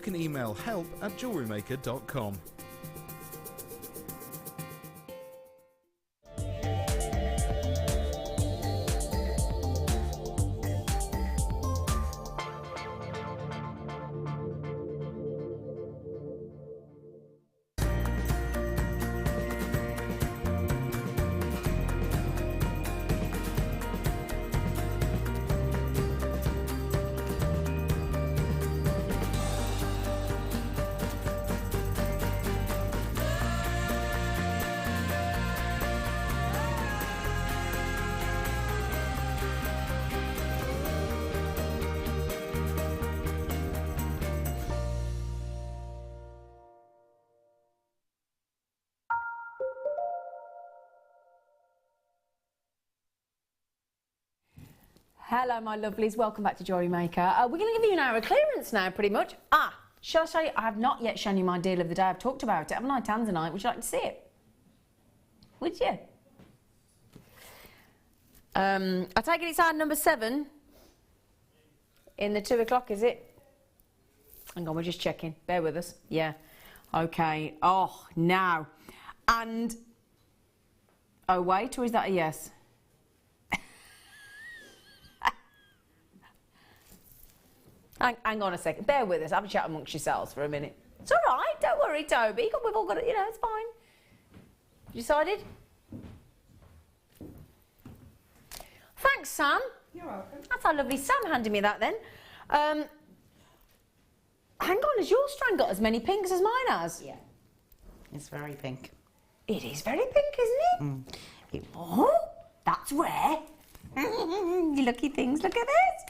can email help@jewellerymaker.com. Hello my lovelies, welcome back to Jewellery Maker. We're going to give you an hour of clearance now pretty much. Shall I show you? I have not yet shown you my deal of the day. I've talked about it, haven't I? Tanzanite, would you like to see it? Would you? I take it it's item number 7 in the 2 o'clock, is it? Hang on, we're just checking. Bear with us. Yeah. Okay. Oh, now. And... oh, wait, or is that a yes? Hang on a second. Bear with us. Have a chat amongst yourselves for a minute. It's all right. Don't worry, Toby. We've all got it. You know, it's fine. You decided? Thanks, Sam. You're welcome. That's our lovely Sam handing me that then. Hang on, has your strand got as many pinks as mine has? Yeah. It's very pink. It is very pink, isn't it? Oh, that's rare. You lucky things. Look at this.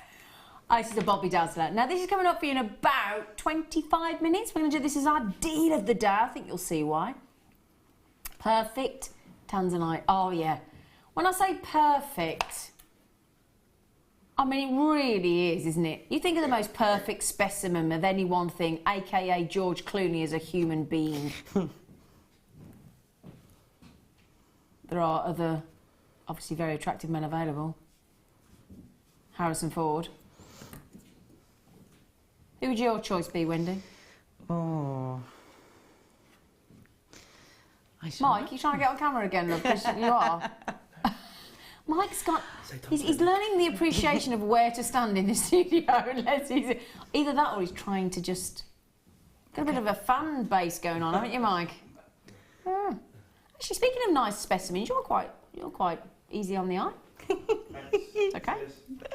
Oh, this is a Bobby Dazzler. Now, this is coming up for you in about 25 minutes. We're going to do this as our deal of the day. I think you'll see why. Perfect Tanzanite. Oh, yeah. When I say perfect, I mean, it really is, isn't it? You think of the most perfect specimen of any one thing, a.k.a. George Clooney as a human being. There are other, obviously, very attractive men available. Harrison Ford. Who would your choice be, Wendy? Oh. Mike, you trying to get on camera again, love? Because you are. Mike's got... He's learning the appreciation of where to stand in the studio, unless he's... either that or he's trying to just... got a bit of a fan base going on, haven't you, Mike? Yeah. Actually, speaking of nice specimens, you're quite easy on the eye. Okay.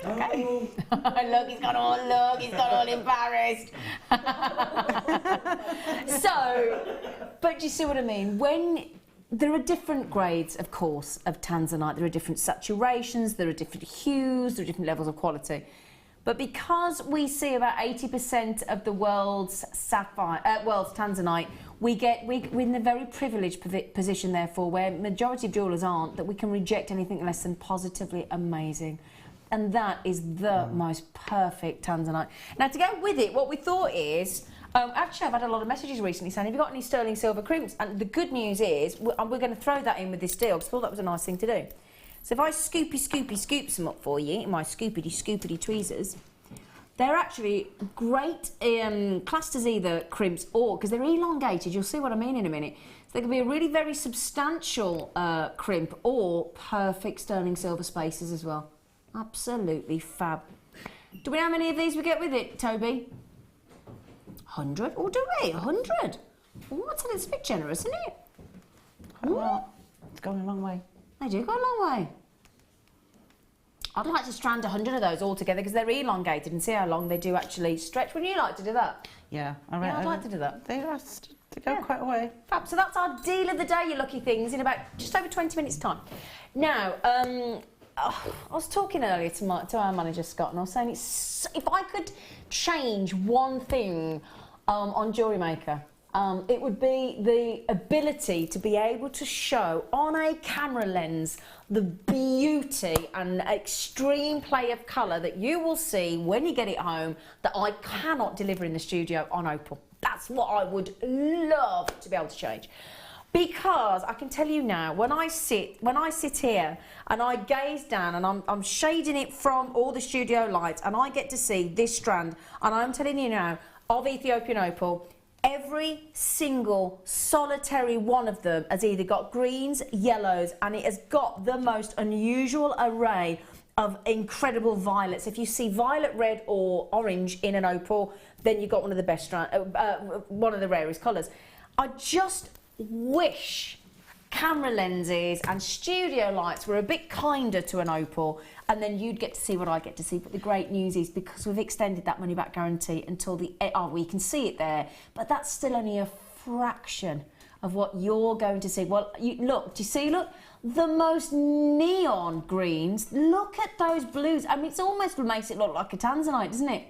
Okay. Look, he's got all embarrassed. So, but do you see what I mean? When there are different grades, of course, of Tanzanite, there are different saturations, there are different hues, there are different levels of quality. But because we see about 80% of the world's Tanzanite, we're in a very privileged position, therefore, where majority of jewellers aren't, that we can reject anything less than positively amazing. And that is the most perfect Tanzanite. Now, to go with it, what we thought is, actually, I've had a lot of messages recently saying, have you got any sterling silver crimps? And the good news is, we're going to throw that in with this deal, because I thought that was a nice thing to do. So if I scoop some up for you, in my scoopity tweezers, they're actually great, classed as either crimps or, because they're elongated, you'll see what I mean in a minute. So they can be a really very substantial crimp or perfect sterling silver spaces as well. Absolutely fab. Do we know how many of these we get with it, Toby? 100? Or do we? 100? Oh, that's a little bit generous, isn't it? Well, it's gone a long way. They do go a long way. I'd like to strand 100 of those all together because they're elongated and see how long they do actually stretch. Wouldn't you like to do that? Yeah, I'd like to do that. They are to go quite a way. Fab. So that's our deal of the day, you lucky things, in about just over 20 minutes' time. Now, I was talking earlier to our manager Scott, and I was saying if I could change one thing on Jewellery Maker, it would be the ability to be able to show on a camera lens the beauty and extreme play of colour that you will see when you get it home that I cannot deliver in the studio on Opal. That's what I would love to be able to change. Because I can tell you now, when I sit here and I gaze down and I'm shading it from all the studio lights and I get to see this strand, and I'm telling you now, of Ethiopian opal, every single solitary one of them has either got greens, yellows, and it has got the most unusual array of incredible violets. If you see violet, red or orange in an opal, then you've got one of the best, one of the rarest colours. I just wish camera lenses and studio lights were a bit kinder to an opal, and then you'd get to see what I get to see. But the great news is, because we've extended that money back guarantee until the we can see it there, but that's still only a fraction of what you're going to see. Well, look, do you see, look, the most neon greens, look at those blues. I mean, it's almost makes it look like a tanzanite, doesn't it?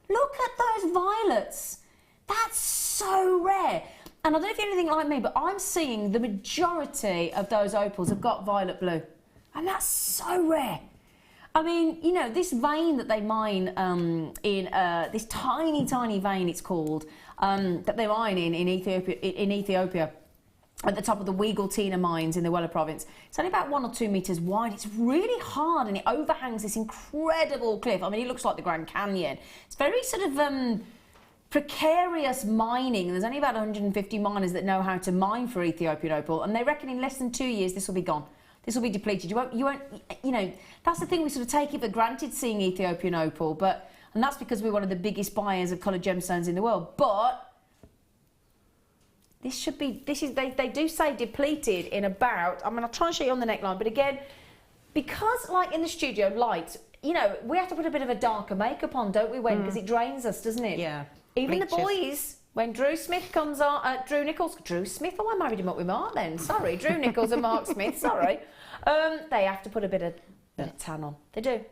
Look at those violets. That's so rare. And I don't know if you're anything like me, but I'm seeing the majority of those opals have got violet blue. And that's so rare. I mean, you know, this vein that they mine in this tiny, tiny vein, it's called, that they mine in Ethiopia, at the top of the Weigel-Tina mines in the Wella province. It's only about 1 or 2 metres wide. It's really hard, and it overhangs this incredible cliff. I mean, it looks like the Grand Canyon. It's very sort of precarious mining. There's only about 150 miners that know how to mine for Ethiopian opal, and they reckon in less than 2 years this will be gone. This will be depleted. You won't, you know, that's the thing, we sort of take it for granted seeing Ethiopian opal, and that's because we're one of the biggest buyers of coloured gemstones in the world. But they do say depleted in about, I mean, I'll try and show you on the neckline, but again, because like in the studio lights, you know, we have to put a bit of a darker makeup on, don't we, Wen? Because it drains us, doesn't it? Yeah. Even Bleaches. the boys, when Drew Smith comes on, Drew Smith, oh, I married him up with Mark then, sorry, Drew Nichols and Mark Smith, sorry. They have to put a bit of tan on, they do.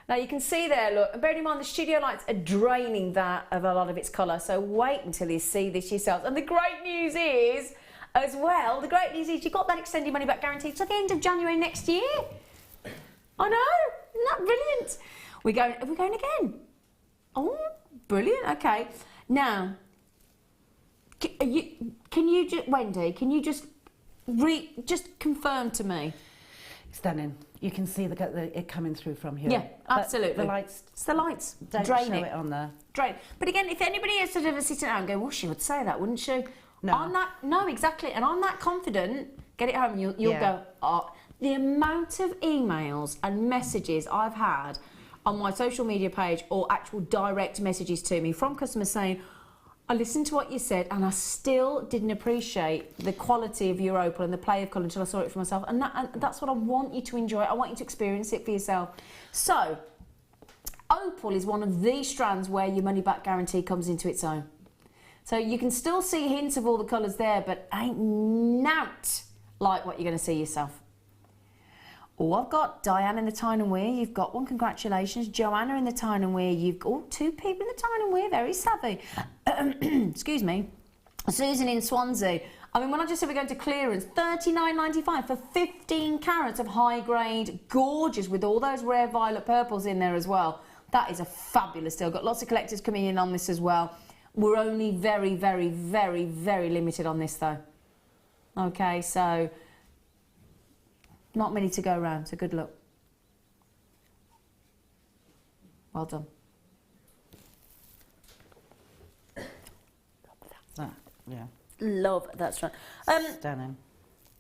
Now you can see there, look, and bearing in mind the studio lights are draining that of a lot of its colour, so wait until you see this yourselves. And the great news is, as well, you've got that extended money back guarantee till the end of January next year. I know, isn't that brilliant? Are we going again? Oh, brilliant, okay. Now, Wendy, can you just confirm to me? Stunning. You can see it coming through from here. Yeah, absolutely. The lights. It's the lights. Don't Drain show it. it on there. Drain. But again, if anybody is sort of sitting down and go, well, she would say that, wouldn't she? No. No, exactly. And I'm that confident. Get it home and you'll Yeah. go, oh, the amount of emails and messages I've had on my social media page or actual direct messages to me from customers saying, I listened to what you said and I still didn't appreciate the quality of your opal and the play of colour until I saw it for myself. And that's what I want you to enjoy. I want you to experience it for yourself. So, opal is one of the strands where your money back guarantee comes into its own. So you can still see hints of all the colours there, but ain't nout like what you're going to see yourself. Oh, I've got Diane in the Tyne and Wear. You've got one, congratulations. Joanna in the Tyne and Wear. You've got 2 people in the Tyne and Wear, very savvy. Excuse me. Susan in Swansea. I mean, when I just said we're going to clearance, $39.95 for 15 carats of high grade, gorgeous, with all those rare violet purples in there as well. That is a fabulous deal. Got lots of collectors coming in on this as well. We're only very, very, very, very limited on this though. Okay, so not many to go around, so good luck. Well done. Yeah. Love that strand. Stunning.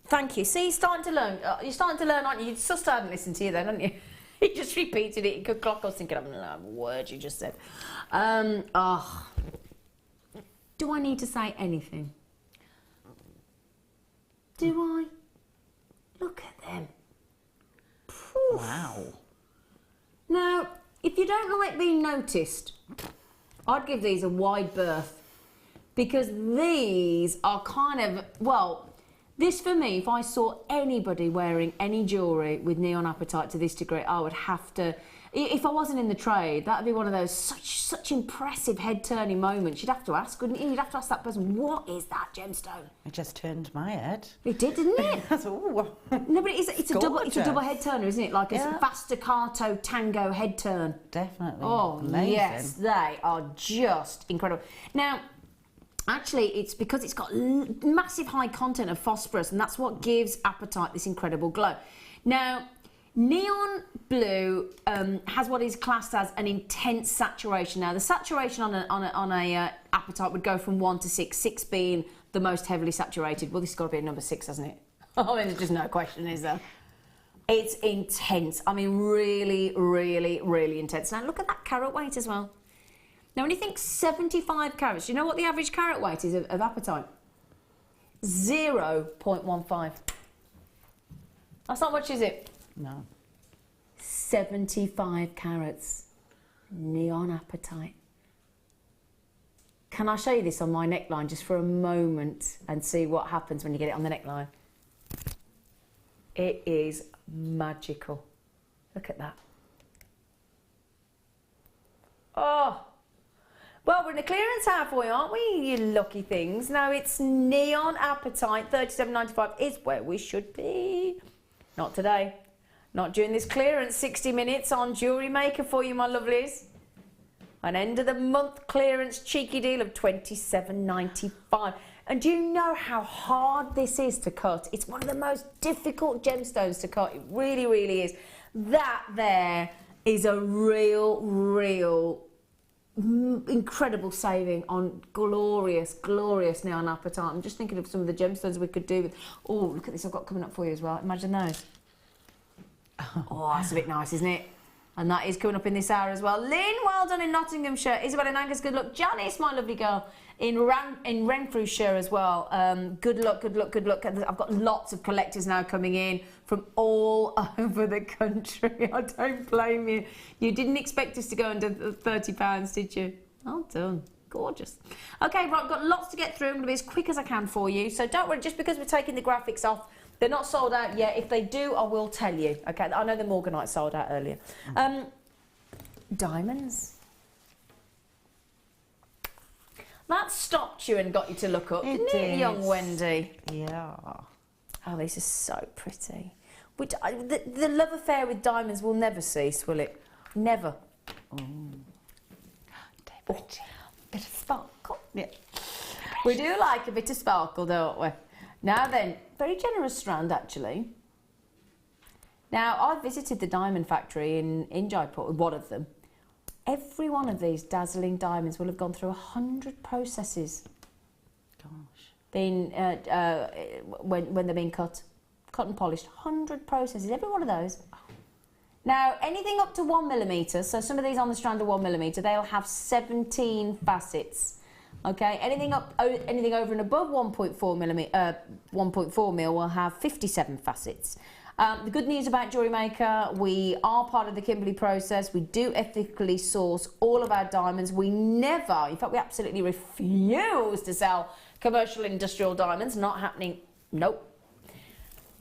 Thank you. See, you're starting to learn. You're starting to learn, aren't you? You just started listening to you then, haven't you? You just repeated it. You could clock. I was thinking, I don't know a word you just said. Do I need to say anything? Do I? Look at them. Poof. Wow. Now, if you don't like being noticed, I'd give these a wide berth. Because these are kind of, well, this for me, if I saw anybody wearing any jewellery with neon apatite to this degree, I would have to, if I wasn't in the trade, that would be one of those such impressive head-turning moments. You'd have to ask, wouldn't you? You'd have to ask that person, what is that gemstone? It just turned my head. It did, didn't it? Ooh. No, but it's a double head turner, isn't it? Like Yeah. a fast staccato tango head turn. Definitely. Oh, Amazing. yes, they are just incredible. Now, actually, it's because it's got massive high content of phosphorus, and that's what gives apatite this incredible glow. Now, neon blue has what is classed as an intense saturation. Now, the saturation on a apatite would go from 1 to 6, 6 being the most heavily saturated. Well, this has got to be a number 6, hasn't it? I mean, there's just no question, is there? It's intense. I mean, really, really, really intense. Now, look at that carat weight as well. Now, when you think 75 carats, you know what the average carat weight is of apatite? 0.15. That's not much, is it? No. 75 carats. Neon apatite. Can I show you this on my neckline just for a moment and see what happens when you get it on the neckline? It is magical. Look at that. Oh. Well, we're in a clearance hour for you, aren't we, you lucky things? Now, it's neon apatite, $37.95 is where we should be. Not today. Not during this clearance 60 minutes on Jewellery Maker for you, my lovelies. An end of the month clearance cheeky deal of $27.95. And do you know how hard this is to cut? It's one of the most difficult gemstones to cut. It really, really is. That there is a real incredible saving on glorious neon apatite. I'm just thinking of some of the gemstones we could do with. Oh, look at this I've got coming up for you as well. Imagine those. Oh, that's a bit nice, isn't it? And that is coming up in this hour as well. Lynn, well done in Nottinghamshire. Isabel in Angus, good luck. Janice, my lovely girl, in Renfrewshire as well. Good luck. I've got lots of collectors now coming in from all over the country. I don't blame you. You didn't expect us to go under £30, did you? Well done. Gorgeous. Okay, right, I've got lots to get through. I'm going to be as quick as I can for you. So don't worry, just because we're taking the graphics off, they're not sold out yet. If they do, I will tell you. Okay, I know the Morganite sold out earlier. Diamonds. That stopped you and got you to look up, didn't it, young Wendy? Yeah. Oh, these are so pretty. The love affair with diamonds will never cease, will it? Never. Oh, bit of sparkle. Yeah. We do like a bit of sparkle, don't we? Now then, very generous strand, actually. Now, I visited the diamond factory in Jaipur, one of them. Every one of these dazzling diamonds will have gone through 100 processes. Gosh. When they're being cut and polished. 100 processes, every one of those. Now, anything up to 1mm, so some of these on the strand are 1mm, they'll have 17 facets. Okay, anything over and above 1.4 mil will have 57 facets. The good news about Jewellery Maker, we are part of the Kimberley process. We do ethically source all of our diamonds. We never, in fact, we absolutely refuse to sell commercial industrial diamonds. Not happening. Nope.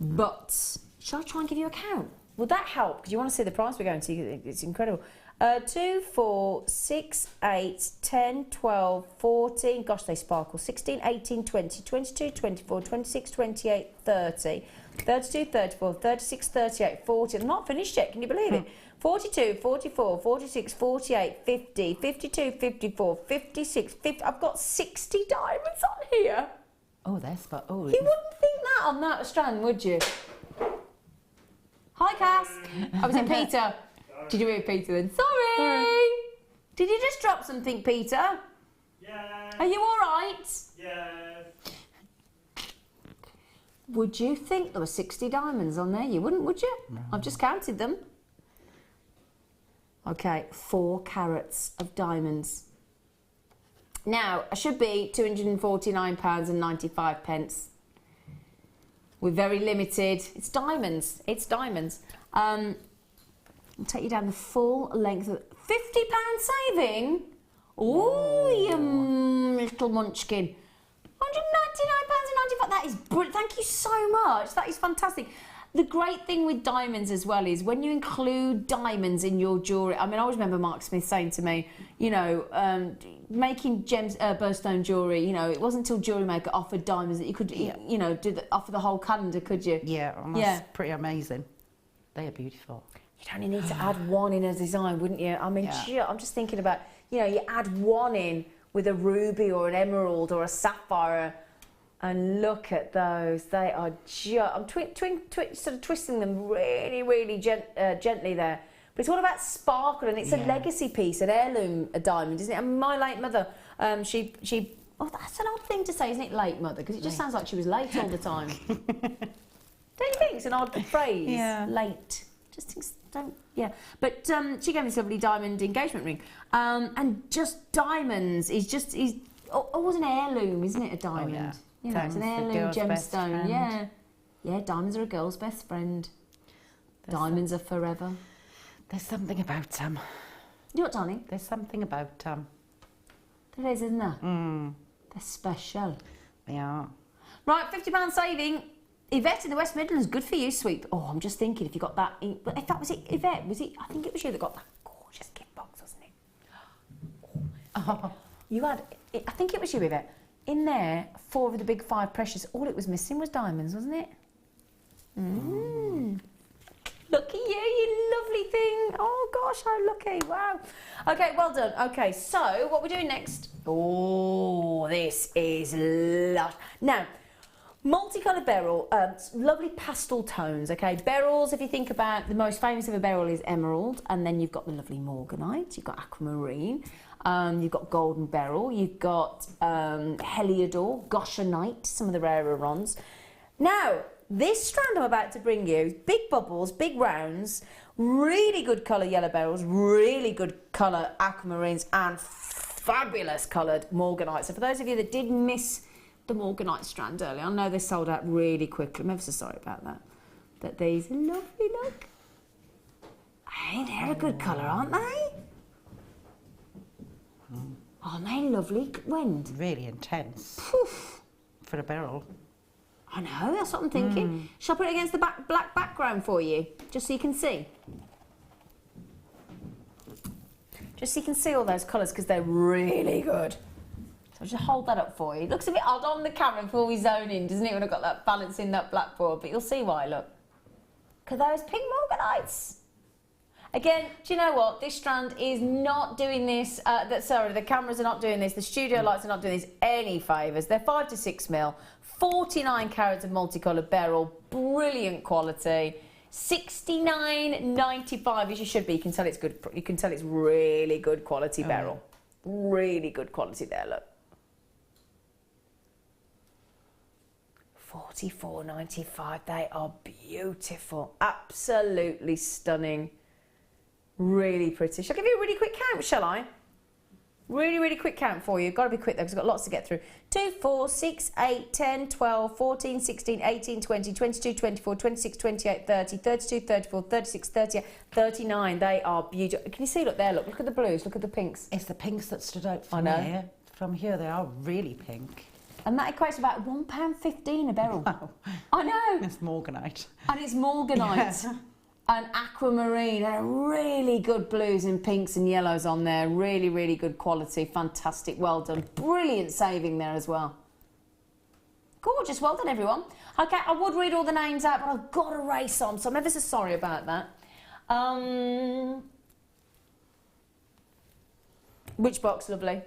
But shall I try and give you a count? Would that help? Because you want to see the price we're going to. It's incredible. 2, 4, 6, 8, 10, 12, 14, gosh, they sparkle, 16, 18, 20, 22, 24, 26, 28, 30, 32, 34, 36, 38, 40. I'm not finished yet, can you believe it? 42, 44, 46, 48, 50, 52, 54, 56, 50. I've got 60 diamonds on here. Oh, that's but oh. You wouldn't think that on that strand, would you? Hi, Cass. I was in Peter. Did you hear Peter then? Sorry. Did you just drop something, Peter? Yeah. Are you all right? Yeah. Would you think there were 60 diamonds on there? You wouldn't, would you? No. I've just counted them. Okay, 4 carats of diamonds. Now, I should be £249.95. We're very limited. It's diamonds. It's diamonds. I'll take you down the full length of £50 saving. Ooh, you little munchkin. £199.95. That is brilliant. Thank you so much. That is fantastic. The great thing with diamonds as well is when you include diamonds in your jewellery. I mean, I always remember Mark Smith saying to me, you know, making birthstone jewellery, you know, it wasn't until Jewellery Maker offered diamonds that you could, you know, offer the whole calendar, could you? Yeah, that's pretty amazing. They are beautiful. You'd only need to add one in a design, wouldn't you? I mean, I'm just thinking about, you know, you add one in with a ruby or an emerald or a sapphire, and look at those. They are just... I'm sort of twisting them really, really gently there. But it's all about sparkle, and it's a legacy piece, an heirloom diamond, isn't it? And my late mother Oh, that's an odd thing to say, isn't it, late mother? Because it just sounds like she was late all the time. Don't you think it's an odd phrase? Yeah. Late. Just thinks, don't, yeah. But she gave me this lovely diamond engagement ring. And just diamonds is always an heirloom, isn't it, a diamond? yeah. You know, it's an Diamond's the heirloom girl's best gemstone. friend. Yeah. Yeah, diamonds are a girl's best friend. Diamonds are forever. There's something about them. You know what, darling? There's something about them. There is, isn't there? They're special. They are. Right, £50 saving. Yvette in the West Midlands, good for you, sweet. Oh, I'm just thinking if you got that. If that was it, Yvette, was it? I think it was you that got that gorgeous gift box, wasn't it? Oh. You had, I think it was you, Yvette. In there, 4 of the big 5 precious. All it was missing was diamonds, wasn't it? Look at you lovely thing. Oh gosh, how lucky. Wow. Okay, well done. Okay, so what we're doing next? Oh, this is lush. Now, multicoloured beryl, lovely pastel tones, okay? Beryls, if you think about, the most famous of a beryl is emerald, and then you've got the lovely morganite, you've got aquamarine, you've got golden beryl, you've got heliodor, goshenite, some of the rarer ones. Now, this strand I'm about to bring you, big bubbles, big rounds, really good colour yellow beryls, really good colour aquamarines, and fabulous coloured morganite. So for those of you that did miss the morganite strand earlier, I know they sold out really quickly. I'm ever so sorry about that. But these are lovely, look. Hey, they're a good colour, aren't they? Aren't they lovely? Wind. Really intense. Poof. For a beryl. I know, that's what I'm thinking. Shall I put it against the black background for you? Just so you can see. Just so you can see all those colours, because they're really good. So I'll just hold that up for you. It looks a bit odd on the camera before we zone in, doesn't it, when I've got that balance in that blackboard, but you'll see why, look. Look at those pink morganites. Again, do you know what? This strand is not doing this, sorry, the cameras are not doing this, the studio lights are not doing this any favours. They're 5 to 6 mil, 49 carats of multicoloured beryl, brilliant quality. 69.95 as you should be. You can tell it's good. You can tell it's really good quality beryl. Really good quality there. Look. 44.95. They are beautiful. Absolutely stunning. Really pretty. Shall I give you a really quick count? Shall I? Really quick count for you. Got to be quick though, because I've got lots to get through. 2, 4, 6, 8, 10, 12, 14, 16, 18, 20, 22, 24, 26, 28, 30, 32, 34, 36, 38, 39. They are beautiful. Can you see? Look there. Look at the blues. Look at the pinks. It's the pinks that stood out from I know. here. From here, they are really pink. And that equates to about £1.15 a beryl. Wow. I know. It's morganite. And it's morganite. Yeah. And aquamarine, and really good blues and pinks and yellows on there. Really good quality. Fantastic. Well done. Brilliant saving there as well. Gorgeous. Well done, everyone. Okay, I would read all the names out, but I've got to race on, so I'm ever so sorry about that. Which box, lovely?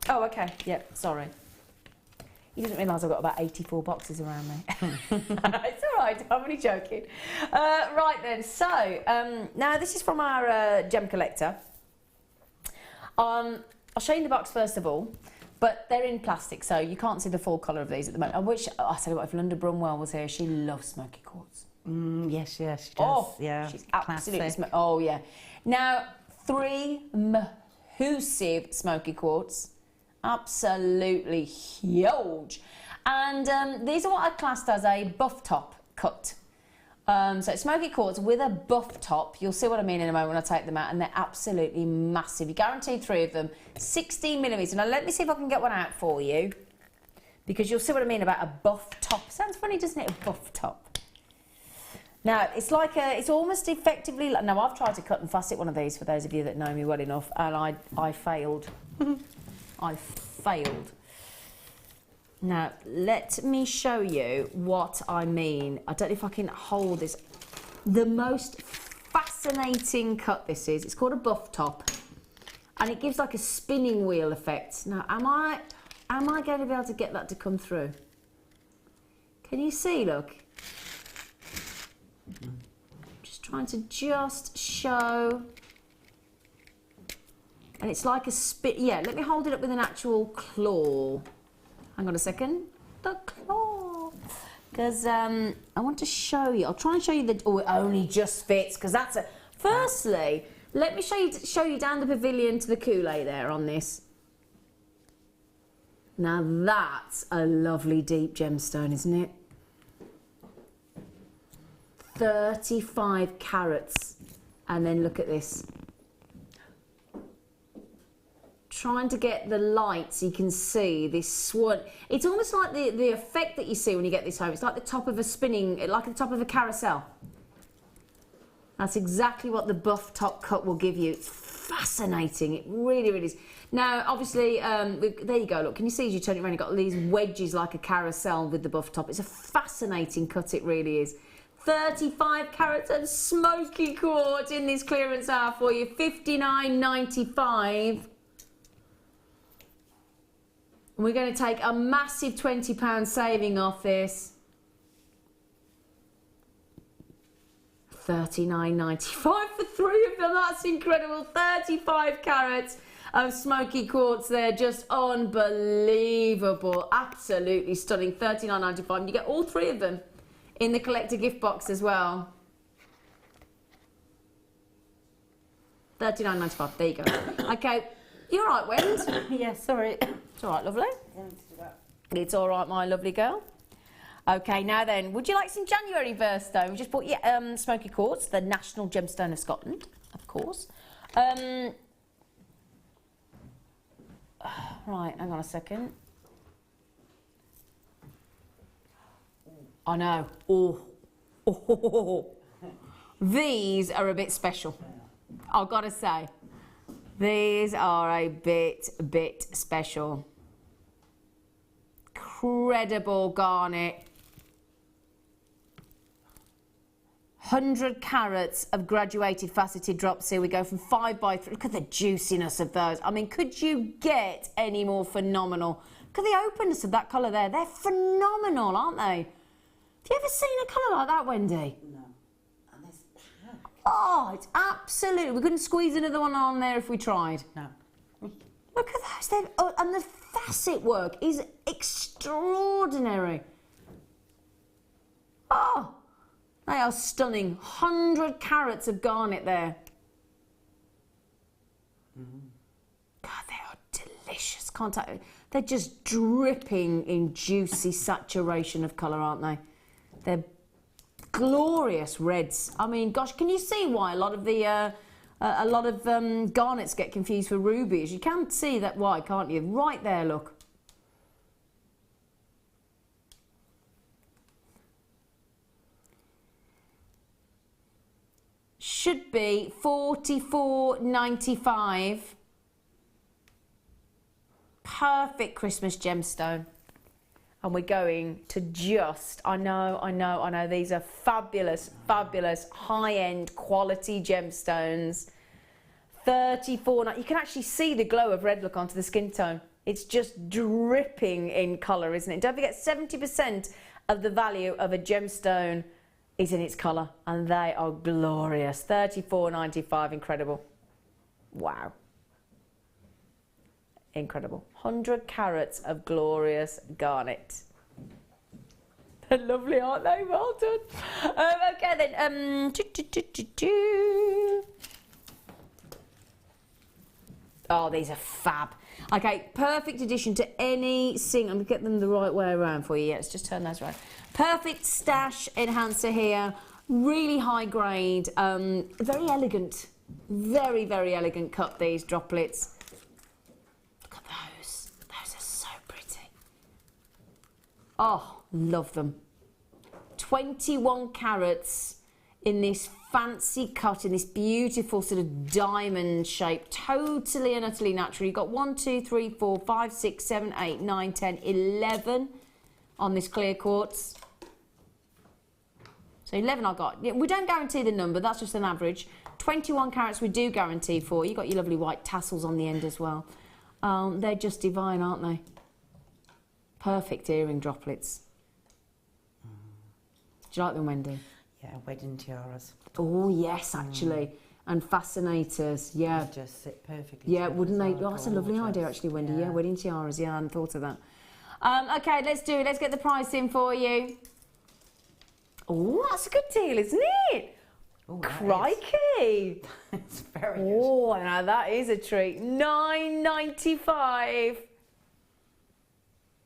Oh, okay. Yep, sorry. He doesn't realise I've got about 84 boxes around me. It's all right, I'm only joking. Right then, so now this is from our gem collector. I'll show you the box first of all, but they're in plastic, so you can't see the full colour of these at the moment. I wish, I tell you what, if Linda Brunwell was here, she loves smoky quartz. Yes, she does. Oh, yeah, she's absolutely classic. oh yeah. Now, 3 massive smoky quartz. Absolutely huge. And these are what I classed as a buff top cut. So it's smoky quartz with a buff top. You'll see what I mean in a moment when I take them out, and they're absolutely massive. You guaranteed 3 of them, 16 millimetres. Now let me see if I can get one out for you, because you'll see what I mean about a buff top. Sounds funny, doesn't it, a buff top? Now, it's like it's almost effectively, now I've tried to cut and facet one of these for those of you that know me well enough, and I failed. I failed. Now, let me show you what I mean. I don't know if I can hold this. The most fascinating cut this is. It's called a buff top, and it gives like a spinning wheel effect. Now, am I going to be able to get that to come through? Can you see? Look. Just trying to show. And it's like a spit. Yeah, let me hold it up with an actual claw. Hang on a second. The claw. Because I want to show you. I'll try and show you the. Oh, it only just fits. Because that's a. Firstly, let me show you down the pavilion to the coulee there on this. Now that's a lovely deep gemstone, isn't it? 35 carats. And then look at this. Trying to get the light so you can see this swan. It's almost like the effect that you see when you get this home. It's like the top of a spinning, like the top of a carousel. That's exactly what the buff top cut will give you. It's fascinating. It really, really is. Now, obviously, there you go. Look, can you see as you turn it around, you've got these wedges like a carousel with the buff top. It's a fascinating cut, it really is. 35 carats and smoky quartz in this clearance hour for you. $59.95. We're going to take a massive £20 saving off this. $39.95 for 3 of them. That's incredible. 35 carats of smoky quartz there. Just unbelievable. Absolutely stunning. $39.95. You get all 3 of them in the collector gift box as well. $39.95. There you go. Okay. You all right, Wend? Yeah, sorry. It's all right, lovely. It's all right, my lovely girl. Okay, now then, would you like some January birthstone? We just bought you smoky quartz, the national gemstone of Scotland, of course. Right, hang on a second. I know. Oh. These are a bit special. I've got to say. These are a bit special. Incredible garnet. 100 carats of graduated faceted drops here. We go from 5x3. Look at the juiciness of those. I mean, could you get any more phenomenal? Look at the openness of that colour there. They're phenomenal, aren't they? Have you ever seen a colour like that, Wendy? No. And this pack. Oh, it's absolutely. We couldn't squeeze another one on there if we tried. No. Look at those. And the facet work is extraordinary. Oh, they are stunning. 100 carats of garnet there. God, they are delicious. They're just dripping in juicy saturation of colour, aren't they? They're glorious reds. I mean, gosh, can you see why a lot of the garnets get confused for rubies? You can see that why, can't you? Right there, look. Should be $44.95. Perfect Christmas gemstone. And we're going to just, I know, these are fabulous, high-end quality gemstones. $34. You can actually see the glow of red look onto the skin tone. It's just dripping in colour, isn't it? Don't forget, 70% of the value of a gemstone is in its colour, and they are glorious. $34.95, incredible. Wow. Incredible. 100 carats of glorious garnet. They're lovely, aren't they? Well done. Okay then. Oh, these are fab. Okay, perfect addition to any single. I'm going to get them the right way around for you. Yeah, let's just turn those around. Perfect stash enhancer here. Really high grade. Very elegant. Very, very elegant cut, these droplets. Look at those. Those are so pretty. Oh, love them. 21 carats in this fancy cut, in this beautiful sort of diamond shape, totally and utterly natural. You've got 1, 2, 3, 4, 5, 6, 7, 8, 9, 10, 11 on this clear quartz. So 11 I got. Yeah, we don't guarantee the number, that's just an average. 21 carats we do guarantee for. You've got your lovely white tassels on the end as well. They're just divine, aren't they? Perfect earring droplets. Do you like them, Wendy? Yeah, wedding tiaras. Oh, yes, actually. and fascinators. Yeah. They just sit perfectly. Yeah, together wouldn't as they? well, Oh, that's a lovely idea, gorgeous. actually, Wendy. Yeah, wedding tiaras. Yeah, I hadn't thought of that. Okay, let's do it. Let's get the price in for you. Oh, that's a good deal, isn't it? Ooh, Crikey! It's very good. Oh, now that is a treat. $9.95.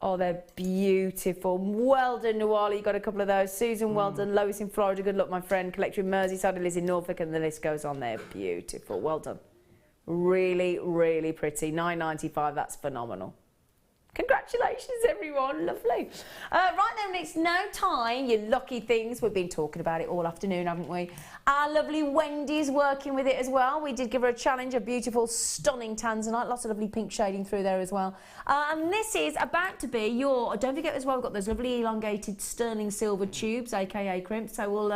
Oh, they're beautiful. Well done, Nawali. You got a couple of those. Susan, well done. Lois in Florida, good luck, my friend. Collector in Merseyside, Liz in Norfolk, and the list goes on there. Beautiful. Well done. Really, really pretty. $9.95. That's phenomenal. Congratulations, everyone. Lovely. Right then, it's now time, you lucky things. We've been talking about it all afternoon, haven't we? Our lovely Wendy's working with it as well. We did give her a challenge, a beautiful, stunning tanzanite. Lots of lovely pink shading through there as well. And this is about to be your, don't forget as well, we've got those lovely elongated sterling silver tubes, aka crimps. So we'll,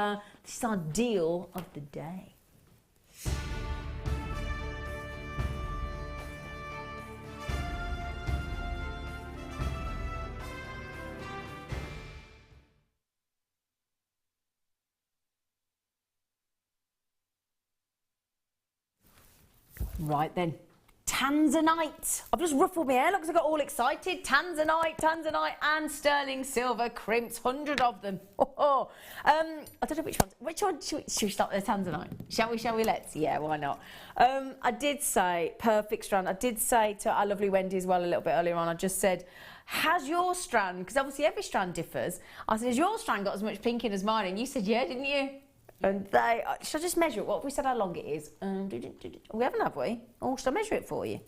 this is our deal of the day. Right then, tanzanite. I've just ruffled my hair. Look, I got all excited. Tanzanite, and sterling silver crimps. 100 of them. I don't know which one. Which one should we start with? The tanzanite. Shall we? Let's. Yeah, why not? I did say perfect strand. I did say to our lovely Wendy as well a little bit earlier on. I just said, has your strand? Because obviously every strand differs. I said, has your strand got as much pink in as mine? And you said, yeah, didn't you? And they, should I just measure it? What have we said how long it is? We haven't, have we? Oh, should I measure it for you?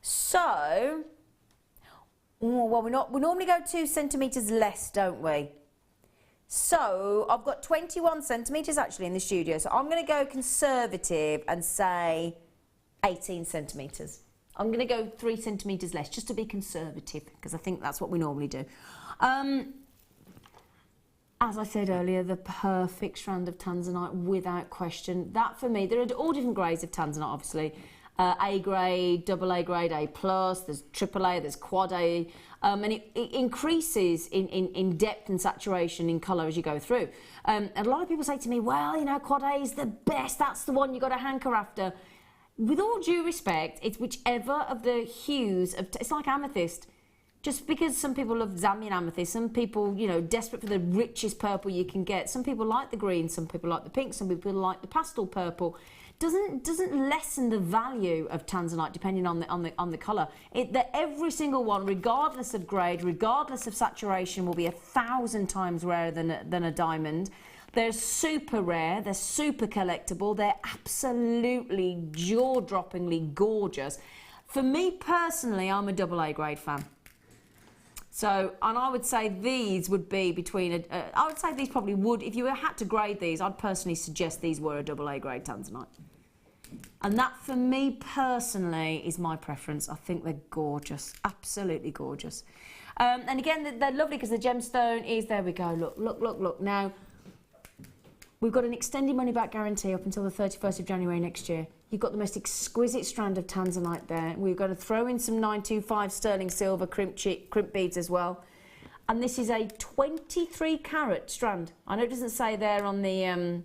So, well, we normally go 2 centimetres less, don't we? So, I've got 21 centimetres actually in the studio. So, I'm going to go conservative and say 18 centimetres. I'm going to go 3 centimetres less, just to be conservative, because I think that's what we normally do. As I said earlier, the perfect strand of tanzanite without question. That for me, there are all different grades of tanzanite, obviously. A grade, double A grade, A plus, there's triple A, there's quad A, and it increases in depth and saturation in colour as you go through. And a lot of people say to me, well, you know, quad A is the best, that's the one you've got to hanker after. With all due respect, it's whichever of the hues, it's like amethyst. Just because some people love Zambian amethyst, some people, you know, desperate for the richest purple you can get. Some people like the green, some people like the pink, some people like the pastel purple. Doesn't lessen the value of tanzanite depending on the colour. Every single one, regardless of grade, regardless of saturation, will be 1,000 times rarer than a diamond. They're super rare. They're super collectible. They're absolutely jaw-droppingly gorgeous. For me personally, I'm a double A grade fan. So, and I would say these would be between, I would say these probably would, if you had to grade these, I'd personally suggest these were a double A grade tanzanite. And that, for me personally, is my preference. I think they're gorgeous, absolutely gorgeous. And again, they're lovely because the gemstone is, there we go, look. Now, we've got an extended money back guarantee up until the 31st of January next year. You've got the most exquisite strand of tanzanite there. We're going to throw in some 925 sterling silver crimp beads as well. And this is a 23 carat strand. I know it doesn't say there on the,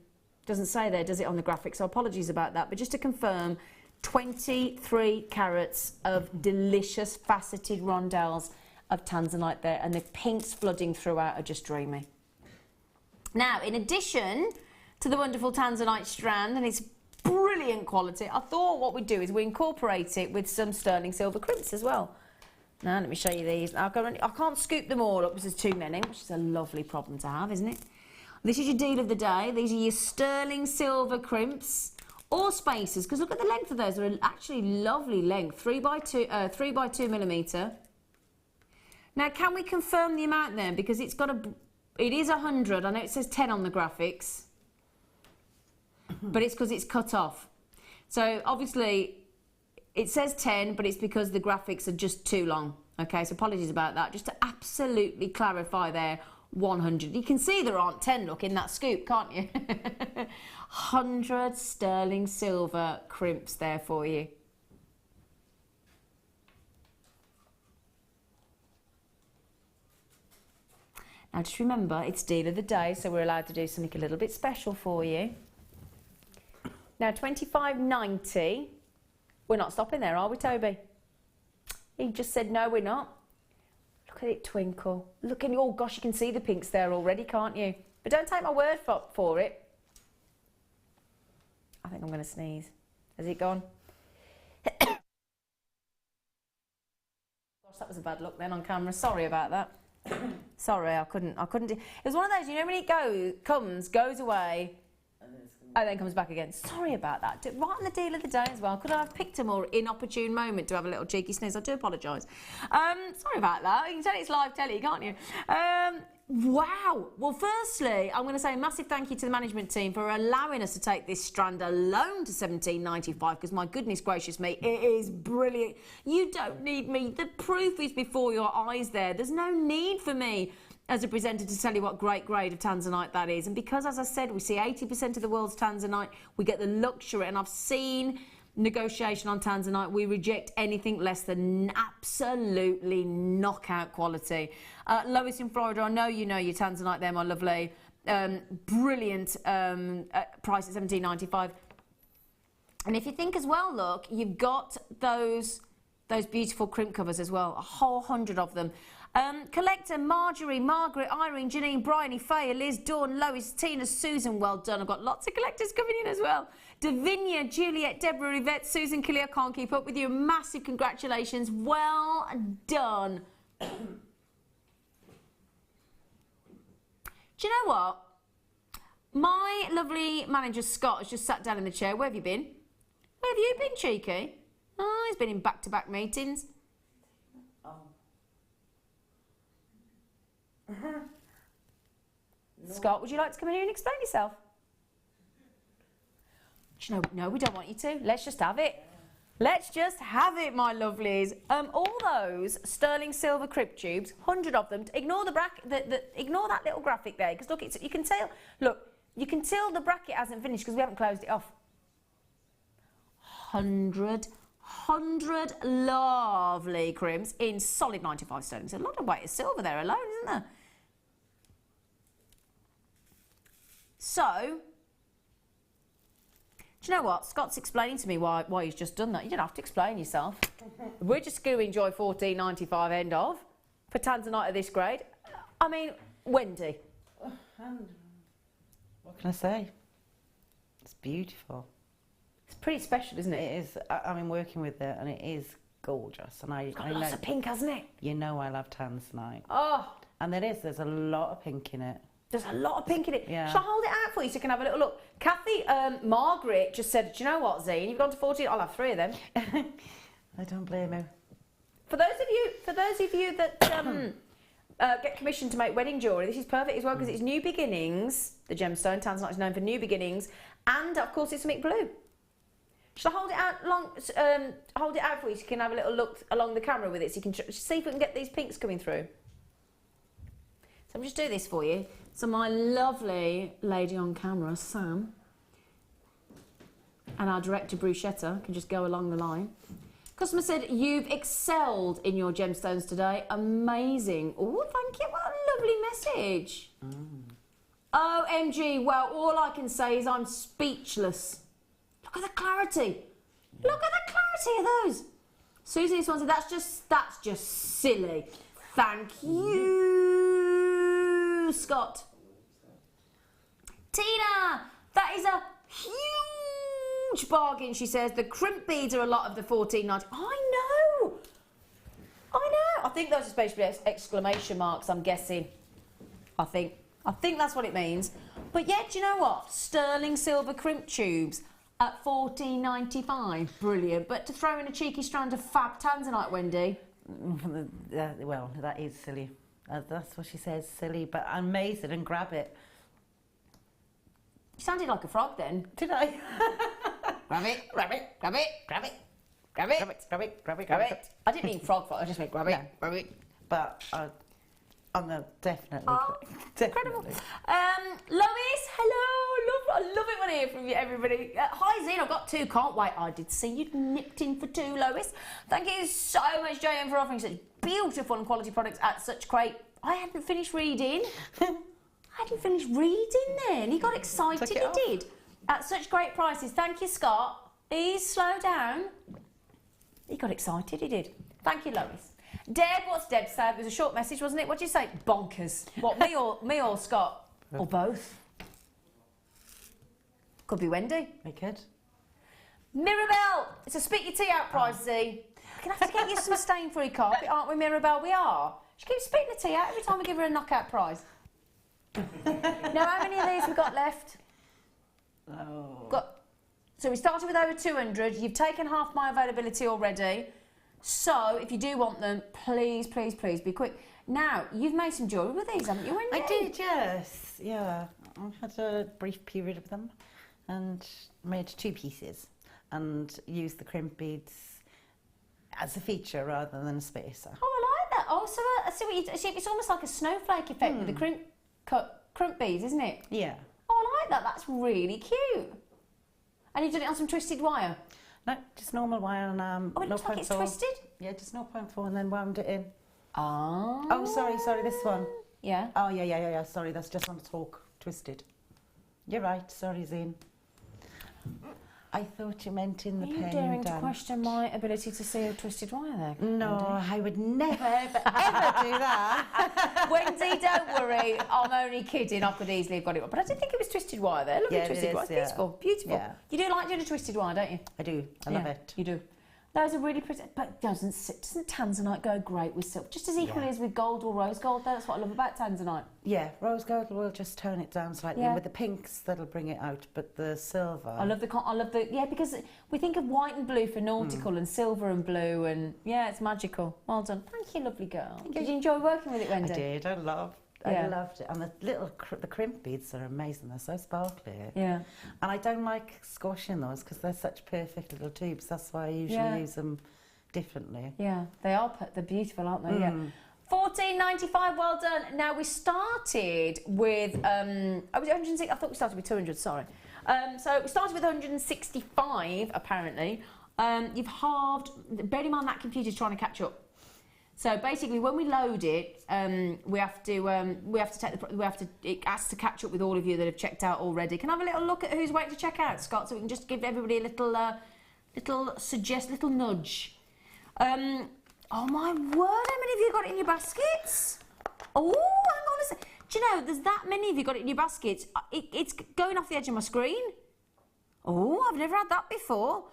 doesn't say there, does it, on the graphic? So apologies about that. But just to confirm, 23 carats of delicious faceted rondelles of tanzanite there. And the pinks flooding throughout are just dreamy. Now, in addition to the wonderful tanzanite strand and its brilliant quality, I thought what we'd do is we incorporate it with some sterling silver crimps as well. Now, let me show you these. I can't scoop them all up because there's too many, which is a lovely problem to have, isn't it? This is your deal of the day. These are your sterling silver crimps or spacers, because look at the length of those. They're actually lovely length, 3 by 2 millimetre. Now, can we confirm the amount there? Because it's got it is 100. I know it says 10 on the graphics, but it's because it's cut off. So obviously it says 10, but it's because the graphics are just too long. Okay, so apologies about that. Just to absolutely clarify there, 100. You can see there aren't 10, look, in that scoop, can't you? 100 sterling silver crimps there for you. Now just remember, it's deal of the day, so we're allowed to do something a little bit special for you. Now, £25.90. We're not stopping there, are we, Toby? He just said, no, we're not. Look at it twinkle. Look at it. Oh, gosh, you can see the pinks there already, can't you? But don't take my word for it. I think I'm going to sneeze. Has it gone? Gosh, that was a bad look then on camera. Sorry about that. Sorry, I couldn't do. It was one of those, you know, when it goes away, and then comes back again. Sorry about that. Right on the deal of the day as well. Could I have picked a more inopportune moment to have a little cheeky sneeze? I do apologise. Sorry about that. You can tell it's live telly, can't you? Wow. Well, firstly, I'm going to say a massive thank you to the management team for allowing us to take this strand alone to £17.95, because my goodness gracious me, it is brilliant. You don't need me. The proof is before your eyes there. There's no need for me as a presenter to tell you what great grade of tanzanite that is. And because, as I said, we see 80% of the world's tanzanite, we get the luxury, and I've seen negotiation on tanzanite, we reject anything less than absolutely knockout quality. Lois in Florida, I know you know your tanzanite there, my lovely. Brilliant price at $17.95. And if you think as well, look, you've got those beautiful crimp covers as well, a whole 100 of them. Collector, Marjorie, Margaret, Irene, Janine, Bryony, Faye, Liz, Dawn, Lois, Tina, Susan, well done. I've got lots of collectors coming in as well. Davinia, Juliet, Deborah, Yvette, Susan, Killy, I can't keep up with you. Massive congratulations. Well done. Do you know what? My lovely manager, Scott, has just sat down in the chair. Where have you been? Where have you been, cheeky? Oh, he's been in back-to-back meetings. No. Scott, would you like to come in here and explain yourself? Do you know, no, we don't want you to. Let's just have it. Let's just have it, my lovelies. All those sterling silver crimp tubes, 100 of them. Ignore the bracket. Ignore that little graphic there, because look, you can tell. Look, you can tell the bracket hasn't finished because we haven't closed it off. 100 lovely crimps in solid 95 sterling. There's a lot of weight of silver there alone, isn't there? So, do you know what? Scott's explaining to me why he's just done that. You don't have to explain yourself. We're just going to enjoy $14.95 end of for tanzanite of this grade. I mean, Wendy. What can I say? It's beautiful. It's pretty special, isn't it? It is. I mean, working with it, and it is gorgeous. And It's got lots of pink, hasn't it? You know I love tanzanite. Oh. And there's a lot of pink in it. There's a lot of pink in it. Yeah. Shall I hold it out for you so you can have a little look? Kathy, Margaret just said, do you know what, Zine? You've gone to 14. I'll have 3 of them. I don't blame you. For those of you that get commissioned to make wedding jewellery, this is perfect as well because it's new beginnings. The gemstone tanzanite is known for new beginnings, and of course it's something blue. Shall I hold it out hold it out for you so you can have a little look along the camera with it, so you can see if we can get these pinks coming through. So I'm just doing this for you. So my lovely lady on camera, Sam, and our director, Bruschetta, can just go along the line. Customer said, you've excelled in your gemstones today. Amazing. Oh, thank you. What a lovely message. OMG. Well, all I can say is I'm speechless. Look at the clarity. Look at the clarity of those. Susan, this one said, that's just silly. Thank you, Scott. Tina, that is a huge bargain, she says. The crimp beads are a lot of the $14.90. I know. I think those are supposed to be exclamation marks, I'm guessing. I think that's what it means. But yeah, do you know what? Sterling silver crimp tubes at $14.95. Brilliant. But to throw in a cheeky strand of fab tanzanite, Wendy. Well, that is silly. That's what she says, silly, but amazing, and grab it. You sounded like a frog then. Did I? Grab it, grab it, grab it, grab it, grab it, Grab it, grab it, grab it, grab it. I didn't mean frog, I just meant grab it, No. grab it. But I'm definitely. Oh, incredible. Lois, hello. I love it when I hear from you, everybody. Hi, Zine, I've got 2. Can't wait. I did see you nipped in for 2, Lois. Thank you so much, JM, for offering such beautiful and quality products at such great... I hadn't finished reading. I hadn't finished reading then. He got excited, he did. At such great prices. Thank you, Scott. Please slow down. He got excited, he did. Thank you, Lois. Deb, what's Deb said? It was a short message, wasn't it? What did you say? Bonkers. What, me or Scott? Or both? Could be Wendy. We could. Mirabelle! It's a spit your tea out prize, Z. We're going to have to get you some stain-free carpet, aren't we, Mirabelle? We are. She keeps spitting the tea out every time we give her a knockout prize. Now, how many of these we got left? Oh. So we started with over 200. You've taken half my availability already. So if you do want them, please, please, please be quick. Now, you've made some jewellery with these, haven't you, Wendy? I did, yes. Yeah. I had a brief period of them and made 2 pieces and used the crimp beads as a feature rather than a spacer. Oh, I like that. Oh, so I see what you... See, it's almost like a snowflake effect with the crimp beads, isn't it? Yeah. Oh, I like that. That's really cute. And you've done it on some twisted wire? No, just normal wire and Oh, it looks like it's twisted? Yeah, just 0.4 and then wound it in. Oh. Oh, sorry, this one. Yeah. Oh, yeah, sorry, that's just on the talk, twisted. You're right, sorry, Zine. I thought you meant in the Are you pendant. daring to question my ability to see a twisted wire there? No, Wendy? I would never, ever do that. Wendy, don't worry. I'm only kidding. I could easily have got it wrong. But I did think it was twisted wire there. Lovely Yeah, it twisted is, wire. yeah. Beautiful. Beautiful. Yeah. You do like doing a twisted wire, don't you? I do, I love it. You do. Those are really pretty. But doesn't tanzanite go great with silk? Just as equally as with gold or rose gold. That's what I love about tanzanite. Yeah, rose gold will just tone it down slightly. Yeah. With the pinks, that'll bring it out, but the silver... I love the, yeah, because we think of white and blue for nautical and silver and blue and, yeah, it's magical. Well done. Thank you, lovely girl. Did you enjoy working with it, Wendy? I did, I loved it. And the little, the crimp beads are amazing, they're so sparkly. Yeah. And I don't like squashing those because they're such perfect little tubes, that's why I usually use them differently. Yeah, they are, they're beautiful, aren't they? Yeah. $14.95, well done. Now we started with, I thought we started with 200, sorry. So we started with 165 apparently. You've halved, bear in mind that computer's trying to catch up. So basically when we load it, it has to catch up with all of you that have checked out already. Can I have a little look at who's waiting to check out, Scott, so we can just give everybody a little, little nudge. Oh my word, how many of you got it in your baskets? Oh, hang on a sec. Do you know, there's that many of you got it in your baskets. It's going off the edge of my screen. Oh, I've never had that before.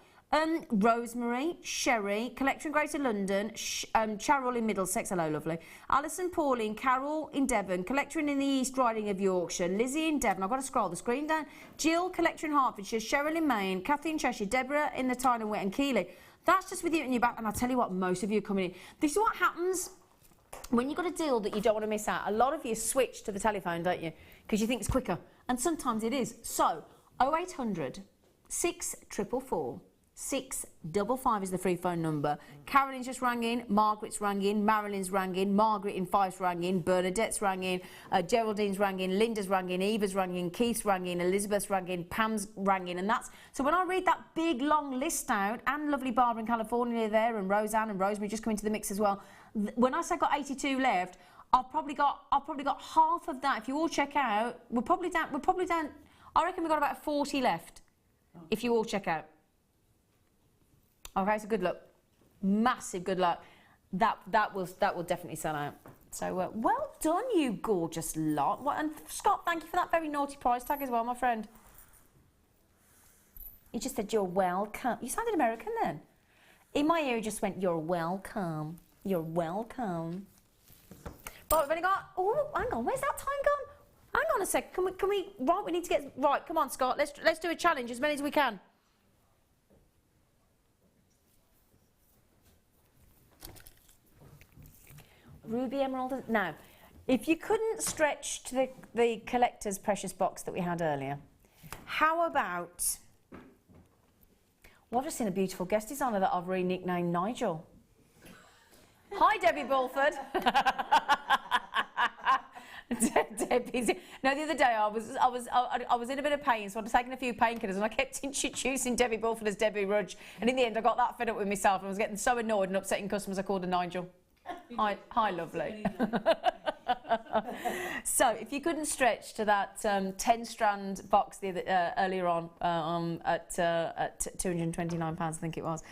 Rosemary, Sherry, Collector in Greater London, Cheryl in Middlesex, hello lovely, Alison, Pauline, Carol in Devon, Collector in the East Riding of Yorkshire, Lizzie in Devon, I've got to scroll the screen down, Jill, Collector in Hertfordshire, Cheryl in Maine, Kathy in Cheshire, Deborah in the Tyne and Wet and Keeley. That's just with you in your back, and I'll tell you what, most of you are coming in. This is what happens when you've got a deal that you don't want to miss out. A lot of you switch to the telephone, don't you? Because you think it's quicker, and sometimes it is. So, 0800 644 655 is the free phone number. Carolyn's just rang in, Margaret's rang in, Marilyn's rang in, Margaret in Fife's rang in, Bernadette's rang in, Geraldine's rang in, Linda's rang in, Eva's rang in, Keith's rang in, Elizabeth's rang in, Pam's rang in, and that's... So when I read that big long list out, and lovely Barbara in California there, and Roseanne and Rosemary just come into the mix as well, when I say I've got 82 left, I've probably got half of that. If you all check out, we're probably down, I reckon we've got about 40 left, if you all check out. Okay, so good luck, massive good luck. That will definitely sell out. So well done, you gorgeous lot. And Scott, thank you for that very naughty price tag as well, my friend. You just said you're welcome. You sounded American then. In my ear, you just went you're welcome. You're welcome. Right, we've only got. Oh, hang on, where's that time gone? Hang on a sec. Can we? Right, we need to get right. Come on, Scott. Let's do a challenge, as many as we can. Ruby emerald. Now, if you couldn't stretch to the collector's precious box that we had earlier, how about... Well, I've just seen a beautiful guest designer that I've re-nicknamed Nigel. Hi, Debbie Bulford. Debbie's... No, the other day I was in a bit of pain, so I'd taken a few painkillers and I kept introducing Debbie Bulford as Debbie Rudge, and in the end I got that fed up with myself and I was getting so annoyed and upsetting customers I called her Nigel. Hi, lovely. So if you couldn't stretch to that 10-strand box earlier on at £229, I think it was,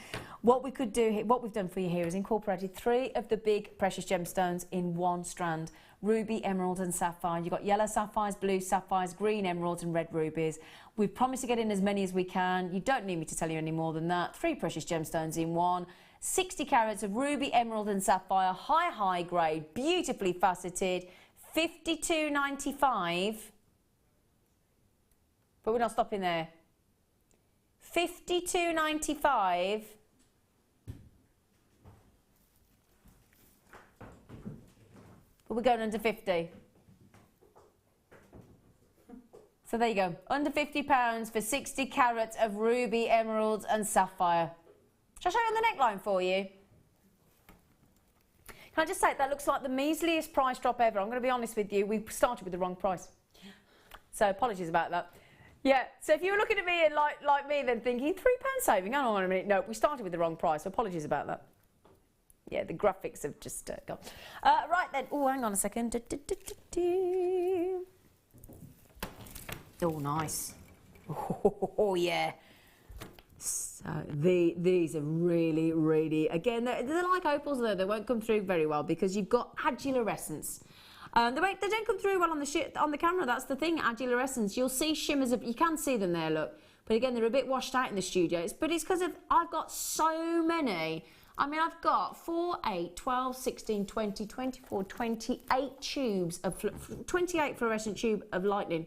what we could do here, what we've done for you here is incorporated 3 of the big precious gemstones in 1 strand. Ruby, emerald and sapphire. You've got yellow sapphires, blue sapphires, green emeralds and red rubies. We've promised to get in as many as we can. You don't need me to tell you any more than that. 3 precious gemstones in 1. 60 carats of ruby, emerald and sapphire, high grade, beautifully faceted, $52.95. But we're not stopping there. $52.95. But we're going under 50. So there you go, under £50 for 60 carats of ruby, emeralds and sapphire. Shall I show you on the neckline for you? Can I just say, that looks like the measliest price drop ever. I'm going to be honest with you, we started with the wrong price. So apologies about that. Yeah, so if you were looking at me and like me then thinking, £3 saving, hang on a minute. No, we started with the wrong price, so apologies about that. Yeah, the graphics have just gone. Right then, oh, hang on a second. Oh, nice. Oh, yeah. So these are really, again, they're like opals though. They won't come through very well because you've got adularescence. They don't come through well on the camera. That's the thing, adularescence. You'll see shimmers you can see them there, look. But again, they're a bit washed out in the studio. But it's because I've got so many. I mean, I've got 4, 8, 12, 16, 20, 24, 28 tubes of 28 fluorescent tube of lighting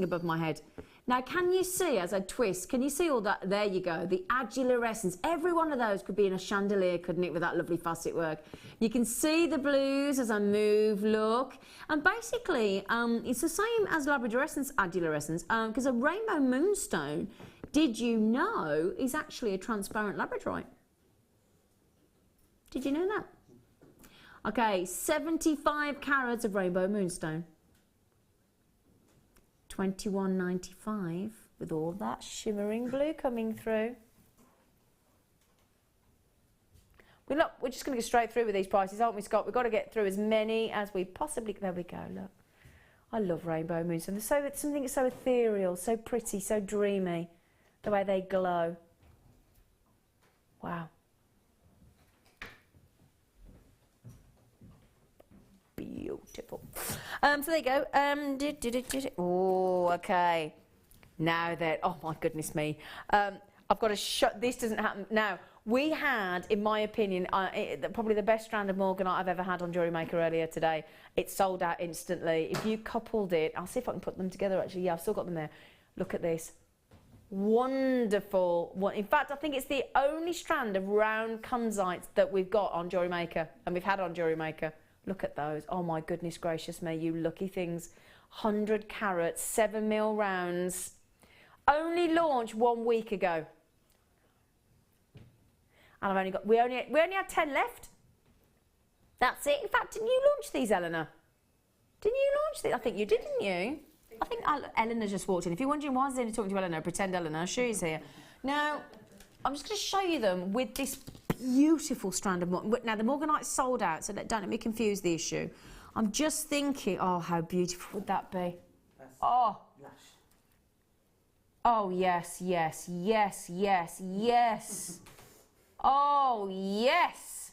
above my head. Now, can you see as I twist? Can you see all that? There you go. The adularescence. Every one of those could be in a chandelier, couldn't it, with that lovely facet work? You can see the blues as I move. Look, and basically, it's the same as labradorescence, adularescence, because a rainbow moonstone. Did you know is actually a transparent labradorite? Did you know that? Okay, 75 carats of rainbow moonstone. $21.95 with all that shimmering blue coming through. We're just going to go straight through with these prices, aren't we, Scott? We've got to get through as many as we possibly... There we go, look. I love rainbow moonstone. It's something so ethereal, so pretty, so dreamy. The way they glow. Wow. Beautiful. So there you go. Oh, okay. Now that, oh my goodness me. I've got to shut, this doesn't happen. Now, we had, in my opinion, probably the best strand of morganite I've ever had on Jewellery Maker earlier today. It sold out instantly. If you coupled it, I'll see if I can put them together actually. Yeah, I've still got them there. Look at this. Wonderful. In fact, I think it's the only strand of round kunzite that we've got on Jewellery Maker, and we've had on Jewellery Maker. Look at those. Oh my goodness gracious me, you lucky things. 100 carats, 7mm rounds. Only launched 1 week ago. And I've only got, we only had 10 left. That's it. In fact, didn't you launch these, Eleanor? Didn't you launch these? I think you did, didn't you? I think Eleanor just walked in. If you're wondering why is Eleanor talking to Eleanor, pretend Eleanor, she's here. Now, I'm just going to show you them with this beautiful strand of morganite. Now, the morganite's sold out, so don't let me confuse the issue. I'm just thinking, oh, how beautiful would that be? Oh. Oh, yes, yes, yes, yes, yes. Oh, yes.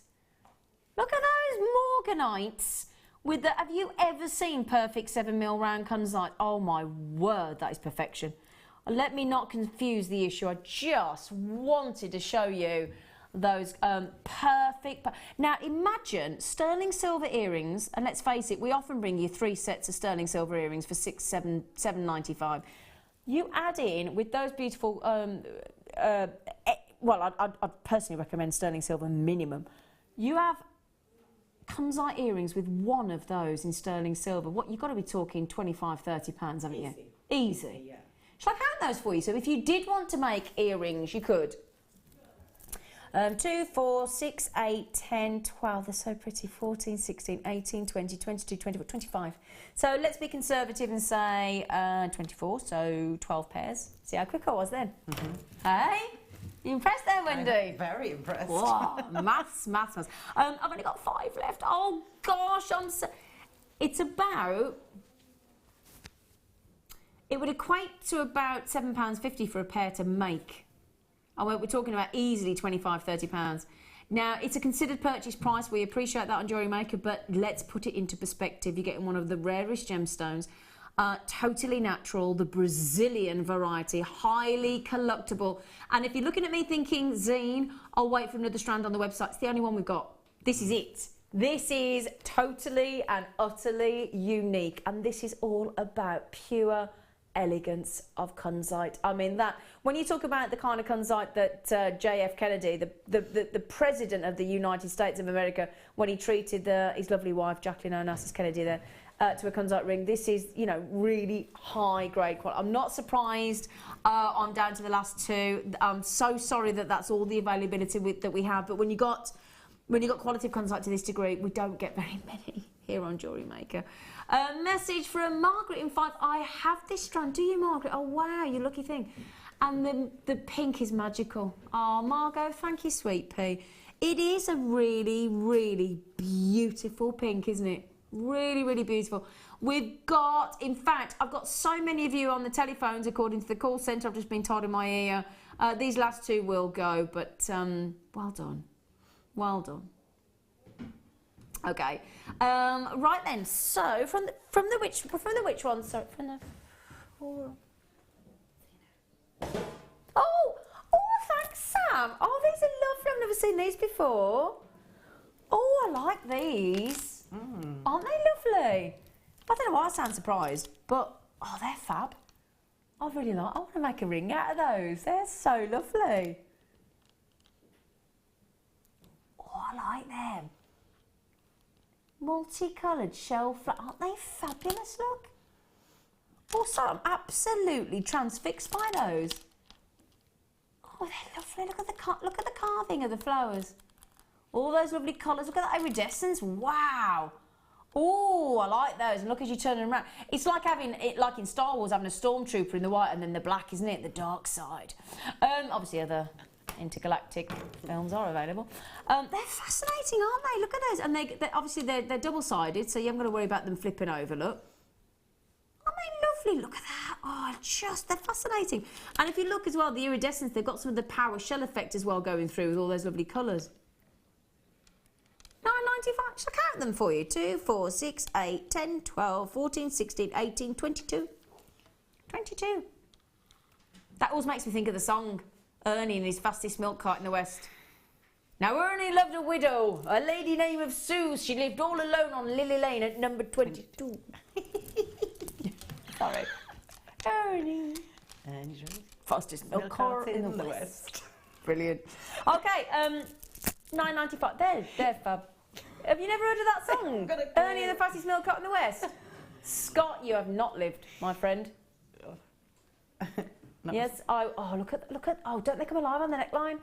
Look at those morganites. With the, have you ever seen perfect 7mm round kunzite? Oh my word, that is perfection. Let me not confuse the issue. I just wanted to show you those perfect. Now imagine sterling silver earrings, and let's face it, we often bring you 3 sets of sterling silver earrings for $7.95. You add in with those beautiful. Well, I'd personally recommend sterling silver minimum. You have kunzite earrings with one of those in sterling silver. What you've got to be talking £25–30, haven't you? Easy. Yeah. Shall I count those for you? So if you did want to make earrings, you could. 2, 4, 6, 8, 10, 12. They're so pretty. 14, 16, 18, 20, 22, 24, 25. So let's be conservative and say 24. So 12 pairs. See how quick I was then? Mm-hmm. Hey. You impressed there, Wendy? I'm very impressed. Wow, maths. I've only got 5 left. Oh gosh, it's about. It would equate to about £7.50 for a pair to make. We're talking about easily £25, £30. Now, it's a considered purchase price. We appreciate that on Jewellery Maker, but let's put it into perspective. You're getting one of the rarest gemstones, totally natural, the Brazilian variety, highly collectible. And if you're looking at me thinking, Zine, I'll wait for another strand on the website, it's the only one we've got. This is it. This is totally and utterly unique. And this is all about pure elegance of kunzite. I mean, that when you talk about the kind of kunzite that JF Kennedy, the president of the United States of America, when he treated his lovely wife Jacqueline Onassis Kennedy there to a kunzite ring, this is, you know, really high grade quality. I'm not surprised. I'm down to the last 2. I'm so sorry that that's all the availability that we have. But when you got quality of kunzite to this degree, we don't get very many here on Jewellery Maker. A message from Margaret in 5. I have this strand. Do you, Margaret? Oh, wow, you lucky thing. And the pink is magical. Oh, Margot, thank you, sweet pea. It is a really, really beautiful pink, isn't it? Really, really beautiful. We've got, in fact, I've got so many of you on the telephones, according to the call centre. I've just been told in my ear. These last 2 will go, but well done. Well done. Okay, right then. So from the which one? Sorry, from the 4. Oh, thanks, Sam. Oh, these are lovely. I've never seen these before. Oh, I like these. Aren't they lovely? I don't know why I sound surprised, but oh, they're fab. I really like. I want to make a ring out of those. They're so lovely. Oh, I like them. Multicoloured shell flat. Aren't they fabulous, look? Also, I'm absolutely transfixed by those. Oh, they're lovely. Look at the carving of the flowers. All those lovely colours. Look at that iridescence. Wow. Oh, I like those. And look as you turn them around. It's like having it, like in Star Wars, having a stormtrooper in the white and then the black, isn't it? The dark side. Obviously, other intergalactic films are available. They're fascinating, aren't they? Look at those. And they're double-sided, so you haven't got to worry about them flipping over, look. Aren't they lovely? Look at that. Oh, they're fascinating. And if you look as well, the iridescence, they've got some of the power shell effect as well going through with all those lovely colours. £9.95. Shall I count them for you? 2, 4, 6, 8, 10, 12, 14, 16, 18, 22. 22. That always makes me think of the song Ernie and his fastest milk cart in the West. Now Ernie loved a widow, a lady named of Sue. She lived all alone on Lily Lane at number 22. Sorry. Ernie. Fastest milk cart in the West. Brilliant. Okay, £9.95. They're fab. Have you never heard of that song? Ernie and the fastest milk cart in the West? Scott, you have not lived, my friend. No. Yes, look at oh, don't they come alive on the neckline?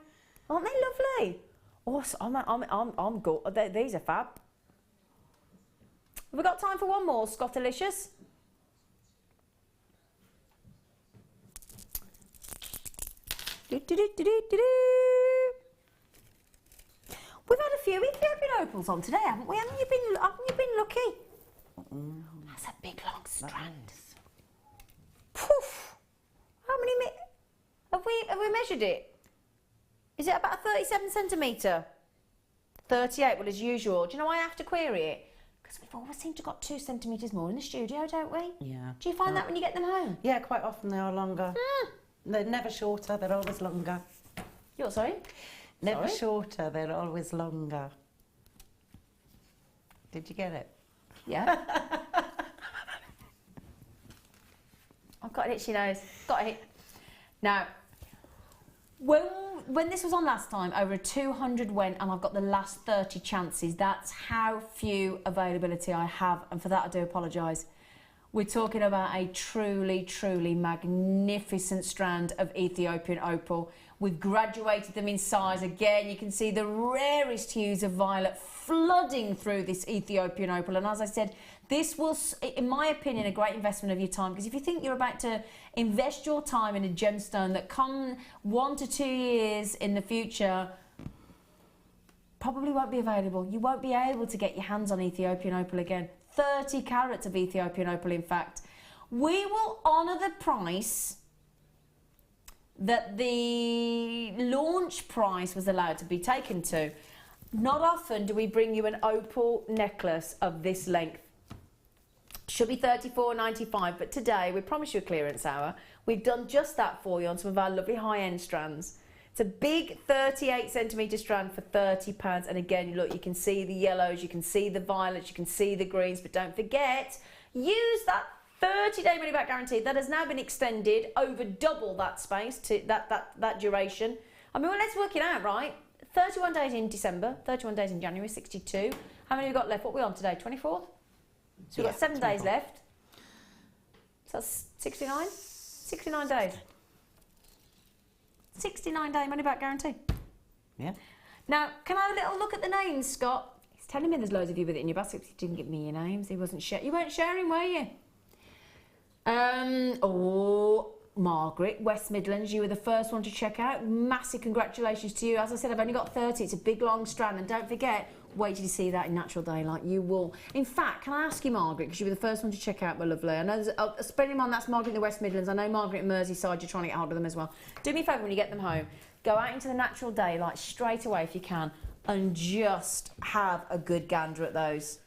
Aren't they lovely? Oh, I'm good. These are fab. Have we got time for one more, Scottalicious? We've had a few Ethiopian opals on today, haven't we? Haven't you been lucky? That's a big long strand. Poof! How many have we measured it? Is it about 37 centimetre? 38. Well, as usual. Do you know why I have to query it? Because we've always seemed to have got 2 centimetres more in the studio, don't we? Yeah. Do you find that when you get them home? Yeah, quite often they are longer. They're never shorter. They're always longer. You're sorry? Never shorter. They're always longer. Did you get it? Yeah. I've got an itchy nose. Got it. Now, when this was on last time, over 200 went, and I've got the last 30 chances. That's how few availability I have, and for that I do apologise. We're talking about a truly, truly magnificent strand of Ethiopian opal. We've graduated them in size. Again, you can see the rarest hues of violet flooding through this Ethiopian opal. And as I said, this will, in my opinion, a great investment of your time, because if you think you're about to invest your time in a gemstone that come 1 to 2 years in the future, probably won't be available. You won't be able to get your hands on Ethiopian opal again. 30 carats of Ethiopian opal, in fact. We will honour the price that the launch price was allowed to be taken to. Not often do we bring you an opal necklace of this length. Should be $34.95, but today we promise you a clearance hour. We've done just that for you on some of our lovely high-end strands. It's a big 38 centimetre strand for £30. And again, look, you can see the yellows, you can see the violets, you can see the greens, but don't forget, use that 30-day money-back guarantee that has now been extended over double that space to that duration. I mean, well, let's work it out, right? 31 days in December, 31 days in January, 62. How many have we got left? What are we on today? 24th? So we've got 7 days left. So that's 69? 69 days. 69-day money-back guarantee. Yeah. Now, can I have a little look at the names, Scott? He's telling me there's loads of you with it in your basket. He didn't give me your names. He wasn't sharing. You weren't sharing, were you? Oh, Margaret, West Midlands, you were the first one to check out. Massive congratulations to you. As I said, I've only got 30. It's a big, long strand. And don't forget, wait till you see that in natural daylight. You will. In fact, can I ask you, Margaret, because you were the first one to check out, my lovely. I know there's spread him on, that's Margaret in the West Midlands. I know Margaret in Merseyside, you're trying to get hold of them as well. Do me a favour when you get them home. Go out into the natural daylight straight away if you can and just have a good gander at those.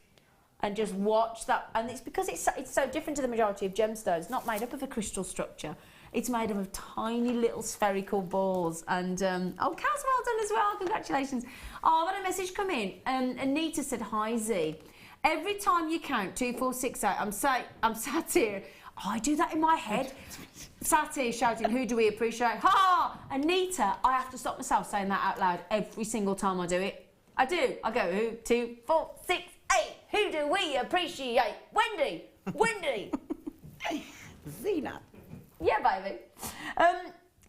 And just watch that. And it's because it's so different to the majority of gemstones. It's not made up of a crystal structure. It's made up of tiny little spherical balls. And, oh, Kaz, well done as well. Congratulations. Oh, I've had a message come in. Anita said, hi, Z. Every time you count 2, 4, 6, 8, I'm sat here. Oh, I do that in my head. Sat here shouting, who do we appreciate? Ha! Anita, I have to stop myself saying that out loud every single time I do it. I do. I go, who, 2, 4, 6, 8. Who do we appreciate? Wendy! Wendy! Zena. Yeah, baby.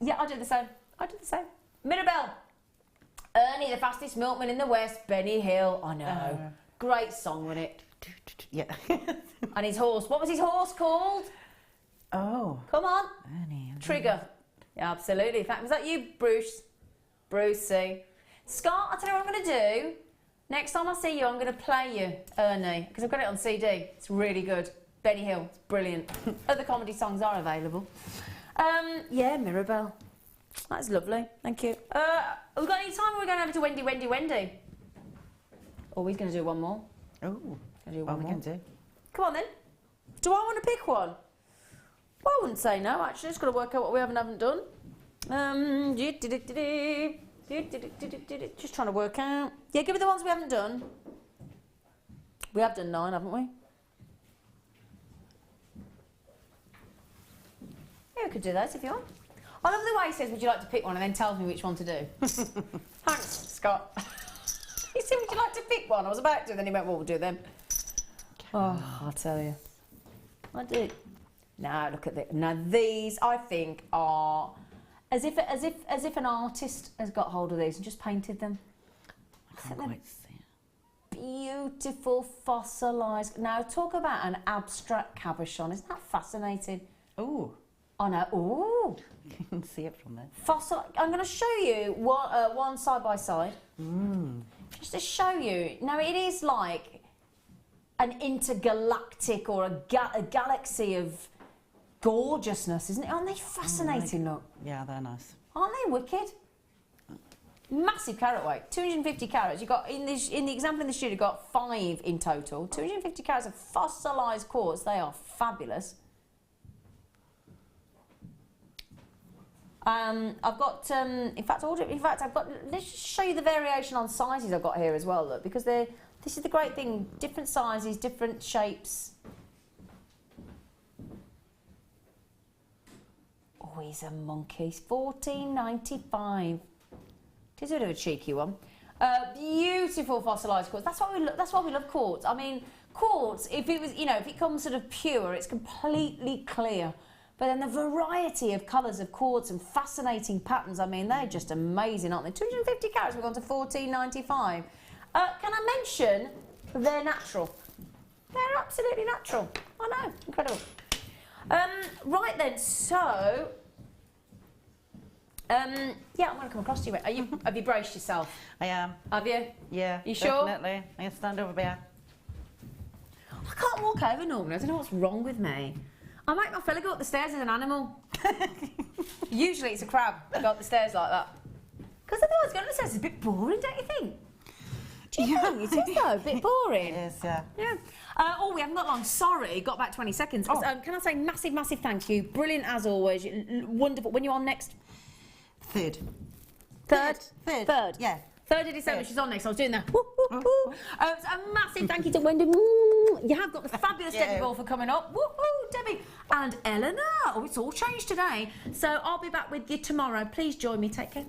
Yeah, I do the same. I do the same. Mirabelle. Ernie, the fastest milkman in the West. Benny Hill. I know. Great song, wasn't it? Yeah. And his horse. What was his horse called? Oh. Come on. Ernie. Trigger. Yeah, absolutely. In fact, was that you, Bruce? Brucey. Scott, I'll tell you what I'm going to do. Next time I see you, I'm going to play you Ernie, because I've got it on CD. It's really good. Benny Hill, it's brilliant. Other comedy songs are available. Yeah, Mirabelle. That's lovely. Thank you. Have we got any time, or are we going over to Wendy? Or are we going to do one more? Oh. What we can do? Come on then. Do I want to pick one? Well, I wouldn't say no, actually. Just got to work out what we haven't done. Just trying to work out. Yeah, give me the ones we haven't done. We have done 9, haven't we? Yeah, we could do those if you want. I love the way he says, would you like to pick one, and then tells me which one to do. Thanks, Scott. He said, would you like to pick one? I was about to, then he went, well, we'll do them. Oh, I'll tell you. I did. Now, look at this. Now, these, I think, are... As if an artist has got hold of these and just painted them. I can't quite see it. Beautiful fossilised. Now talk about an abstract cabochon. Isn't that fascinating? Oh. I know. Ooh. You can see it from there. Fossil. I'm going to show you one side by side. Just to show you. Now it is like an intergalactic or a galaxy of gorgeousness, isn't it? Aren't they fascinating? Look. Yeah, they're nice. Aren't they wicked? Massive carat weight, 250 carats. You got in the example in the studio, you got 5 in total. 250 carats of fossilised quartz. They are fabulous. I've got, in fact, I've got. Let's just show you the variation on sizes I've got here as well. Look, because this is the great thing. Different sizes, different shapes. Oh, he's a monkey. It's $14.95. It is a bit of a cheeky one. Beautiful fossilised quartz. That's why we love quartz. I mean, quartz. If it was, if it comes sort of pure, it's completely clear. But then the variety of colours of quartz and fascinating patterns, I mean, they're just amazing, aren't they? 250 carats, we've gone to $14.95. Can I mention they're natural? They're absolutely natural. I know, incredible. Right then, so... yeah, I'm going to come across to you. Have you braced yourself? I am. Have you? Yeah. You sure? Definitely. I can stand over there. I can't walk over normally. I don't know what's wrong with me. I make my fella go up the stairs as an animal. Usually it's a crab go up the stairs like that. Because otherwise going up the stairs is a bit boring, don't you think? Do you think? It is though, a bit boring. It is, yeah. Yeah. Oh, we haven't got long. Sorry, got about 20 seconds. Oh. Can I say massive, massive thank you. Brilliant as always. Wonderful. When you're on next? Third. Third? Third. Yeah. 3rd of December, she's on next. I was doing that. So a massive thank you to Wendy. You have got the fabulous Debbie Ball for coming up. Woohoo, Debbie. And Eleanor. Oh, it's all changed today. So I'll be back with you tomorrow. Please join me. Take care.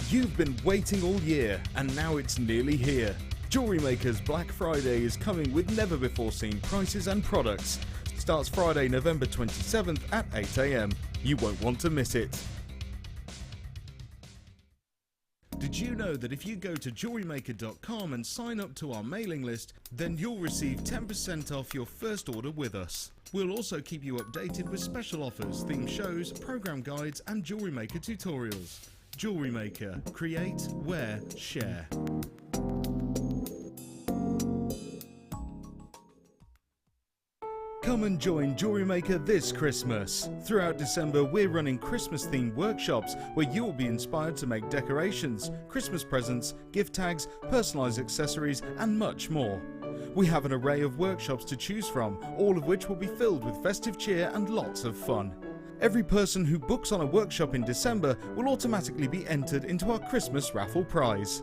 You've been waiting all year, and now it's nearly here. Jewellery Maker's Black Friday is coming with never-before-seen prices and products. Starts Friday, November 27th at 8 AM. You won't want to miss it. Did you know that if you go to JewelleryMaker.com and sign up to our mailing list, then you'll receive 10% off your first order with us. We'll also keep you updated with special offers, theme shows, program guides and Jewellery Maker tutorials. Jewellery Maker. Create, wear, share. Come and join Jewellery Maker this Christmas. Throughout December, we're running Christmas-themed workshops where you'll be inspired to make decorations, Christmas presents, gift tags, personalised accessories and much more. We have an array of workshops to choose from, all of which will be filled with festive cheer and lots of fun. Every person who books on a workshop in December will automatically be entered into our Christmas raffle prize.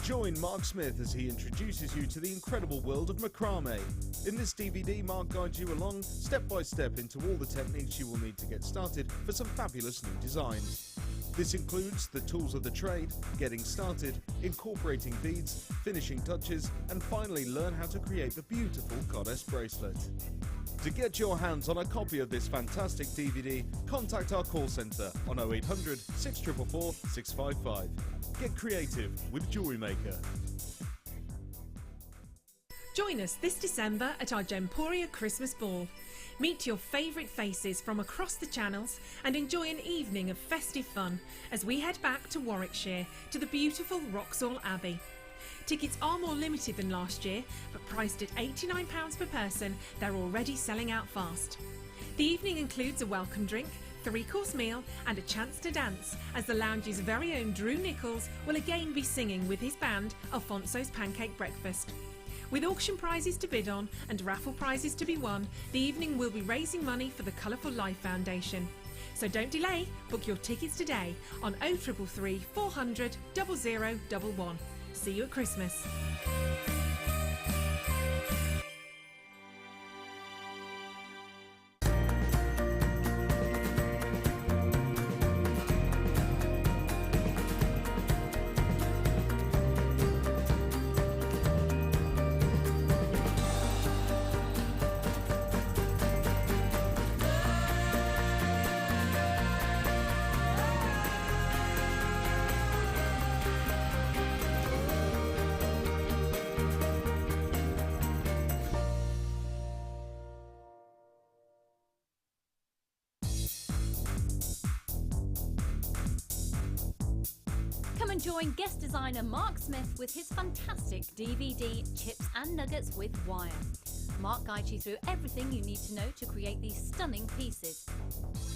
Join Mark Smith as he introduces you to the incredible world of macrame. In this DVD, Mark guides you along, step by step, into all the techniques you will need to get started for some fabulous new designs. This includes the tools of the trade, getting started, incorporating beads, finishing touches, and finally learn how to create the beautiful goddess bracelet. To get your hands on a copy of this fantastic DVD, contact our call centre on 0800 644 655. Get creative with Jewellery Maker. Join us this December at our Gemporia Christmas Ball. Meet your favourite faces from across the channels and enjoy an evening of festive fun as we head back to Warwickshire to the beautiful Wroxall Abbey. Tickets are more limited than last year, but priced at £89 per person, they're already selling out fast. The evening includes a welcome drink, 3-course meal and a chance to dance as the lounge's very own Drew Nichols will again be singing with his band Alfonso's Pancake Breakfast. With auction prizes to bid on and raffle prizes to be won, the evening will be raising money for the Colourful Life Foundation. So don't delay, book your tickets today on 0333 400 0011. See you at Christmas. and join guest designer Mark Smith with his fantastic DVD Chips and Nuggets with Wire. Mark guides you through everything you need to know to create these stunning pieces.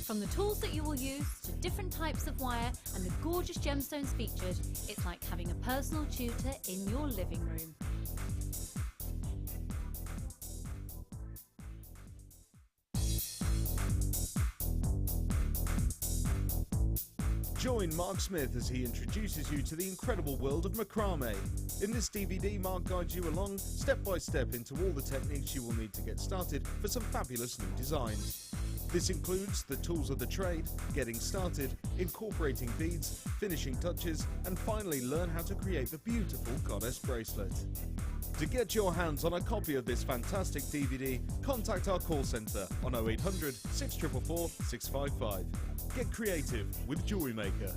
From the tools that you will use to different types of wire and the gorgeous gemstones featured, it's like having a personal tutor in your living room. Join Mark Smith as he introduces you to the incredible world of macrame. In this DVD, Mark guides you along step by step into all the techniques you will need to get started for some fabulous new designs. This includes the tools of the trade, getting started, incorporating beads, finishing touches, and finally learn how to create the beautiful goddess bracelet. To get your hands on a copy of this fantastic DVD, contact our call centre on 0800 644 655. Get creative with Jewellery Maker.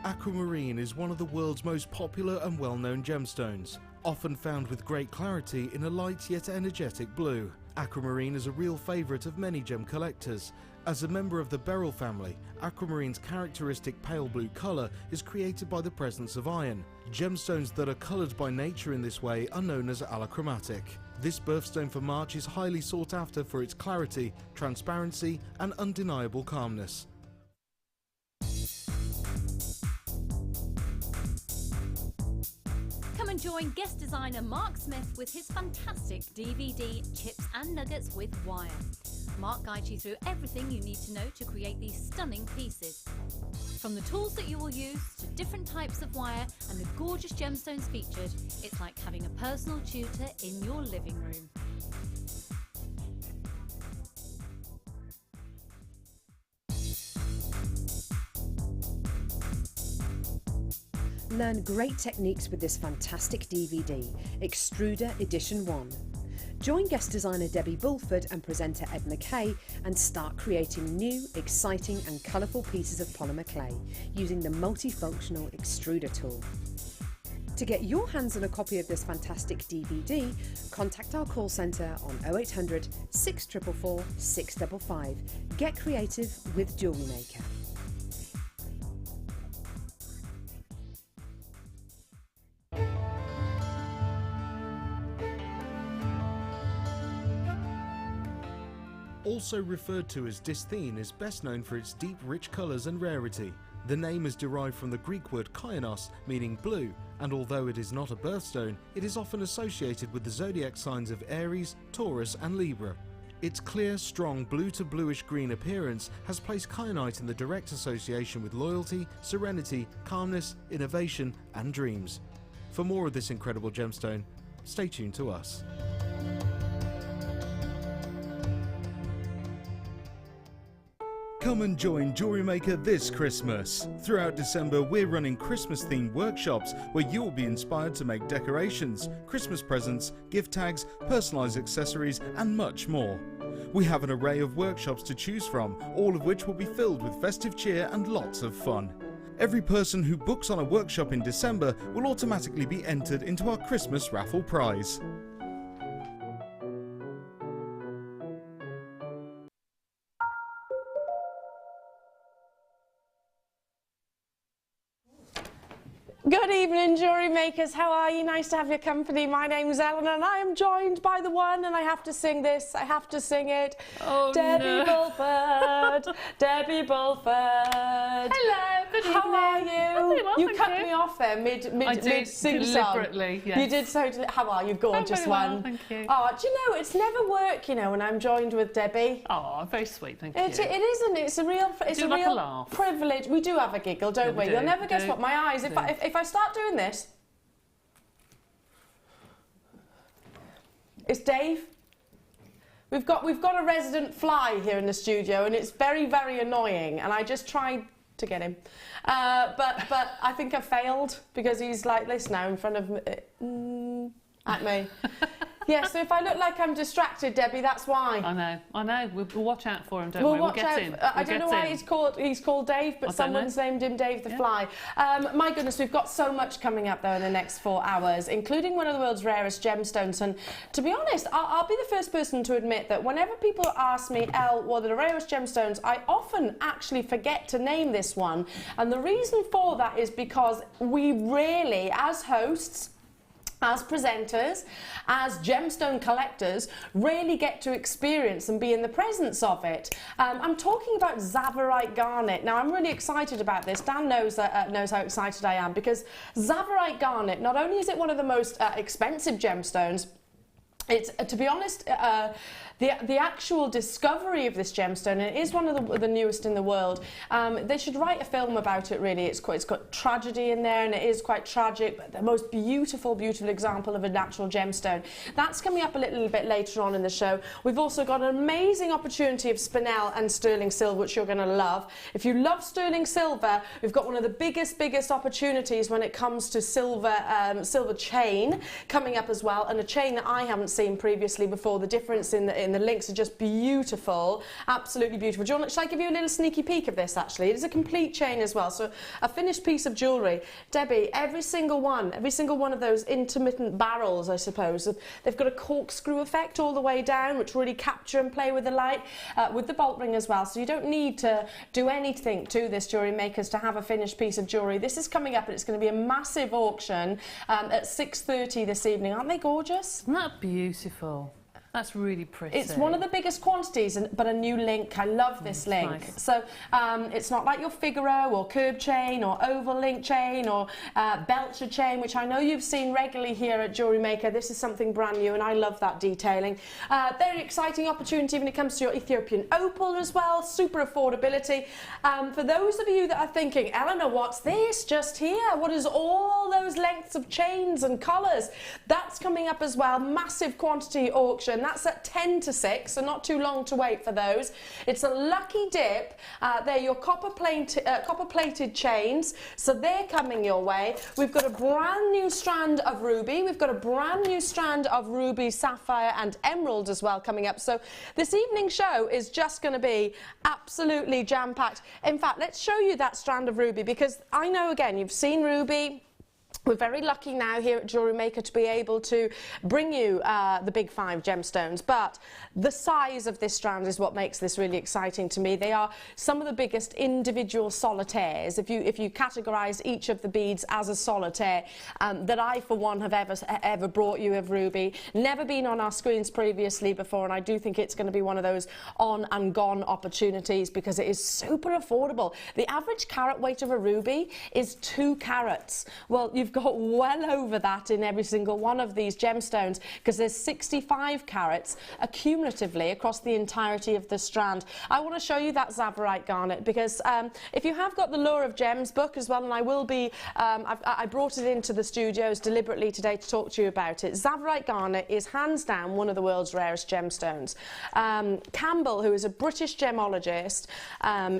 Aquamarine is one of the world's most popular and well-known gemstones, often found with great clarity in a light yet energetic blue. Aquamarine is a real favourite of many gem collectors. As a member of the beryl family, aquamarine's characteristic pale blue colour is created by the presence of iron. Gemstones that are coloured by nature in this way are known as allochromatic. This birthstone for March is highly sought after for its clarity, transparency and undeniable calmness. Come and join guest designer Mark Smith with his fantastic DVD Chips and Nuggets with Wire. Mark guides you through everything you need to know to create these stunning pieces. From the tools that you will use to different types of wire and the gorgeous gemstones featured, it's like having a personal tutor in your living room. Learn great techniques with this fantastic DVD, Extruder Edition 1. Join guest designer Debbie Bulford and presenter Ed McKay and start creating new, exciting and colourful pieces of polymer clay using the multifunctional extruder tool. To get your hands on a copy of this fantastic DVD, contact our call centre on 0800 644 655. Get creative with Jewellery Maker. Also referred to as dysthene, is best known for its deep, rich colours and rarity. The name is derived from the Greek word kainos, meaning blue, and although it is not a birthstone, it is often associated with the zodiac signs of Aries, Taurus and Libra. Its clear, strong blue to bluish green appearance has placed kyanite in the direct association with loyalty, serenity, calmness, innovation and dreams. For more of this incredible gemstone, stay tuned to us. Come and join Jewellery Maker this Christmas. Throughout December, we're running Christmas-themed workshops where you'll be inspired to make decorations, Christmas presents, gift tags, personalised accessories and much more. We have an array of workshops to choose from, all of which will be filled with festive cheer and lots of fun. Every person who books on a workshop in December will automatically be entered into our Christmas raffle prize. Good evening, Jewellery Makers. How are you? Nice to have your company. My name's Ellen and I am joined by the one, and I have to sing this. I have to sing it. Oh, Debbie Bulford. Debbie Bulford. Hello, good evening. How are you? I'm very well, You thank cut you. me off there mid sing deliberately, song. yes. You did so. How are you? Gorgeous I'm very well, one. thank you. Oh, do you know it's never work, you know, when I'm joined with Debbie. Oh, very sweet, thank It you. isn't. It's a real. It's do a like a real laugh. privilege. We do have a giggle, don't we we? do, You'll never we guess do, what my eyes. we If I start doing this, it's Dave. We've got a resident fly here in the studio, and it's very, very annoying. And I just tried to get him, but I think I failed because he's like this now in front of me, at me. Yeah, so if I look like I'm distracted, Debbie, that's why. I know. We'll watch out for him, don't We'll we? watch We'll get out. him. I don't know why he's called Dave, but someone's named him Dave the Fly. My goodness, we've got so much coming up though in the next 4 hours, including one of the world's rarest gemstones. And to be honest, I'll be the first person to admit that whenever people ask me, Elle, what are the rarest gemstones, I often actually forget to name this one. And the reason for that is because we really, as hosts, as presenters, as gemstone collectors, really get to experience and be in the presence of it. I'm talking about Tsavorite garnet. Now, I'm really excited about this. Dan knows how excited I am, because Tsavorite garnet, not only is it one of the most expensive gemstones, it's, to be honest, the actual discovery of this gemstone, and it is one of the newest in the world. They should write a film about it, really. It's got tragedy in there, and it is quite tragic, but the most beautiful, beautiful example of a natural gemstone. That's coming up a little bit later on in the show. We've also got an amazing opportunity of spinel and sterling silver, which you're going to love. If you love sterling silver, we've got one of the biggest opportunities when it comes to silver chain coming up as well, and a chain that I haven't seen previously before. The difference in the links are just beautiful, absolutely beautiful. Shall I give you a little sneaky peek of this? Actually, it is a complete chain as well, so a finished piece of jewellery. Debbie, every single one of those intermittent barrels, I suppose, they've got a corkscrew effect all the way down, which really capture and play with the light, with the bolt ring as well. So you don't need to do anything to this, Jewellery Makers, to have a finished piece of jewellery. This is coming up, and it's going to be a massive auction at 6:30 this evening. Aren't they gorgeous? Isn't that beautiful? That's really pretty. It's one of the biggest quantities, but a new link. I love this link. Nice. So it's not like your Figaro or curb chain or oval link chain or Belcher chain, which I know you've seen regularly here at Jewellery Maker. This is something brand new, and I love that detailing. Very exciting opportunity when it comes to your Ethiopian opal as well. Super affordability. For those of you that are thinking, Eleanor, what's this just here? What is all those lengths of chains and colours? That's coming up as well. Massive quantity auction. That's at 10 to 6, so not too long to wait for those. It's a lucky dip. They're your copper-plated chains, so they're coming your way. We've got a brand new strand of ruby. We've got a brand new strand of ruby, sapphire and emerald as well coming up. So this evening's show is just going to be absolutely jam-packed. In fact, let's show you that strand of ruby, because I know, again, you've seen ruby. We're very lucky now here at Jewellery Maker to be able to bring you the big 5 gemstones, but the size of this strand is what makes this really exciting to me. They are some of the biggest individual solitaires, if you categorise each of the beads as a solitaire, that I, for one, have ever brought you of ruby. Never been on our screens previously before, and I do think it's going to be one of those on and gone opportunities, because it is super affordable. The average carat weight of a ruby is 2 carats. Well, you've got well over that in every single one of these gemstones, because there's 65 carats accumulatively across the entirety of the strand. I want to show you that Tsavorite garnet, because if you have got the Lure of Gems book as well, and I will be, I brought it into the studios deliberately today to talk to you about it. Tsavorite garnet is hands down one of the world's rarest gemstones. Campbell, who is a British gemologist,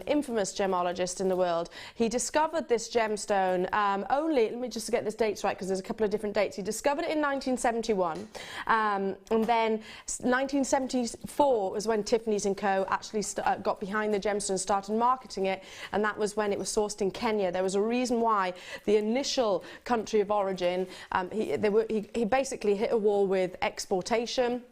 infamous gemologist in the world, he discovered this gemstone let me just get this dates right, because there's a couple of different dates. He discovered it in 1971, and then 1974 was when Tiffany's & Co. actually got behind the gemstone and started marketing it, and that was when it was sourced in Kenya. There was a reason why the initial country of origin, he basically hit a wall with exportation.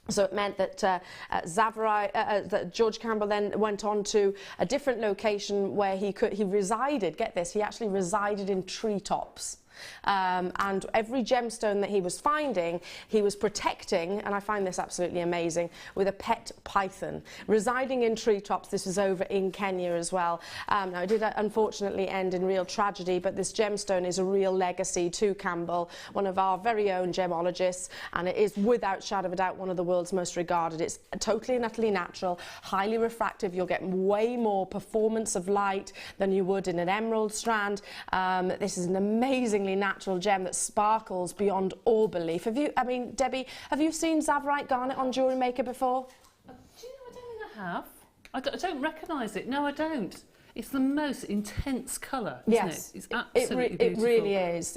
So it meant that that George Campbell then went on to a different location where he resided. Get this, he actually resided in treetops. And every gemstone that he was finding, he was protecting, and I find this absolutely amazing, with a pet python residing in treetops. This was over in Kenya as well. Now, it did unfortunately end in real tragedy, but this gemstone is a real legacy to Campbell, one of our very own gemologists, and it is without shadow of a doubt one of the world's most regarded. It's totally and utterly natural, highly refractive. You'll get way more performance of light than you would in an emerald strand. This is an amazingly natural gem that sparkles beyond all belief. Debbie, have you seen Tsavorite garnet on Jewellery Maker before? Do you know, I don't think I have. I don't recognise it. No, I don't. It's the most intense colour, isn't it? It's absolutely beautiful. It really is.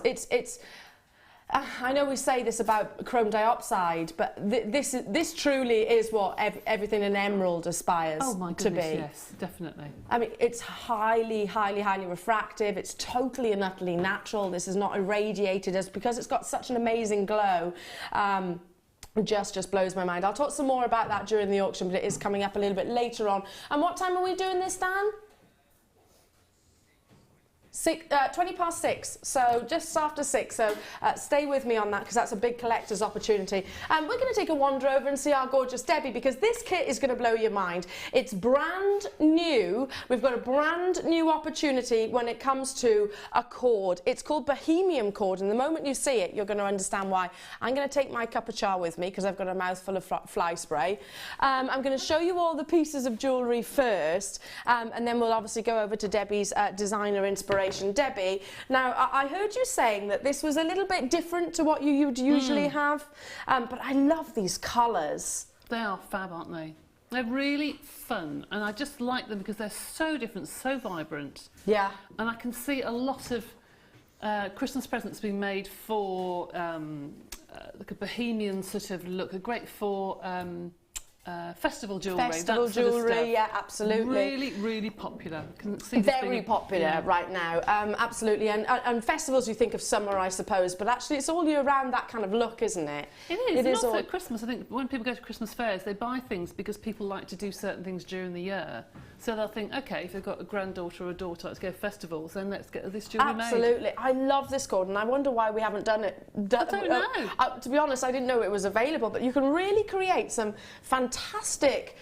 I know we say this about chrome dioxide, but this truly is what everything an emerald aspires to be. Yes, definitely. I mean, it's highly, highly, highly refractive. It's totally and utterly natural. This is not irradiated, because it's got such an amazing glow. Just blows my mind. I'll talk some more about that during the auction, but it is coming up a little bit later on. And what time are we doing this, Dan? 20 past 6, so just after 6, so stay with me on that because that's a big collector's opportunity. We're going to take a wander over and see our gorgeous Debbie, because this kit is going to blow your mind. It's brand new. We've got a brand new opportunity when it comes to a cord. It's called Bohemian cord, and the moment you see it, you're going to understand why. I'm going to take my cup of char with me because I've got a mouthful of fly spray. I'm going to show you all the pieces of jewellery first, and then we'll obviously go over to Debbie's designer inspiration. Debbie, now I heard you saying that this was a little bit different to what you'd usually have, but I love these colours. They are fab, aren't they? They're really fun, and I just like them because they're so different, so vibrant. Yeah. And I can see a lot of Christmas presents being made for like a bohemian sort of look. They're great for festival jewellery. Festival jewellery, yeah, absolutely. Really, really popular. Can see this very being, popular right now, absolutely. And festivals, you think of summer, I suppose, but actually it's all year round, that kind of look, isn't it? It is. It is also all... at Christmas. I think when people go to Christmas fairs, they buy things because people like to do certain things during the year. So they'll think, okay, if they've got a granddaughter or a daughter, let's go to festivals, then let's get this jewellery made. Absolutely. I love this cord, and I wonder why we haven't done it. I don't know. To be honest, I didn't know it was available, but you can really create some fantastic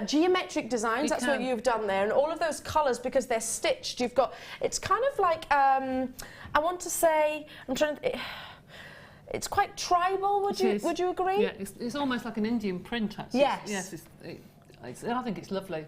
geometric designs. That's what you've done there, and all of those colours, because they're stitched. You've got, it's kind of like, I want to say, it's quite tribal. Would you agree? Yeah, it's almost like an Indian print, actually. Yes. I think it's lovely.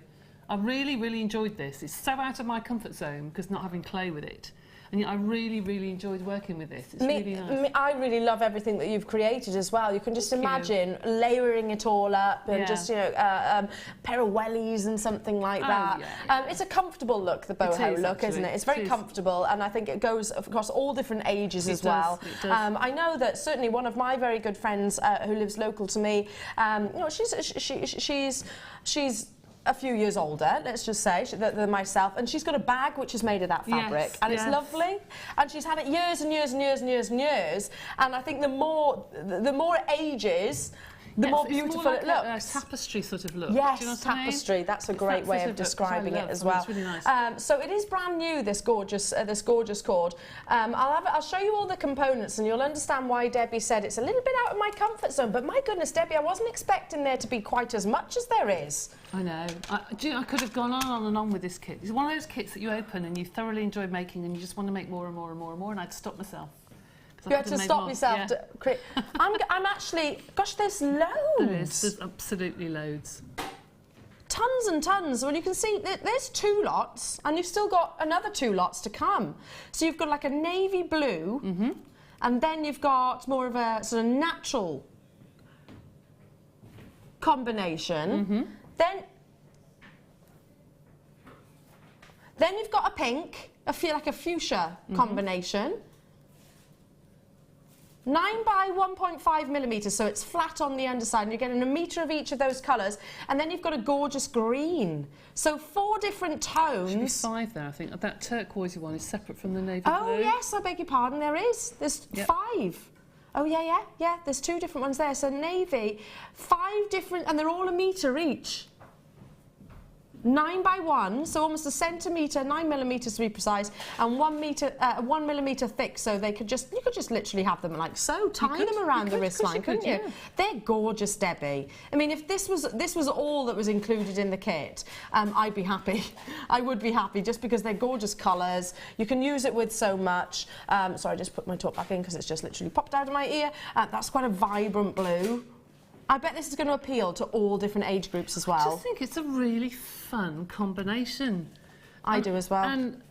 I really, really enjoyed this. It's so out of my comfort zone because not having clay with it. And I really, really enjoyed working with this. It's really nice. I really love everything that you've created as well. You can just imagine layering it all up and just, you know, pair of wellies and something like that. Yeah. It's a comfortable look, the boho look, isn't it? It's very comfortable, and I think it goes across all different ages as well. It does. I know that certainly one of my very good friends who lives local to me, you know, she's a few years older, let's just say, than myself, and she's got a bag which is made of that fabric, and it's lovely, and she's had it years and years and years and years and years, and I think the more it ages, the more beautiful like it looks. A tapestry sort of look. Yes, do you know what tapestry. I mean? That's a great way of describing it as well. It's really nice. So it is brand new, this gorgeous cord. I'll show you all the components, and you'll understand why Debbie said it's a little bit out of my comfort zone. But my goodness, Debbie, I wasn't expecting there to be quite as much as there is. I know. I could have gone on and on with this kit. It's one of those kits that you open and you thoroughly enjoy making, and you just want to make more and more and more and more. And I'd stop myself. You had to stop yourself to create. I'm actually, gosh, there's loads. There's absolutely loads. Tons and tons. Well, you can see there's 2 lots, and you've still got another 2 lots to come. So you've got like a navy blue, and then you've got more of a sort of natural combination. Then you've got a pink, like a fuchsia combination. 9 by 1.5 millimetres, so it's flat on the underside, and you're getting a metre of each of those colours, and then you've got a gorgeous green. So 4 different tones. Should be 5 there, I think. That turquoisey one is separate from the navy blue. Oh yes, I beg your pardon, there is. There's 5. Oh yeah, there's 2 different ones there. So navy, 5 different, and they're all a metre each. 9 by 1, so almost a centimetre, 9 millimetres to be precise, and 1 millimetre thick. So you could just literally have them like so, tie them around the wristline, couldn't you? Yeah. They're gorgeous, Debbie. I mean, if this was all that was included in the kit, I'd be happy. I would be happy, just because they're gorgeous colours. You can use it with so much. Sorry, I just put my top back in because it's just literally popped out of my ear. That's quite a vibrant blue. I bet this is going to appeal to all different age groups as well. I just think it's a really fun combination. I do as well. And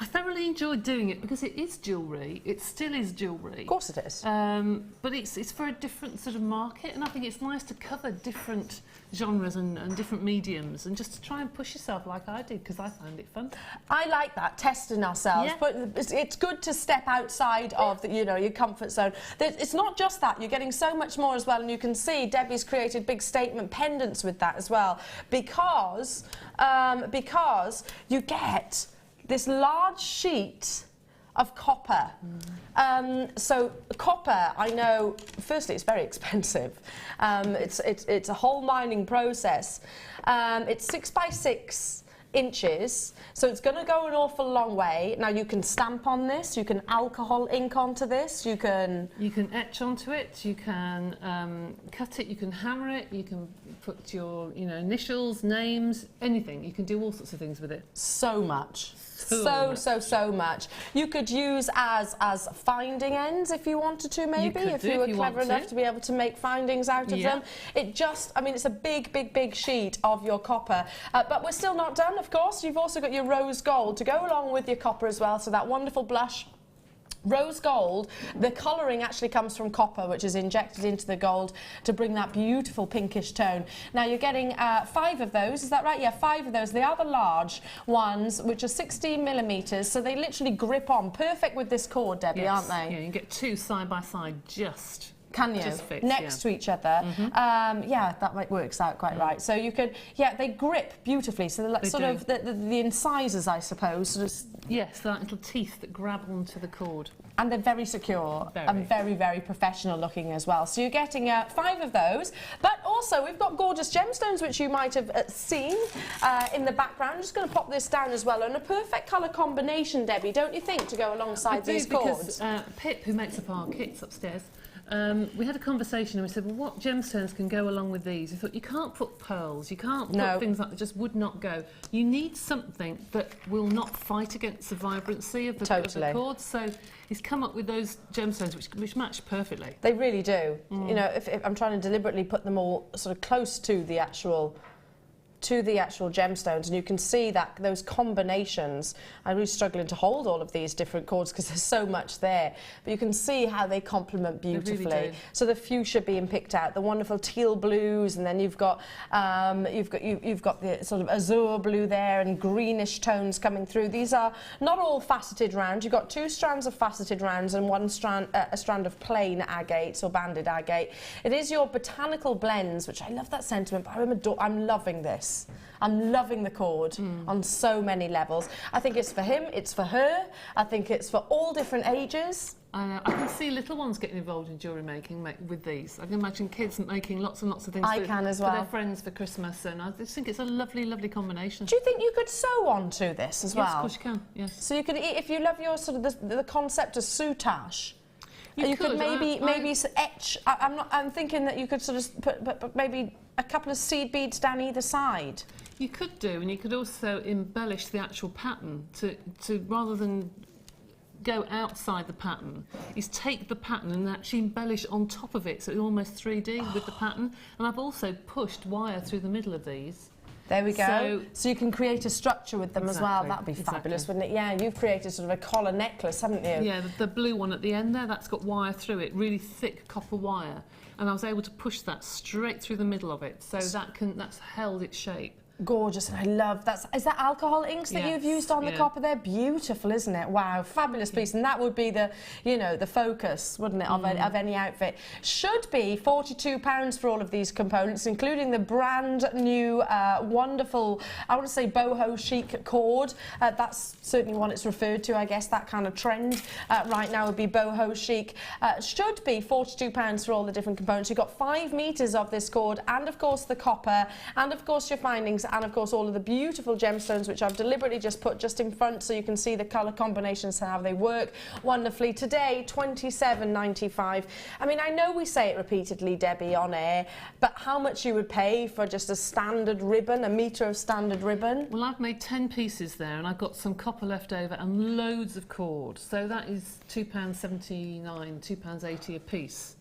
I thoroughly enjoyed doing it because it is jewellery. It still is jewellery. Of course it is. But it's for a different sort of market, and I think it's nice to cover different genres and different mediums, and just to try and push yourself like I did, because I found it fun. I like that, testing ourselves, Yeah. but it's good to step outside of the, your comfort zone. It's not just that, you're getting so much more as well, and you can see Debbie's created big statement pendants with that as well, because you get this large sheet of copper. So copper, I know, firstly, it's very expensive. It's a whole mining process. It's 6 by 6 inches, so it's going to go an awful long way. Now you can stamp on this, you can alcohol ink onto this, you can etch onto it, you can cut it, you can hammer it, you can put your initials, names, anything. You can do all sorts of things with it. So much. So much. You could use as finding ends if you wanted to, maybe, if you were clever enough to be able to make findings out of them. It just, I mean, it's a big sheet of your copper. But we're still not done, of course. You've also got your rose gold to go along with your copper as well, so that wonderful blush. Rose gold, the colouring actually comes from copper, which is injected into the gold to bring that beautiful pinkish tone. Now you're getting 5 of those, is that right? Yeah, 5 of those. They are the large ones, which are 16 millimetres, so they literally grip on. Perfect with this cord, Debbie, aren't they? Yeah, you can get 2 side by side just. Can you? Just fits, next to each other. Yeah, that works out quite right. So you could, they grip beautifully. So they're sort of the incisors, I suppose. Sort of. Yes, the little teeth that grab onto the cord. And they're very secure and very professional looking as well. So you're getting 5 of those. But also we've got gorgeous gemstones, which you might have seen in the background. I'm just going to pop this down as well. And a perfect colour combination, Debbie, don't you think, to go alongside these cords? Because Pip, who makes up our kits upstairs, we had a conversation and we said, well, what gemstones can go along with these? We thought, you can't put pearls, you can't put things like that, just would not go. You need something that will not fight against the vibrancy of the cords. So he's come up with those gemstones which match perfectly. They really do. You know, if I'm trying to deliberately put them all sort of close to the actual gemstones, and you can see that those combinations. I'm really struggling to hold all of these different cords because there's so much there, but you can see how they complement beautifully. They really do. So the fuchsia being picked out, the wonderful teal blues, and then you've got the sort of azure blue there, and greenish tones coming through. These are not all faceted rounds. You've got 2 strands of faceted rounds and one strand, a strand of plain agates or banded agate. It is your botanical blends, which I love that sentiment, but I'm loving this. I'm loving the cord on so many levels. I think it's for him, it's for her, I think it's for all different ages. I can see little ones getting involved in jewellery making with these. I can imagine kids making lots and lots of things for their friends for Christmas, and I just think it's a lovely combination. Do you think you could sew onto this as well? Yes, of course you can, yes. So you could, if you love your sort of the concept of soutache, you could maybe etch. I'm thinking that you could sort of put maybe a couple of seed beads down either side. You could do, and you could also embellish the actual pattern to rather than go outside the pattern, is take the pattern and actually embellish on top of it, so it's almost 3D with the pattern. And I've also pushed wire through the middle of these. There we go. So you can create a structure with them as well. That'd be fabulous, wouldn't it? Yeah, you've created sort of a collar necklace, haven't you? Yeah, the blue one at the end there, that's got wire through it, really thick copper wire. And I was able to push that straight through the middle of it, so that's held its shape. Gorgeous, and I love that. Is that alcohol inks that you've used on the copper there? Beautiful, isn't it? Wow, fabulous piece. And that would be the, the focus, wouldn't it, of any outfit. Should be £42 for all of these components, including the brand new, wonderful, I want to say boho chic cord. That's certainly what it's referred to, I guess. That kind of trend right now would be boho chic. Should be £42 for all the different components. You've got 5 metres of this cord, and of course the copper, and of course your findings, and of course all of the beautiful gemstones, which I've deliberately just put just in front so you can see the colour combinations and how they work wonderfully. Today, £27.95. I mean, I know we say it repeatedly, Debbie, on air, but how much you would pay for just a standard ribbon, a metre of standard ribbon? Well, I've made 10 pieces there, and I've got some copper left over and loads of cord, so that is £2.79, £2.80 a piece.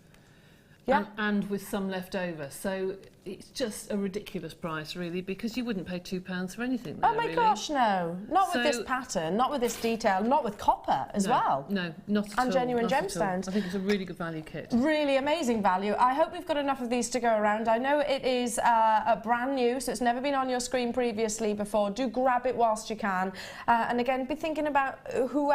Yeah. And with some left over. So it's just a ridiculous price, really, because you wouldn't pay £2 for anything there, Oh my really. gosh, no. Not with So- this pattern, not with this detail, not with copper as No, well. No, not at all. And genuine not at all. gemstones. I think it's a really good value kit. Really amazing value. I hope we've got enough of these to go around. I know it is a brand new, so it's never been on your screen previously before. Do grab it whilst you can. And again, be thinking about who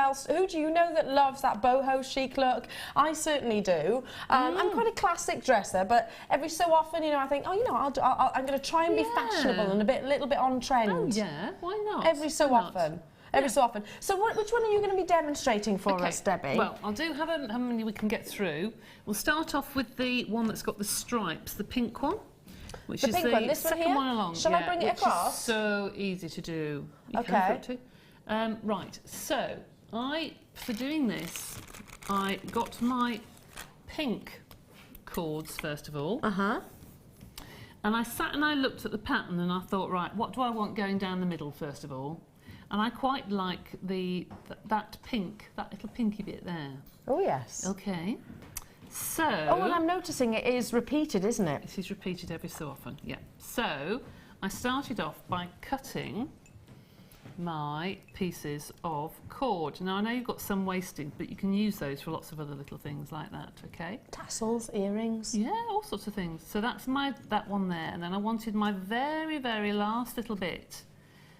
do you know that loves that boho chic look? I certainly do. I'm quite a classic dresser, but every so often, you know, I think, oh, you know, I'm going to try and be fashionable and a little bit on trend. Oh, yeah, why not? Every so Why not? often. Every so often. So which one are you going to be demonstrating for Okay, us, Debbie? Well, I'll do how many we can get through. We'll start off with the one that's got the stripes, the pink one. Which The is pink the one, this one second here? one along. Shall I yeah, bring it which is across? so easy to do. You Okay. can for it too. Right, so for doing this, I got my pink cords first of all. And I sat and I looked at the pattern and I thought, right, what do I want going down the middle first of all? And I quite like that pink, that little pinky bit there. Oh, yes. Okay. So... Oh, and I'm noticing it is repeated, isn't it? This is repeated every so often, yeah. So I started off by cutting my pieces of cord. Now, I know you've got some wasting, but you can use those for lots of other little things like that, okay? Tassels, earrings. Yeah, all sorts of things. So that's that one there, and then I wanted my very, very last little bit.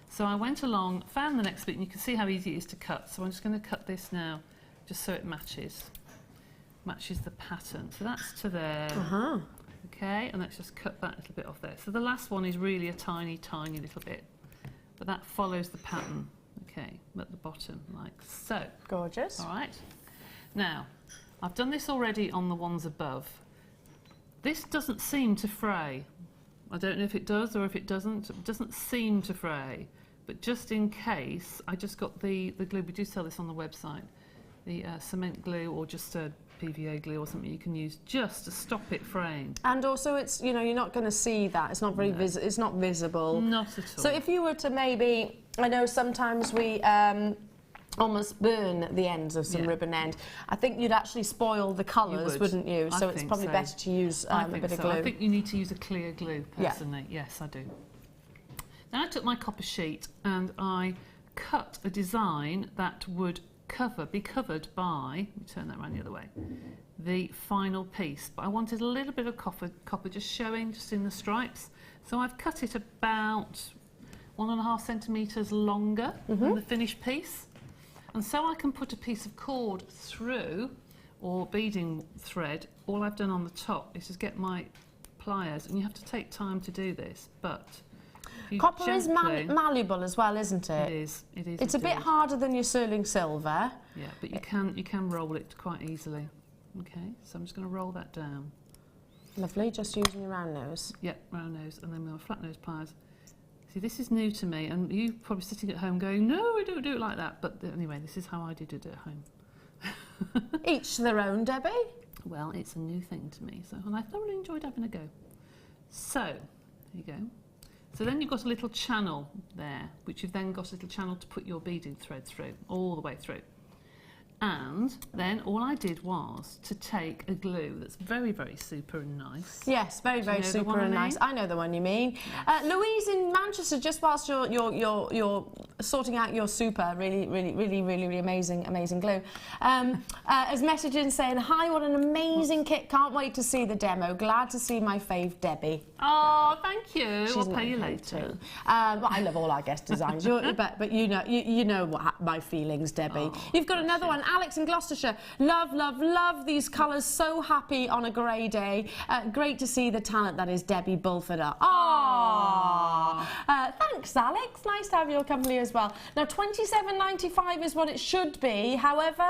So I went along, found the next bit, and you can see how easy it is to cut. So I'm just going to cut this now, just so it matches the pattern. So that's to there. Okay, and let's just cut that little bit off there. So the last one is really a tiny, tiny little bit. But that follows the pattern, okay, at the bottom, like so. Gorgeous. All right. Now, I've done this already on the ones above. This doesn't seem to fray. I don't know if it does or if it doesn't. It doesn't seem to fray. But just in case, I just got the glue. We do sell this on the website. The cement glue or just a PVA glue or something you can use just to stop it fraying. And also, it's, you know, you're not going to see that. It's not very it's not visible. Not at all. So if you were to maybe, I know sometimes we almost burn the ends of some ribbon end. I think you'd actually spoil the colours, wouldn't you? So it's probably better to use a bit of glue. I think you need to use a clear glue, personally. Yeah. Yes, I do. Then I took my copper sheet and I cut a design that would be covered by, let me turn that around the other way, the final piece. But I wanted a little bit of copper just showing, just in the stripes. So I've cut it about 1.5 centimetres longer than the finished piece. And so I can put a piece of cord through, or beading thread. All I've done on the top is just get my pliers, and you have to take time to do this, but copper is malleable as well, isn't it? It is. It is. It's a bit harder than your sterling silver. Yeah, but you can roll it quite easily. Okay, so I'm just going to roll that down. Lovely, just using your round nose. Yep, round nose, and then with my flat nose pliers. See, this is new to me, and you probably sitting at home going, no, I don't do it like that. But anyway, this is how I did it at home. Each their own, Debbie. Well, it's a new thing to me, and I thoroughly enjoyed having a go. So, there you go. So then you've got a little channel there, which you've then got a little channel to put your beading thread through, all the way through. And then all I did was to take a glue that's very, very super and nice. Yes, very, very super and nice. I know the one you mean. Yes. Louise in Manchester, just whilst you're sorting out your super, really amazing glue, has messaged in saying, hi, what an amazing kit. Can't wait to see the demo. Glad to see my fave, Debbie. Oh, thank you. I'll pay you later. Well, I love all our guest designs, but you know what my feelings, Debbie. Oh, you've got another one. Alex in Gloucestershire, love these colours, so happy on a grey day. Great to see the talent that is Debbie Bulford. Thanks, Alex. Nice to have your company as well. Now, £27.95 is what it should be. However,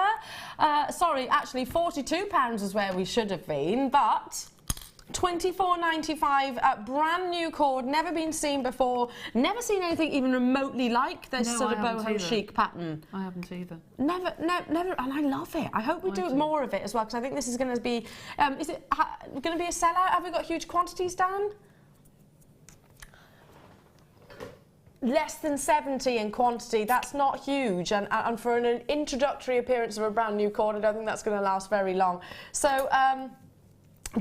sorry, actually £42 is where we should have been, but £24.95, brand new cord, never been seen before, never seen anything even remotely like this sort of boho chic pattern. I haven't either. Never, and I love it. I hope we do more of it as well, because I think this is going to be, is it going to be a sellout? Have we got huge quantities, Dan? Less than 70 in quantity, that's not huge, and for an introductory appearance of a brand new cord, I don't think that's going to last very long. So,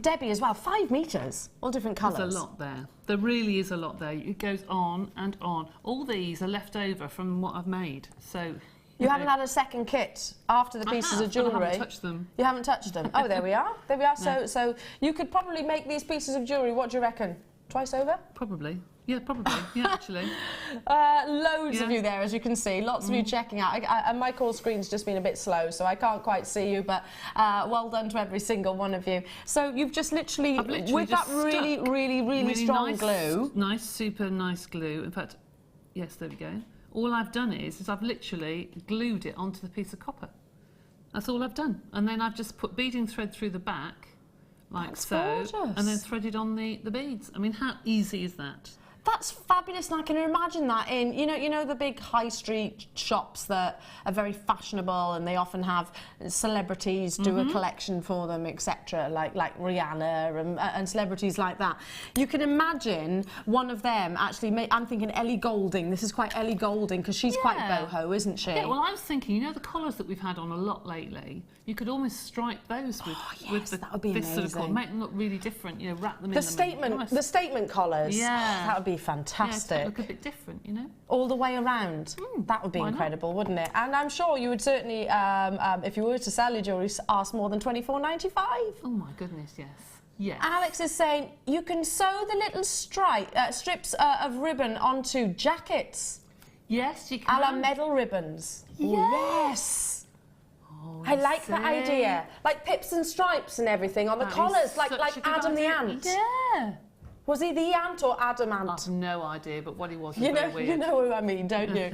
Debbie as well, 5 metres, all different colours. There's a lot there. There really is a lot there. It goes on and on. All these are left over from what I've made. So you haven't had a second kit after the pieces of jewellery? I haven't touched them. You haven't touched them? Oh, there we are. There we are. No. So you could probably make these pieces of jewellery, what do you reckon? Twice over? Probably. Yeah, probably. Yeah, actually. Loads of you there, as you can see. Lots of you checking out. And my call screen's just been a bit slow, so I can't quite see you, but well done to every single one of you. So you've just literally with that really strong nice glue. Nice, super nice glue. In fact, yes, there we go. All I've done is I've literally glued it onto the piece of copper. That's all I've done. And then I've just put beading thread through the back, like That's so, gorgeous. and then threaded on the beads. I mean, how easy is that? That's fabulous, and I can imagine that in, you know the big high street shops that are very fashionable, and they often have celebrities do a collection for them, etc., like Rihanna and celebrities like that. You can imagine one of them actually, I'm thinking Ellie Goulding. This is quite Ellie Goulding, because she's quite boho, isn't she? Yeah, well, I was thinking, you know the collars that we've had on a lot lately, you could almost stripe those with that would be this sort of collar, amazing. make them look really different, you know, wrap them in The them. the statement collars. Yeah. That would be Yeah, fantastic. to look a bit different, you know. All the way around. That would be why not? incredible, wouldn't it? And I'm sure you would certainly, if you were to sell your jewellery, ask more than $24.95. Oh my goodness, yes. Yes. Alex is saying you can sew the little strips of ribbon onto jackets. Yes, you A can. la metal ribbons. Yes. Oh, I like that idea. Like pips and stripes and everything on the That is collars, like such a good Adam the idea. Ant. Yeah. Was he the ant or Adamant? I've no idea, but what he was You very know, weird. you know who I mean, don't you?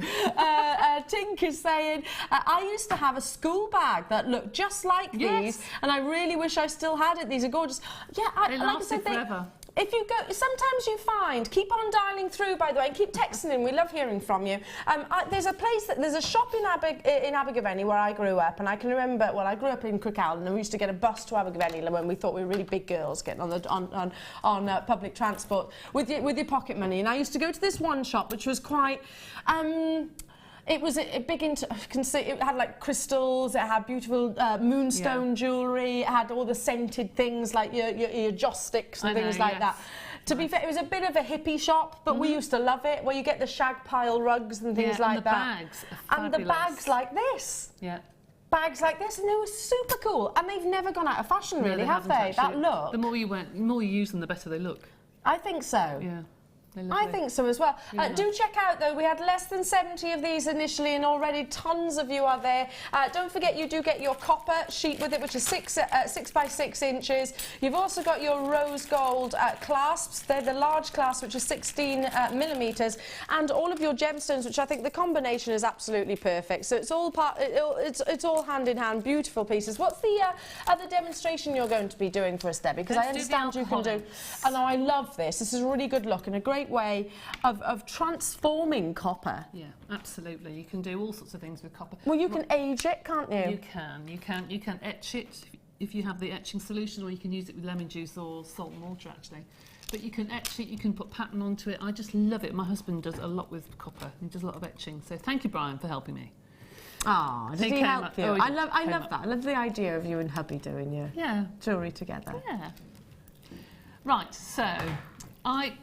Tink is saying, I used to have a school bag that looked just like these, and I really wish I still had it. These are gorgeous. Yeah, They like I lasted said, forever. If you go, sometimes you find, keep on dialing through, by the way, and keep texting in. We love hearing from you. There's a shop in Abergavenny where I grew up, and I can remember, well, I grew up in Crickhowell, and we used to get a bus to Abergavenny when we thought we were really big girls getting on public transport with your pocket money. And I used to go to this one shop, which was quite. It was a big into. You can see it had like crystals. It had beautiful moonstone jewellery. It had all the scented things like your joss sticks and things like that. To be fair, it was a bit of a hippie shop, but we used to love it. Where you get the shag pile rugs and things like that. Bags are and the fabulous. bags like this. Yeah. Bags like this, and they were super cool. And they've never gone out of fashion, really, have haven't they? That actually. look. The more you use them, the better they look. I think so. Yeah. I think so as well. Do check out, though, we had less than 70 of these initially, and already tons of you are there. Don't forget, you do get your copper sheet with it, which is 6 by 6 inches. You've also got your rose gold clasps. They're the large clasps, which are 16 millimetres, and all of your gemstones, which I think the combination is absolutely perfect. So it's all it's all hand in hand, beautiful pieces. What's the other demonstration you're going to be doing for us, Debbie? Because I understand you can do. Oh no, I love this. This is a really good look and a great way of transforming copper. Yeah, absolutely. You can do all sorts of things with copper. Well, you can age it, can't you? You can etch it if you have the etching solution, or you can use it with lemon juice or salt and water, actually. But you can etch it, you can put pattern onto it. I just love it. My husband does a lot with copper. He does a lot of etching. So thank you, Brian, for helping me. Ah, did he help you? Oh, I love that. I love the idea of you and hubby doing your jewellery together. Yeah. Right, so I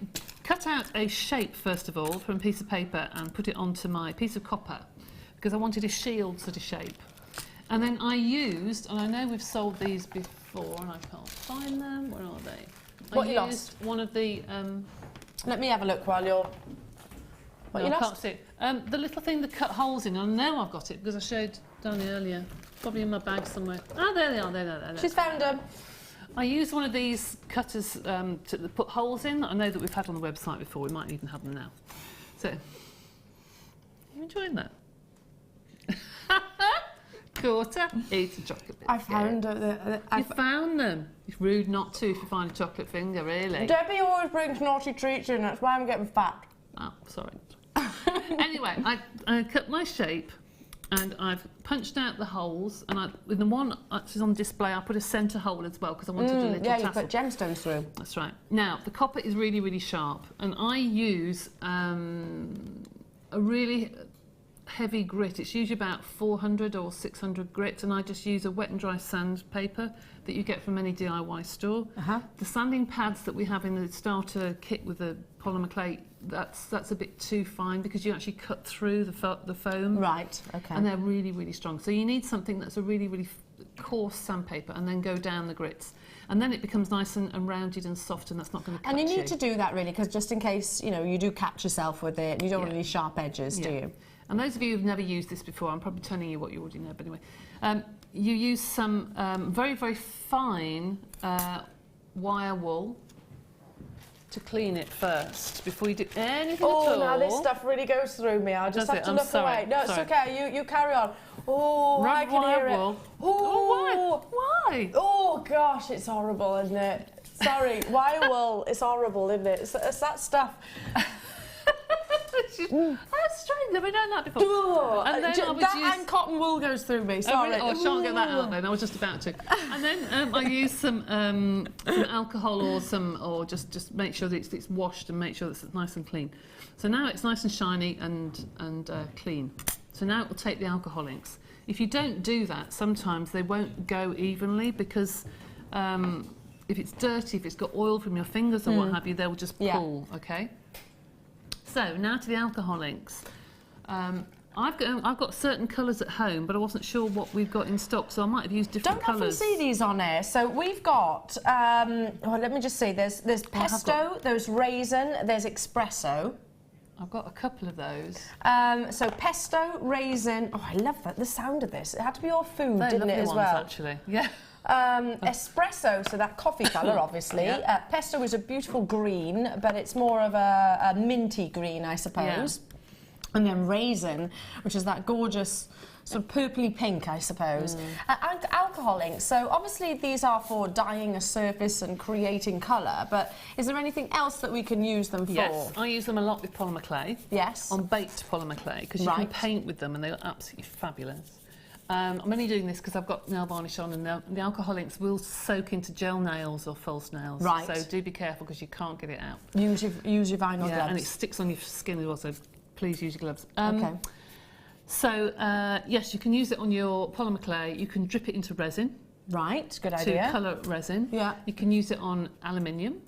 cut out a shape, first of all, from a piece of paper and put it onto my piece of copper because I wanted a shield sort of shape. And then I used, and I know we've sold these before and I can't find them. Where are they? What I you used one of the... Let me have a look while you're... What you I lost? can't see it. The little thing that cut holes in. I know I've got it because I showed Danny earlier. Probably in my bag somewhere. Ah, there they are. There. She's found them. I used one of these cutters to put holes in. I know that we've had on the website before. We might even have them now. So, you enjoying that? Quarter, eat a chocolate bit. I found You found them. It's rude not to if you find a chocolate finger, really. Debbie always brings naughty treats in. That's why I'm getting fat. Oh, sorry. Anyway, I cut my shape and I've punched out the holes, and with the one that's on display, I put a centre hole as well because I wanted a little tassel. Yeah, you put gemstones through. That's right. Now, the copper is really, really sharp, and I use a really heavy grit. It's usually about 400 or 600 grit, and I just use a wet and dry sandpaper that you get from any DIY store. The sanding pads that we have in the starter kit with the polymer clay, that's a bit too fine because you actually cut through the foam. Right, okay. And they're really, really strong. So you need something that's a really, really coarse sandpaper, and then go down the grits. And then it becomes nice and rounded and soft, and that's not going to cut And you need to do that really, because just in case, you know, you do catch yourself with it, you don't want any sharp edges, do you? And those of you who've never used this before, I'm probably telling you what you already know, but anyway. You use some very, very fine wire wool to clean it first before you do anything at all. Oh, now this stuff really goes through me. I just have to look away. No, it's okay. You carry on. Oh, I can hear it. Oh, why? Oh, gosh, it's horrible, isn't it? Sorry, wire wool, it's horrible, isn't it? It's that stuff. That's strange, I've never done that before. And then and cotton wool goes through me, sorry. Oh, I shan't get that out then, I was just about to. And then I use some alcohol or just make sure that it's washed and make sure that it's nice and clean. So now it's nice and shiny and clean. So now it will take the alcohol inks. If you don't do that, sometimes they won't go evenly because if it's dirty, if it's got oil from your fingers or what have you, they'll just pull, okay? So now to the alcohol inks. I've got certain colours at home, but I wasn't sure what we've got in stock, so I might have used different colours. Don't often see these on air. So we've got, well, let me just see, there's pesto, there's raisin, there's espresso. I've got a couple of those. So pesto, raisin, oh, I love that, the sound of this. It had to be all food, didn't it, as ones, well? Actually, yeah. Espresso, so that coffee colour, obviously. Pesto is a beautiful green, but it's more of a minty green, I suppose. And then raisin, which is that gorgeous sort of purpley pink, I suppose. And alcohol inks. So obviously these are for dyeing a surface and creating colour, but is there anything else that we can use them for? Yes, I use them a lot with polymer clay. Yes. On baked polymer clay, because you can paint with them and they're absolutely fabulous. I'm only doing this because I've got nail varnish on, and the alcohol inks will soak into gel nails or false nails. Right. So do be careful because you can't get it out. Use your vinyl gloves. And it sticks on your skin as well, so please use your gloves. Okay. So, yes, you can use it on your polymer clay. You can drip it into resin. Right, good idea. To colour resin. Yeah. You can use it on aluminium.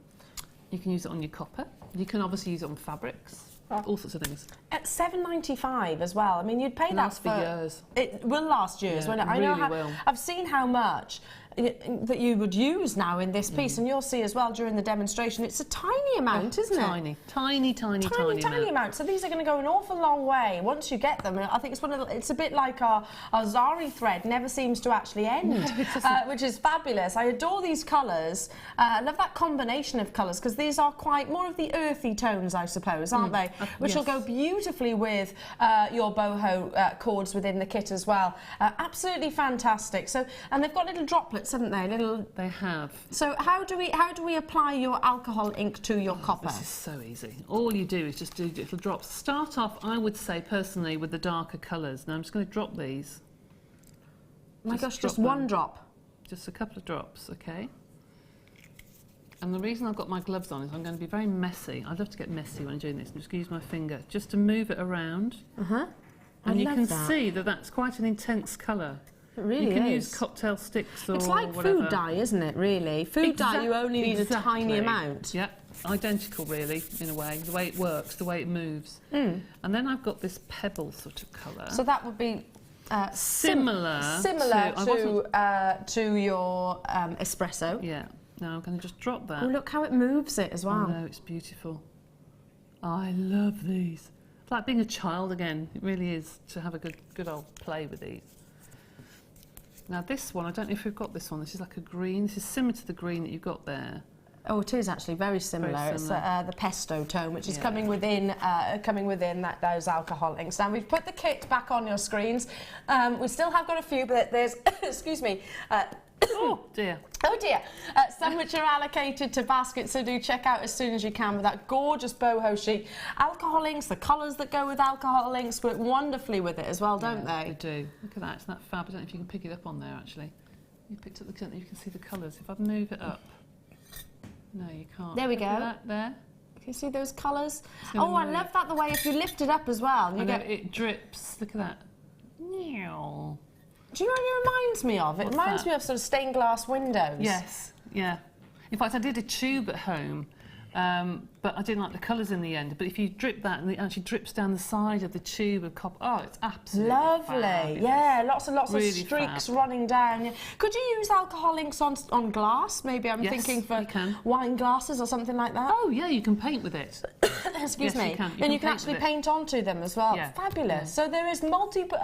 You can use it on your copper. You can obviously use it on fabrics. All sorts of things. At $7.95 as well. I mean, you'd pay that for years. It will last years. Yeah, won't it? I know really will. I've seen how much that you would use now in this piece, and you'll see as well during the demonstration. It's a tiny amount, isn't it? Tiny amount. So these are going to go an awful long way once you get them. And I think it's a bit like our Zari thread never seems to actually end, which is fabulous. I adore these colours. I love that combination of colours because these are quite more of the earthy tones, I suppose, aren't they? Which will go beautifully with your boho cords within the kit as well. Absolutely fantastic. So, and they've got little droplets, haven't they? They have. So how do we apply your alcohol ink to your copper? This is so easy. All you do is just do little drops. Start off, I would say personally, with the darker colours. Now I'm just going to drop these. My gosh, just one drop. Just a couple of drops, okay? And the reason I've got my gloves on is I'm going to be very messy. I love to get messy when I'm doing this. I'm just going to use my finger just to move it around. And you can see that that's quite an intense colour. It really is. You can use cocktail sticks or It's like whatever. Food dye, isn't it, really? Food dye, you only need a tiny amount. Yep, identical really, in a way, the way it works, the way it moves. And then I've got this pebble sort of colour. So that would be similar to your espresso. Yeah. Now I'm going to just drop that. Oh, look how it moves it as well. Oh, no, it's beautiful. I love these. It's like being a child again. It really is, to have a good old play with these. Now this one, I don't know if we've got this one. This is like a green. This is similar to the green that you've got there. Oh, it is actually very similar. It's the pesto tone, which is coming within those alcohol inks. Now we've put the kit back on your screens. We still have got a few, but there's excuse me. Oh dear. Oh dear. Some which are allocated to baskets, so do check out as soon as you can with that gorgeous boho sheet. Alcohol inks, the colours that go with alcohol inks work wonderfully with it as well, don't they? They do. Look at that, isn't that fab? I don't know if you can pick it up on there actually. You picked up the you can see the colours. If I move it up. No, you can't. There we go. That there. You see those colours? Oh, I love that, the way if you lift it up as well, you get... it drips. Look at that. Meow. Do you know what it reminds me of? It reminds me of sort of stained glass windows. Yes, yeah. In fact, I did a tube at home, but I didn't like the colours in the end. But if you drip that, and it actually drips down the side of the tube of copper. Oh, it's absolutely lovely. fabulous. Yeah, lots and lots Really of streaks fab. running down. Yeah. Could you use alcohol inks on glass? Maybe I'm Yes, thinking for you can. wine glasses or something like that. Oh, yeah, you can paint with it. Excuse Yes, me. you can. Then you can paint actually with it. paint onto them as well. Yeah. Fabulous. Yeah. So there is multiple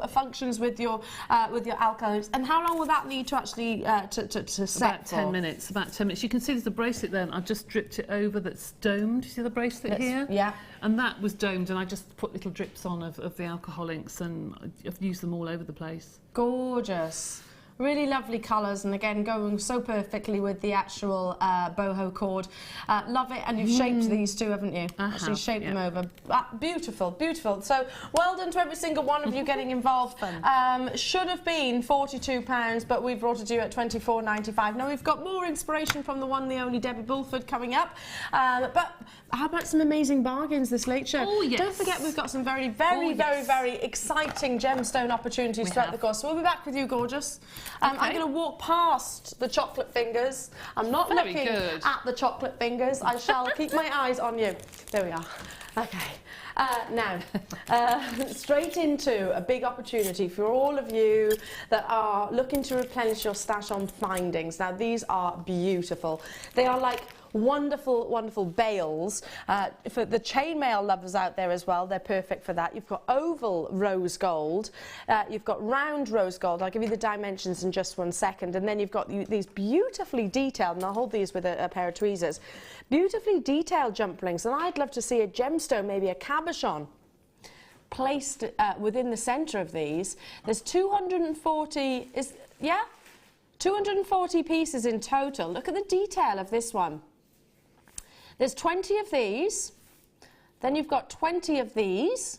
functions with your alcohol inks. And how long will that need to actually to set About 10 minutes. About 10 minutes. You can see there's a bracelet there, and I've just dripped it over that's domed. You see the bracelet here? Yeah. And that was domed, and I just put little drips on of the alcohol inks, and I've used them all over the place. Gorgeous. Really lovely colours, and again going so perfectly with the actual boho cord. Love it, and you've shaped these two, haven't you? Actually shaped them over. Beautiful, beautiful. So well done to every single one of you getting involved. Should have been £42, but we've brought it to you at £24.95. Now we've got more inspiration from the one, the only Debbie Bulford coming up. But how about some amazing bargains this late show? Oh, yes. Don't forget we've got some very exciting gemstone opportunities throughout the course. So we'll be back with you, gorgeous. I'm going to walk past the chocolate fingers. I'm not looking at the chocolate fingers. I shall keep my eyes on you. There we are. Okay. Now, straight into a big opportunity for all of you that are looking to replenish your stash on findings. Now, these are beautiful. They are like wonderful, wonderful bales. For the chainmail lovers out there as well, they're perfect for that. You've got oval rose gold, you've got round rose gold. I'll give you the dimensions in just 1 second. And then you've got these beautifully detailed, and I'll hold these with a pair of tweezers, beautifully detailed jump rings. And I'd love to see a gemstone, maybe a cabochon, placed within the centre of these. There's 240, 240 pieces in total. Look at the detail of this one. There's 20 of these, then you've got 20 of these,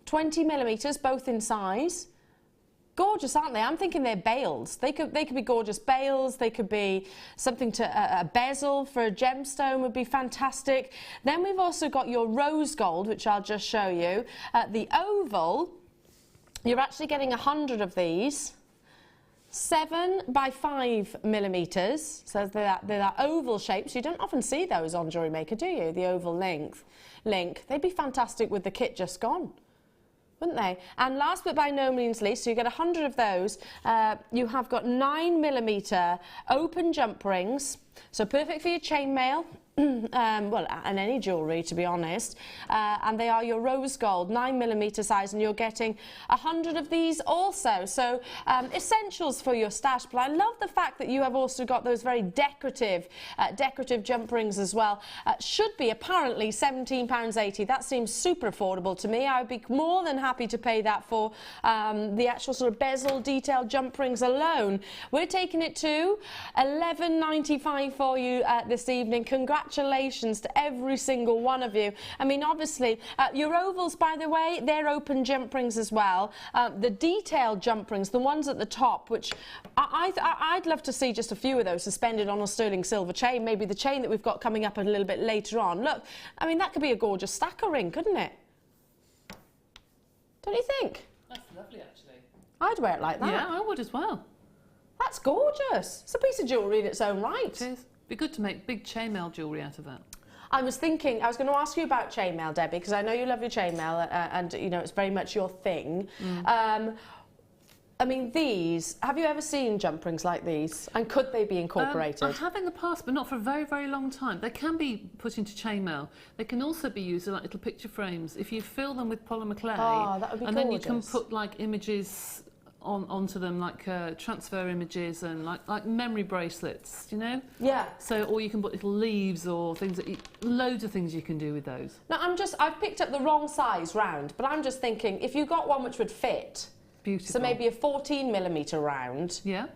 20 millimetres, both in size. Gorgeous, aren't they? I'm thinking they're bales. They could be gorgeous bales. They could be something to a bezel for a gemstone would be fantastic. Then we've also got your rose gold, which I'll just show you. The oval, you're actually getting 100 of these. 7 by 5 millimetres, so they're that oval shape, so you don't often see those on Jewellery Maker, do you? The oval link. They'd be fantastic with the kit just gone, wouldn't they? And last but by no means least, so you get 100 of those. You have got 9 millimetre open jump rings, so perfect for your chainmail. Well, and any jewellery, to be honest. And they are your rose gold, 9 millimetre size, and you're getting 100 of these also. So essentials for your stash. But I love the fact that you have also got those very decorative jump rings as well. Should be apparently £17.80. That seems super affordable to me. I would be more than happy to pay that for the actual sort of bezel detailed jump rings alone. We're taking it to £11.95 for you this evening. Congratulations to every single one of you. I mean, obviously, your ovals, by the way, they're open jump rings as well. The detailed jump rings, the ones at the top, which I'd love to see just a few of those suspended on a sterling silver chain, maybe the chain that we've got coming up a little bit later on. Look, I mean, that could be a gorgeous stacker ring, couldn't it? Don't you think? That's lovely, actually. I'd wear it like that. Yeah, I would as well. That's gorgeous. It's a piece of jewellery in its own right. It is. Be good to make big chainmail jewellery out of that. I was thinking, I was going to ask you about chainmail, Debbie, because I know you love your chainmail and, you know, it's very much your thing. I mean, these, have you ever seen jump rings like these? And could they be incorporated? I have in the past, but not for a very, very long time. They can be put into chainmail. They can also be used as like little picture frames. If you fill them with polymer clay, that would be and gorgeous. then you can put like images onto them, like transfer images and like memory bracelets, you know? Yeah. So, or you can put little leaves or things that loads of things you can do with those. Now, I've picked up the wrong size round, but I'm just thinking, if you got one which would fit, beautiful. So maybe a 14 millimetre round. Yeah.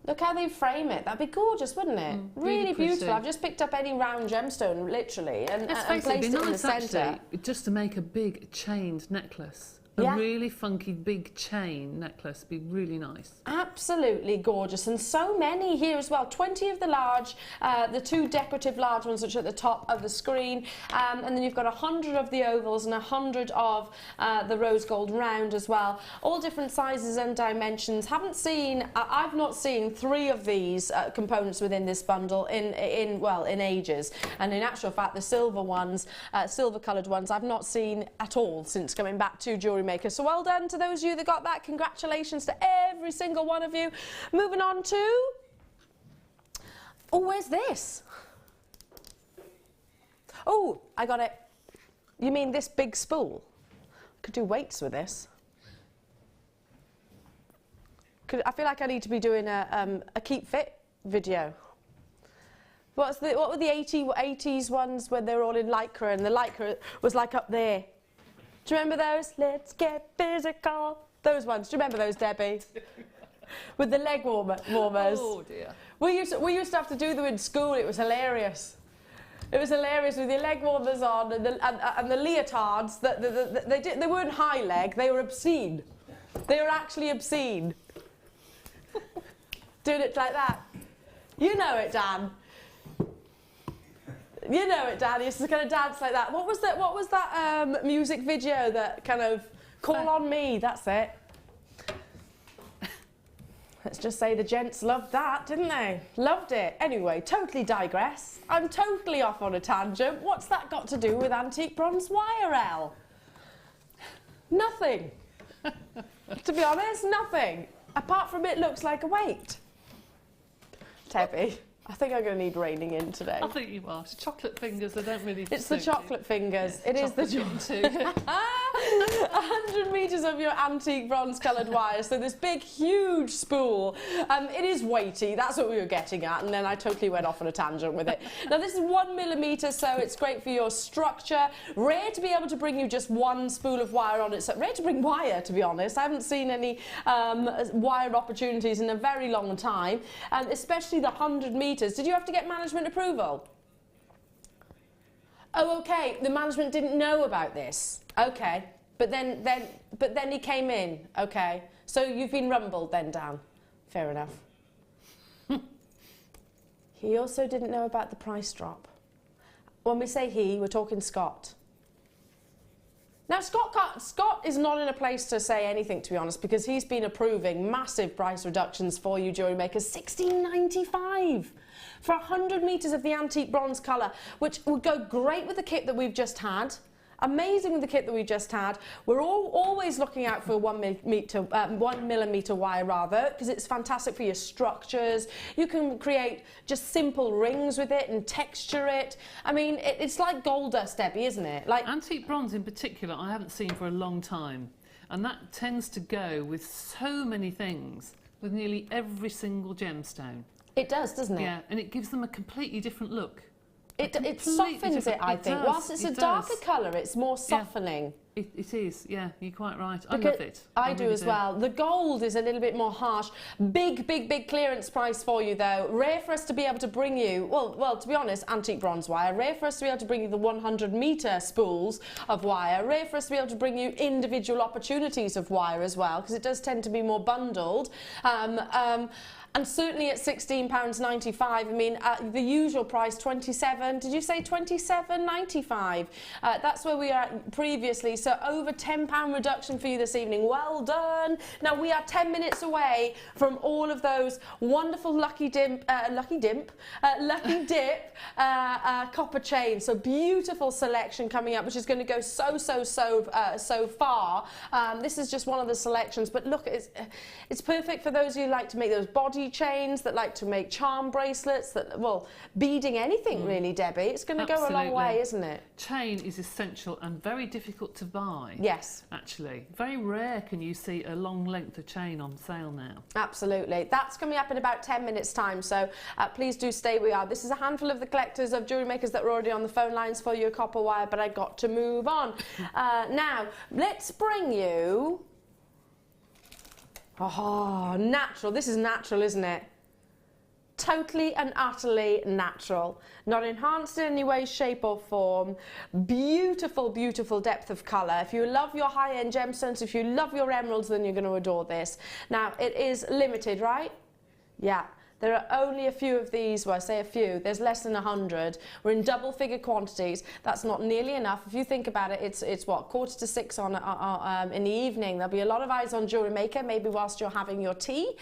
Look how they frame it. That'd be gorgeous, wouldn't it? Really beautiful. Pretty. I've just picked up any round gemstone, literally, and placed it in the centre. Just to make a big chained necklace. a really funky big chain necklace would be really nice. Absolutely gorgeous, and so many here as well. 20 of the large, the 2 decorative large ones which are at the top of the screen, and then you've got 100 of the ovals and 100 of the rose gold round as well. All different sizes and dimensions. Haven't seen, I've not seen 3 of these components within this bundle in ages, and in actual fact the silver ones, silver coloured ones, I've not seen at all since coming back to Jewellery Maker. So well done to those of you that got that. Congratulations to every single one of you. Moving on to, oh, where's this? Oh, I got it. You mean this big spool? Could do weights with this. I feel like I need to be doing a keep fit video. What were the 80s ones when they were all in lycra, and the lycra was like up there? Do you remember those? Let's get physical. Those ones. Do you remember those, Debbie? With the leg warmers. Oh dear. We used to have to do them in school. It was hilarious. It was hilarious with your leg warmers on and the leotards. They weren't high leg. They were obscene. They were actually obscene. Doing it like that. You know it, Dan. You know it, Dan. He used to kind of dance like that. What was that music video that kind of Call on Me? That's it. Let's just say the gents loved that, didn't they? Loved it. Anyway, totally digress. I'm totally off on a tangent. What's that got to do with antique bronze wire, Elle? Nothing. To be honest, nothing. Apart from it looks like a weight. Debbie, I think I'm going to need reining in today. I think you are. It's chocolate fingers, they don't really It's the chocolate fingers. Yeah, it is the chocolate. 100 metres of your antique bronze coloured wire. So this big, huge spool. It is weighty. That's what we were getting at. And then I totally went off on a tangent with it. Now, this is 1 millimetre, so it's great for your structure. Rare to be able to bring you just one spool of wire on it. So rare to bring wire, to be honest. I haven't seen any wire opportunities in a very long time. And especially the 100 metres. Did you have to get management approval? Oh, okay. The management didn't know about this. Okay. But then he came in. Okay. So you've been rumbled then, Dan. Fair enough. He also didn't know about the price drop. When we say he, we're talking Scott. Now, Scott is not in a place to say anything, to be honest, because he's been approving massive price reductions for you, Jewellery Maker. $16.95 for 100 metres of the antique bronze colour, which would go great with the kit that we've just had. Amazing with the kit that we just had. We're always looking out for 1 millimetre wire, rather, because it's fantastic for your structures. You can create just simple rings with it and texture it. I mean, it's like gold dust, Debbie, isn't it? Like antique bronze in particular, I haven't seen for a long time, and that tends to go with so many things, with nearly every single gemstone. It does, doesn't it? Yeah, and it gives them a completely different look. It softens it, I think. Whilst it's a darker colour, it's more softening. Yeah, it is, yeah, you're quite right. Because I love it. I do really as well. The gold is a little bit more harsh. Big clearance price for you, though. Rare for us to be able to bring you, well, to be honest, antique bronze wire. Rare for us to be able to bring you the 100 metre spools of wire. Rare for us to be able to bring you individual opportunities of wire as well, because it does tend to be more bundled. And certainly at £16.95, I mean, the usual price, 27, did you say 27.95? That's where we are previously, so over £10 reduction for you this evening. Well done. Now, we are 10 minutes away from all of those wonderful Lucky Dip copper chains. So beautiful selection coming up, which is going to go so far. This is just one of the selections, but look, it's perfect for those who like to make those body chains, that like to make charm bracelets, that, well, beading anything really, Debbie. It's going to go a long way, isn't it? Chain is essential and very difficult to buy. Yes. Actually. Very rare can you see a long length of chain on sale now. Absolutely. That's coming up in about 10 minutes time, so please do stay where we are. This is a handful of the collectors of Jewellery Makers that are already on the phone lines for your copper wire, but I got to move on. Now, let's bring you... Oh, natural. This is natural, isn't it? totally and utterly natural, not enhanced in any way, shape or form. Beautiful, beautiful depth of colour. If you love your high-end gemstones, if you love your emeralds, then you're going to adore this. Now, it is limited, right? Yeah. There are only a few of these, well I say a few, there's less than 100. We're in double figure quantities. That's not nearly enough. If you think about it, it's what, 5:45 on in the evening. There'll be a lot of eyes on Jewellery Maker, maybe whilst you're having your tea.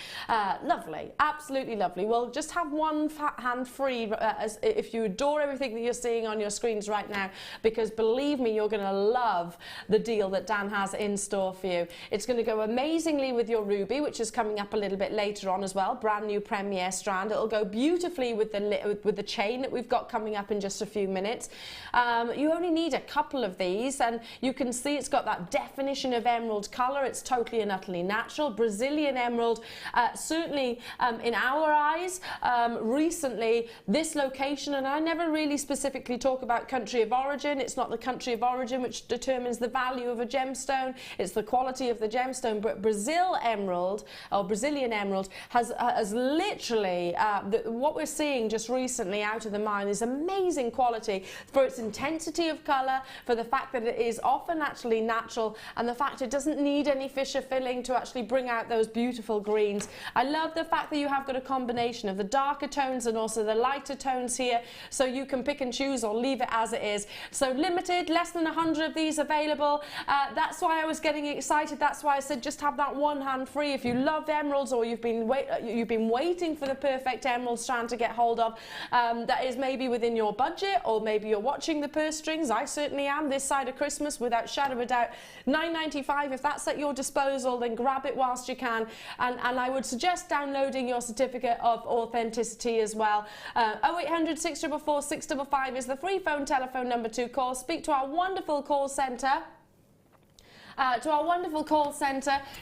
Lovely, absolutely lovely. Well, just have one hand free if you adore everything that you're seeing on your screens right now, because believe me, you're going to love the deal that Dan has in store for you. It's going to go amazingly with your ruby, which is coming up a little bit later on as well, brand new premiere strand. It'll go beautifully with the chain that we've got coming up in just a few minutes. You only need a couple of these, and you can see it's got that definition of emerald colour. It's totally and utterly natural. Brazilian emerald, certainly in our eyes. Recently, this location, and I never really specifically talk about country of origin. It's not the country of origin which determines the value of a gemstone. It's the quality of the gemstone. But Brazil emerald, or Brazilian emerald, has literally what we're seeing just recently out of the mine is amazing quality for its intensity of colour, for the fact that it is often actually natural, and the fact it doesn't need any fissure filling to actually bring out those beautiful greens. I love the fact that you have got a combination of the darker tones and also the lighter tones here, so you can pick and choose or leave it as it is. So limited, less than 100 of these available. That's why I was getting excited. That's why I said just have that one hand free. If you love emeralds, or you've been waiting for the perfect emerald strand to get hold of, that is maybe within your budget, or maybe you're watching the purse strings. I certainly am this side of Christmas, without shadow of a doubt. £9.95, if that's at your disposal, then grab it whilst you can, and I would suggest downloading your certificate of authenticity as well. 0800 644 655 is the free telephone number to call. Speak to our wonderful call centre.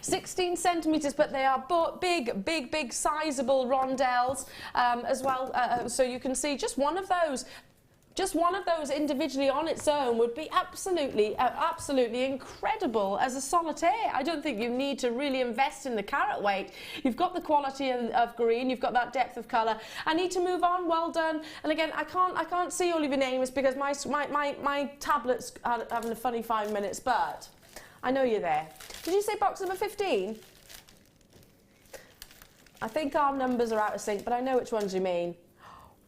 16 centimetres, but they are big sizable rondelles as well, so you can see just one of those individually on its own would be absolutely incredible as a solitaire. I don't think you need to really invest in the carat weight. You've got the quality of green, you've got that depth of colour. I need to move on. Well done. And again, I can't see all of your names because my tablet's having a funny 5 minutes, but I know you're there. Did you say box number 15? I think our numbers are out of sync, but I know which ones you mean.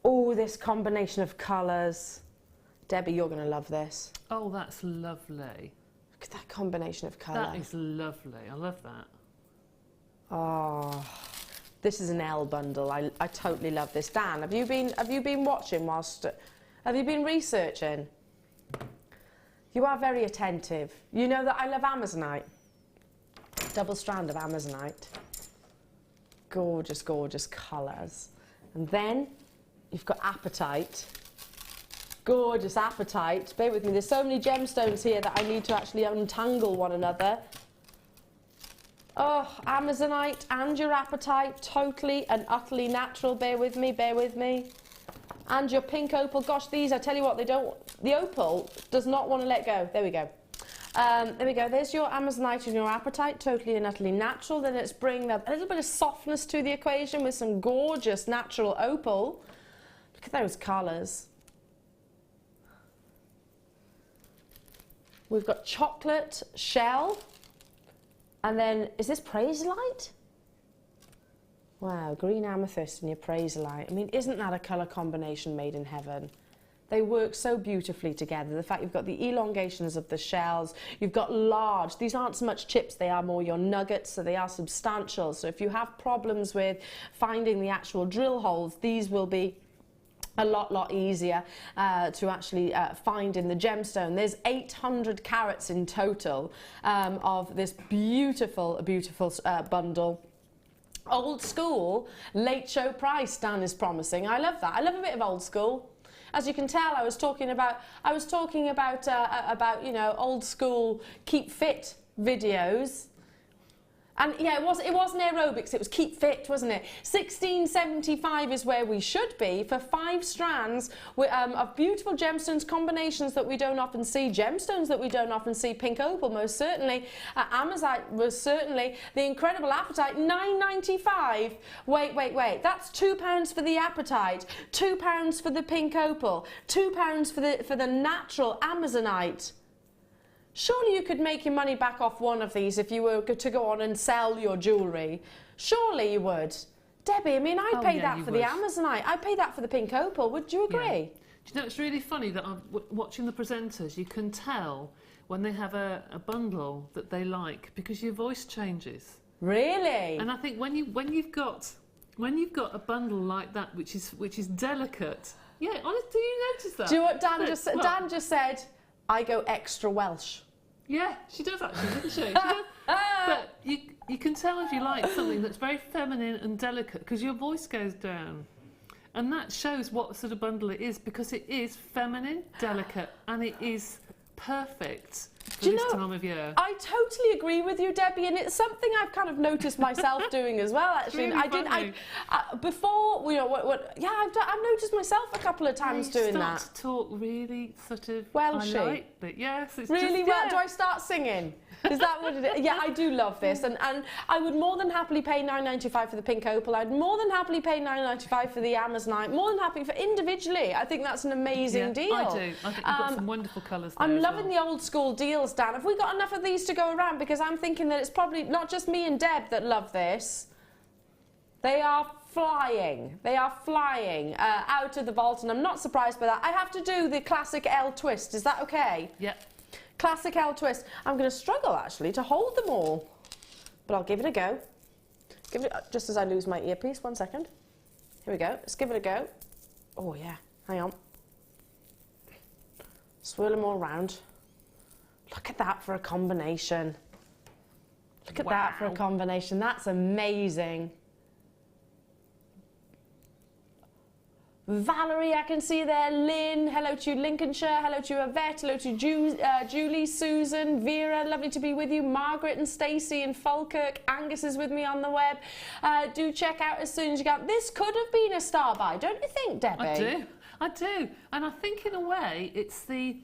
Oh, this combination of colours. Debbie, you're going to love this. Oh, that's lovely. Look at that combination of colour. That is lovely. I love that. Oh, this is an L bundle. I totally love this. Dan, have you been watching whilst... Have you been researching? You are very attentive. You know that I love Amazonite. Double strand of Amazonite. Gorgeous, gorgeous colours. And then you've got apatite. Gorgeous apatite. Bear with me, there's so many gemstones here that I need to actually untangle one another. Oh, Amazonite and your apatite, totally and utterly natural. Bear with me, bear with me. And your pink opal. Gosh, these, I tell you what, they don't... The opal does not want to let go. There we go. There we go. There's your Amazonite and your apatite, totally and utterly natural. Then let's bring a little bit of softness to the equation with some gorgeous natural opal. Look at those colours. We've got chocolate shell. And then, is this Praiselite? Wow, green amethyst and your Praiselite. I mean, isn't that a colour combination made in heaven? They work so beautifully together. The fact you've got the elongations of the shells, you've got large, these aren't so much chips, they are more your nuggets, so they are substantial. So if you have problems with finding the actual drill holes, these will be a lot easier to actually find in the gemstone. There's 800 carats in total of this beautiful bundle. Old school, late show price, Dan is promising. I love that. I love a bit of old school. As you can tell, I was talking about you know, old school keep fit videos. And yeah, it wasn't aerobics, it was keep fit, wasn't it? 1675 is where we should be for 5 strands of beautiful gemstones, combinations that we don't often see, gemstones that we don't often see, pink opal most certainly, amazite most certainly, the incredible apatite, £9.95. Wait, that's £2 for the apatite, £2 for the pink opal, £2 for the natural amazonite. Surely you could make your money back off one of these if you were to go on and sell your jewellery. Surely you would. Debbie, I mean, I'd pay that for the amazonite. I'd pay that for the pink opal. Would you agree? Yeah. Do you know, it's really funny that watching the presenters, you can tell when they have a bundle that they like because your voice changes. Really? And I think when you've got a bundle like that, which is delicate. Yeah, honestly, do you notice that? Do you know what Dan just said? I go extra Welsh. Yeah, she does actually, doesn't she? She does. But you can tell if you like something that's very feminine and delicate because your voice goes down. And that shows what sort of bundle it is because it is feminine, delicate, and it is perfect for this time of year. I totally agree with you, Debbie, and it's something I've kind of noticed myself doing as well. Actually, really before I've noticed myself a couple of times doing that. Start to talk really sort of Welshy. I like it. Yes, it's really just, well. yeah. Do I start singing? Is that what it is? Yeah, I do love this, and I would more than happily pay £9.95 for the pink opal. I'd more than happily pay £9.95 for the amazonite. More than happy for individually. I think that's an amazing deal. I do. I think you've got some wonderful colours there. I'm loving the old school deals, Dan. Have we got enough of these to go around? Because I'm thinking that it's probably not just me and Deb that love this. They are flying. They are flying out of the vault, and I'm not surprised by that. I have to do the classic L twist. Is that okay? Yep. Classic L twist. I'm going to struggle actually to hold them all, but I'll give it a go. Give it just as I lose my earpiece. 1 second. Here we go. Let's give it a go. Oh yeah. Hang on. Swirl them all around. Look at that for a combination. Look at that for a combination. That's amazing. Valerie, I can see there. Lynn, hello to you. Lincolnshire, hello to you. Yvette, hello to you. Julie, Susan, Vera, lovely to be with you. Margaret and Stacey in Falkirk. Angus is with me on the web. Do check out as soon as you can. This could have been a star buy, don't you think, Debbie? I do. And I think in a way it's the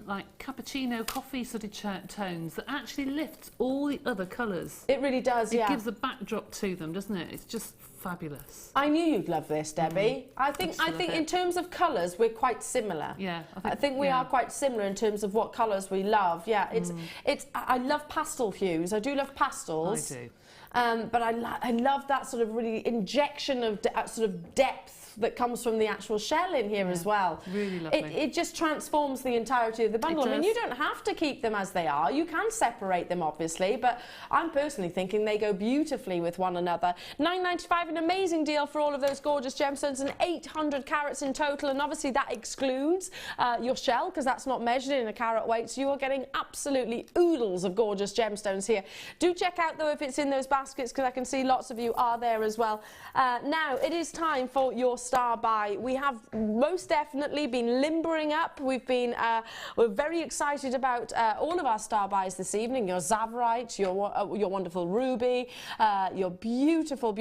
like cappuccino coffee sort of tones that actually lifts all the other colours. It really does, It gives a backdrop to them, doesn't it? It's just fabulous. I knew you'd love this, Debbie. I think in terms of colours we're quite similar. Yeah, I think we are quite similar in terms of what colours we love. Yeah, I love pastel hues. I do love pastels. I do. But I love that sort of really injection of sort of depth that comes from the actual shell in here as well. Really lovely. It just transforms the entirety of the bundle. I mean, you don't have to keep them as they are. You can separate them, obviously, but I'm personally thinking they go beautifully with one another. £9.95, an amazing deal for all of those gorgeous gemstones, and 800 carats in total, and obviously that excludes your shell, because that's not measured in a carat weight, so you are getting absolutely oodles of gorgeous gemstones here. Do check out, though, if it's in those baskets, because I can see lots of you are there as well. Now, it is time for your star buy. We have most definitely been limbering up. We're very excited about all of our star buys this evening. Your Zavarite, your wonderful ruby, your beautiful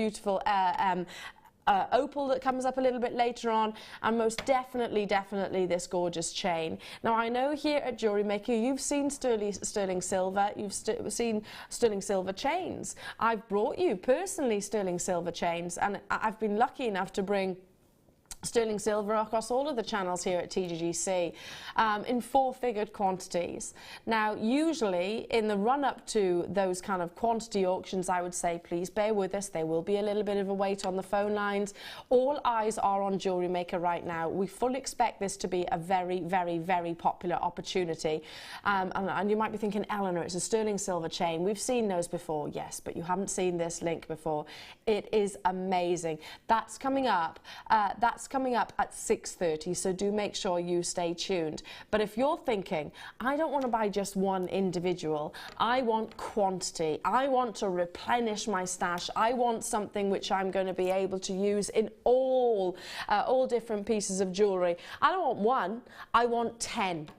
opal that comes up a little bit later on, and most definitely this gorgeous chain. Now, I know here at Jewellery Maker you've seen sterling silver, you've seen sterling silver chains. I've brought you personally sterling silver chains, and I've been lucky enough to bring sterling silver across all of the channels here at TGGC in 4-figured quantities. Now, usually in the run-up to those kind of quantity auctions, I would say please bear with us. There will be a little bit of a wait on the phone lines. All eyes are on Jewellery Maker right now. We fully expect this to be a very popular opportunity. And you might be thinking, Eleanor, it's a sterling silver chain. We've seen those before. Yes, but you haven't seen this link before. It is amazing. That's coming up. At 6:30, so do make sure you stay tuned. But if you're thinking, I don't want to buy just one individual, I want quantity, I want to replenish my stash, I want something which I'm going to be able to use in all different pieces of jewellery. I don't want one, I want 10.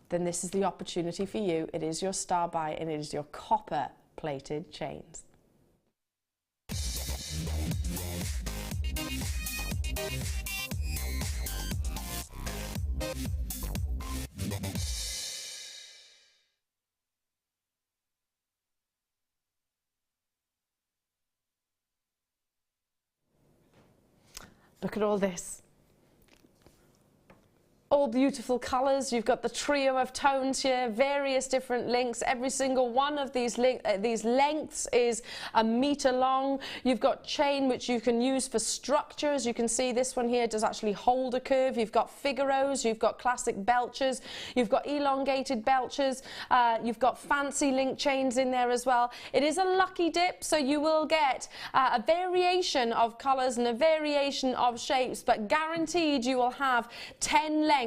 Then this is the opportunity for you. It is your star buy, and it is your copper plated chains. Look at all this. All beautiful colours. You've got the trio of tones here, various different links. Every single one of these lengths is 1 metre long. You've got chain which you can use for structure. As you can see, this one here does actually hold a curve. You've got figaros, you've got classic belchers, you've got elongated belchers, you've got fancy link chains in there as well. It is a lucky dip, so you will get a variation of colours and a variation of shapes, but guaranteed you will have 10 lengths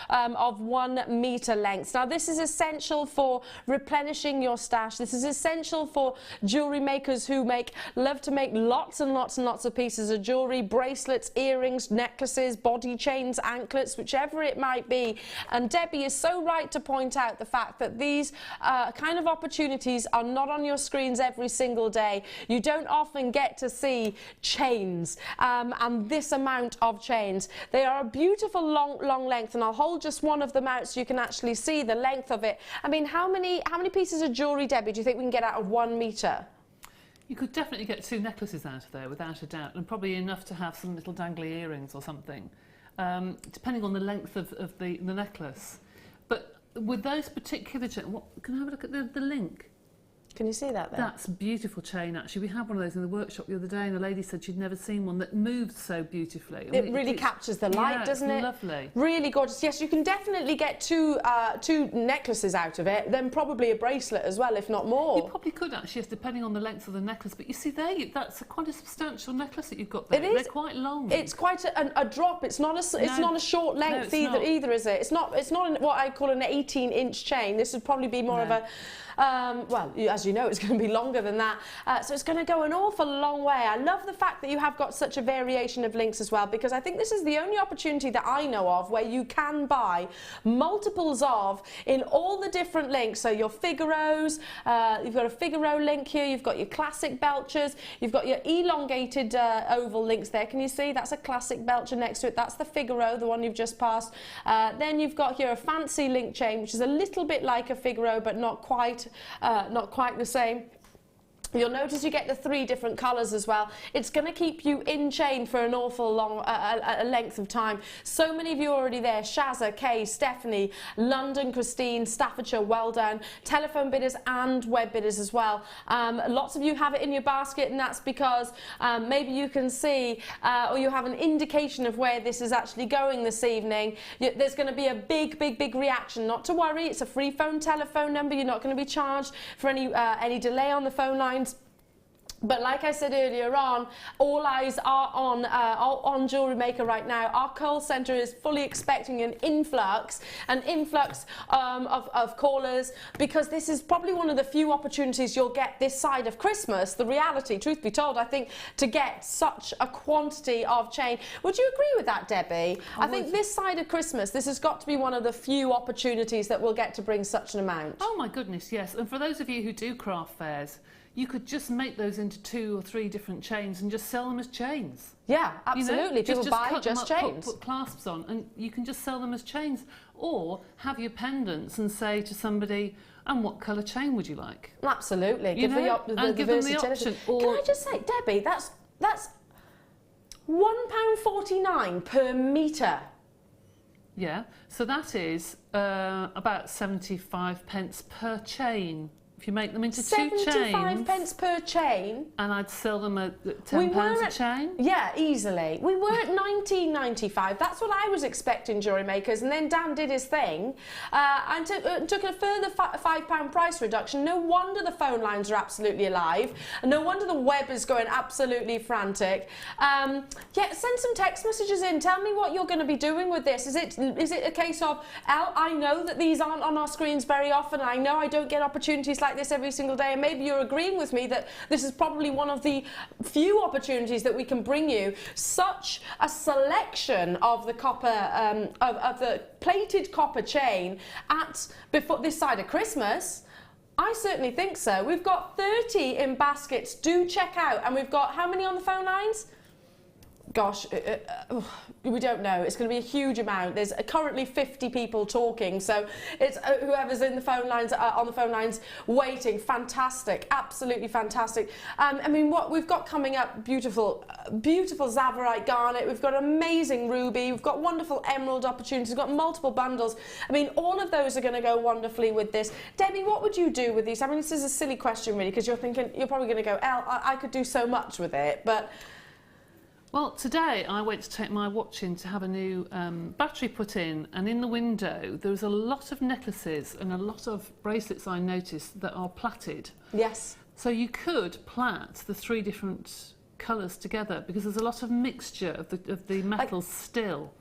of 1 metre lengths. Now this is essential for replenishing your stash. This is essential for jewellery makers who love to make lots and lots and lots of pieces of jewellery, bracelets, earrings, necklaces, body chains, anklets, whichever it might be. And Debbie is so right to point out the fact that these kind of opportunities are not on your screens every single day. You don't often get to see chains and this amount of chains. They are a beautiful long length, and I'll hold just one of them out so you can actually see the length of it. I mean, how many pieces of jewellery, Debbie, do you think we can get out of 1 metre? You could definitely get 2 necklaces out of there without a doubt, and probably enough to have some little dangly earrings or something, depending on the length of the necklace. But with those particular chains, can I have a look at the link? Can you see that there? That's a beautiful chain, actually. We had one of those in the workshop the other day, and the lady said she'd never seen one that moved so beautifully. It really captures the light, doesn't it? It's lovely. Really gorgeous. Yes, you can definitely get two necklaces out of it, then probably a bracelet as well, if not more. You probably could, actually, yes, depending on the length of the necklace. But you see there, that's quite a substantial necklace that you've got there. It is. They're quite long. It's quite a drop. It's not a short length either, is it? It's not what I call an 18-inch chain. This would probably be more of a well, as you know, it's going to be longer than that. So it's going to go an awful long way. I love the fact that you have got such a variation of links as well, because I think this is the only opportunity that I know of where you can buy multiples of in all the different links. So your Figaros, you've got a Figaro link here, you've got your classic belchers, you've got your elongated oval links there. Can you see? That's a classic belcher next to it. That's the Figaro, the one you've just passed. Then you've got here a fancy link chain, which is a little bit like a Figaro, but not quite the same. You'll notice you get the 3 different colours as well. It's going to keep you in chain for an awful long length of time. So many of you are already there. Shazza, Kay, Stephanie, London, Christine, Staffordshire, well done. Telephone bidders and web bidders as well. Lots of you have it in your basket, and that's because maybe you can see or you have an indication of where this is actually going this evening. There's going to be a big reaction. Not to worry, it's a free phone telephone number. You're not going to be charged for any delay on the phone line. But like I said earlier on, all eyes are on Jewellery Maker right now. Our call centre is fully expecting an influx of callers, because this is probably one of the few opportunities you'll get this side of Christmas. The reality, truth be told, I think, to get such a quantity of chain. Would you agree with that, Debbie? I think this side of Christmas, this has got to be one of the few opportunities that we'll get to bring such an amount. Oh my goodness, yes. And for those of you who do craft fairs, you could just make those into 2 or 3 different chains and just sell them as chains. Yeah, absolutely. You know, people buy just chains. Put clasps on, and you can just sell them as chains. Or have your pendants and say to somebody, and what colour chain would you like? Absolutely. Give them the option. Or can I just say, Debbie, that's £1.49 per metre. Yeah, so that is about 75 pence per chain. If you make them into 2 chains... 75 pence per chain. And I'd sell them at £10 a chain? Yeah, easily. We were at £19.95. That's what I was expecting, Jewellery Makers. And then Dan did his thing and took a further £5 price reduction. No wonder the phone lines are absolutely alive. And no wonder the web is going absolutely frantic. Yeah, send some text messages in. Tell me what you're going to be doing with this. Is it a case of, Al, I know that these aren't on our screens very often. I know I don't get opportunities like this every single day, and maybe you're agreeing with me that this is probably one of the few opportunities that we can bring you such a selection of the copper of the plated copper chain before this side of Christmas. I certainly think so. We've got 30 in baskets. Do check out. And we've got how many on the phone lines? Gosh, we don't know. It's going to be a huge amount. There's currently 50 people talking, so it's whoever's in the phone lines on the phone lines waiting. Fantastic, absolutely fantastic. I mean, what we've got coming up: beautiful, beautiful Zavarite garnet. We've got amazing ruby. We've got wonderful emerald opportunities. We've got multiple bundles. I mean, all of those are going to go wonderfully with this. Debbie, what would you do with these? I mean, this is a silly question, really, because you're thinking you're probably going to go, Elle, I could do so much with it, but. Well, today I went to take my watch in to have a new battery put in, and in the window there was a lot of necklaces and a lot of bracelets I noticed that are plaited. Yes. So you could plait the 3 different colours together because there's a lot of mixture of the metals still.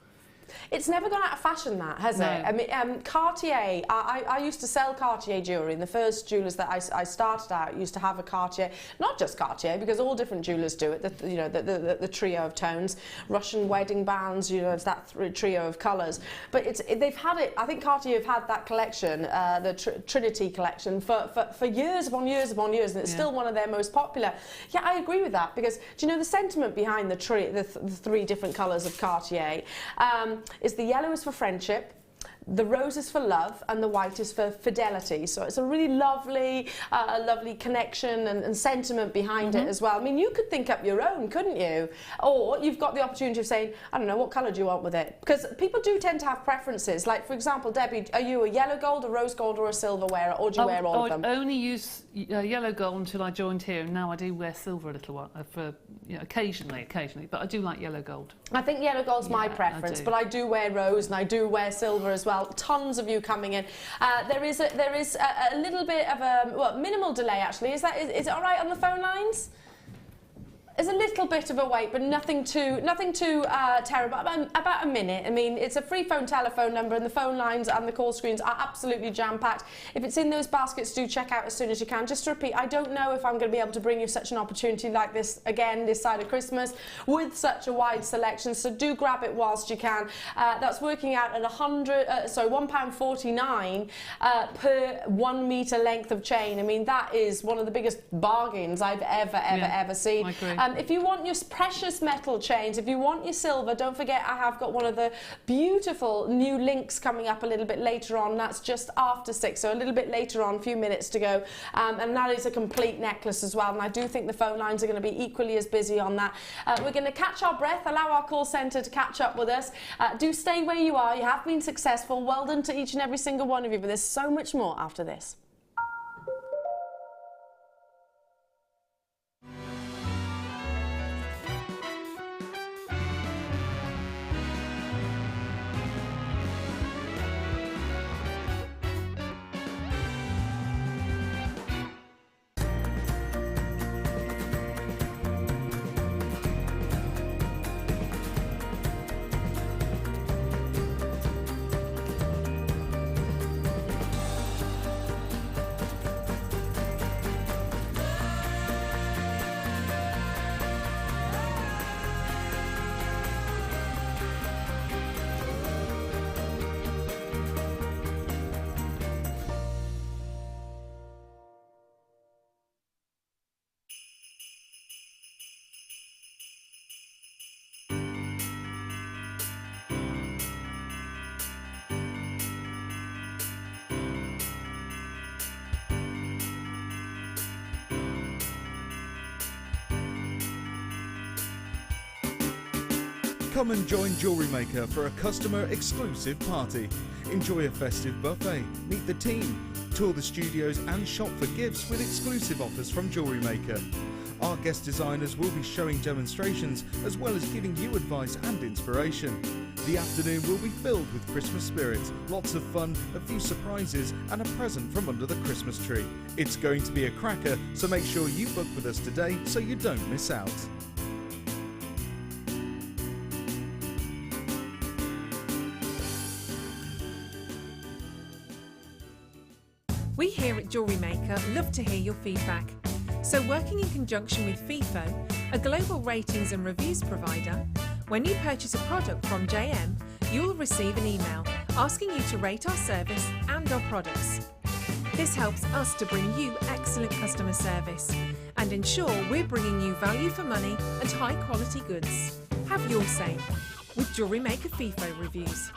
It's never gone out of fashion, that, has it? I mean, Cartier, I used to sell Cartier jewellery, and the first jewellers that I started out used to have a Cartier, not just Cartier, because all different jewellers do it, the trio of tones, Russian wedding bands, you know, it's that trio of colours. But they've had it, I think Cartier have had that collection, the Trinity collection, for years upon years upon years, and it's still one of their most popular. Yeah, I agree with that, because, do you know, the sentiment behind the 3 different colours of Cartier, is the yellow is for friendship, the rose is for love, and the white is for fidelity. So it's a really lovely, lovely connection and sentiment behind it as well. I mean, you could think up your own, couldn't you? Or you've got the opportunity of saying, I don't know, what colour do you want with it? Because people do tend to have preferences. Like, for example, Debbie, are you a yellow gold, a rose gold, or a silver wearer, or do you wear all of them? I only use yellow gold until I joined here, and now I do wear silver a little while, occasionally, but I do like yellow gold. I think yellow gold's my preference, but I do wear rose and I do wear silver as well. Tons of you coming in. There is a little bit of a minimal delay actually. Is it all right on the phone lines? There's a little bit of a wait, but nothing too terrible. About a minute. I mean, it's a free phone telephone number, and the phone lines and the call screens are absolutely jam-packed. If it's in those baskets, do check out as soon as you can. Just to repeat, I don't know if I'm going to be able to bring you such an opportunity like this again this side of Christmas with such a wide selection. So do grab it whilst you can. That's working out at £1.49 per 1 metre length of chain. I mean, that is one of the biggest bargains I've ever seen. I agree. If you want your precious metal chains, if you want your silver, don't forget I have got one of the beautiful new links coming up a little bit later on. That's just after 6, so a little bit later on, a few minutes to go. And that is a complete necklace as well. And I do think the phone lines are going to be equally as busy on that. We're going to catch our breath, allow our call centre to catch up with us. Do stay where you are. You have been successful. Well done to each and every single one of you. But there's so much more after this. Come and join Jewellery Maker for a customer exclusive party. Enjoy a festive buffet, meet the team, tour the studios and shop for gifts with exclusive offers from Jewellery Maker. Our guest designers will be showing demonstrations as well as giving you advice and inspiration. The afternoon will be filled with Christmas spirit, lots of fun, a few surprises and a present from under the Christmas tree. It's going to be a cracker, so make sure you book with us today so you don't miss out. We here at Jewellery Maker love to hear your feedback. So working in conjunction with FIFO, a global ratings and reviews provider, when you purchase a product from JM, you will receive an email asking you to rate our service and our products. This helps us to bring you excellent customer service and ensure we're bringing you value for money and high quality goods. Have your say with Jewellery Maker FIFO reviews.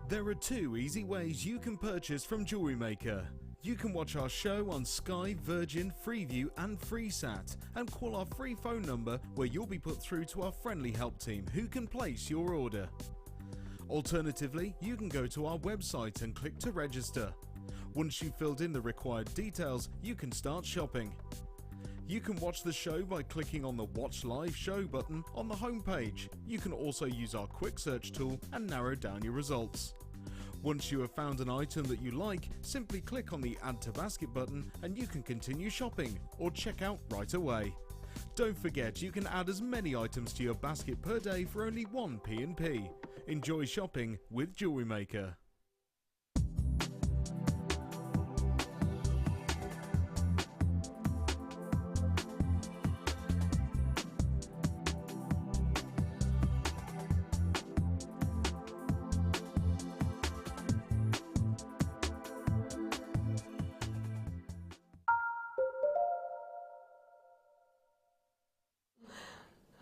There are 2 easy ways you can purchase from Jewellery Maker. You can watch our show on Sky, Virgin, Freeview and FreeSat and call our free phone number where you'll be put through to our friendly help team who can place your order. Alternatively, you can go to our website and click to register. Once you've filled in the required details, you can start shopping. You can watch the show by clicking on the Watch Live Show button on the homepage. You can also use our quick search tool and narrow down your results. Once you have found an item that you like, simply click on the Add to Basket button and you can continue shopping or check out right away. Don't forget you can add as many items to your basket per day for only 1 P&P. Enjoy shopping with Jewellery Maker.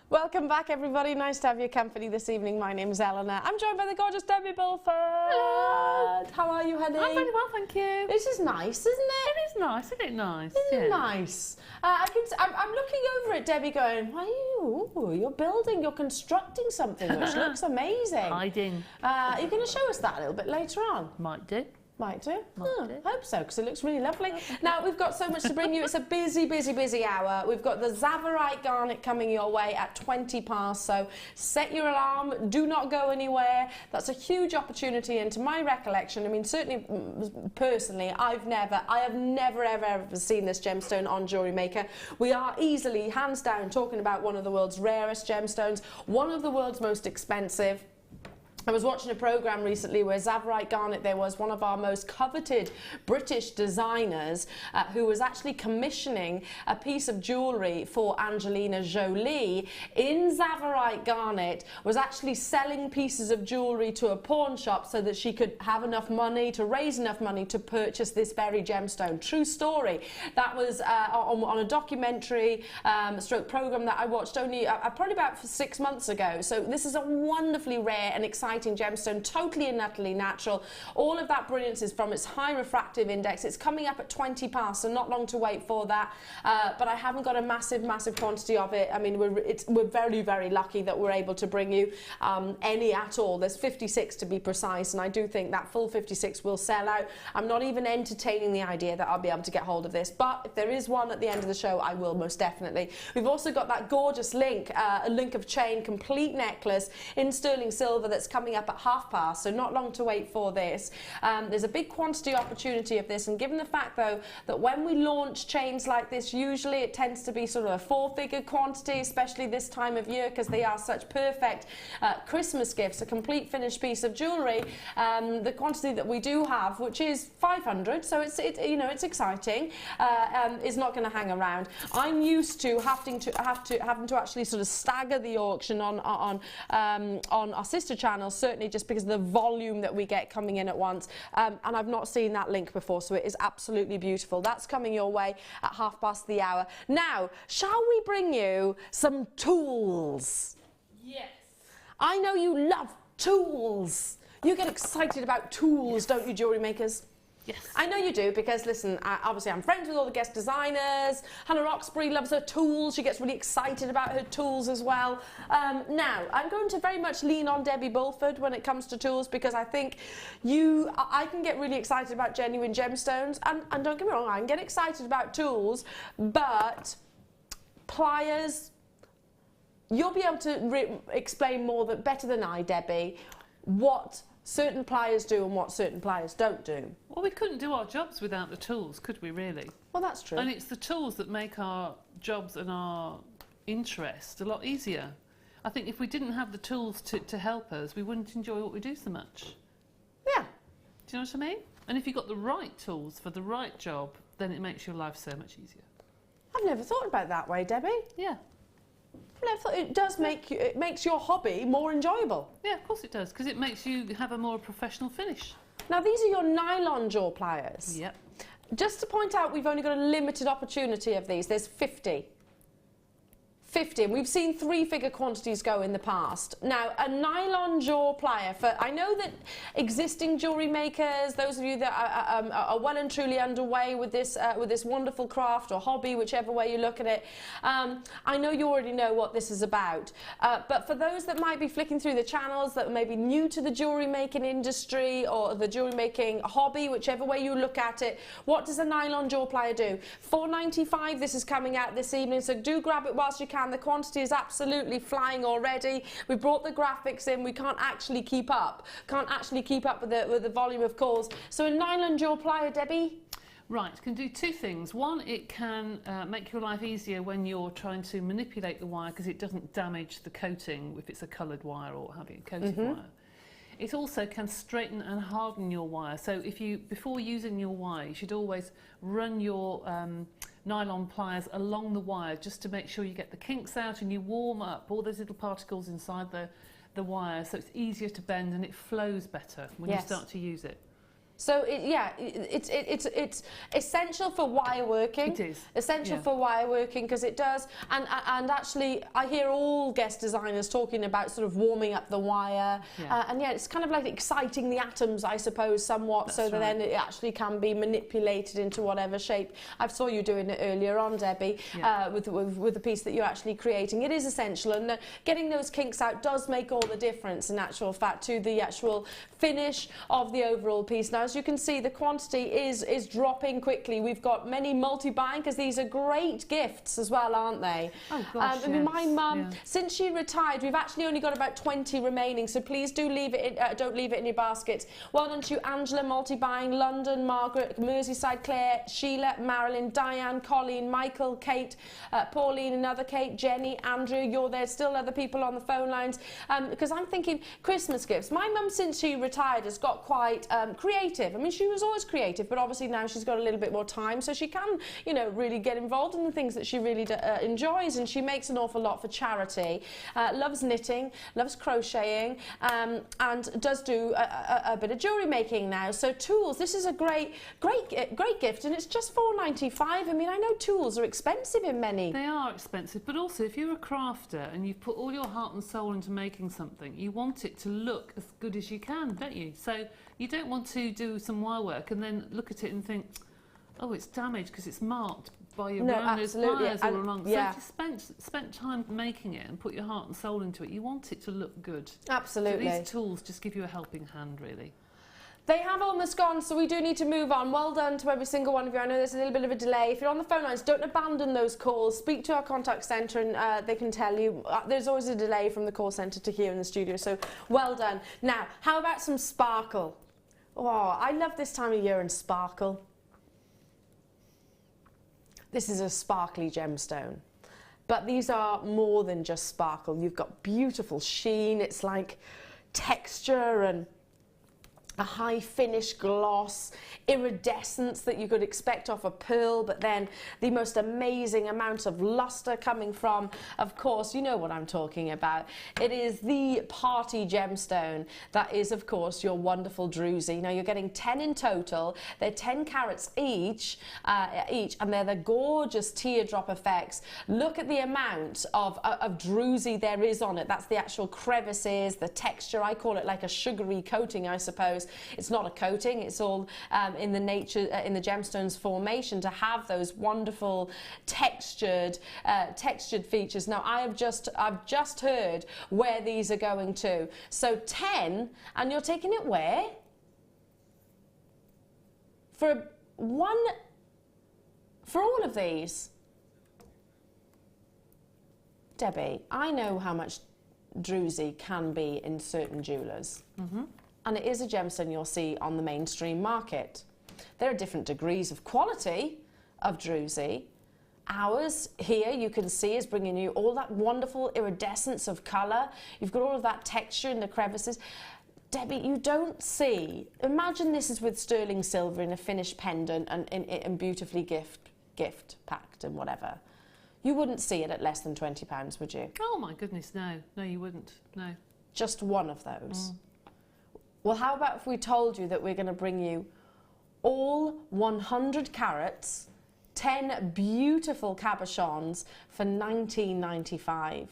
Welcome back, everybody. Nice to have your company this evening. My name is Eleanor. I'm joined by the gorgeous Debbie Bulford. Hello. How are you, honey? I'm very well, thank you. This is nice, isn't it? It is nice, isn't it nice? Isn't it nice? I'm looking over at Debbie going, why are you're building, you're constructing something which looks amazing. Hiding. You're going to show us that a little bit later on? Might do. Might do. Might do. I hope so, because it looks really lovely. Now, we've got so much to bring you. It's a busy, busy, busy hour. We've got the Zavarite garnet coming your way at 20 past, so set your alarm. Do not go anywhere. That's a huge opportunity, and to my recollection, I mean, certainly, personally, I have never, ever seen this gemstone on Jewellery Maker. We are easily, hands down, talking about one of the world's rarest gemstones, one of the world's most expensive. I was watching a programme recently where Zavarite Garnet, there was one of our most coveted British designers who was actually commissioning a piece of jewellery for Angelina Jolie in Zavarite Garnet, was actually selling pieces of jewellery to a pawn shop so that she could have enough money, to raise enough money to purchase this very gemstone. True story. That was on a documentary stroke programme that I watched only probably about 6 months ago. So this is a wonderfully rare and exciting gemstone, totally and utterly natural. All of that brilliance is from its high refractive index. It's coming up at 20 past, so not long to wait for that. But I haven't got a massive quantity of it. I mean, we're very, very lucky that we're able to bring you any at all. There's 56 to be precise, and I do think that full 56 will sell out. I'm not even entertaining the idea that I'll be able to get hold of this, but if there is one at the end of the show, I will most definitely. We've also got that gorgeous link, a link of chain, complete necklace in sterling silver that's coming up at 30:30, so not long to wait for this. There's a big quantity opportunity of this, and given the fact though that when we launch chains like this, usually it tends to be sort of a 4-figure quantity, especially this time of year, because they are such perfect Christmas gifts, a complete finished piece of jewellery. The quantity that we do have, which is 500, so it's exciting, is not going to hang around. I'm used to having to actually sort of stagger the auction on our sister channels, certainly just because of the volume that we get coming in at once, and I've not seen that link before, so it is absolutely beautiful. That's coming your way at 30:30. Now, shall we bring you some tools? Yes. I know you love tools. You get excited about tools, don't you, jewellery makers? Yes. I know you do, because listen, obviously I'm friends with all the guest designers. Hannah Roxbury loves her tools. She gets really excited about her tools as well. Now, I'm going to very much lean on Debbie Bulford when it comes to tools, because I think I can get really excited about genuine gemstones, and don't get me wrong, I can get excited about tools, but pliers, you'll be able to explain better than I, Debbie, what certain pliers do and what certain pliers don't do. Well, we couldn't do our jobs without the tools, could we really? Well, that's true. And it's the tools that make our jobs and our interest a lot easier. I think if we didn't have the tools to help us, we wouldn't enjoy what we do so much. Yeah. Do you know what I mean? And if you've got the right tools for the right job, then it makes your life so much easier. I've never thought about it that way, Debbie. Yeah. I thought it does it makes your hobby more enjoyable. Yeah, of course it does, because it makes you have a more professional finish. Now these are your nylon jaw pliers. Yep. Just to point out, we've only got a limited opportunity of these. There's 50. 50, and we've seen 3-figure quantities go in the past. Now, a nylon jaw plier, I know that existing jewellery makers, those of you that are well and truly underway with this wonderful craft or hobby, whichever way you look at it, I know you already know what this is about. But for those that might be flicking through the channels that may be new to the jewellery making industry or the jewellery making hobby, whichever way you look at it, what does a nylon jaw plier do? $4.95, this is coming out this evening, so do grab it whilst you can. The quantity is absolutely flying already. We brought the graphics in. We can't actually keep up. With the volume of calls. So a nylon jaw plier, Debbie? Right, it can do two things. One, it can make your life easier when you're trying to manipulate the wire because it doesn't damage the coating if it's a coloured wire or have you, coated wire. It also can straighten and harden your wire. So if you, before using your wire, you should always run your nylon pliers along the wire just to make sure you get the kinks out and you warm up all those little particles inside the wire, so it's easier to bend and it flows better when you start to use it. So it's essential for wire working. It is essential for wire working because it does. And actually, I hear all guest designers talking about sort of warming up the wire. And it's kind of like exciting the atoms, I suppose, somewhat, so that then it actually can be manipulated into whatever shape. I saw you doing it earlier on, Debbie, with the piece that you're actually creating. It is essential, and getting those kinks out does make all the difference, in actual fact, to the actual finish of the overall piece. Now, as you can see, the quantity is dropping quickly. We've got many multi-buying because these are great gifts as well, aren't they? Oh gosh, I mean, my mum, since she retired, we've actually only got about 20 remaining, so please do leave it in, don't leave it in your basket. Well done to you, Angela, multi-buying, London, Margaret, Merseyside, Claire, Sheila, Marilyn, Diane, Colleen, Michael, Kate, Pauline, another Kate, Jenny, Andrew, you're there, still other people on the phone lines, because I'm thinking Christmas gifts. My mum, since she retired, has got quite creative. I mean, she was always creative, but obviously now she's got a little bit more time, so she can, you know, really get involved in the things that she really enjoys, and she makes an awful lot for charity. Loves knitting, loves crocheting, and does do a bit of jewellery making now. So tools, this is a great gift, and it's just $4.95. I mean, I know tools are expensive in many. They are expensive, but also if you're a crafter and you've put all your heart and soul into making something, you want it to look as good as you can, don't you? So you don't want to do some wire work and then look at it and think, oh, it's damaged because it's marked by your rounders pliers all along. So if you spent time making it and put your heart and soul into it, you want it to look good. Absolutely. So these tools just give you a helping hand, really. They have almost gone, so we do need to move on. Well done to every single one of you. I know there's a little bit of a delay. If you're on the phone lines, don't abandon those calls. Speak to our contact centre and they can tell you. There's always a delay from the call centre to here in the studio, so well done. Now, how about some sparkle? Oh, I love this time of year and sparkle. This is a sparkly gemstone. But these are more than just sparkle. You've got beautiful sheen. It's like texture and a high finish gloss, iridescence that you could expect off a pearl, but then the most amazing amount of luster coming from, of course, you know what I'm talking about. It is the party gemstone that is, of course, your wonderful druzy. Now, you're getting 10 in total. They're 10 carats each, and they're the gorgeous teardrop effects. Look at the amount of druzy there is on it. That's the actual crevices, the texture. I call it like a sugary coating, I suppose. It's not a coating, it's all in the nature, in the gemstones formation to have those wonderful textured features. Now I've just heard where these are going to. So 10, and you're taking it where? For all of these. Debbie, I know how much druzy can be in certain jewellers. And it is a gemstone you'll see on the mainstream market. There are different degrees of quality of druzy. Ours here, you can see, is bringing you all that wonderful iridescence of colour. You've got all of that texture in the crevices. Debbie, you don't see, imagine this is with sterling silver in a finished pendant and beautifully gift packed and whatever. You wouldn't see it at less than £20, would you? Oh my goodness, no. No, you wouldn't, no. Just one of those. Well, how about if we told you that we're going to bring you all 100 carats, 10 beautiful cabochons for £19.95.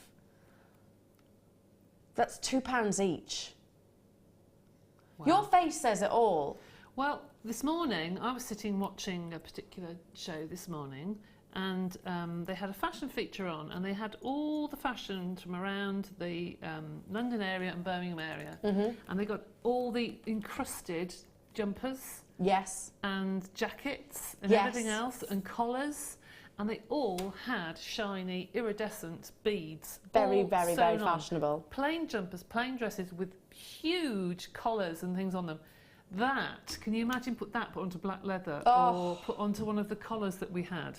That's £2 each. Wow. Your face says it all. Well, this morning I was sitting watching a particular show this morning, and they had a fashion feature on, and they had all the fashions from around the London area and Birmingham area, and they got all the encrusted jumpers, yes, and jackets and yes, everything else, and collars, and they all had shiny iridescent beads. Very, very, very sewn on. fashionable. Plain jumpers, plain dresses with huge collars and things on them. That, can you imagine put onto black leather, or put onto one of the collars that we had,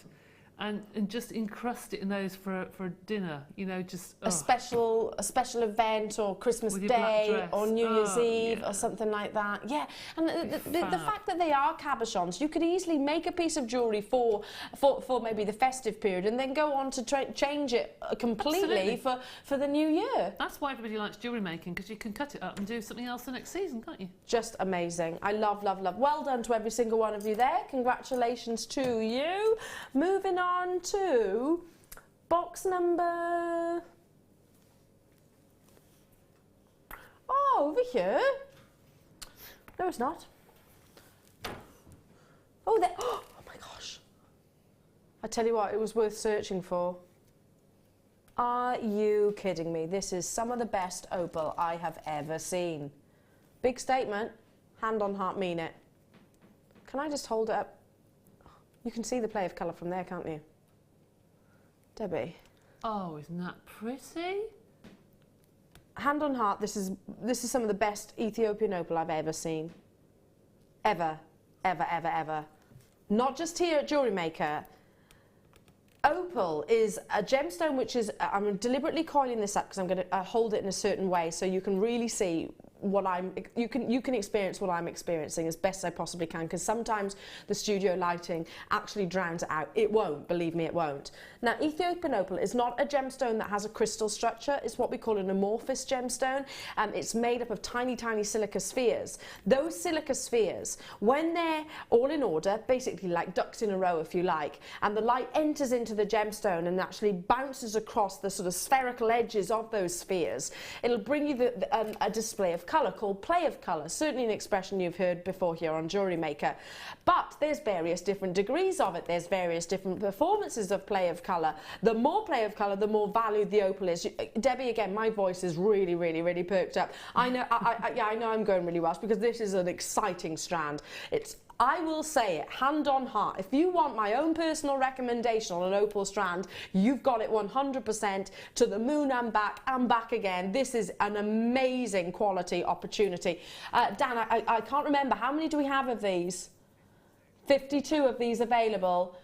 and just encrust it in those for a dinner, you know, just a special event, or Christmas Day, or New Year's Eve, or something like that. Yeah, and the fact that they are cabochons, you could easily make a piece of jewellery for maybe the festive period, and then go on to change it completely for the new year. That's why everybody likes jewellery making, because you can cut it up and do something else the next season, can't you? Just amazing. I love, love, love. Well done to every single one of you there. Congratulations to you. Moving on to box number... Oh, over here. No, it's not. Oh, there. Oh my gosh. I tell you what, it was worth searching for. Are you kidding me? This is some of the best opal I have ever seen. Big statement. Hand on heart, mean it. Can I just hold it up? You can see the play of colour from there, can't you? Debbie. Oh, isn't that pretty? Hand on heart, this is some of the best Ethiopian opal I've ever seen. Ever, ever, ever, ever. Not just here at Jewellery Maker. Opal is a gemstone which is, I'm deliberately coiling this up because I'm going to hold it in a certain way so you can really see what you can experience what I'm experiencing as best I possibly can, because sometimes the studio lighting actually drowns it out. It won't, believe me, it won't. Now, Ethiopian opal is not a gemstone that has a crystal structure. It's what we call an amorphous gemstone. It's made up of tiny, tiny silica spheres. Those silica spheres, when they're all in order, basically like ducks in a row, if you like, and the light enters into the gemstone and actually bounces across the sort of spherical edges of those spheres, it'll bring you a display of colour called play of colour, certainly an expression you've heard before here on Jewellery Maker. But there's various different degrees of it. There's various different performances of play of colour. The more play of colour, the more valued the opal is. Debbie, again, my voice is really, really, really perked up. I know, I know I'm going really Welsh because this is an exciting strand. I will say it, hand on heart, if you want my own personal recommendation on an opal strand, you've got it 100% to the moon and back again. This is an amazing quality opportunity. Dan, I can't remember, how many do we have of these? 52 of these available.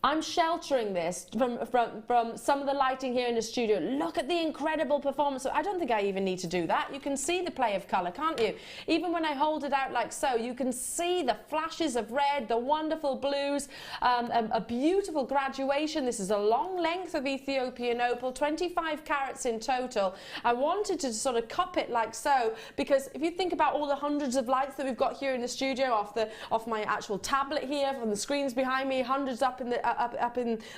I'm sheltering this from some of the lighting here in the studio. Look at the incredible performance. I don't think I even need to do that. You can see the play of colour, can't you? Even when I hold it out like so, you can see the flashes of red, the wonderful blues, a beautiful graduation. This is a long length of Ethiopian opal, 25 carats in total. I wanted to sort of cup it like so, because if you think about all the hundreds of lights that we've got here in the studio, off my actual tablet here, from the screens behind me, hundreds up in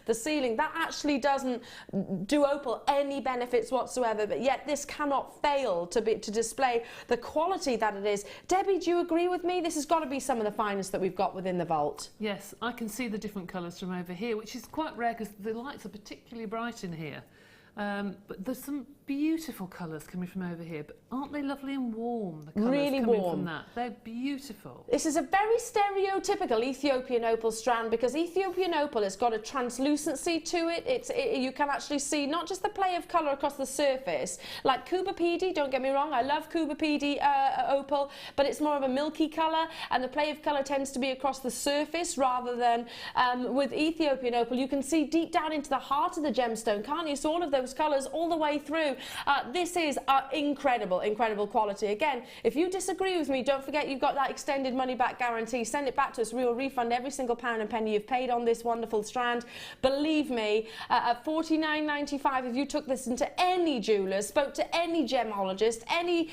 the ceiling, that actually doesn't do opal any benefits whatsoever, but yet this cannot fail to display the quality that it is. Debbie, do you agree with me? This has got to be some of the finest that we've got within the vault. Yes, I can see the different colours from over here, which is quite rare because the lights are particularly bright in here. But there's some beautiful colours coming from over here, but aren't they lovely and warm? The colours really coming warm from that, they're beautiful. This is a very stereotypical Ethiopian opal strand, because Ethiopian opal has got a translucency to it. You can actually see not just the play of colour across the surface, like Kubapedi, don't get me wrong, I love Kubapedi opal, but it's more of a milky colour, and the play of colour tends to be across the surface rather than with Ethiopian opal. You can see deep down into the heart of the gemstone, can't you? So all of those colours all the way through. This is incredible, incredible quality. Again, if you disagree with me, don't forget you've got that extended money back guarantee. Send it back to us. We will refund every single pound and penny you've paid on this wonderful strand. Believe me, at $49.95, if you took this into any jewellers, spoke to any gemologist, any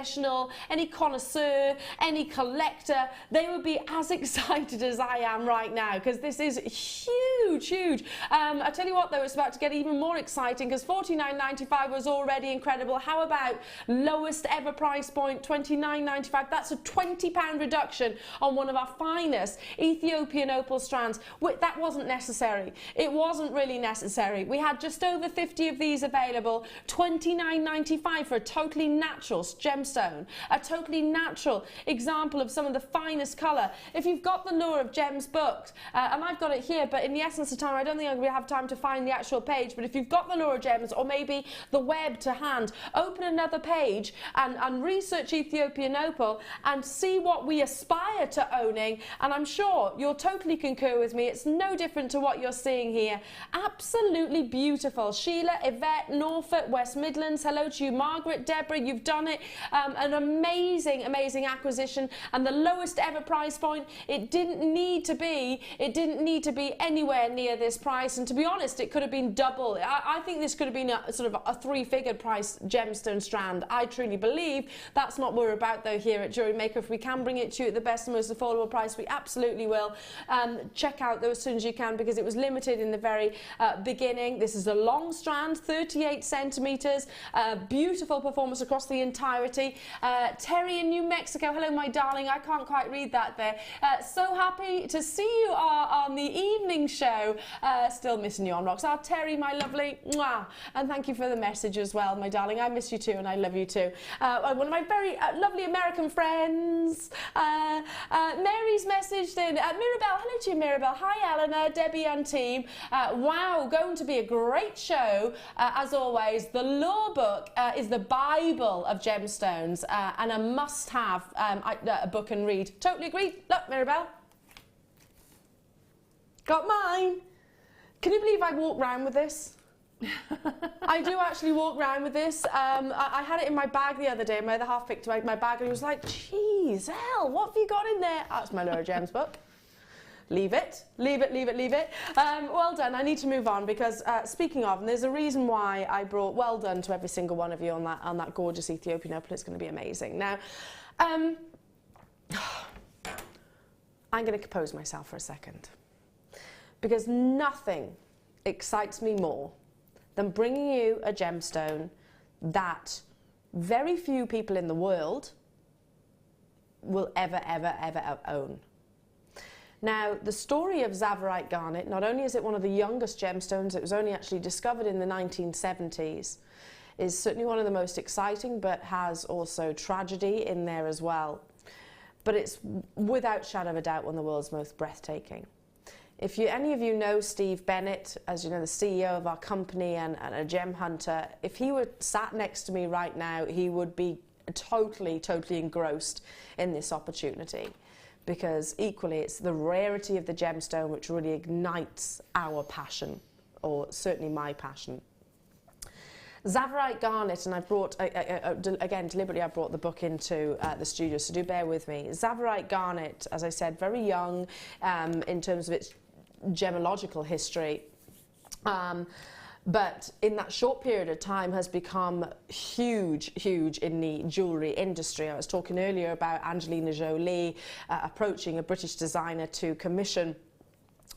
professional, any connoisseur, any collector, they would be as excited as I am right now, because this is huge, huge. I tell you what though, it's about to get even more exciting, because $49.95 was already incredible. How about lowest ever price point, $29.95? That's a £20 reduction on one of our finest Ethiopian opal strands. That wasn't necessary. It wasn't really necessary. We had just over 50 of these available, $29.95 for a totally natural gemstone, a totally natural example of some of the finest colour. If you've got the Lure of Gems booked, and I've got it here, but in the essence of time, I don't think I'm going to have time to find the actual page, but if you've got the Lure of Gems, or maybe the web to hand, open another page and research Ethiopian opal and see what we aspire to owning, and I'm sure you'll totally concur with me. It's no different to what you're seeing here. Absolutely beautiful. Sheila, Yvette, Norfolk, West Midlands, hello to you. Margaret, Deborah, you've done it. An amazing, amazing acquisition, and the lowest ever price point. It didn't need to be anywhere near this price, and to be honest, it could have been double. I think this could have been a sort of a three-figure price gemstone strand. I truly believe that's not what we're about though here at Jewellery Maker. If we can bring it to you at the best and most affordable price, we absolutely will. Check out those as soon as you can, because it was limited in the very beginning. This is a long strand, 38 centimetres, beautiful performance across the entirety. Terry in New Mexico, hello my darling, I can't quite read that there. So happy to see you on the evening show. Still missing you on Rocks. Terry, my lovely, mwah. And thank you for the message as well, my darling. I miss you too, and I love you too. One of my very lovely American friends, Mary's messaged in. Mirabelle, hello to you, Mirabelle. Hi, Eleanor, Debbie and team. Wow, going to be a great show. As always, the Lure book is the Bible of gemstones, and a must-have book and read. Totally agreed. Look, Mirabelle. Got mine. Can you believe I walk around with this? I do actually walk around with this. I had it in my bag the other day. My other half picked up my bag and he was like, "Geez, hell, what have you got in there?" That's my Lure of Gems book. Leave it, leave it, leave it, leave it. Well done. I need to move on, because speaking of, and there's a reason why I brought well done to every single one of you on that gorgeous Ethiopian opal. It's going to be amazing. Now, I'm going to compose myself for a second, because nothing excites me more than bringing you a gemstone that very few people in the world will ever, ever, ever own. Now, the story of Tsavorite garnet, not only is it one of the youngest gemstones, it was only actually discovered in the 1970s, is certainly one of the most exciting, but has also tragedy in there as well. But it's without shadow of a doubt one of the world's most breathtaking. If any of you know Steve Bennett, as you know, the CEO of our company and a gem hunter, if he were sat next to me right now, he would be totally, totally engrossed in this opportunity. Because equally, it's the rarity of the gemstone which really ignites our passion, or certainly my passion. Tsavorite garnet, and I brought, again, deliberately I brought the book into the studio, so do bear with me. Tsavorite garnet, as I said, very young in terms of its gemological history. But in that short period of time has become huge, huge in the jewellery industry. I was talking earlier about Angelina Jolie approaching a British designer to commission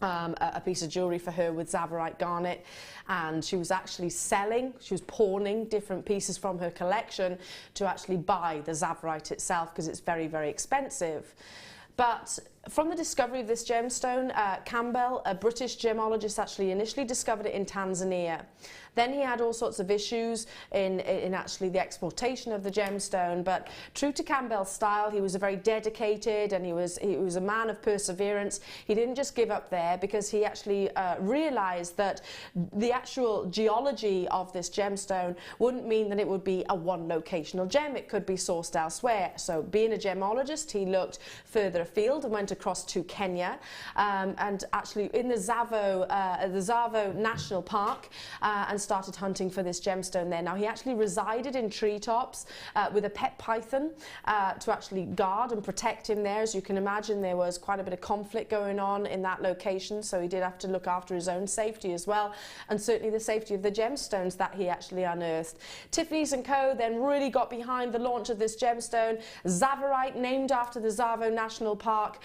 a piece of jewellery for her with Tsavorite garnet, and she was actually she was pawning different pieces from her collection to actually buy the Tsavorite itself, because it's very, very expensive. But from the discovery of this gemstone, Campbell, a British gemologist, actually initially discovered it in Tanzania. Then he had all sorts of issues in actually the exportation of the gemstone, but true to Campbell's style, he was a very dedicated, and he was a man of perseverance. He didn't just give up there, because he actually realised that the actual geology of this gemstone wouldn't mean that it would be a one-locational gem. It could be sourced elsewhere. So being a gemologist, he looked further afield and went across to Kenya, and actually in the Tsavo National Park, and started hunting for this gemstone there. Now he actually resided in treetops with a pet python to actually guard and protect him there. As you can imagine, there was quite a bit of conflict going on in that location, so he did have to look after his own safety as well, and certainly the safety of the gemstones that he actually unearthed. Tiffany's & Co. then really got behind the launch of this gemstone. Tsavorite, named after the Tsavo National Park,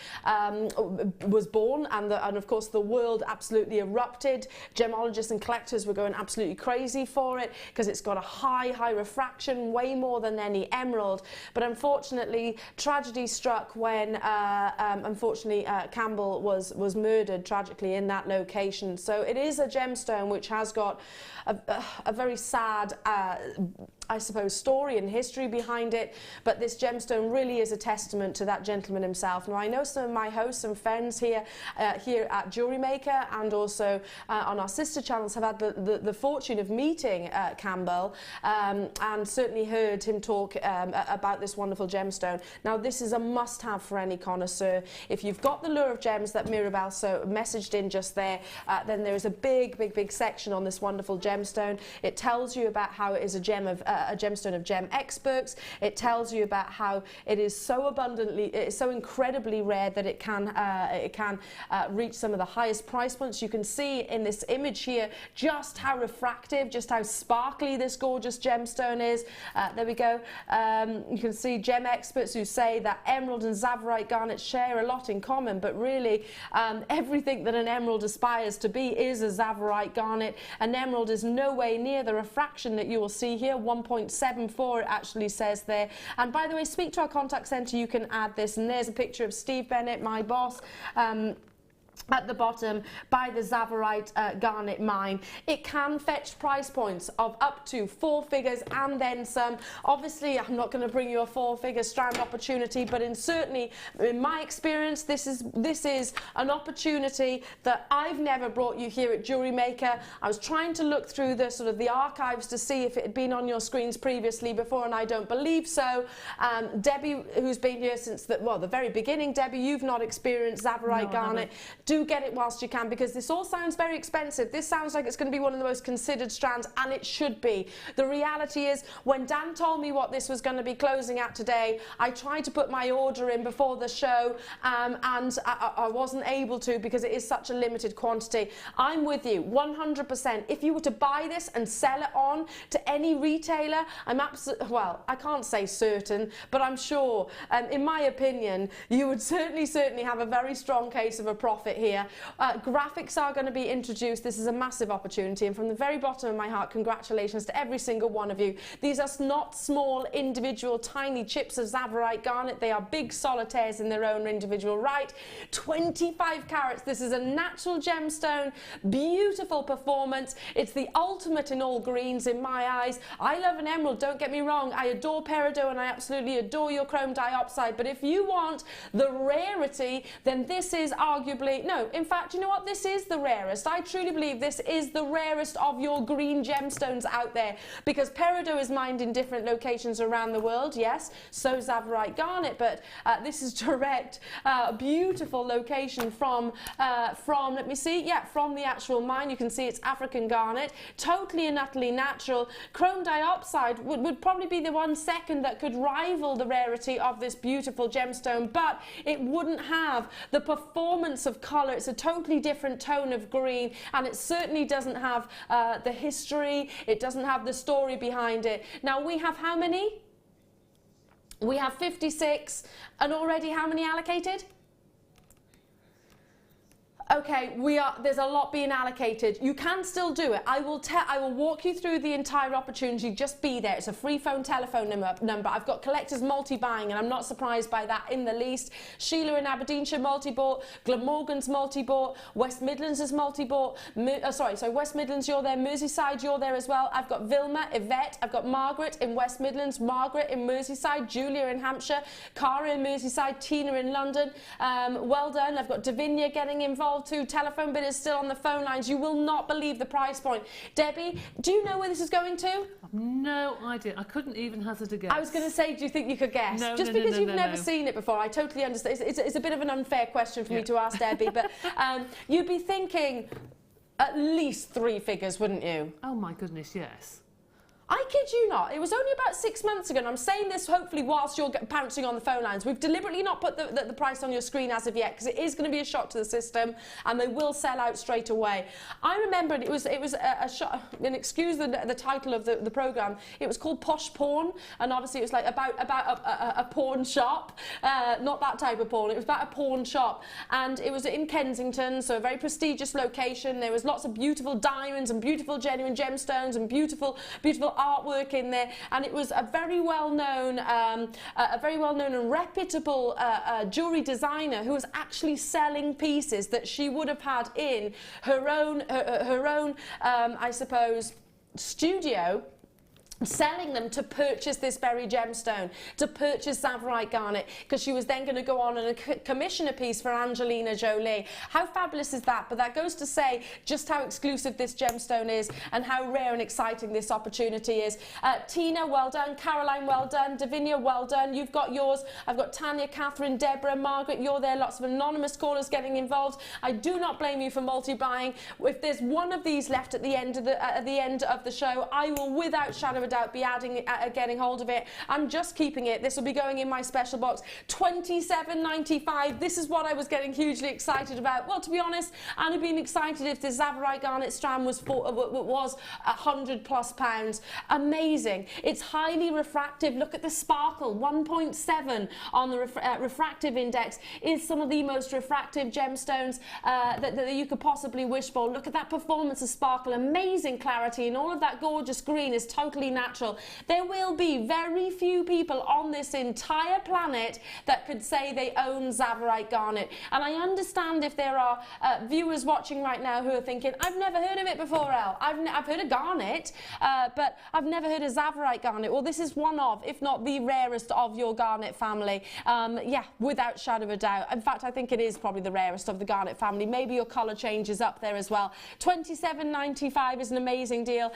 was born, and of course the world absolutely erupted. Gemologists and collectors were going absolutely crazy for it because it's got a high refraction, way more than any emerald. But unfortunately, tragedy struck when unfortunately Campbell was murdered tragically in that location. So it is a gemstone which has got a very sad I suppose, story and history behind it, but this gemstone really is a testament to that gentleman himself. Now, I know some of my hosts and friends here at Jewellery Maker and also on our sister channels have had the fortune of meeting Campbell and certainly heard him talk about this wonderful gemstone. Now, this is a must-have for any connoisseur. If you've got the lure of gems that Mirabelle so messaged in just there, then there is a big section on this wonderful gemstone. It tells you about how it is a gemstone of gem experts. It tells you about how it is so incredibly rare that it can reach some of the highest price points. You can see in this image here just how refractive, just how sparkly this gorgeous gemstone is. There we go. You can see gem experts who say that emerald and tsavorite garnet share a lot in common, but really everything that an emerald aspires to be is a tsavorite garnet. An emerald is no way near the refraction that you will see here. 1.74 it actually says there. And by the way, speak to our contact centre, you can add this, and there's a picture of Steve Bennett, my boss, at the bottom by the tsavorite garnet mine. It can fetch price points of up to 4 figures and then some. Obviously, I'm not going to bring you a 4-figure strand opportunity, but certainly in my experience, this is an opportunity that I've never brought you here at Jewellery Maker. I was trying to look through the archives to see if it had been on your screens previously before, and I don't believe so. Debbie, who's been here since the very beginning, Debbie, you've not experienced tsavorite garnet. Do get it whilst you can, because this all sounds very expensive. This sounds like it's going to be one of the most considered strands, and it should be. The reality is, when Dan told me what this was going to be closing at today, I tried to put my order in before the show, and I wasn't able to because it is such a limited quantity. I'm with you 100%. If you were to buy this and sell it on to any retailer, I'm absolutely, well, I can't say certain, but I'm sure, in my opinion, you would certainly have a very strong case of a profit here. Graphics are going to be introduced. This is a massive opportunity, and from the very bottom of my heart, congratulations to every single one of you. These are not small individual tiny chips of tsavorite garnet. They are big solitaires in their own individual right. 25 carats. This is a natural gemstone, beautiful performance. It's the ultimate in all greens in my eyes. I love an emerald, don't get me wrong. I adore peridot and I absolutely adore your chrome diopside, but if you want the rarity, then this is arguably, no, in fact, you know what? This is the rarest. I truly believe this is the rarest of your green gemstones out there, because peridot is mined in different locations around the world, yes, so tsavorite garnet, but this is direct, beautiful location from let me see, yeah, from the actual mine. You can see it's African garnet, totally and utterly natural. Chrome diopside would probably be the one second that could rival the rarity of this beautiful gemstone, but it wouldn't have the performance of colour. It's a totally different tone of green, and it certainly doesn't have the history, it doesn't have the story behind it. Now, we have how many? We have 56, and already how many allocated? Okay, there's a lot being allocated. You can still do it. I will walk you through the entire opportunity. Just be there. It's a free phone telephone number. I've got collectors multi-buying, and I'm not surprised by that in the least. Sheila in Aberdeenshire multi-bought, Glamorgan's multi-bought, West Midlands is multi-bought. So West Midlands, you're there. Merseyside, you're there as well. I've got Vilma, Yvette. I've got Margaret in West Midlands, Margaret in Merseyside, Julia in Hampshire, Cara in Merseyside, Tina in London. Well done. I've got Davinia getting involved 12.2. Telephone bid is still on the phone lines. You will not believe the price point. Debbie, do you know where this is going to? I've no idea. I couldn't even hazard a guess. I was going to say, do you think you could guess? No, Just no, because no, you've no, never no. seen it before, I totally understand. It's a bit of an unfair question for me to ask Debbie, but you'd be thinking at least 3 figures, wouldn't you? Oh my goodness, yes. I kid you not, it was only about 6 months ago, and I'm saying this hopefully whilst you're pouncing on the phone lines. We've deliberately not put the price on your screen as of yet, because it is going to be a shock to the system, and they will sell out straight away. I remember it was a shot, and excuse the title of the programme, it was called Posh Porn, and obviously it was like about a porn shop, not that type of porn, it was about a porn shop, and it was in Kensington, so a very prestigious location. There was lots of beautiful diamonds and beautiful genuine gemstones and beautiful artwork in there, and it was a very well-known and reputable jewellery designer who was actually selling pieces that she would have had in her own I suppose studio, selling them to purchase this berry gemstone, to purchase Zavarite garnet, because she was then going to go on and commission a piece for Angelina Jolie. How fabulous is that? But that goes to say just how exclusive this gemstone is and how rare and exciting this opportunity is. Tina, well done. Caroline, well done. Davinia, well done. You've got yours. I've got Tanya, Catherine, Deborah, Margaret, you're there. Lots of anonymous callers getting involved. I do not blame you for multi-buying. If there's one of these left at the end of the show, I will without shadow of a doubt be getting hold of it. I'm just keeping it. This will be going in my special box. $27.95. This is what I was getting hugely excited about. Well, to be honest, I'd have been excited if the Zavarite garnet strand was £100+ Amazing. It's highly refractive. Look at the sparkle. 1.7 on the refractive index is some of the most refractive gemstones that you could possibly wish for. Look at that performance of sparkle. Amazing clarity, and all of that gorgeous green is totally natural. There will be very few people on this entire planet that could say they own Zavarite garnet, and I understand if there are viewers watching right now who are thinking, I've never heard of it before, Elle. I've heard of garnet, but I've never heard of Zavarite garnet. Well, this is one of, if not the rarest of your garnet family. Yeah, without shadow of a doubt. In fact, I think it is probably the rarest of the garnet family. Maybe your colour change is up there as well. $27.95 is an amazing deal.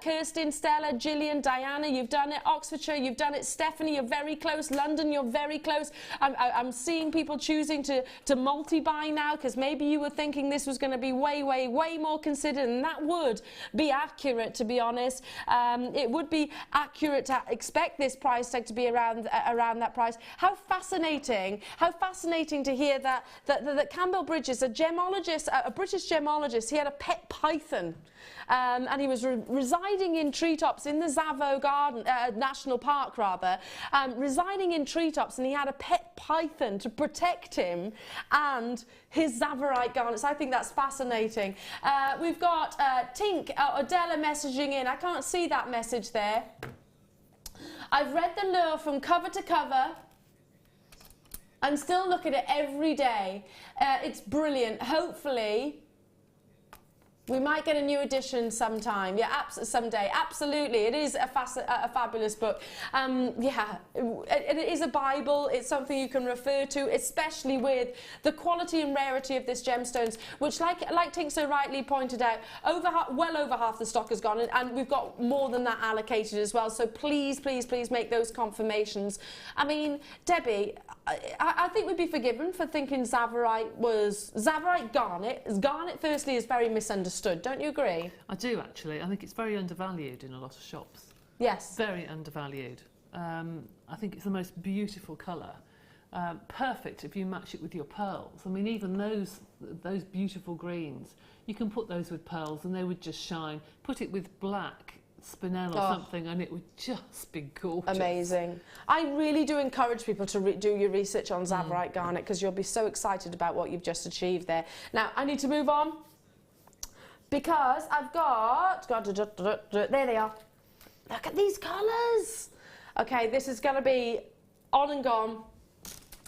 Kirsten, Stella, Gillian, Diana, you've done it. Oxfordshire, you've done it. Stephanie, you're very close. London, you're very close. I'm seeing people choosing to multi-buy now, because maybe you were thinking this was going to be way more considered, and that would be accurate, to be honest. It would be accurate to expect this price tag to be around that price. How fascinating to hear that Campbell Bridges, a gemologist, a British gemologist, he had a pet python. And he was residing in treetops in the Zavo Garden, National Park, rather, residing in treetops, and he had a pet python to protect him and his Zavarite garnets. I think that's fascinating. We've got Tink, Adela messaging in. I can't see that message there. I've read the lure from cover to cover. I'm still looking at it every day. It's brilliant. Hopefully we might get a new edition sometime. Yeah, someday. Absolutely. It is a fabulous book. Yeah, it is a Bible. It's something you can refer to, especially with the quality and rarity of this gemstones, which, like Tink so rightly pointed out, well over half the stock has gone, and we've got more than that allocated as well. So please make those confirmations. I mean, Debbie, I think we'd be forgiven for thinking Zavarite garnet. Garnet, firstly, is very misunderstood. Don't you agree? I do, actually. I think it's very undervalued in a lot of shops. Yes. Very undervalued. I think it's the most beautiful colour. Perfect if you match it with your pearls. I mean, even those beautiful greens, you can put those with pearls and they would just shine. Put it with black spinel or something and it would just be gorgeous. Amazing. I really do encourage people to do your research on Zavarite garnet, because you'll be so excited about what you've just achieved there. Now, I need to move on, because I've got there they are. Look at these colours. Okay, this is going to be on and gone.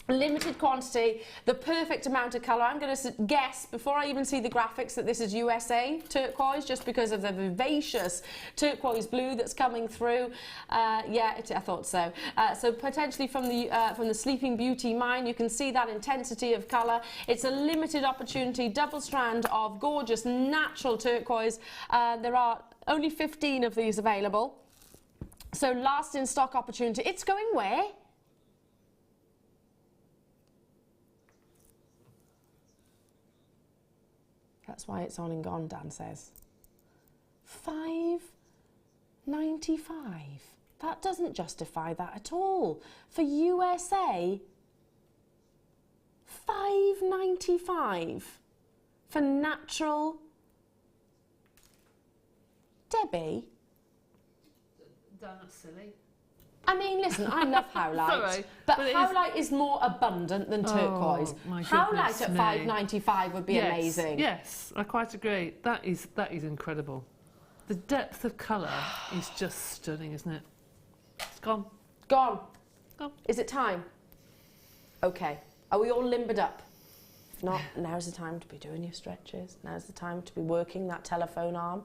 Limited quantity, the perfect amount of colour. I'm going to guess, before I even see the graphics, that this is USA turquoise, just because of the vivacious turquoise blue that's coming through. Yeah, I thought so. So potentially from the Sleeping Beauty mine, you can see that intensity of colour. It's a limited opportunity, double strand of gorgeous natural turquoise. There are only 15 of these available. So last in stock opportunity. It's going where? That's why it's on and gone, Dan says. $5.95. That doesn't justify that at all. For USA, $5.95 for natural. Debbie? Dan, that's silly. I mean, listen, I love Howlite, Sorry, but but Howlite is more abundant than turquoise. My Howlite at goodness me. $5.95 would be amazing. Yes, I quite agree. That is incredible. The depth of colour is just stunning, isn't it? It's gone. Gone. Gone. Is it time? Okay. Are we all limbered up? If not, now's the time to be doing your stretches. Now's the time to be working that telephone arm,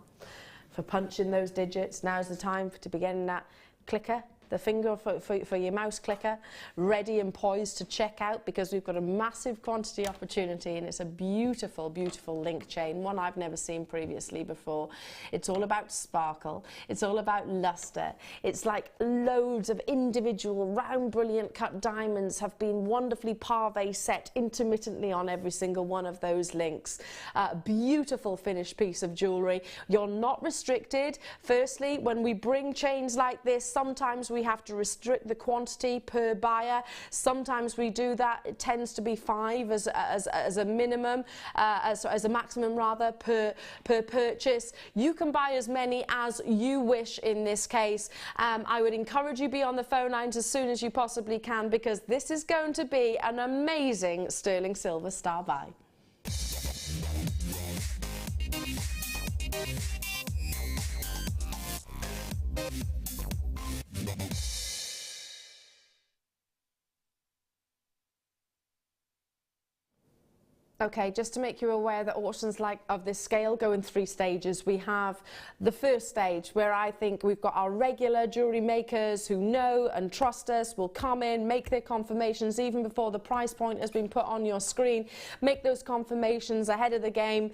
for punching those digits. Now's the time to be getting that clicker, the finger for your mouse clicker, ready and poised to check out, because we've got a massive quantity opportunity, and it's a beautiful, beautiful link chain, one I've never seen previously before. It's all about sparkle. It's all about luster. It's like loads of individual round, brilliant cut diamonds have been wonderfully parve set intermittently on every single one of those links. Beautiful finished piece of jewellery. You're not restricted. Firstly, when we bring chains like this, sometimes we have to restrict the quantity per buyer. Sometimes we do that. It tends to be 5 as a minimum, as a maximum rather, per purchase. You can buy as many as you wish in this case. I would encourage you to be on the phone lines as soon as you possibly can, because this is going to be an amazing sterling silver star buy. Okay, just to make you aware that auctions like of this scale go in 3 stages. We have the first stage, where I think we've got our regular jewellery makers who know and trust us, will come in, make their confirmations even before the price point has been put on your screen, make those confirmations ahead of the game,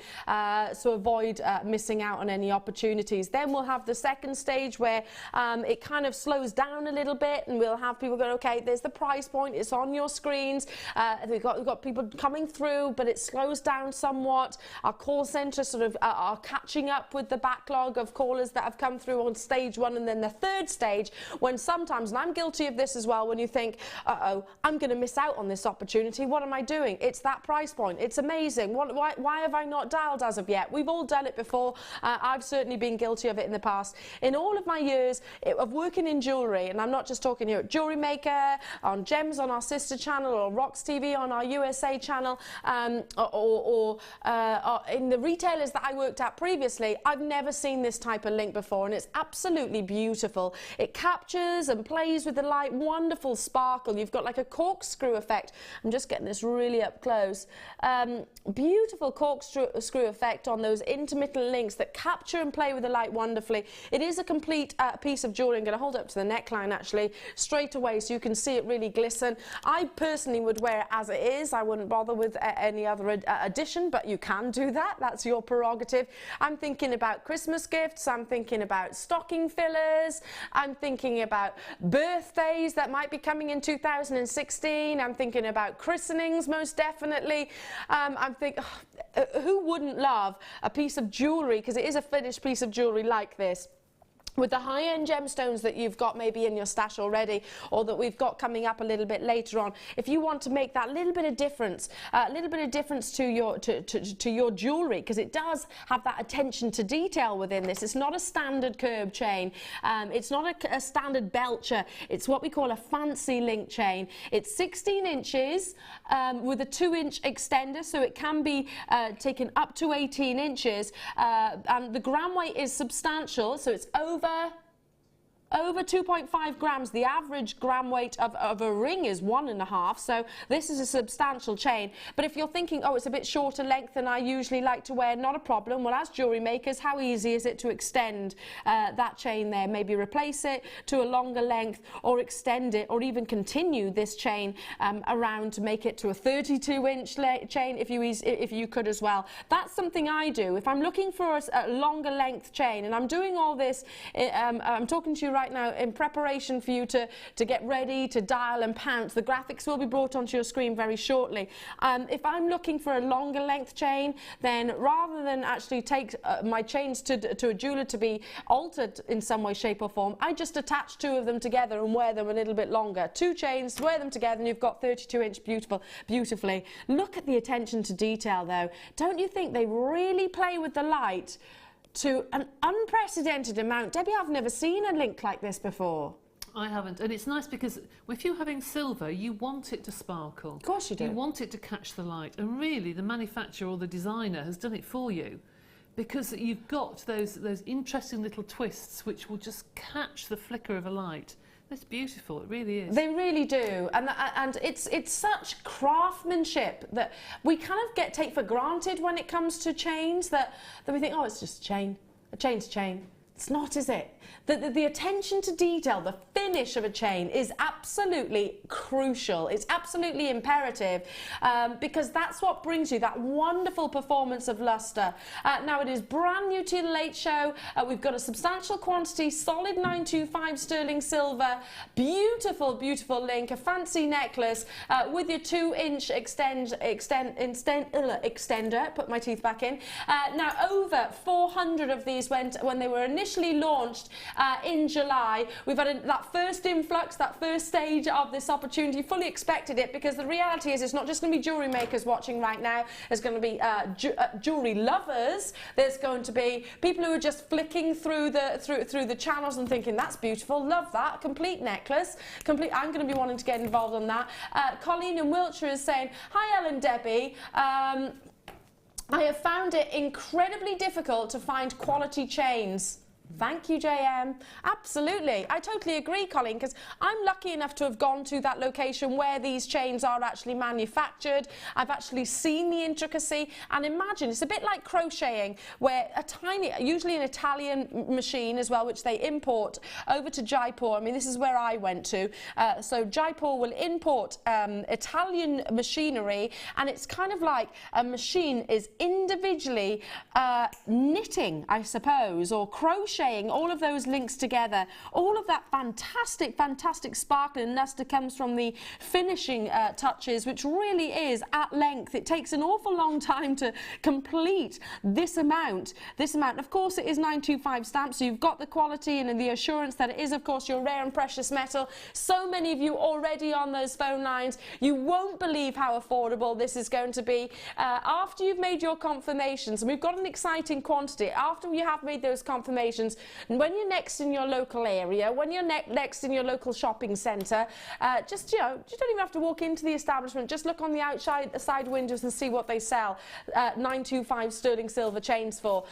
so avoid missing out on any opportunities. Then we'll have the second stage, where it kind of slows down a little bit, and we'll have people going, okay, there's the price point, it's on your screens, we've got people coming through, but it slows down somewhat. Our call centre sort of are catching up with the backlog of callers that have come through on stage 1, and then the third stage, when sometimes, and I'm guilty of this as well, when you think, uh-oh, I'm going to miss out on this opportunity, what am I doing? It's that price point. It's amazing. Why have I not dialed as of yet? We've all done it before. I've certainly been guilty of it in the past. In all of my years of working in jewellery, and I'm not just talking here at Jewellery Maker, on Gems on our sister channel, or Rocks TV on our USA channel, or in the retailers that I worked at previously, I've never seen this type of link before, and it's absolutely beautiful. It captures and plays with the light, wonderful sparkle. You've got like a corkscrew effect. I'm just getting this really up close. Beautiful corkscrew effect on those intermittent links that capture and play with the light wonderfully. It is a complete piece of jewellery. I'm going to hold it up to the neckline actually straight away so you can see it really glisten. I personally would wear it as it is. I wouldn't bother with any other addition, but you can do that. That's your prerogative. I'm thinking about Christmas gifts. I'm thinking about stocking fillers. I'm thinking about birthdays that might be coming in 2016. I'm thinking about christenings, most definitely. I'm thinking, who wouldn't love a piece of jewellery, because it is a finished piece of jewellery like this, with the high-end gemstones that you've got maybe in your stash already, or that we've got coming up a little bit later on. If you want to make that little bit of difference, to your jewellery, because it does have that attention to detail within this. It's not a standard curb chain. It's not a standard belcher. It's what we call a fancy link chain. It's 16 inches with a 2-inch extender, so it can be taken up to 18 inches. And the gram weight is substantial, so it's over over 2.5 grams. The average gram weight of a ring is 1.5, so this is a substantial chain. But if you're thinking, oh, it's a bit shorter length than I usually like to wear, not a problem. Well, as jewellery makers, how easy is it to extend that chain there? Maybe replace it to a longer length, or extend it, or even continue this chain around to make it to a 32-inch chain if you could as well. That's something I do. If I'm looking for a longer length chain, and I'm doing all this, I'm talking to you right now in preparation for you to get ready to dial and pounce. The graphics will be brought onto your screen very shortly. If I'm looking for a longer length chain, then rather than actually take my chains to a jeweller to be altered in some way, shape or form, I just attach two of them together and wear them a little bit longer. Two chains, wear them together, and you've got 32-inch beautifully. Look at the attention to detail though. Don't you think they really play with the light to an unprecedented amount? Debbie, I've never seen a link like this before. I haven't, and it's nice because if you're having silver, you want it to sparkle. Of course you do. You want it to catch the light, and really the manufacturer or the designer has done it for you, because you've got those interesting little twists which will just catch the flicker of a light. That's beautiful, it really is. They really do, and it's such craftsmanship that we kind of take for granted when it comes to chains, that we think, oh, it's just a chain. A chain's a chain. It's not, is it? The attention to detail, the finish of a chain is absolutely crucial. It's absolutely imperative, because that's what brings you that wonderful performance of lustre. Now, it is brand new to the Late Show. We've got a substantial quantity, solid 925 sterling silver, beautiful, beautiful link, a fancy necklace with your 2-inch extender. Put my teeth back in. Now, over 400 of these went when they were initially launched in July. We've had that first influx, that first stage of this opportunity. Fully expected it, because the reality is it's not just going to be jewellery makers watching right now. There's going to be jewellery lovers. There's going to be people who are just flicking through the channels and thinking, that's beautiful, love that, complete necklace, I'm going to be wanting to get involved on that. Colleen in Wiltshire is saying, hi Ellen, Debbie. I have found it incredibly difficult to find quality chains. Thank you, JM. Absolutely. I totally agree, Colleen, because I'm lucky enough to have gone to that location where these chains are actually manufactured. I've actually seen the intricacy, and imagine, it's a bit like crocheting, where usually an Italian machine as well, which they import over to Jaipur. I mean, this is where I went to. So Jaipur will import Italian machinery, and it's kind of like a machine is individually knitting, I suppose, or crocheting all of those links together. All of that fantastic sparkling and lustre comes from the finishing touches, which really is at length. It takes an awful long time to complete this amount. Of course, it is 925 stamp, so you've got the quality and the assurance that it is, of course, your rare and precious metal. So many of you already on those phone lines. You won't believe how affordable this is going to be. After you've made your confirmations, and we've got an exciting quantity, after you have made those confirmations, and when you're next in your local area, when you're next in your local shopping centre, you don't even have to walk into the establishment, just look on the side windows and see what they sell 925 sterling silver chains for.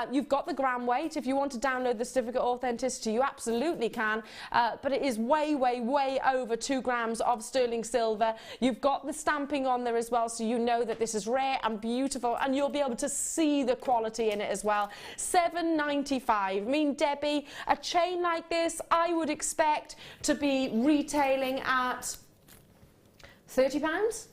You've got the gram weight. If you want to download the certificate authenticity, you absolutely can, but it is way over 2 grams of sterling silver. You've got the stamping on there as well, so you know that this is rare and beautiful, and you'll be able to see the quality in it as well. £7.95. I mean, Debbie, a chain like this, I would expect to be retailing at £30.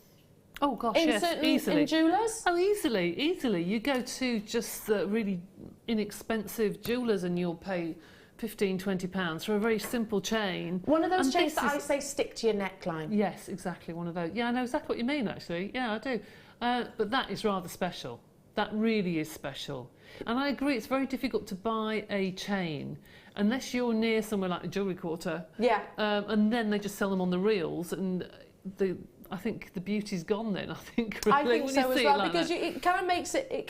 Oh gosh, yes, easily. In jewellers? Oh, easily. You go to just really inexpensive jewellers and you'll pay £15, £20 for a very simple chain. One of those chains that I say stick to your neckline. Yes, exactly, one of those. Yeah, I know exactly what you mean, actually. Yeah, I do. But that is rather special. That really is special. And I agree, it's very difficult to buy a chain unless you're near somewhere like the Jewellery Quarter. Yeah. And then they just sell them on the reels, and I think the beauty's gone then. I think really, I think so as well, because it kind of makes it.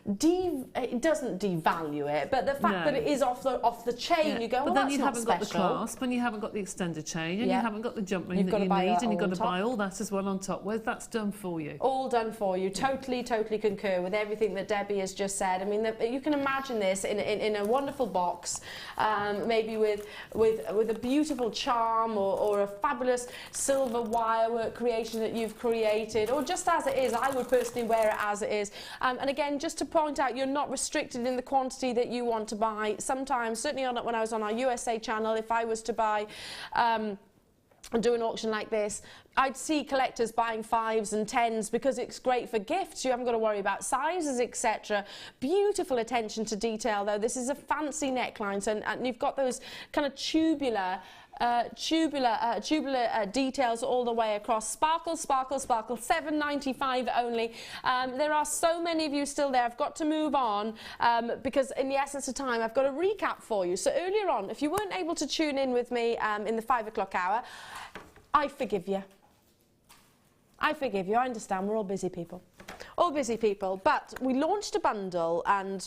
it doesn't devalue it, but the fact that it is off the chain, you go, well, but then that's you not haven't special. got the clasp, and you haven't got the extended chain, and you haven't got the jump ring You've that you need, and you've got to top. buy all that as well on top. Whereas that's done for you. All done for you. Totally concur with everything that Debbie has just said. I mean, you can imagine this in a wonderful box, maybe with a beautiful charm or a fabulous silver wirework creation that you've created, or just as it is. I would personally wear it as it is. And again, just to point out, you're not restricted in the quantity that you want to buy. Sometimes, certainly when I was on our USA channel, if I was to buy and do an auction like this, I'd see collectors buying 5s and 10s because it's great for gifts. You haven't got to worry about sizes, etc. Beautiful attention to detail, though. This is a fancy neckline, and you've got those kind of tubular details all the way across. Sparkle, sparkle, sparkle. $7.95 only. There are so many of you still there. I've got to move on because in the essence of time I've got a recap for you. So earlier on, if you weren't able to tune in with me in the 5 o'clock hour, I forgive you. I forgive you. I understand. We're all busy people. All busy people. But we launched a bundle, and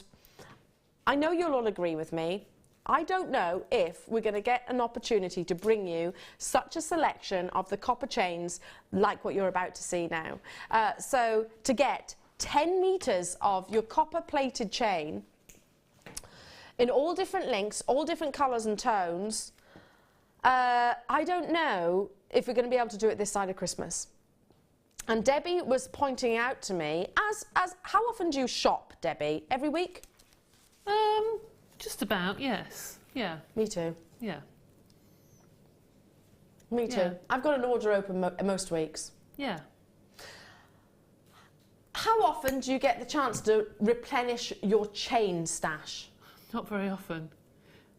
I know you'll all agree with me. I don't know if we're going to get an opportunity to bring you such a selection of the copper chains like what you're about to see now. So to get 10 metres of your copper plated chain in all different lengths, all different colours and tones, I don't know if we're going to be able to do it this side of Christmas. And Debbie was pointing out to me, as how often do you shop, Debbie? Every week? Just about, yes. Yeah. Me too. Yeah. Me too. Yeah. I've got an order open most weeks. Yeah. How often do you get the chance to replenish your chain stash? Not very often.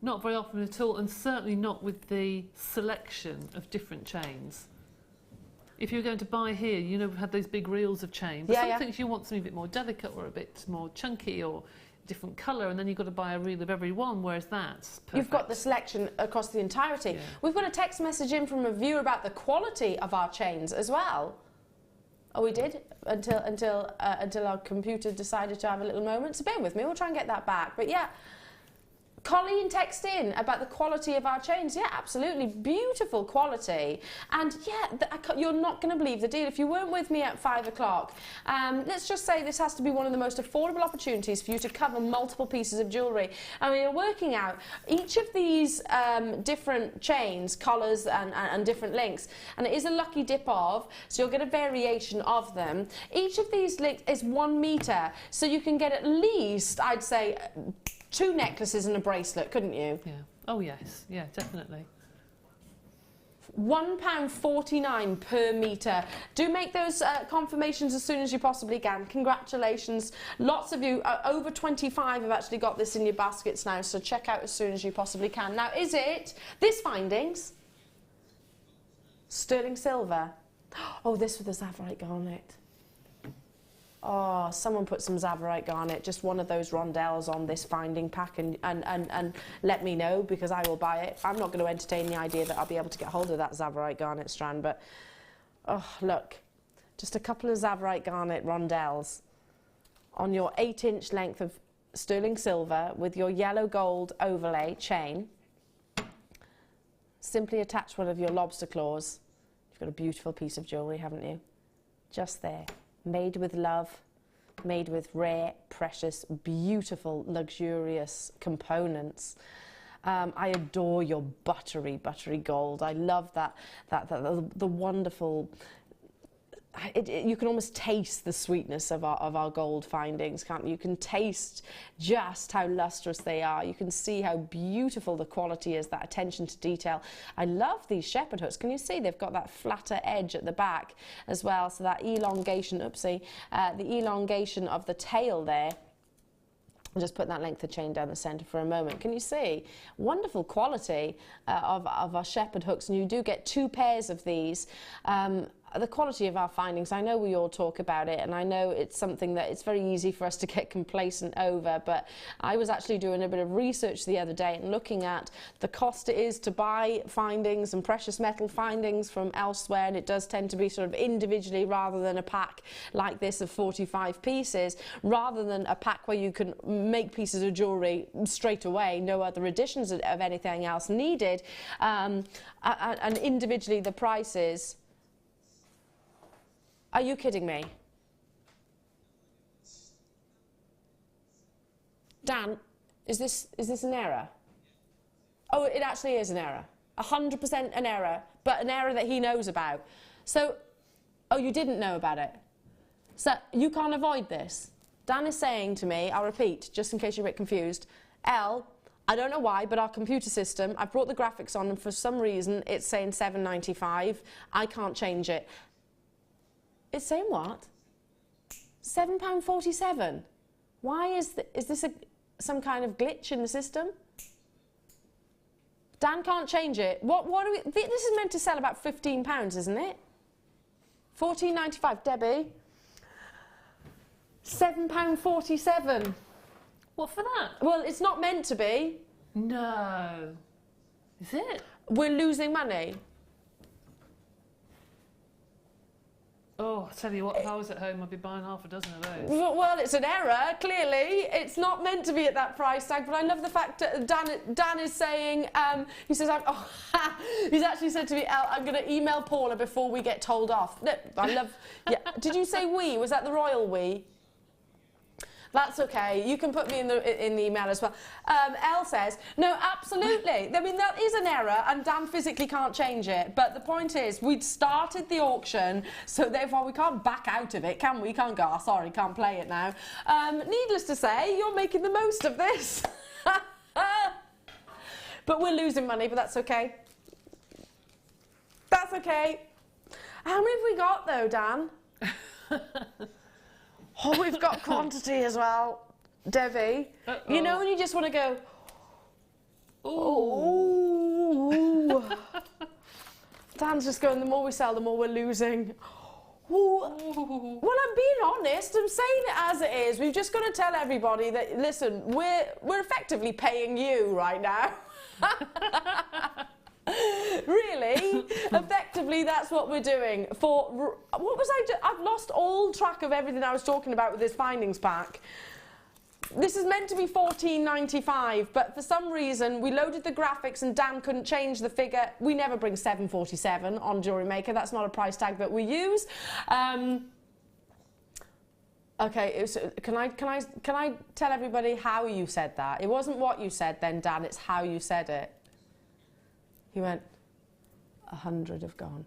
Not very often at all, and certainly not with the selection of different chains. If you're going to buy here, you know, we've had those big reels of chain, but some things you want something a bit more delicate or a bit more chunky or different colour, and then you've got to buy a reel of every one, whereas that's perfect. You've got the selection across the entirety. Yeah. We've got a text message in from a viewer about the quality of our chains as well. Oh, we did? Until our computer decided to have a little moment. So bear with me, we'll try and get that back. But yeah, Colleen texted in about the quality of our chains. Yeah, absolutely. Beautiful quality. And yeah, you're not going to believe the deal. If you weren't with me at 5 o'clock, let's just say this has to be one of the most affordable opportunities for you to cover multiple pieces of jewellery. I mean, you're working out each of these different chains, colours and different lengths. And it is a lucky dip of, so you'll get a variation of them. Each of these lengths is 1 metre. So you can get at least, I'd say, 2 necklaces and a bracelet, couldn't you? Yeah. Oh, yes. Yeah, definitely. £1.49 per metre. Do make those confirmations as soon as you possibly can. Congratulations. Lots of you, over 25 have actually got this in your baskets now, so check out as soon as you possibly can. Now, is it this findings? Sterling silver. Oh, this with the Zavarite garnet. Oh, someone put some Zavarite garnet, just one of those rondelles on this finding pack and let me know, because I will buy it. I'm not going to entertain the idea that I'll be able to get hold of that Zavarite garnet strand, but oh, look, just a couple of Zavarite garnet rondelles on your 8-inch length of sterling silver with your yellow gold overlay chain. Simply attach one of your lobster claws. You've got a beautiful piece of jewellery, haven't you? Just there. Made with love, made with rare, precious, beautiful, luxurious components. I adore your buttery gold. I love the wonderful. You can almost taste the sweetness of our gold findings, can't you? You can taste just how lustrous they are. You can see how beautiful the quality is, that attention to detail. I love these shepherd hooks. Can you see they've got that flatter edge at the back as well, so that elongation, the elongation of the tail there. I'll just put that length of chain down the centre for a moment. Can you see? Wonderful quality of our shepherd hooks, and you do get 2 pairs of these. the quality of our findings, I know we all talk about it, and I know it's something that it's very easy for us to get complacent over, but I was actually doing a bit of research the other day and looking at the cost it is to buy findings and precious metal findings from elsewhere, and it does tend to be sort of individually rather than a pack like this of 45 pieces, rather than a pack where you can make pieces of jewellery straight away, no other additions of anything else needed, and individually the prices. Are you kidding me? Dan, is this an error? Oh, it actually is an error. 100% an error, but an error that he knows about. So, oh, you didn't know about it. So you can't avoid this. Dan is saying to me, I'll repeat, just in case you're a bit confused, I don't know why, but our computer system, I've brought the graphics on, and for some reason it's saying £7.95. I can't change it. It's saying what? £7.47. Why is this some kind of glitch in the system? Dan can't change it. What are we? This is meant to sell about £15, isn't it? £14.95. Debbie. £7.47. What for that? Well, it's not meant to be. No. Is it? We're losing money. Oh, I tell you what, if I was at home, I'd be buying half a dozen of those. Well, it's an error, clearly. It's not meant to be at that price tag, but I love the fact that Dan is saying, he says, he's actually said to me, I'm going to email Paula before we get told off. No, I love, yeah. Did you say we? Was that the royal we? That's okay. You can put me in the email as well. Elle says, no, absolutely. I mean, that is an error, and Dan physically can't change it. But the point is, we'd started the auction, so therefore we can't back out of it, can we? Can't go, oh, sorry, can't play it now. Needless to say, you're making the most of this. But we're losing money, but that's okay. That's okay. How many have we got, though, Dan? Oh, we've got quantity as well, Debbie. Uh-oh. You know when you just want to go, ooh. Dan's just going, the more we sell, the more we're losing. Ooh. Well, I'm being honest. I'm saying it as it is. We've just got to tell everybody that, listen, we're effectively paying you right now. Really, effectively, that's what we're doing. For what was I've lost all track of everything I was talking about with this findings pack. This is meant to be £14.95, but for some reason we loaded the graphics and Dan couldn't change the figure. We never bring £7.47 on Jewellery Maker. That's not a price tag that we use. Okay, can I tell everybody how you said that? It wasn't what you said then, Dan. It's how you said it. He went, 100 have gone.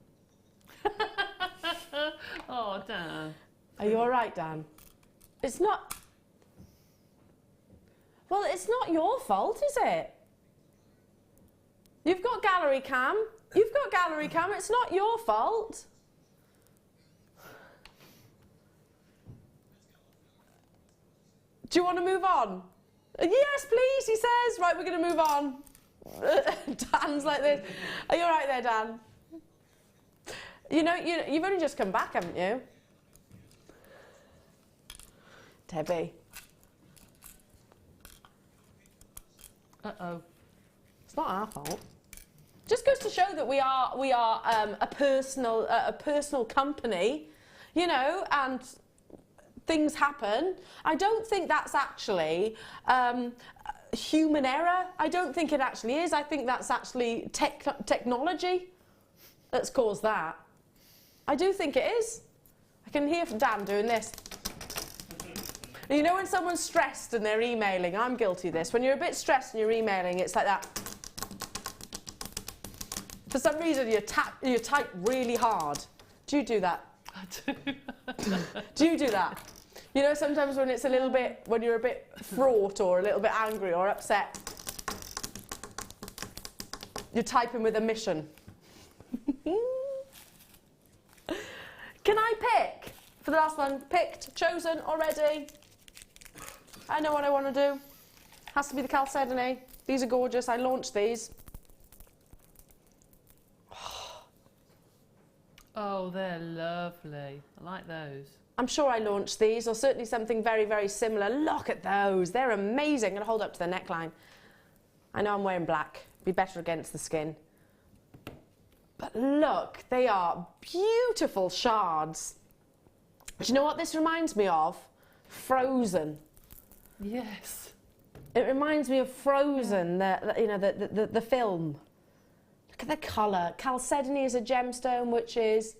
Oh, Dan. Are you all right, Dan? It's not... Well, it's not your fault, is it? You've got gallery cam. You've got gallery cam. It's not your fault. Do you want to move on? Yes, please, he says. Right, we're going to move on. Dan's like this. Are you all right there, Dan? You know, you've only just come back, haven't you? Debbie. Uh-oh. It's not our fault. Just goes to show that we are a personal company, you know, and things happen. I don't think that's actually human error. I don't think it actually is. I think that's actually technology that's caused that. I do think it is. I can hear Dan doing this. And you know when someone's stressed and they're emailing, I'm guilty of this. When you're a bit stressed and you're emailing, it's like that. For some reason, you type really hard. Do you do that? I do. Do you do that? You know, sometimes when it's a little bit, when you're a bit fraught or a little bit angry or upset, you're typing with a mission. Can I pick? For the last one, picked, chosen already. I know what I want to do. Has to be the Chalcedony. These are gorgeous. I launched these. Oh, they're lovely. I like those. I'm sure I launched these, or certainly something very, very similar. Look at those. They're amazing. I'm going to hold up to the neckline. I know I'm wearing black. Be better against the skin. But look, they are beautiful shards. Do you know what this reminds me of? Frozen. Yes. It reminds me of Frozen, the film. Look at the colour. Chalcedony is a gemstone, which is...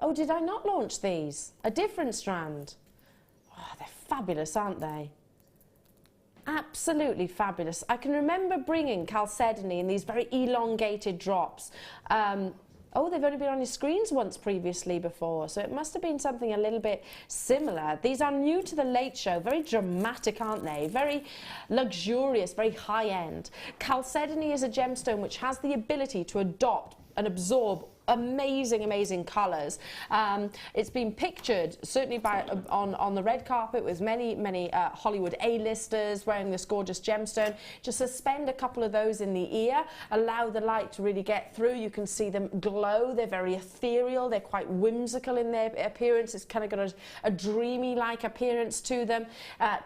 Oh, did I not launch these? A different strand. Oh, they're fabulous, aren't they? Absolutely fabulous. I can remember bringing Chalcedony in these very elongated drops. Oh, they've only been on your screens once previously before, so it must have been something a little bit similar. These are new to the Late Show, very dramatic, aren't they? Very luxurious, very high-end. Chalcedony is a gemstone which has the ability to adopt and absorb amazing, amazing colours. It's been pictured certainly on the red carpet with many Hollywood A-listers wearing this gorgeous gemstone. Just suspend a couple of those in the ear, allow the light to really get through. You can see them glow. They're very ethereal. They're quite whimsical in their appearance. It's kind of got a dreamy-like appearance to them.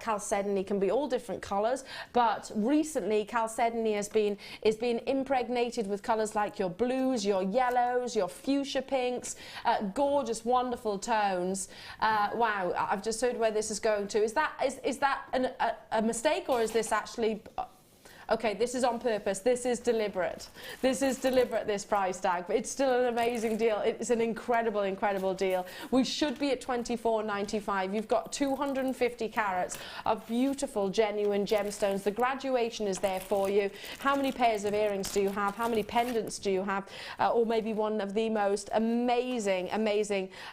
Chalcedony can be all different colours, but recently Chalcedony is being impregnated with colours like your blues, your yellows, your fuchsia pinks, gorgeous, wonderful tones. Wow, I've just heard where this is going to. Is that a mistake, or is this actually... Okay, this is on purpose. This is deliberate. This is deliberate, this price tag, but it's still an amazing deal. It's an incredible, incredible deal. We should be at $24.95. You've got 250 carats of beautiful, genuine gemstones. The graduation is there for you. How many pairs of earrings do you have? How many pendants do you have? Or maybe one of the most amazing,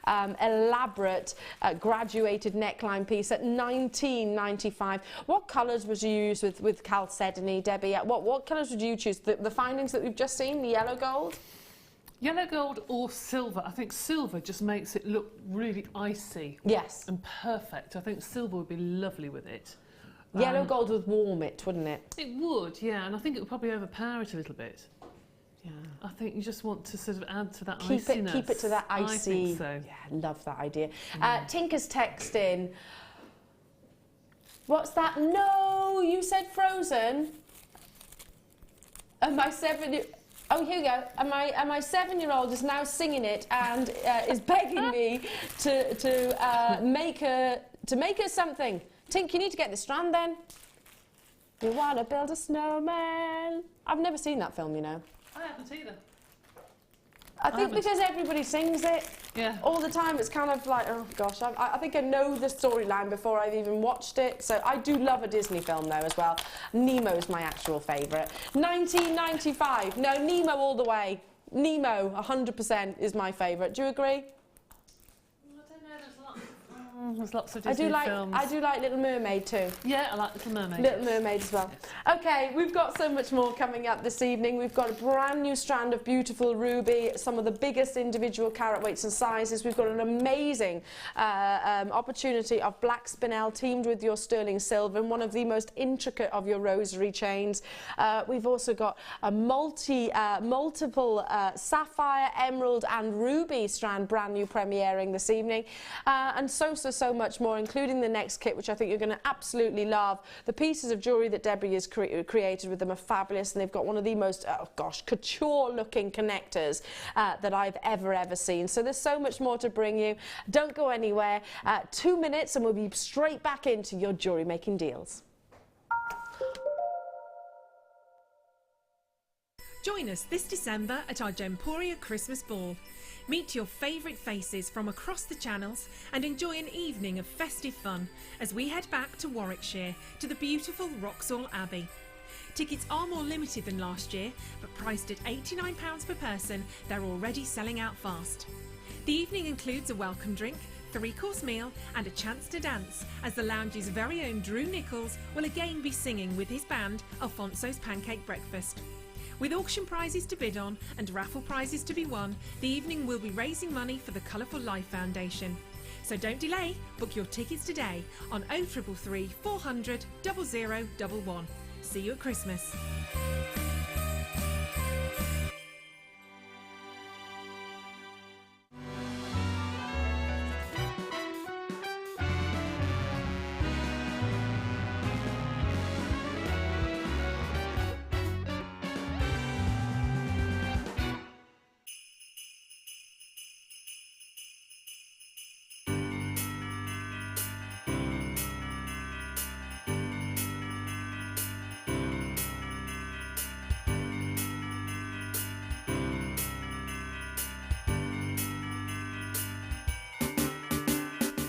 elaborate graduated neckline piece at $19.95. What colours would you use with Chalcedony, Debbie? What colours would you choose? The findings that we've just seen, the yellow gold? Yellow gold or silver. I think silver just makes it look really icy. Yes. And perfect. I think silver would be lovely with it. Yellow gold would warm it, wouldn't it? It would, yeah, and I think it would probably overpower it a little bit. Yeah. I think you just want to sort of add to that iciness. Keep it to that icy. I think so. Yeah, love that idea. Tinker's text in. What's that? No, you said Frozen. And my 7-year... Oh, here we go. And my 7-year-old is now singing it and is begging me to make her something. Tink, you need to get the strand then. You want to build a snowman. I've never seen that film, you know. I haven't either. I think because everybody sings it all the time, it's kind of like, oh gosh, I think I know the storyline before I've even watched it. So I do love a Disney film though as well. Nemo's my actual favourite. 1995. No, Nemo all the way. Nemo, 100% is my favourite. Do you agree? There's lots of Disney films. I do like Little Mermaid too. Yeah, I like Little Mermaid. Little Mermaid as well. Okay, we've got so much more coming up this evening. We've got a brand new strand of beautiful ruby, some of the biggest individual carat weights and sizes. We've got an amazing opportunity of black spinel teamed with your sterling silver and one of the most intricate of your rosary chains. We've also got a multiple sapphire, emerald and ruby strand brand new premiering this evening. And so much more, including the next kit, which I think you're going to absolutely love. The pieces of jewellery that Debbie has created with them are fabulous, and they've got one of the most, couture-looking connectors that I've ever seen. So there's so much more to bring you. Don't go anywhere. 2 minutes and we'll be straight back into your jewellery making deals. Join us this December at our Gemporia Christmas Ball. Meet your favourite faces from across the channels and enjoy an evening of festive fun as we head back to Warwickshire to the beautiful Wroxall Abbey. Tickets are more limited than last year, but priced at £89 per person, they're already selling out fast. The evening includes a welcome drink, 3-course meal and a chance to dance as the lounge's very own Drew Nichols will again be singing with his band Alfonso's Pancake Breakfast. With auction prizes to bid on and raffle prizes to be won, the evening will be raising money for the Colourful Life Foundation. So don't delay, book your tickets today on 0333 400 0011. See you at Christmas.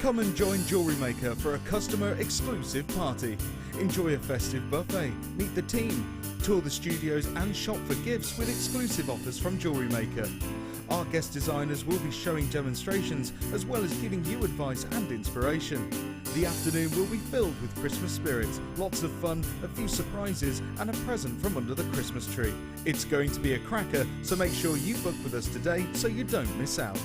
Come and join Jewellery Maker for a customer exclusive party. Enjoy a festive buffet, meet the team, tour the studios and shop for gifts with exclusive offers from Jewellery Maker. Our guest designers will be showing demonstrations as well as giving you advice and inspiration. The afternoon will be filled with Christmas spirit, lots of fun, a few surprises and a present from under the Christmas tree. It's going to be a cracker, so make sure you book with us today so you don't miss out.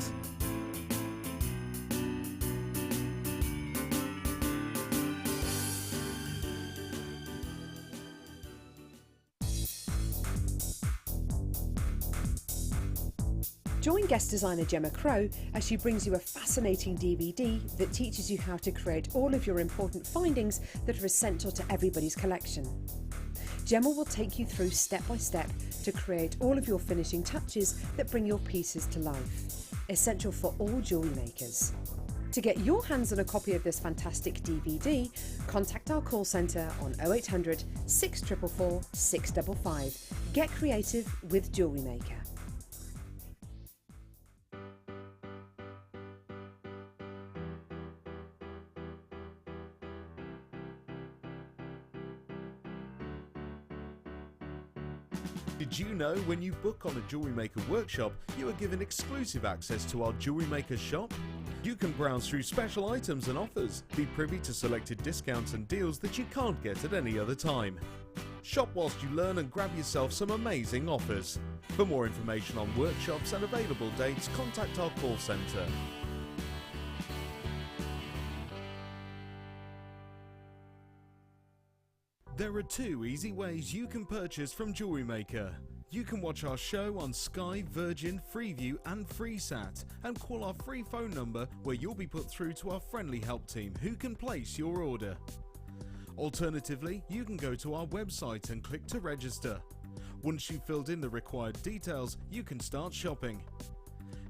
Join guest designer Gemma Crow as she brings you a fascinating DVD that teaches you how to create all of your important findings that are essential to everybody's collection. Gemma will take you through step by step to create all of your finishing touches that bring your pieces to life, essential for all jewellery makers. To get your hands on a copy of this fantastic DVD, contact our call centre on 0800 644 655. Get creative with Jewellery Maker. Did you know when you book on a Jewellery Maker workshop, you are given exclusive access to our Jewellery Maker shop? You can browse through special items and offers, be privy to selected discounts and deals that you can't get at any other time. Shop whilst you learn and grab yourself some amazing offers. For more information on workshops and available dates, contact our call centre. There are 2 easy ways you can purchase from Jewellery Maker. You can watch our show on Sky, Virgin, Freeview and FreeSat and call our free phone number where you'll be put through to our friendly help team who can place your order. Alternatively, you can go to our website and click to register. Once you've filled in the required details, you can start shopping.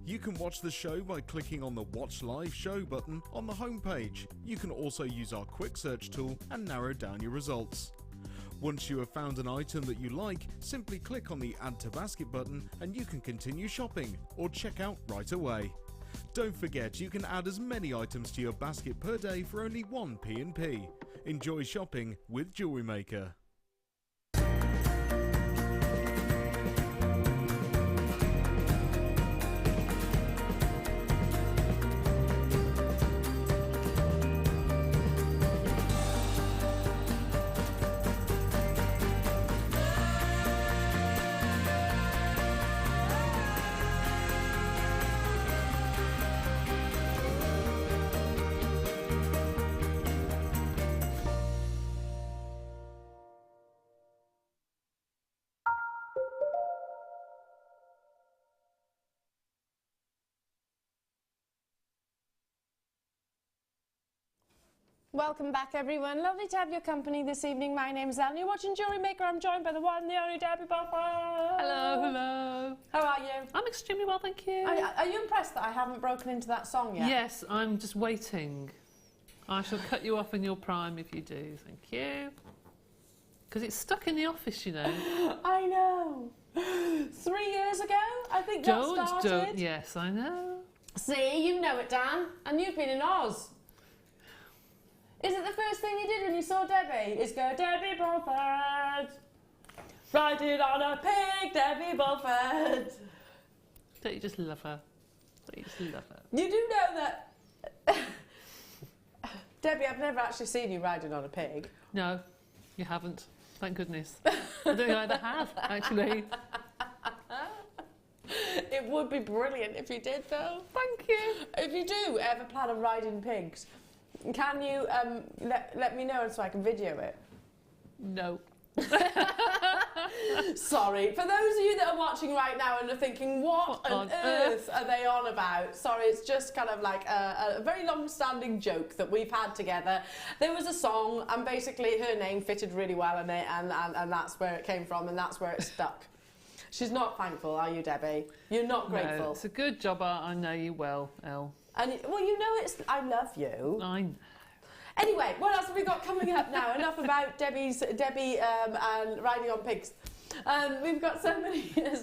You can watch the show by clicking on the Watch Live Show button on the homepage. You can also use our quick search tool and narrow down your results. Once you have found an item that you like, simply click on the Add to Basket button and you can continue shopping or check out right away. Don't forget you can add as many items to your basket per day for only 1 P&P. Enjoy shopping with Jewellery Maker. Welcome back, everyone. Lovely to have your company this evening. My name's Ellen. You're watching Jewellery Maker. I'm joined by the one, the only Debbie Buffer. Hello, hello. How are you? I'm extremely well, thank you. Are you impressed that I haven't broken into that song yet? Yes, I'm just waiting. I shall cut you off in your prime if you do, thank you. Because it's stuck in the office, you know. I know. 3 years ago, I think that started. Don't. Yes, I know. See, you know it, Dan. And you've been in Oz. Is it the first thing you did when you saw Debbie? Is go, Debbie Bulford, riding on a pig, Debbie Bulford. Don't you just love her? Don't you just love her? You do know that... Debbie, I've never actually seen you riding on a pig. No, you haven't. Thank goodness. I don't think I ever have, actually. It would be brilliant if you did, though. Thank you. If you do ever plan on riding pigs, can you let me know so I can video it? No. Sorry. For those of you that are watching right now and are thinking, what on earth are they on about? Sorry, it's just kind of like a very long-standing joke that we've had together. There was a song and basically her name fitted really well in it and that's where it came from and that's where it stuck. She's not thankful, are you, Debbie? You're not grateful. No, it's a good job. I know you well, Elle. And well, you know it's. I love you. I know. Anyway, what else have we got coming up now? Enough about Debbie and riding on pigs. We've got so many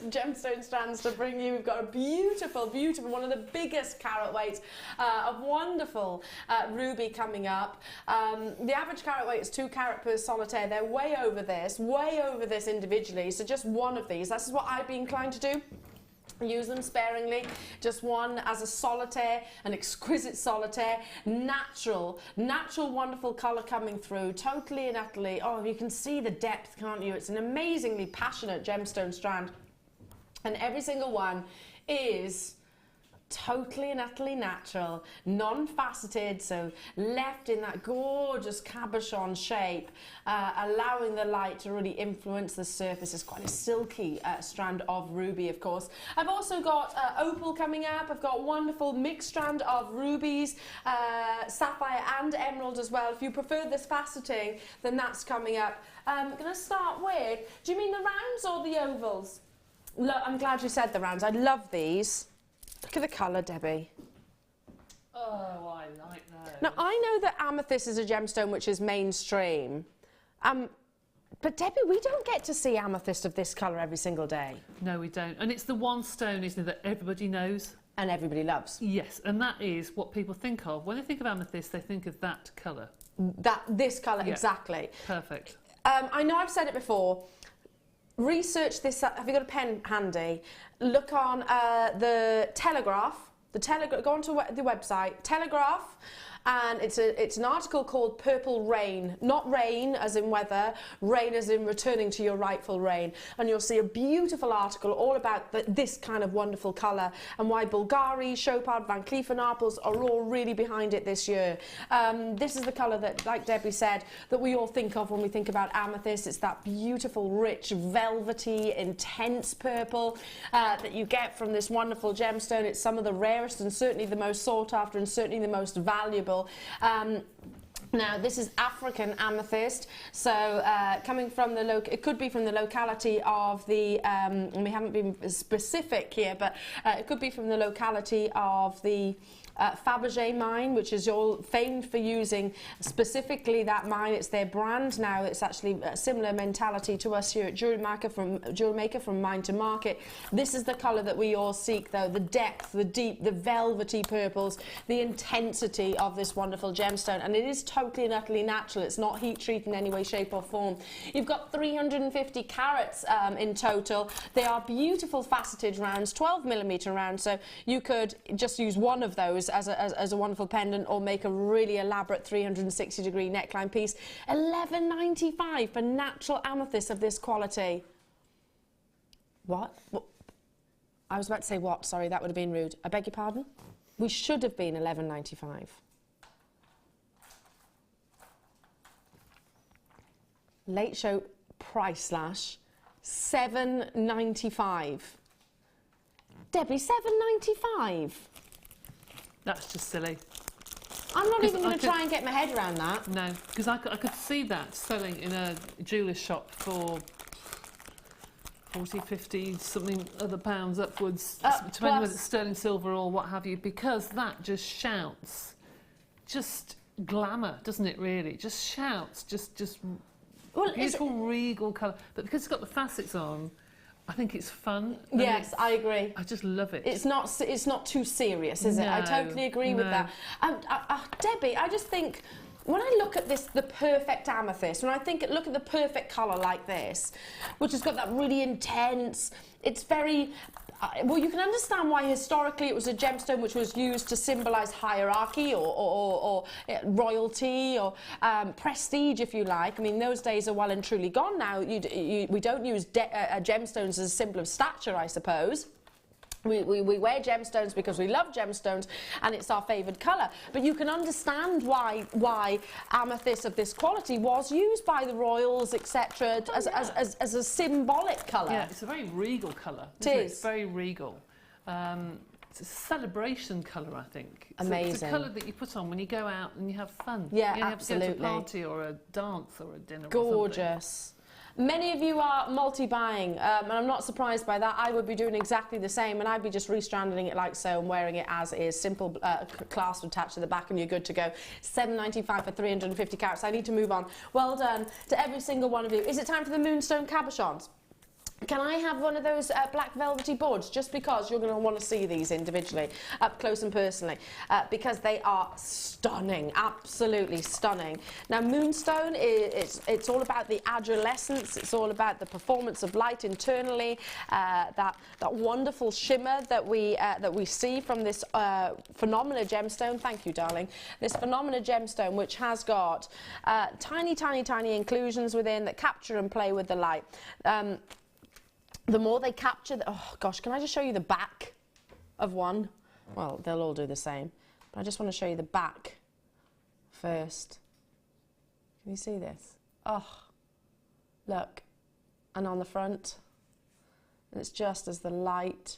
gemstone strands to bring you. We've got a beautiful, beautiful, one of the biggest carat weights of wonderful ruby coming up. The average carat weight is 2 carat per solitaire. They're way over this individually. So just one of these. This is what I'd be inclined to do. Use them sparingly, just one as a solitaire, an exquisite solitaire, natural, wonderful colour coming through, totally and utterly. Oh, you can see the depth, can't you? It's an amazingly passionate gemstone strand, and every single one is totally and utterly natural, non-faceted, so left in that gorgeous cabochon shape, allowing the light to really influence the surface. It's quite a silky strand of ruby, of course. I've also got opal coming up. I've got wonderful mixed strand of rubies, sapphire and emerald as well. If you prefer this faceting, then that's coming up. I'm going to start with, do you mean the rounds or the ovals? Look, I'm glad you said the rounds. I love these. Look at the colour, Debbie. Oh, I like that. Now, I know that amethyst is a gemstone which is mainstream, but Debbie, we don't get to see amethyst of this colour every single day. No, we don't. And it's the one stone, isn't it, that everybody knows? And everybody loves. Yes, and that is what people think of. When they think of amethyst, they think of that colour. This colour, yeah. Exactly. Perfect. I know I've said it before. Research this. Have you got a pen handy? Look on the Telegraph. Go onto the website Telegraph, and it's an article called Purple Rain. Not rain as in weather, rain as in returning to your rightful reign. And you'll see a beautiful article all about this kind of wonderful colour and why Bulgari, Chopard, Van Cleef & Arpels are all really behind it this year. This is the colour that, like Debbie said, that we all think of when we think about amethyst. It's that beautiful, rich, velvety, intense purple that you get from this wonderful gemstone. It's some of the rarest and certainly the most sought after and certainly the most valuable. Now, this is African amethyst, so coming from it could be from the locality of the, and we haven't been specific here, but it could be from the locality of the Fabergé mine, which is all famed for using specifically that mine. It's their brand now. It's actually a similar mentality to us here at JewelleryMaker, from mine to market. This is the colour that we all seek, though. The depth, the deep, the velvety purples, the intensity of this wonderful gemstone. And it is totally and utterly natural. It's not heat treated in any way, shape or form. You've got 350 carats in total. They are beautiful faceted rounds, 12mm rounds, so you could just use one of those as a wonderful pendant or make a really elaborate 360-degree neckline piece. $11.95 for natural amethyst of this quality. What? I was about to say what? Sorry, that would have been rude. I beg your pardon? We should have been $11.95. Late show price slash $7.95. Debbie, $7.95. That's just silly. I'm not even going to try and get my head around that. No, because I could see that selling in a jeweller's shop for 40, 50, something other pounds upwards, depending whether it's sterling silver or what have you, because that just shouts, just glamour, doesn't it really? Just shouts, just well, beautiful regal colour. But because it's got the facets on, I think it's fun. Yes, I agree. I just love it. It's not too serious, is it? I totally agree with that. Debbie, I just think, when I look at this, the perfect amethyst, when I look at the perfect colour like this, which has got that really intense, it's very... well, you can understand why historically it was a gemstone which was used to symbolise hierarchy or royalty or prestige, if you like. I mean, those days are well and truly gone now. We don't use gemstones as a symbol of stature, I suppose. We wear gemstones because we love gemstones and it's our favoured colour. But you can understand why amethyst of this quality was used by the royals, etc., as a symbolic colour. Yeah, it's a very regal colour. It is. It's very regal. It's a celebration colour, I think. Amazing. It's a colour that you put on when you go out and you have fun. Yeah, you absolutely. have to go to a party or a dance or a dinner. Gorgeous. Many of you are multi-buying, and I'm not surprised by that. I would be doing exactly the same, and I'd be just restranding it like so and wearing it as is. Simple clasp attached to the back, and you're good to go. $7.95 for 350 carats. I need to move on. Well done to every single one of you. Is it time for the Moonstone cabochons? Can I have one of those black velvety boards? Just because you're going to want to see these individually, up close and personally, because they are stunning, absolutely stunning. Now, Moonstone, it's all about the adolescence. It's all about the performance of light internally, that wonderful shimmer that we see from this phenomenal gemstone. Thank you, darling. This phenomenal gemstone, which has got tiny, tiny, tiny inclusions within that capture and play with the light. The more they capture, oh gosh, can I just show you the back of one? Well, they'll all do the same, but I just want to show you the back first. Can you see this? Oh, look, and on the front, and it's just as the light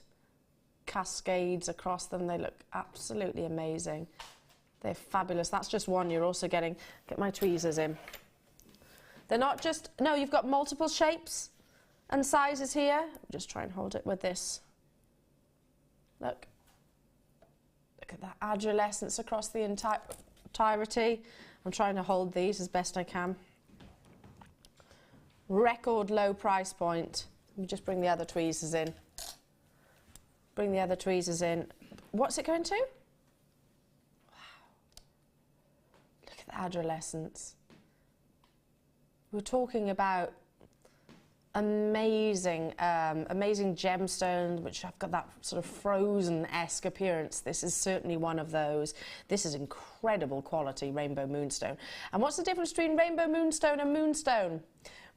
cascades across them, they look absolutely amazing. They're fabulous. That's just one. You're also get my tweezers in. They're not just, no, you've got multiple shapes and sizes here. Just try and hold it with this. Look at that adolescence across the entirety. I'm trying to hold these as best I can. Record low price point. Let me just bring the other tweezers in. Bring the other tweezers in. What's it going to? Wow. Look at the adolescence. We're talking about amazing, amazing gemstones, which have got that sort of frozen-esque appearance. This is certainly one of those. This is incredible quality rainbow moonstone. And what's the difference between rainbow moonstone and moonstone?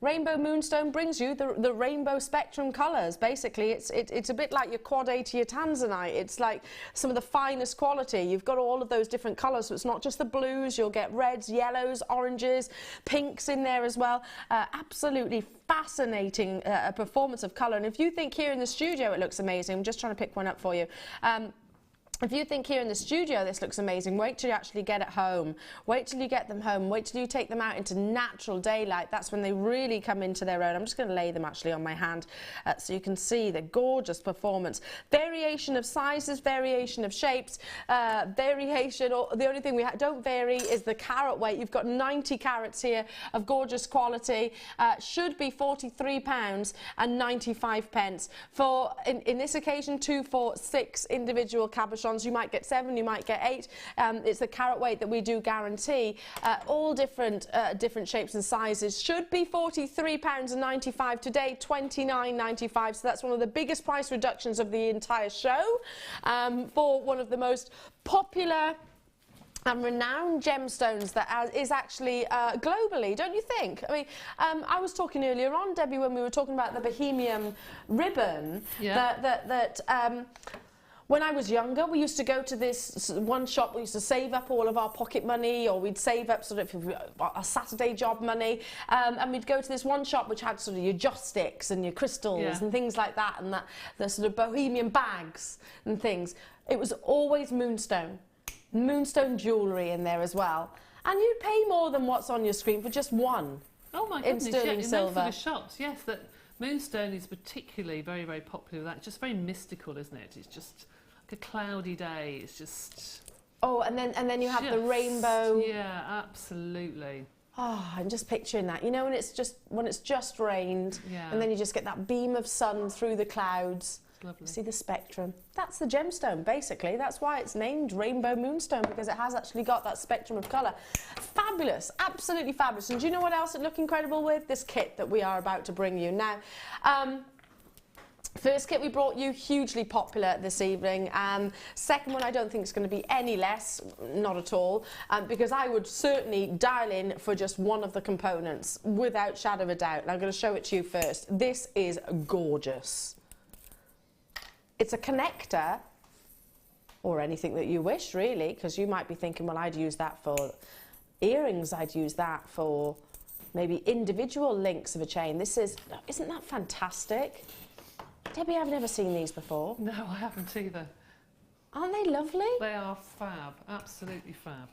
Rainbow moonstone brings you the rainbow spectrum colours. Basically, it's a bit like your quad A to your tanzanite. It's like some of the finest quality. You've got all of those different colours, so it's not just the blues. You'll get reds, yellows, oranges, pinks in there as well. Absolutely fascinating performance of colour. And if you think here in the studio it looks amazing, I'm just trying to pick one up for you. If you think here in the studio this looks amazing, wait till you actually get it home. Wait till you get them home. Wait till you take them out into natural daylight. That's when they really come into their own. I'm just going to lay them actually on my hand so you can see the gorgeous performance. Variation of sizes, variation of shapes, variation, or the only thing we don't vary is the carat weight. You've got 90 carats here of gorgeous quality. Should be £43.95. For, in this occasion, 2 for 6 individual cabochons. You might get 7, you might get 8. It's the carat weight that we do guarantee. All different shapes and sizes. Should be £43.95 today, £29.95. So that's one of the biggest price reductions of the entire show for one of the most popular and renowned gemstones that is actually globally, don't you think? I mean, I was talking earlier on, Debbie, when we were talking about the Bohemian ribbon, when I was younger, we used to go to this one shop. We used to save up all of our pocket money, or we'd save up sort of our Saturday job money, and we'd go to this one shop which had sort of your joss sticks and your crystals and things like that, and the sort of bohemian bags and things. It was always moonstone jewellery in there as well, and you'd pay more than what's on your screen for just one. Oh my goodness! In sterling silver. For the shops, yes, that moonstone is particularly very, very popular. That's just very mystical, isn't it? It's just a cloudy day. It's just and then you have the rainbow. Yeah, absolutely. Oh, I'm just picturing that. You know, when it's just rained, and then you just get that beam of sun through the clouds. It's lovely. You see the spectrum. That's the gemstone, basically. That's why it's named Rainbow Moonstone, because it has actually got that spectrum of colour. Fabulous, absolutely fabulous. And do you know what else it looked incredible with? This kit that we are about to bring you now. First kit we brought you, hugely popular this evening. Second one I don't think it's going to be any less, not at all, because I would certainly dial in for just one of the components, without shadow of a doubt. And I'm going to show it to you first. This is gorgeous. It's a connector, or anything that you wish, really, because you might be thinking, well, I'd use that for earrings, I'd use that for maybe individual links of a chain. This isn't that fantastic? Debbie, I've never seen these before. No, I haven't either. Aren't they lovely? They are fab, absolutely fab.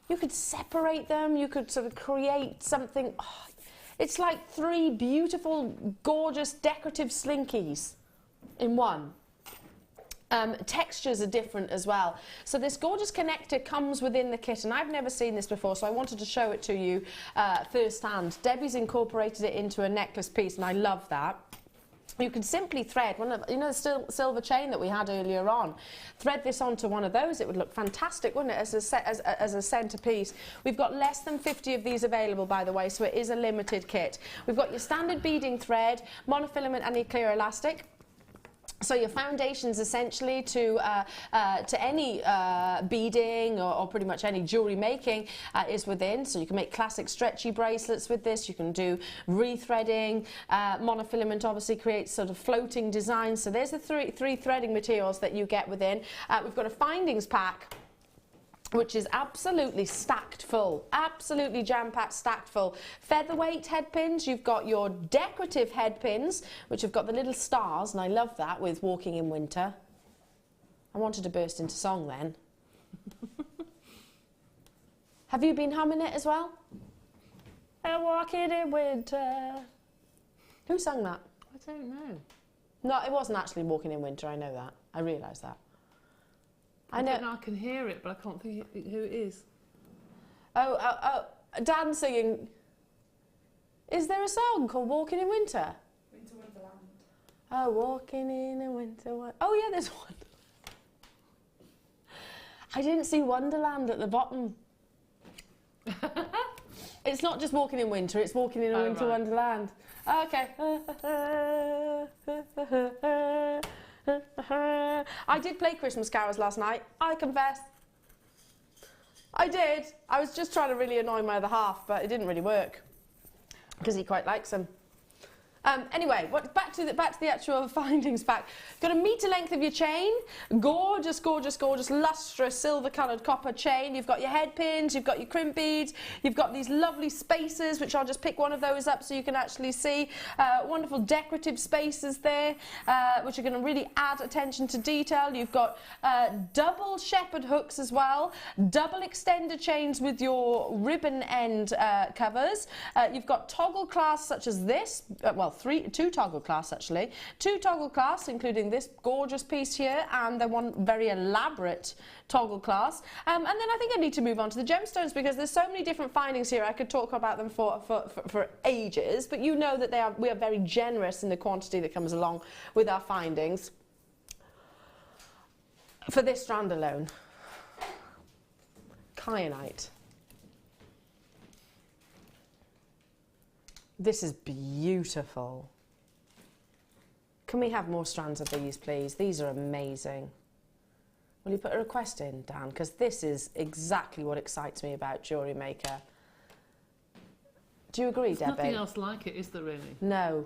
You could separate them, you could sort of create something. Oh, it's like 3 beautiful, gorgeous, decorative slinkies in one. Textures are different as well. So this gorgeous connector comes within the kit, and I've never seen this before, so I wanted to show it to you firsthand. Debbie's incorporated it into a necklace piece, and I love that. you can simply thread one of, you know, the silver chain that we had earlier on. Thread this onto one of those. It would look fantastic, wouldn't it, as a centerpiece. We've got less than 50 of these available, by the way, so it is a limited kit. We've got your standard beading thread, monofilament and your clear elastic. So your foundations essentially to any beading or pretty much any jewellery making is within. So you can make classic stretchy bracelets with this. You can do rethreading. Monofilament obviously creates sort of floating designs. So there's the three threading materials that you get within. We've got a findings pack, which is absolutely stacked full, absolutely jam-packed, stacked full. Featherweight head pins, you've got your decorative head pins, which have got the little stars, and I love that with Walking in Winter. I wanted to burst into song then. Have you been humming it as well? Walking in Winter. Who sang that? I don't know. No, it wasn't actually Walking in Winter, I know that. I realise that. I know. I can hear it, but I can't think who it is. Oh, Dan singing. Is there a song called Walking in Winter? Winter Wonderland. Oh, Walking in a Winter Wonderland. Oh, yeah, there's one. I didn't see Wonderland at the bottom. It's not just Walking in Winter, it's Walking in a Winter Wonderland. Okay. I did play Christmas carols last night, I confess. I did. I was just trying to really annoy my other half, but it didn't really work because he quite likes them. Anyway, back to the actual findings pack. Got a metre length of your chain, gorgeous, gorgeous, gorgeous, lustrous, silver-coloured copper chain. You've got your head pins, you've got your crimp beads, you've got these lovely spacers, which I'll just pick one of those up so you can actually see. Wonderful decorative spacers there, which are going to really add attention to detail. You've got double shepherd hooks as well, double extender chains with your ribbon end covers. You've got toggle clasps such as this, two toggle clasps actually. Two toggle clasps, including this gorgeous piece here and the one very elaborate toggle clasp. And then I think I need to move on to the gemstones because there's so many different findings here. I could talk about them for ages, but you know that we are very generous in the quantity that comes along with our findings. For this strand alone, kyanite. This is beautiful. Can we have more strands of these, please? These are amazing. Will you put a request in, Dan? Because this is exactly what excites me about Jewellery Maker. Do you agree, Debbie? Nothing else like it, is there really? No.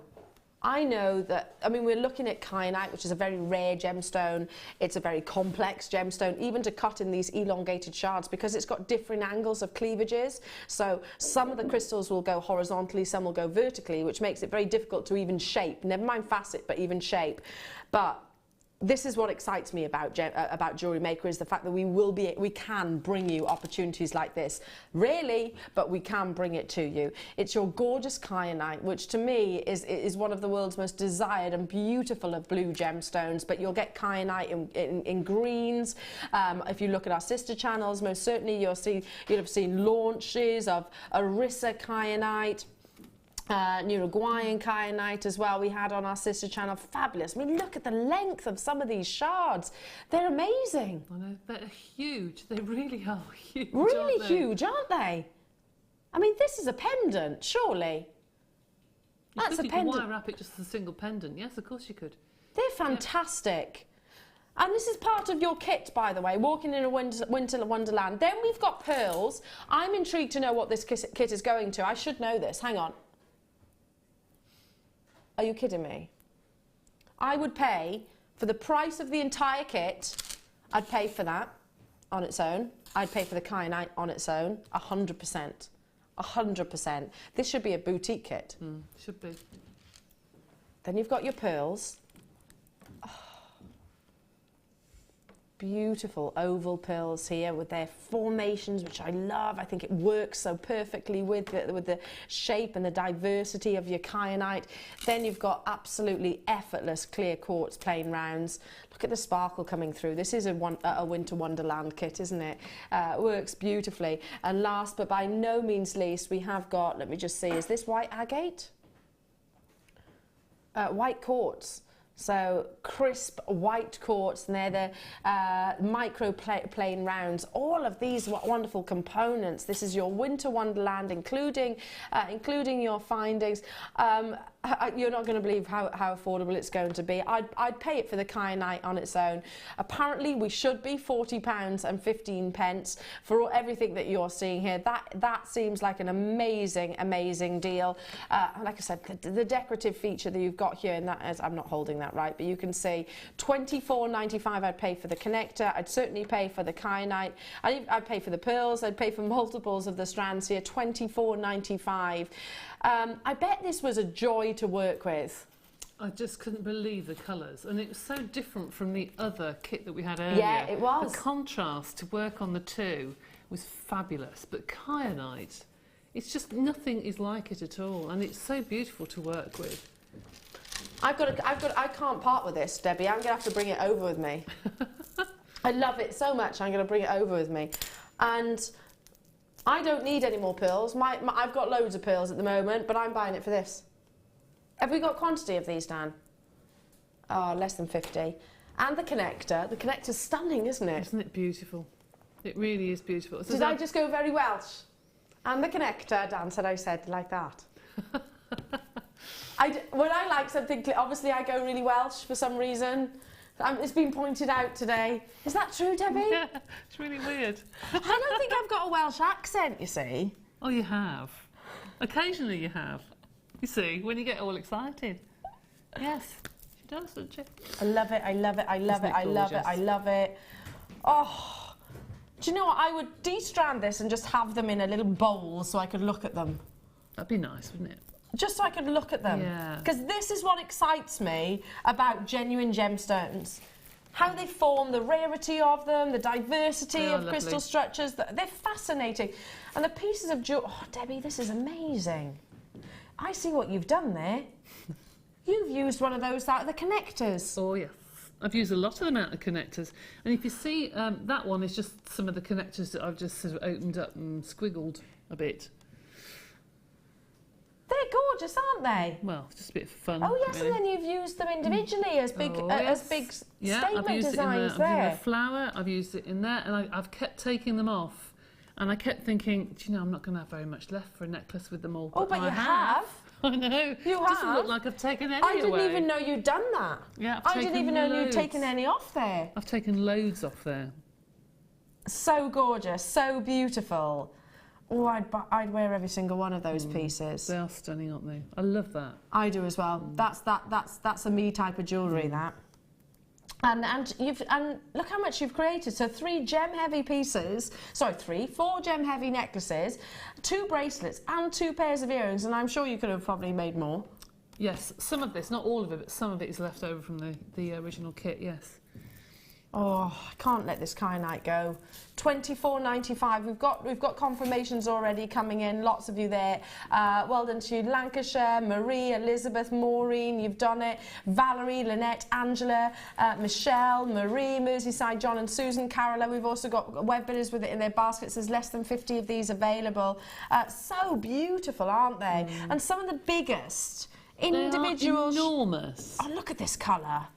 I know that, I mean, we're looking at kyanite, which is a very rare gemstone. It's a very complex gemstone, even to cut in these elongated shards, because it's got different angles of cleavages. So some of the crystals will go horizontally, some will go vertically, which makes it very difficult to even shape. Never mind facet, but even shape. But this is what excites me about Jewellery Maker, is the fact that we can bring you opportunities like this. Rarely, but we can bring it to you. It's your gorgeous kyanite, which to me is one of the world's most desired and beautiful of blue gemstones, but you'll get kyanite in greens. If you look at our sister channels, most certainly you'll have seen launches of Arissa kyanite. Uruguayan kyanite as well we had on our sister channel. Fabulous. I mean, look at the length of some of these shards. They're amazing. I know, they're huge. They really are huge. Really huge, aren't they? I mean, this is a pendant, surely. That's a pendant. You could wire wrap it just as a single pendant. Yes, of course you could. They're fantastic. Yeah. And this is part of your kit, by the way, Walking in a Winter Wonderland. Then we've got pearls. I'm intrigued to know what this kit is going to. I should know this. Hang on. Are you kidding me? I would pay for the price of the entire kit. I'd pay for that on its own. I'd pay for the kyanite on its own, 100%. 100%. This should be a boutique kit. Should be. Then you've got your pearls. Beautiful oval pearls here with their formations, which I love. I think it works so perfectly with the shape and the diversity of your kyanite. Then you've got absolutely effortless clear quartz plain rounds. Look at the sparkle coming through. This is a Winter Wonderland kit, isn't it? Works beautifully. And last but by no means least, we have got, let me just see, is this white agate? white quartz. So crisp white quartz, and they're the micro plain rounds. All of these wonderful components. This is your winter wonderland, including your findings. You're not going to believe how affordable it's going to be. I'd pay it for the kyanite on its own. Apparently, we should be £40 and 15 pence for everything that you're seeing here. That seems like an amazing deal. Like I said, the decorative feature that you've got here, and that is, I'm not holding that right, but you can see £24.95 I'd pay for the connector. I'd certainly pay for the kyanite. I'd pay for the pearls. I'd pay for multiples of the strands here, £24.95. I bet this was a joy to work with. I just couldn't believe the colours, and it was so different from the other kit that we had earlier. Yeah, it was. The contrast to work on the two was fabulous, but kyanite, it's just nothing is like it at all, and it's so beautiful to work with. I can't part with this, Debbie. I'm going to have to bring it over with me. I love it so much, I'm going to bring it over with me. And I don't need any more pearls. I've got loads of pearls at the moment, but I'm buying it for this. Have we got quantity of these, Dan? Oh, less than 50. And the connector. The connector's stunning, isn't it? Isn't it beautiful? It really is beautiful. So Did I just go very Welsh? And the connector, Dan said I said like that. When I like something, obviously I go really Welsh for some reason. It's been pointed out today. Is that true, Debbie? Yeah, it's really weird. I don't think I've got a Welsh accent, you see. Oh, you have. Occasionally you have. You see, when you get all excited. Yes, she does, doesn't she? I love it, I love it, I love it, I love it, I love it. Oh, do you know what? I would de-strand this and just have them in a little bowl so I could look at them. That'd be nice, wouldn't it? Just so I could look at them. Yeah. Because this is what excites me about genuine gemstones. How they form, the rarity of them, the diversity of crystal structures. They're fascinating. And the pieces of jewellery... Oh, Debbie, this is amazing. I see what you've done there. You've used one of those out of the connectors. Oh, yes. I've used a lot of them out of connectors. And if you see, that one is just some of the connectors that I've just sort of opened up and squiggled a bit. They're gorgeous, aren't they? Well, it's just a bit of fun. Oh yes, really. and then you've used them individually as big, statement designs there. I've used it in the flower. I've used it in there, and I've kept taking them off, and I kept thinking, do you know, I'm not going to have very much left for a necklace with them all. Oh, but you have. I know. You have. It doesn't look like I've taken any I didn't away. even know you'd done that. Yeah, I didn't even know you'd taken any off there. I've taken loads off there. So gorgeous, so beautiful. Oh, I'd wear every single one of those pieces. They are stunning, aren't they? I love that. I do as well. That's a me type of jewellery, that. And look how much you've created. So 4 gem heavy necklaces, 2 bracelets, and 2 pairs of earrings. And I'm sure you could have probably made more. Yes, some of this, not all of it, but some of it is left over from the original kit. Yes. Oh, I can't let this kyanite go. £24.95. We've got confirmations already coming in. Lots of you there. Well done to you, Lancashire, Marie, Elizabeth, Maureen. You've done it. Valerie, Lynette, Angela, Michelle, Marie, Merseyside, John and Susan, Carola. We've also got web bidders with it in their baskets. There's less than 50 of these available. So beautiful, aren't they? And some of the biggest individual. They are enormous. Oh, look at this colour.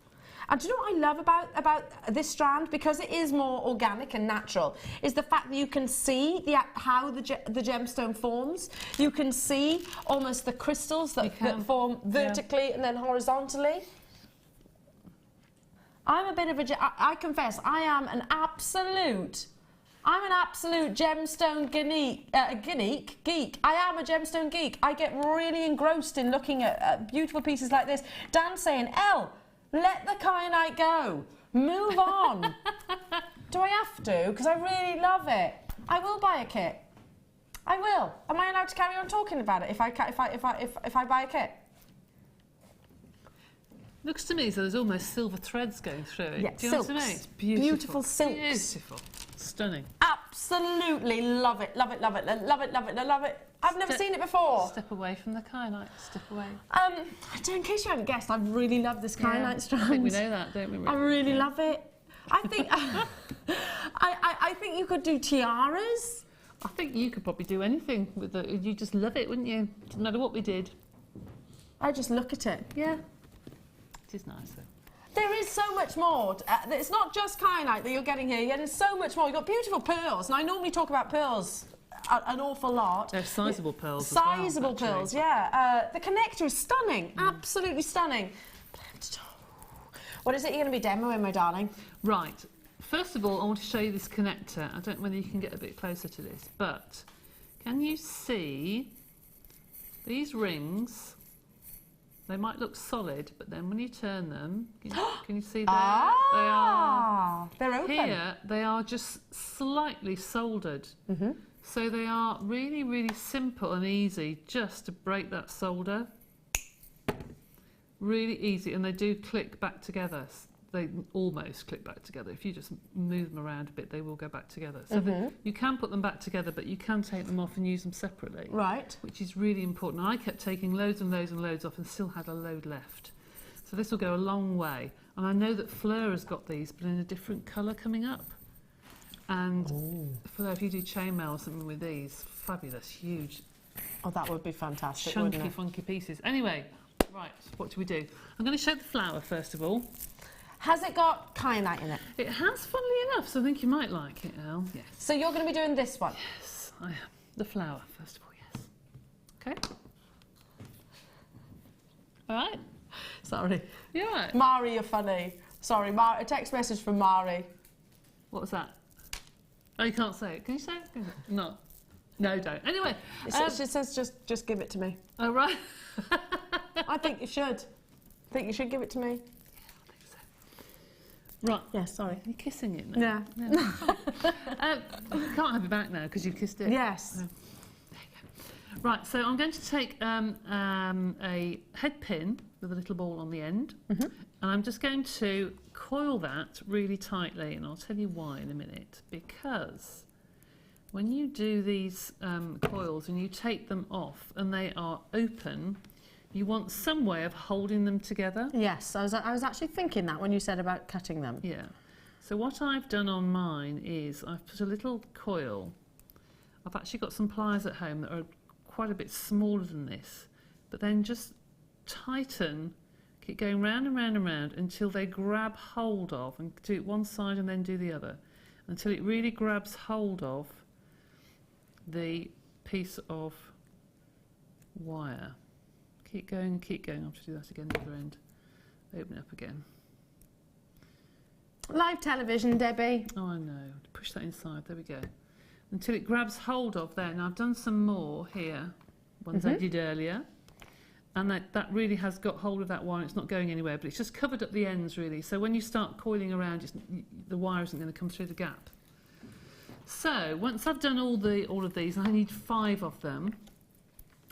And do you know what I love about this strand, because it is more organic and natural, is the fact that you can see how the gemstone forms. You can see almost the crystals that form vertically and then horizontally. I'm a bit of I confess, I am an absolute gemstone geek. I am a gemstone geek. I get really engrossed in looking at beautiful pieces like this. Dan's saying, Elle, let the kyanite go. Move on. Do I have to? Because I really love it. I will buy a kit. I will. Am I allowed to carry on talking about it if I buy a kit? Looks to me as though there's almost silver threads going through it. Yeah, Do you know what I mean? It's beautiful. Beautiful silks. Beautiful. Stunning. Absolutely love it. Love it, love it, love it, love it, love it. I've never seen it before. Step away from the kyanite. Step away. In case you haven't guessed, I really love this kyanite strand. I think we know that, don't we? Really? I really love it. I think I think you could do tiaras. I think you could probably do anything with it. You just love it, wouldn't you? Doesn't matter what we did. I just look at it. Yeah. It is nice though. There is so much more. It's not just kyanite that you're getting here. You're getting so much more. You've got beautiful pearls, and I normally talk about pearls an awful lot. They're sizable pearls. Sizable as well, pearls, yeah. The connector is stunning, absolutely stunning. What is it you're going to be demoing, my darling? Right. First of all, I want to show you this connector. I don't know whether you can get a bit closer to this, but can you see these rings? They might look solid, but then when you turn them, can you see there? They're open. Here, they are just slightly soldered. So they are really, really simple and easy just to break that solder. Really easy, and they do click back together. They almost click back together. If you just move them around a bit, they will go back together. So you can put them back together, but you can take them off and use them separately. Right. Which is really important. And I kept taking loads and loads and loads off and still had a load left. So this will go a long way. And I know that Fleur has got these, but in a different colour coming up. And Fleur, if you do chainmail or something with these, fabulous, huge. Oh, that would be fantastic, chunky, wouldn't it? funky pieces. Anyway, right, what do we do? I'm going to show the flower first of all. Has it got kyanite in it? It has, funnily enough, so I think you might like it, Elle. Yes. So you're going to be doing this one? Yes, I am. The flower, first of all, yes. Okay. All right. Sorry. You all right? Mari, you're funny. Sorry, a text message from Mari. What was that? Oh, you can't say it. Can you say it? No. No, don't. Anyway. She says just give it to me. Oh, right. I think you should. I think you should give it to me. Right. Yeah, sorry. You're kissing it now. Yeah. You can't have it back now because you've kissed it. Yes. There you go. Right, so I'm going to take a head pin with a little ball on the end, and I'm just going to coil that really tightly, and I'll tell you why in a minute. Because when you do these coils and you take them off and they are open, you want some way of holding them together. Yes, I was actually thinking that when you said about cutting them. Yeah. So what I've done on mine is I've put a little coil. I've actually got some pliers at home that are quite a bit smaller than this, but then just tighten, keep going round and round and round until they grab hold of, and do it one side and then do the other, until it really grabs hold of the piece of wire. Keep going, keep going. I'll have to do that again at the other end. Open it up again. Live television, Debbie. Oh, I know. Push that inside. There we go. Until it grabs hold of there. Now, I've done some more here, ones I did earlier. And that really has got hold of that wire. It's not going anywhere, but it's just covered up the ends, really. So when you start coiling around, the wire isn't going to come through the gap. So once I've done all of these, I need 5 of them.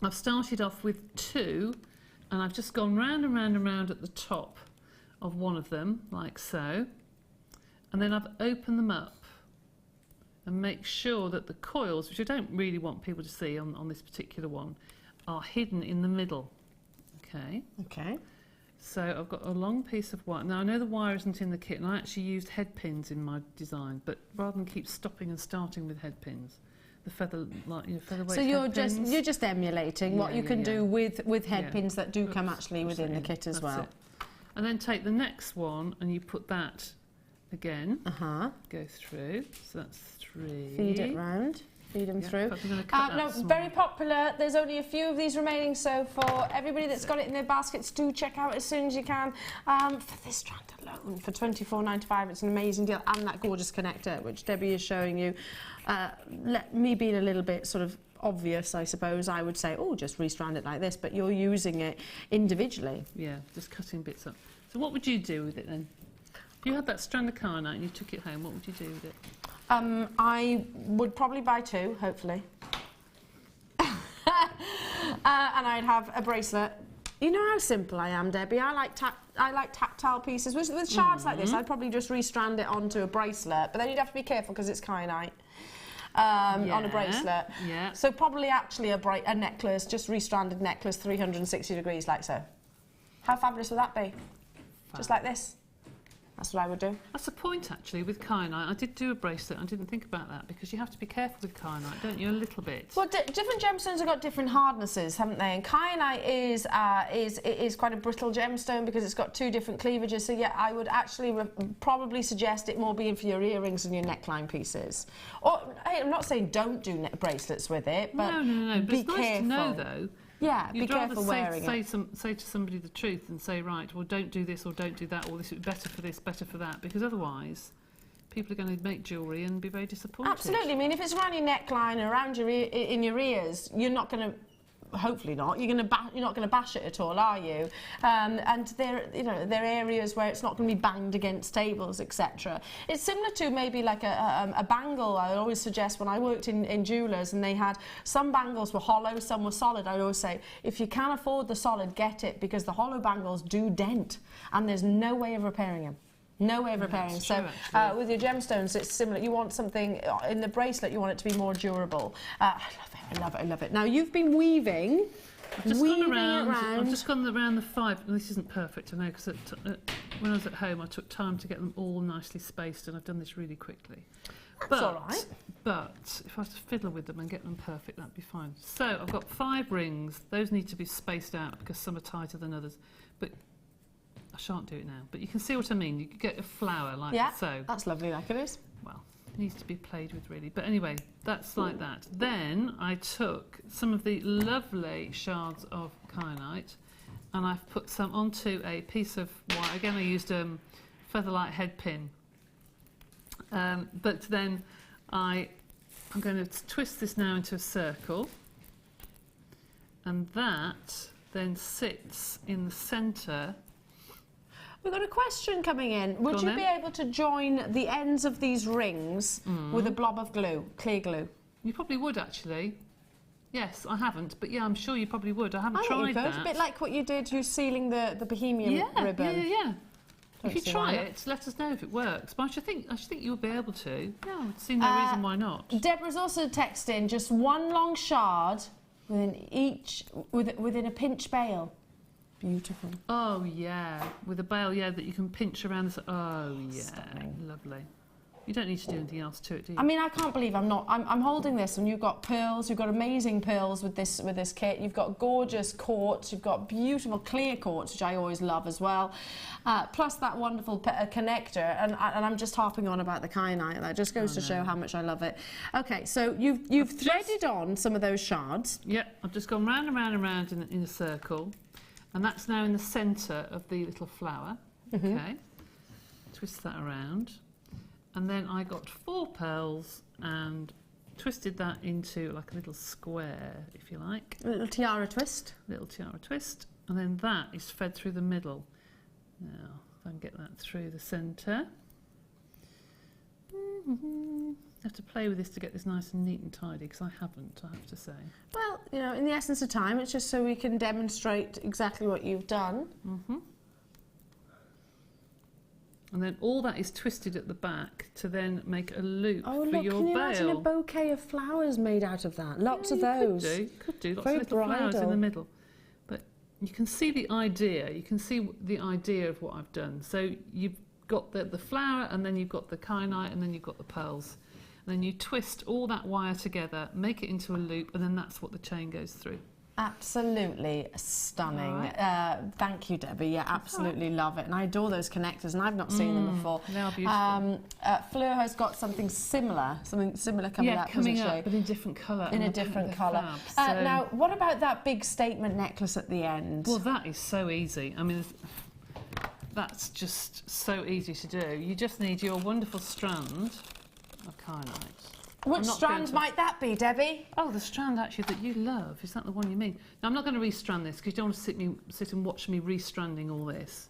I've started off with 2, and I've just gone round and round and round at the top of one of them, like so. And then I've opened them up and make sure that the coils, which I don't really want people to see on this particular one, are hidden in the middle. Okay. Okay. So I've got a long piece of wire. Now I know the wire isn't in the kit, and I actually used head pins in my design, but rather than keep stopping and starting with head pins, the featherweight. So you're just emulating what you can do with head pins that do come actually within the kit as well. And then take the next one and you put that again. Go through. So that's 3. Feed it round. Feed them through. No, very popular. There's only a few of these remaining, so for everybody that's got it in their baskets, do check out as soon as you can. For this strand alone, for £24.95, it's an amazing deal, and that gorgeous connector, which Debbie is showing you. Me being a little bit sort of obvious, I suppose, I would say, oh, just restrand it like this, but you're using it individually. Yeah, just cutting bits up. So what would you do with it then? If you had that strand of kyanite and you took it home, what would you do with it? I would probably buy 2, hopefully. And I'd have a bracelet. You know how simple I am, Debbie. I like tactile pieces. With shards like this, I'd probably just restrand it onto a bracelet, but then you'd have to be careful because it's kyanite on a bracelet. Yeah. So probably actually a necklace, just restranded necklace, 360 degrees like so. How fabulous would that be? Just like this. That's what I would do. That's a point, actually, with kyanite. I did do a bracelet. I didn't think about that, because you have to be careful with kyanite, don't you, a little bit? Well, different gemstones have got different hardnesses, haven't they? And kyanite is quite a brittle gemstone because it's got 2 different cleavages. So yeah, I would actually probably suggest it more being for your earrings and your neckline pieces. Or hey, I'm not saying don't do bracelets with it, but no. But be it's nice careful. to know, though. Yeah, You'd be careful wearing it. say to somebody the truth and say, right, well, don't do this or don't do that, or this would be better for this, better for that, because otherwise people are going to make jewellery and be very disappointed. Absolutely. I mean, if it's around your neckline or around your in your ears, you're not going to. Hopefully not. You're not going to bash it at all, are you? And there are areas where it's not going to be banged against tables, etc. It's similar to maybe like a bangle. I always suggest when I worked in jewellers and they had some bangles were hollow, some were solid. I always say if you can afford the solid, get it, because the hollow bangles do dent, and there's no way of repairing them. No way of repairing. So with your gemstones, it's similar. You want something in the bracelet. You want it to be more durable. I love it. I love it. Now you've been weaving. I've just gone around the 5. And this isn't perfect, I know, because when I was at home, I took time to get them all nicely spaced, and I've done this really quickly. That's all right. But if I was to fiddle with them and get them perfect, that'd be fine. So I've got 5 rings. Those need to be spaced out because some are tighter than others. But I shan't do it now, but you can see what I mean. You could get a flower like so. That's lovely, like it is. Well, it needs to be played with, really. But anyway, that's like that. Then I took some of the lovely shards of kyanite and I've put some onto a piece of wire. Again, I used a featherlight head pin. But then I'm going to twist this now into a circle, and that then sits in the centre. We've got a question coming in. Would you be able to join the ends of these rings with a blob of glue, clear glue? You probably would, actually. Yes, I haven't, but yeah, I'm sure you probably would. I haven't tried that. A bit like what you did, you sealing the bohemian ribbon. Yeah. If you try it, let us know if it works. But I should think you'll be able to. Yeah, I would see no reason why not. Deborah's also texted in just one long shard within a pinch bail. Beautiful. Oh yeah, with a bail, that you can pinch around the. Oh yeah, stunning. Lovely. You don't need to do anything else to it, do you? I mean, I can't believe I'm holding this, and you've got pearls. You've got amazing pearls with this kit. You've got gorgeous quartz. You've got beautiful clear quartz, which I always love as well. Plus that wonderful connector, and I'm just harping on about the kyanite. That just goes to show how much I love it. Okay, so you've threaded on some of those shards. Yep, I've just gone round and round and round in a circle, and that's now in the centre of the little flower. Okay, twist that around. And then I got 4 pearls and twisted that into like a little square, if you like. A little tiara twist. Little tiara twist. And then that is fed through the middle. Now, if I can get that through the centre. You have to play with this to get this nice and neat and tidy, because I haven't, I have to say. Well, you know, in the essence of time, it's just so we can demonstrate exactly what you've done. And then all that is twisted at the back to then make a loop for your bail. Oh, look, can you imagine a bouquet of flowers made out of that? Lots of those. You could do lots of little flowers in the middle. But you can see the idea. You can see the idea of what I've done. So you've got the flower, and then you've got the kyanite, and then you've got the pearls. And then you twist all that wire together, make it into a loop, and then that's what the chain goes through. Absolutely stunning. Thank you, Debbie. Yeah, absolutely love it. And I adore those connectors, and I've not seen them before. They are beautiful. Fleur has got something similar coming up, coming up, but in a different colour. In a different colour. Now, what about that big statement necklace at the end? Well, that is so easy. I mean, that's just so easy to do. You just need your wonderful strand of kyanite. Which strand might that be, Debbie? Oh, the strand actually that you love. Is that the one you mean? Now, I'm not going to restrand this because you don't want to sit and watch me restranding all this.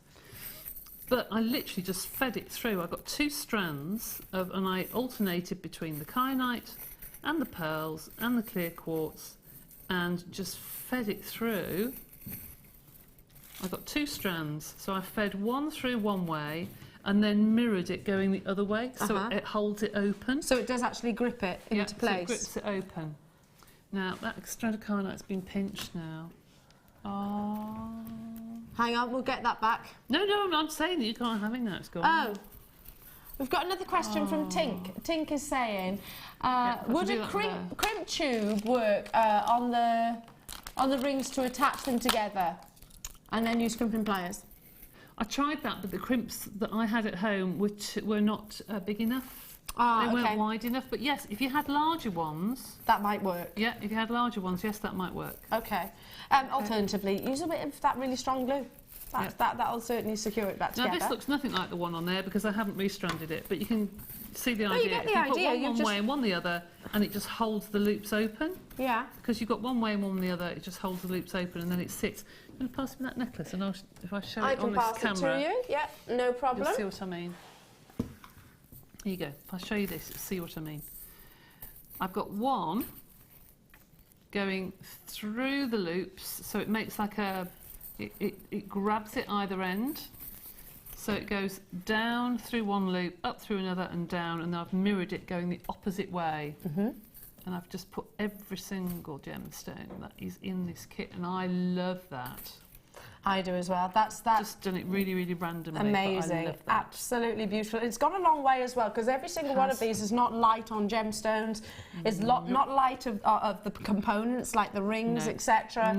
But I literally just fed it through. I got 2 strands and I alternated between the kyanite and the pearls and the clear quartz and just fed it through. I got 2 strands, so I fed one through one way and then mirrored it going the other way, so it holds it open. So it does actually grip it into place. So it grips it open. Now, that strand of kyanite's been pinched now. Oh. Hang on, we'll get that back. No, I'm saying that you can't having that. It's gone. Oh. We've got another question from Tink. Tink is saying, would a crimp tube work on the rings to attach them together and then use crimping pliers? I tried that, but the crimps that I had at home were not big enough. They weren't wide enough. But yes, if you had larger ones... That might work. Yeah, if you had larger ones, yes, that might work. Okay. Alternatively, use a bit of that really strong glue. That'll certainly secure it back together. Now, this looks nothing like the one on there because I haven't restranded it, but you can see the idea. You get the if you idea. put one way and one the other, and it just holds the loops open. Yeah. Because you've got one way and one the other, it just holds the loops open, and then it sits. You want to pass me that necklace, and if I show it on this camera... I can pass it to you. Yeah, no problem. You'll see what I mean. Here you go. If I show you this, see what I mean. I've got one going through the loops, so it makes like a... It grabs it either end, so it goes down through one loop, up through another, and down, and then I've mirrored it going the opposite way. And I've just put every single gemstone that is in this kit, and I love that. I do as well. That's just done it really, really randomly. Amazing, I love that. Absolutely beautiful. It's gone a long way as well because every single one of these is not light on gemstones. It's not light of the components like the rings, etc.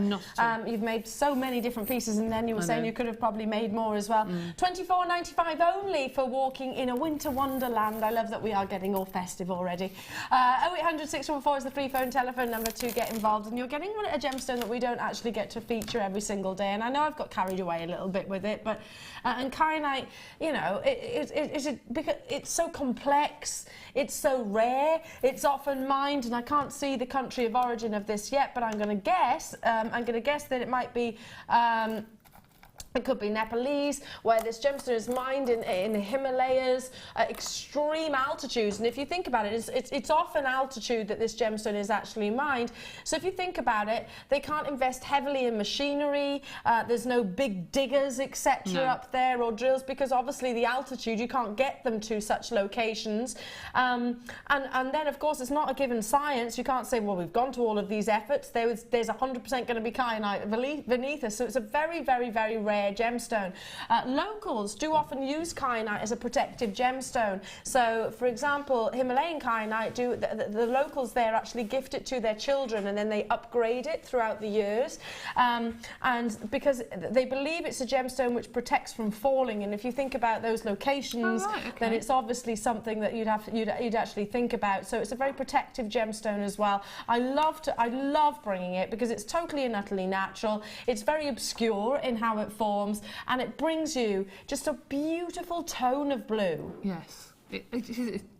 You've made so many different pieces, and then you were saying you could have probably made more as well. £24.95 only for walking in a winter wonderland. I love that we are getting all festive already. 0800 614 is the free phone telephone number to get involved, and you're getting a gemstone that we don't actually get to feature every single day. And I know I've got carried away a little bit with it, but and kyanite, you know, it's so complex, it's so rare, it's often mined, and I can't see the country of origin of this yet, but I'm going to guess that it might be it could be Nepalese, where this gemstone is mined in the Himalayas, extreme altitudes. And if you think about it, it's often altitude that this gemstone is actually mined. So if you think about it, they can't invest heavily in machinery. There's no big diggers, etc. up there, or drills, because obviously the altitude, you can't get them to such locations. And then, of course, it's not a given science. You can't say, well, we've gone to all of these efforts. There's 100% going to be kyanite beneath us. So it's a very, very, very rare gemstone. Locals do often use kyanite as a protective gemstone. So, for example, Himalayan kyanite, the locals there actually gift it to their children, and then they upgrade it throughout the years. And because they believe it's a gemstone which protects from falling, and if you think about those locations, then it's obviously something that you'd actually think about. So it's a very protective gemstone as well. I love bringing it because it's totally and utterly natural. It's very obscure in how it forms, and it brings you just a beautiful tone of blue. Yes.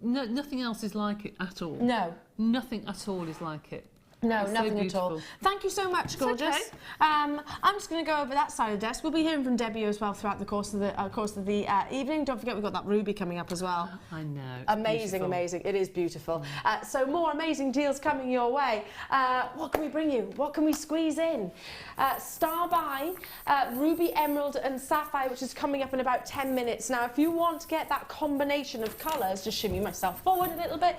Nothing else is like it at all. No. Nothing at all is like it. No, it's nothing at all. Thank you so much, gorgeous. Okay. I'm just going to go over that side of the desk. We'll be hearing from Debbie as well throughout the course of the evening. Don't forget we've got that ruby coming up as well. I know. Amazing, amazing. It is beautiful. So more amazing deals coming your way. What can we bring you? What can we squeeze in? Star Buy, Ruby, Emerald and Sapphire, which is coming up in about 10 minutes. Now, if you want to get that combination of colours, just shimmy myself forward a little bit,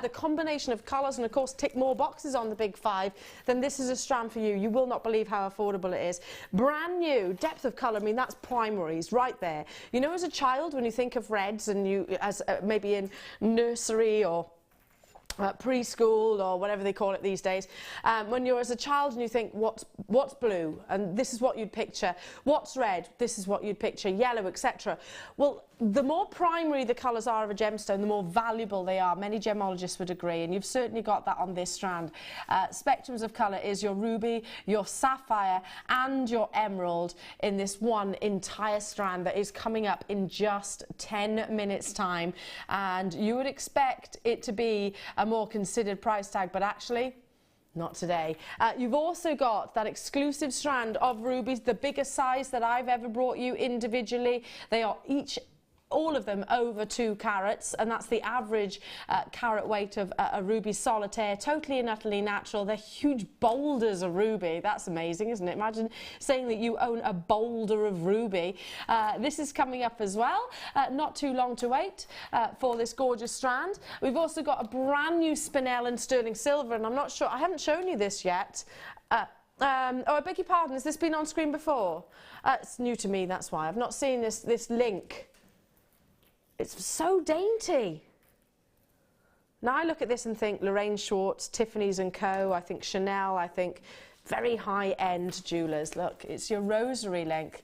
the combination of colours, and of course tick more boxes on the big five, then this is a strand for you. You will not believe how affordable it is. Brand new, depth of colour, I mean, that's primaries right there. You know, as a child, when you think of reds, and you, as maybe in nursery or preschool or whatever they call it these days, when you're as a child and you think, what's blue, and this is what you'd picture, what's red, this is what you'd picture, yellow, etc. Well, the more primary the colours are of a gemstone, the more valuable they are. Many gemologists would agree, and you've certainly got that on this strand. Spectrums of colour is your ruby, your sapphire and your emerald in this one entire strand that is coming up in just 10 minutes time, and you would expect it to be a more considered price tag, but actually not today. You've also got that exclusive strand of rubies, the biggest size that I've ever brought you individually. They are all of them over 2 carats, and that's the average carat weight of a ruby solitaire, totally and utterly natural. They're huge boulders of ruby. That's amazing, isn't it? Imagine saying that you own a boulder of ruby. This is coming up as well. Not too long to wait for this gorgeous strand. We've also got a brand new spinel in sterling silver, and I'm not sure, I haven't shown you this yet. Oh, I beg your pardon, has this been on screen before? It's new to me, that's why. I've not seen this link. It's so dainty. Now I look at this and think Lorraine Schwartz, Tiffany's & Co, I think Chanel, I think very high-end jewellers. Look, it's your rosary length.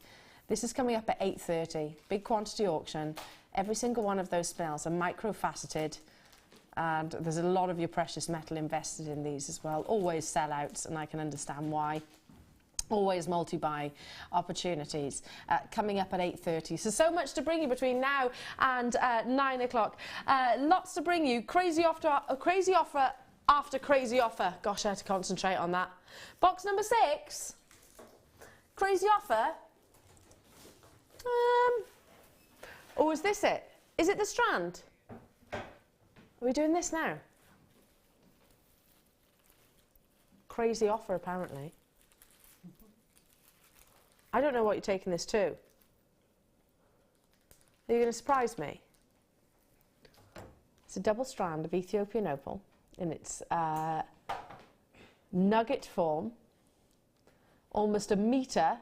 This is coming up at 8:30, big quantity auction. Every single one of those spinels are micro-faceted, and there's a lot of your precious metal invested in these as well. Always sellouts, and I can understand why. Always multi-buy opportunities. Coming up at 8:30. So much to bring you between now and 9 o'clock. Lots to bring you. Crazy offer after crazy offer. Gosh, I had to concentrate on that. Box number 6. Crazy offer. Or is this it? Is it the strand? Are we doing this now? Crazy offer, apparently. I don't know what you're taking this to. Are you going to surprise me? It's a double strand of Ethiopian opal in its nugget form. Almost a metre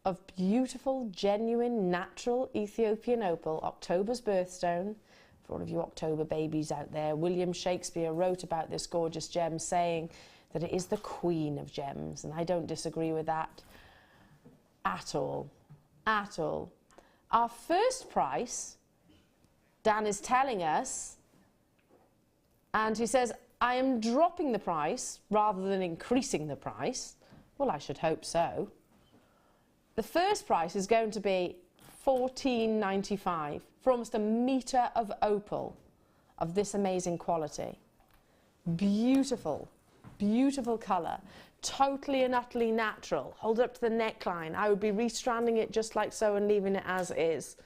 of beautiful, genuine, natural Ethiopian opal. October's birthstone. For all of you October babies out there, William Shakespeare wrote about this gorgeous gem, saying that it is the queen of gems, and I don't disagree with that at all. At all. Our first price, Dan is telling us, and he says, I am dropping the price rather than increasing the price. Well, I should hope so. The first price is going to be $14.95 for almost a metre of opal of this amazing quality. Beautiful, beautiful colour. Totally and utterly natural. Hold it up to the neckline. I would be restranding it just like so and leaving it as is.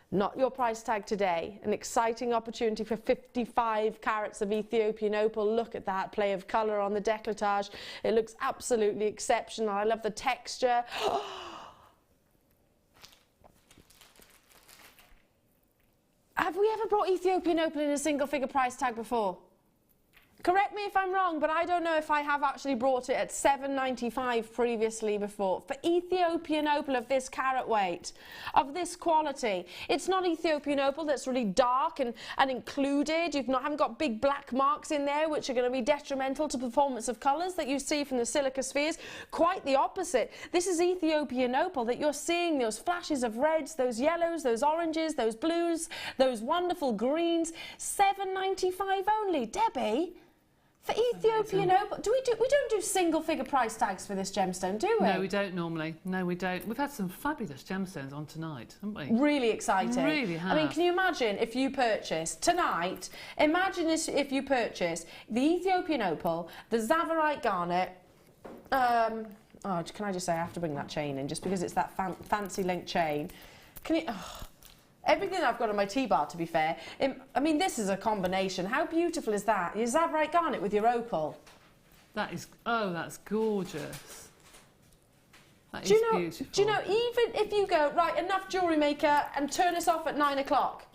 Not your price tag today. An exciting opportunity for 55 carats of Ethiopian opal. Look at that play of colour on the décolletage. It looks absolutely exceptional. I love the texture. Have we ever brought Ethiopian opal in a single figure price tag before? Correct me if I'm wrong, but I don't know if I have actually brought it at $7.95 previously before. For Ethiopian opal of this carat weight, of this quality, it's not Ethiopian opal that's really dark and included. Haven't got big black marks in there which are going to be detrimental to performance of colours that you see from the silica spheres. Quite the opposite. This is Ethiopian opal that you're seeing those flashes of reds, those yellows, those oranges, those blues, those wonderful greens. $7.95 only. Debbie? For Ethiopian opal, we don't do single figure price tags for this gemstone, do we? No, we don't normally. No, we don't. We've had some fabulous gemstones on tonight, haven't we? Really exciting. Really have. I mean, can you imagine if you purchased tonight, imagine if you purchased the Ethiopian opal, the Zavarite garnet, oh, can I just say I have to bring that chain in just because it's that fancy link chain. Can you... Oh. Everything I've got on my T-bar, to be fair. I mean, this is a combination. How beautiful is that? Your Zavarite garnet with your opal. That is... Oh, that's gorgeous. That is beautiful. Do you know, even if you go, right, enough Jewellery Maker and turn us off at 9 o'clock,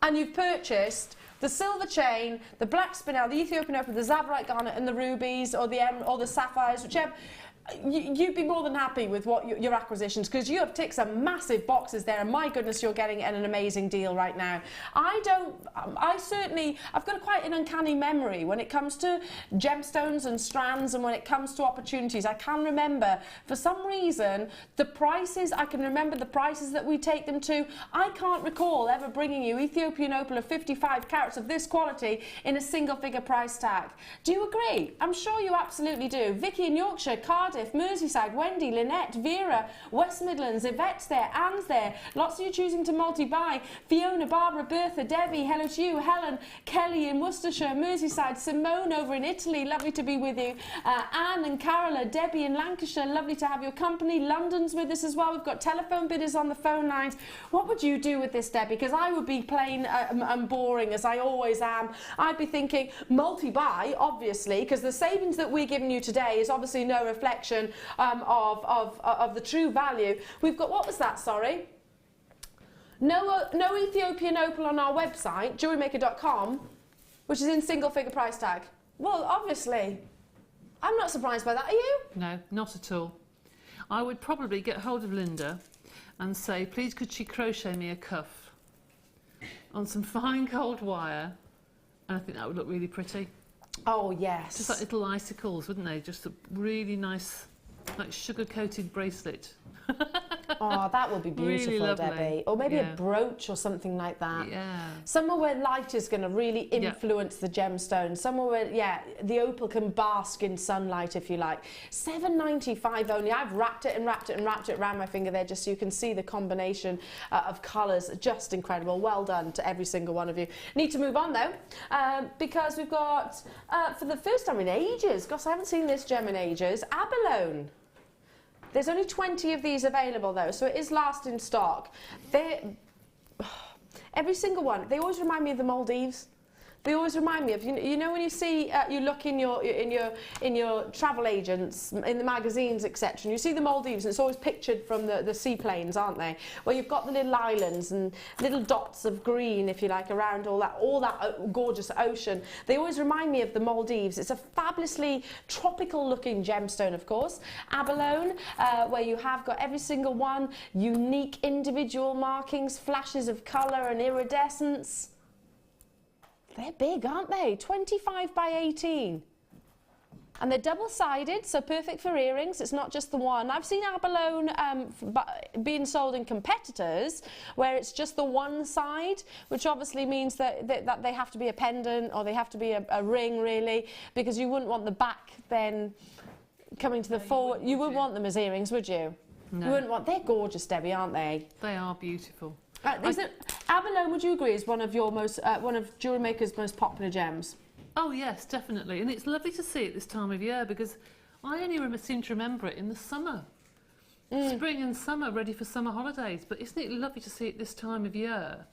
and you've purchased the silver chain, the black spinel, the Ethiopian opal, the Zavarite garnet and the rubies or the sapphires, whichever... You'd be more than happy with what your acquisitions, because you have ticked some massive boxes there, and my goodness, you're getting an amazing deal right now. I've got quite an uncanny memory when it comes to gemstones and strands, and when it comes to opportunities. I can remember, for some reason, I can remember the prices that we take them to. I can't recall ever bringing you Ethiopian opal of 55 carats of this quality in a single figure price tag. Do you agree? I'm sure you absolutely do. Vicky in Yorkshire, Cardiff, Merseyside, Wendy, Lynette, Vera, West Midlands, Yvette's there, Anne's there. Lots of you choosing to multi-buy. Fiona, Barbara, Bertha, Debbie, hello to you. Helen, Kelly in Worcestershire, Merseyside, Simone over in Italy, lovely to be with you. Anne and Carola, Debbie in Lancashire, lovely to have your company. London's with us as well. We've got telephone bidders on the phone lines. What would you do with this, Debbie? Because I would be plain and boring, as I always am. I'd be thinking multi-buy, obviously, because the savings that we're giving you today is obviously no reflection of the true value. We've got, what was that, sorry? No Ethiopian opal on our website, JewelleryMaker.com, which is in single figure price tag. Well, obviously. I'm not surprised by that, are you? No, not at all. I would probably get hold of Linda and say, please could she crochet me a cuff on some fine cold wire, and I think that would look really pretty. Oh, yes. Just like little icicles, wouldn't they? Just a really nice, like sugar-coated bracelet. Oh, that would be beautiful, Really lovely. Debbie. Or maybe Yeah. a brooch or something like that. Yeah. Somewhere where light is going to really influence the gemstone. Somewhere where, yeah, the opal can bask in sunlight, if you like. $7.95 only. I've wrapped it and wrapped it and wrapped it around my finger there just so you can see the combination of colours. Just incredible. Well done to every single one of you. Need to move on, though, because we've got, for the first time in ages, gosh, I haven't seen this gem in ages, abalone. There's only 20 of these available, though, so it is last in stock. Every single one, they always remind me of the Maldives. They always remind me of, you know, when you see, you look in your travel agents, in the magazines, etc., and you see the Maldives, and it's always pictured from the seaplanes, aren't they? Where you've got the little islands and little dots of green, if you like, around all that gorgeous ocean. They always remind me of the Maldives. It's a fabulously tropical-looking gemstone, of course. Abalone, where you have got every single one, unique individual markings, flashes of colour and iridescence. They're big, aren't they? 25 by 18. And they're double-sided, so perfect for earrings. It's not just the one. I've seen abalone being sold in competitors where it's just the one side, which obviously means that they have to be a pendant or they have to be a ring, really, because you wouldn't want the back then coming to the fore. You wouldn't want them as earrings, would you? No. You wouldn't want... They're gorgeous, Debbie, aren't they? They are beautiful. Abalone, would you agree, is one of Jewellery Maker's most popular gems? Oh yes, definitely, and it's lovely to see it this time of year because I only seem to remember it in the summer. Spring and summer, ready for summer holidays, but isn't it lovely to see it this time of year?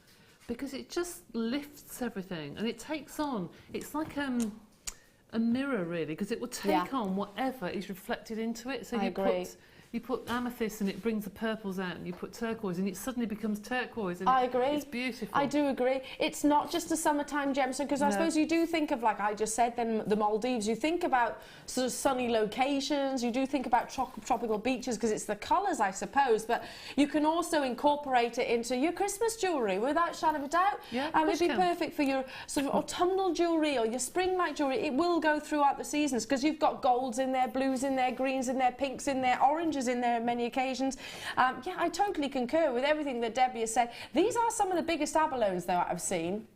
Because it just lifts everything and it takes on, it's like a mirror really, because it will take on whatever is reflected into it. So you put amethyst and it brings the purples out, and you put turquoise and it suddenly becomes turquoise. And I agree. It's beautiful. I do agree. It's not just a summertime gemstone, because I suppose you do think of, like I just said, then the Maldives. You think about sort of sunny locations. You do think about tropical beaches because it's the colours, I suppose. But you can also incorporate it into your Christmas jewellery without a shadow of a doubt. Yeah, it'd be perfect for your sort of autumnal jewellery or your spring-like jewellery. It will go throughout the seasons because you've got golds in there, blues in there, greens in there, pinks in there, oranges in there on many occasions. Yeah, I totally concur with everything that Debbie has said. These are some of the biggest abalones, though, I've seen.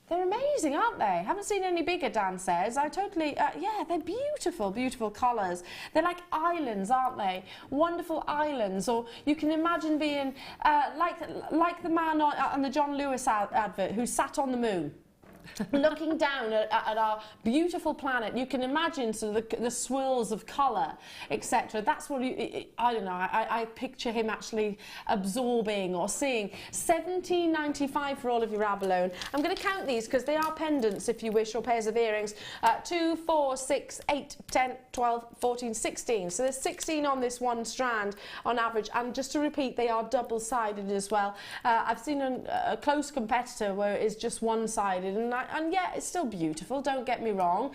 They're amazing, aren't they? Haven't seen any bigger, Dan says. I totally, yeah, they're beautiful, beautiful colours. They're like islands, aren't they? Wonderful islands. Or you can imagine being like the man on the John Lewis advert who sat on the moon. Looking down at our beautiful planet, you can imagine sort of the swirls of colour, etc. That's what I don't know. I picture him actually absorbing or seeing. $17.95 for all of your abalone. I'm going to count these because they are pendants, if you wish, or pairs of earrings. 2, 4, 6, 8, 10, 12, 14, 16. So there's 16 on this one strand on average. And just to repeat, they are double-sided as well. I've seen a close competitor where it is just one-sided, and yeah, it's still beautiful, don't get me wrong.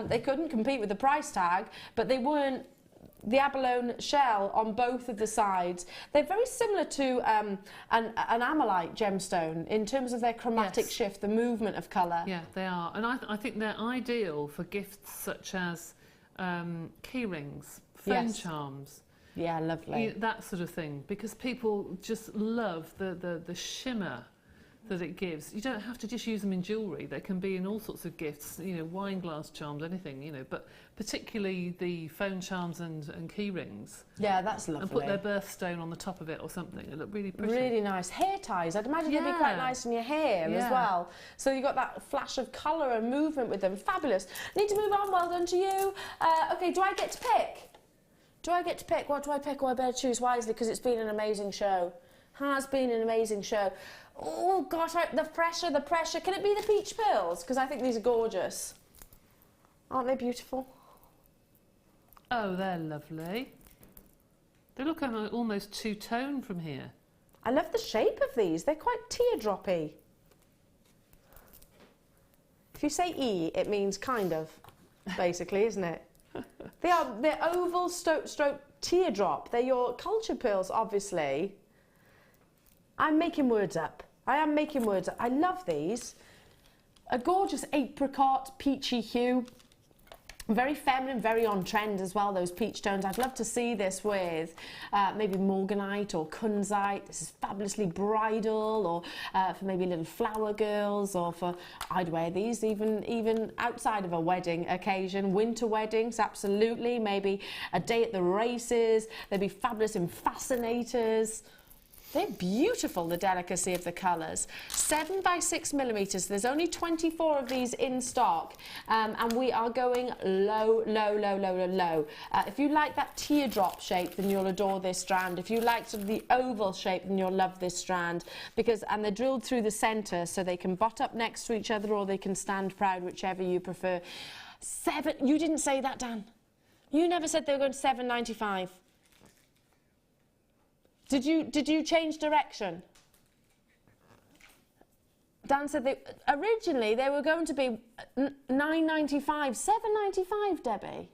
They couldn't compete with the price tag, but they weren't the abalone shell on both of the sides. They're very similar to an amalite gemstone in terms of their chromatic shift, the movement of colour. Yeah, they are. And I think they're ideal for gifts such as key rings, phone charms. Yeah, lovely. That sort of thing, because people just love the shimmer that it gives. You don't have to just use them in jewellery. They can be in all sorts of gifts, you know, wine glass charms, anything, you know, but particularly the phone charms and key rings. Yeah, that's lovely. And put their birthstone on the top of it or something. It look really pretty. Really nice. Hair ties. I'd imagine they'd be quite nice in your hair as well. So you've got that flash of colour and movement with them. Fabulous. Need to move on. Well done to you. OK, do I get to pick? Do I get to pick? What do I pick? Or I better choose wisely because it's been an amazing show. Has been an amazing show. Oh, gosh, the pressure, the pressure. Can it be the peach pearls? Because I think these are gorgeous. Aren't they beautiful? Oh, they're lovely. They look almost two-tone from here. I love the shape of these. They're quite teardroppy. If you say E, it means kind of. basically, isn't it? They're oval stroke teardrop. They're your culture pearls, obviously. I'm making words up. I am making words up. I love these. A gorgeous apricot, peachy hue. Very feminine, very on trend as well, those peach tones. I'd love to see this with maybe morganite or kunzite. This is fabulously bridal, or for maybe little flower girls, or for, I'd wear these even outside of a wedding occasion. Winter weddings, absolutely. Maybe a day at the races. They'd be fabulous in fascinators. They're beautiful, the delicacy of the colours. 7 by 6 millimetres. There's only 24 of these in stock, and we are going low, low, low, low, low, low. If you like that teardrop shape, then you'll adore this strand. If you like sort of the oval shape, then you'll love this strand, and they're drilled through the centre, so they can butt up next to each other, or they can stand proud, whichever you prefer. You didn't say that, Dan. You never said they were going to £7.95. Did you change direction? Dan said originally they were going to be £9.95, £7.95, Debbie.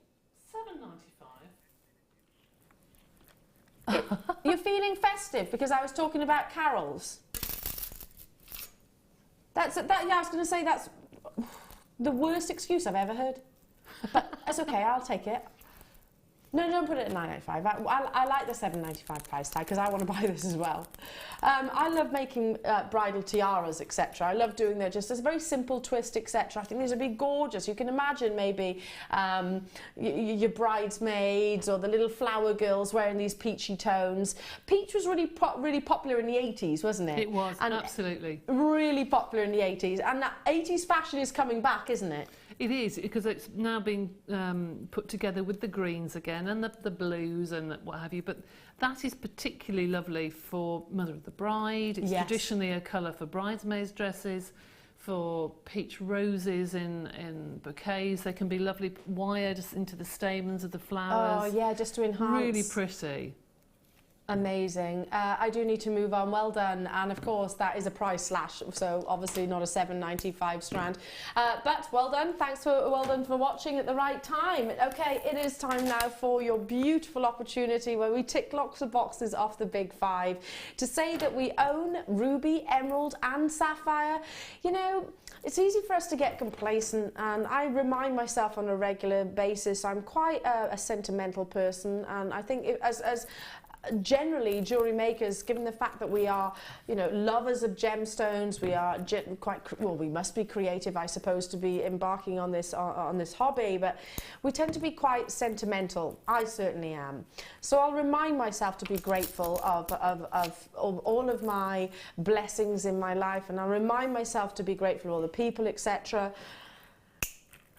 £7.95. You're feeling festive because I was talking about carols. Yeah, I was going to say that's the worst excuse I've ever heard. But that's okay, I'll take it. No, don't put it at £9.95. I like the £7.95 price tag because I want to buy this as well. I love making bridal tiaras, etc. I love doing just a very simple twist, etc. I think these would be gorgeous. You can imagine maybe your bridesmaids or the little flower girls wearing these peachy tones. Peach was really popular in the 80s, wasn't it? It was, and absolutely. Really popular in the 80s. And that 80s fashion is coming back, isn't it? It is, because it's now being put together with the greens again and the blues and what have you, but that is particularly lovely for Mother of the Bride. It's traditionally a colour for bridesmaids' dresses, for peach roses in bouquets. They can be lovely wired into the stamens of the flowers. Oh yeah, just to enhance. Really pretty. Amazing. I do need to move on. Well done. And of course, that is a price slash, so obviously not a £7.95 strand. But well done. Well done for watching at the right time. Okay, it is time now for your beautiful opportunity where we tick lots of boxes off the big 5 to say that we own ruby, emerald, and sapphire. You know, it's easy for us to get complacent, and I remind myself on a regular basis I'm quite a sentimental person, and I think as generally jewellery makers, given the fact that we are, you know, lovers of gemstones, we are we must be creative, I suppose, to be embarking on this hobby, but we tend to be quite sentimental. I certainly am. So I'll remind myself to be grateful of all of my blessings in my life, and I'll remind myself to be grateful for all the people, etc.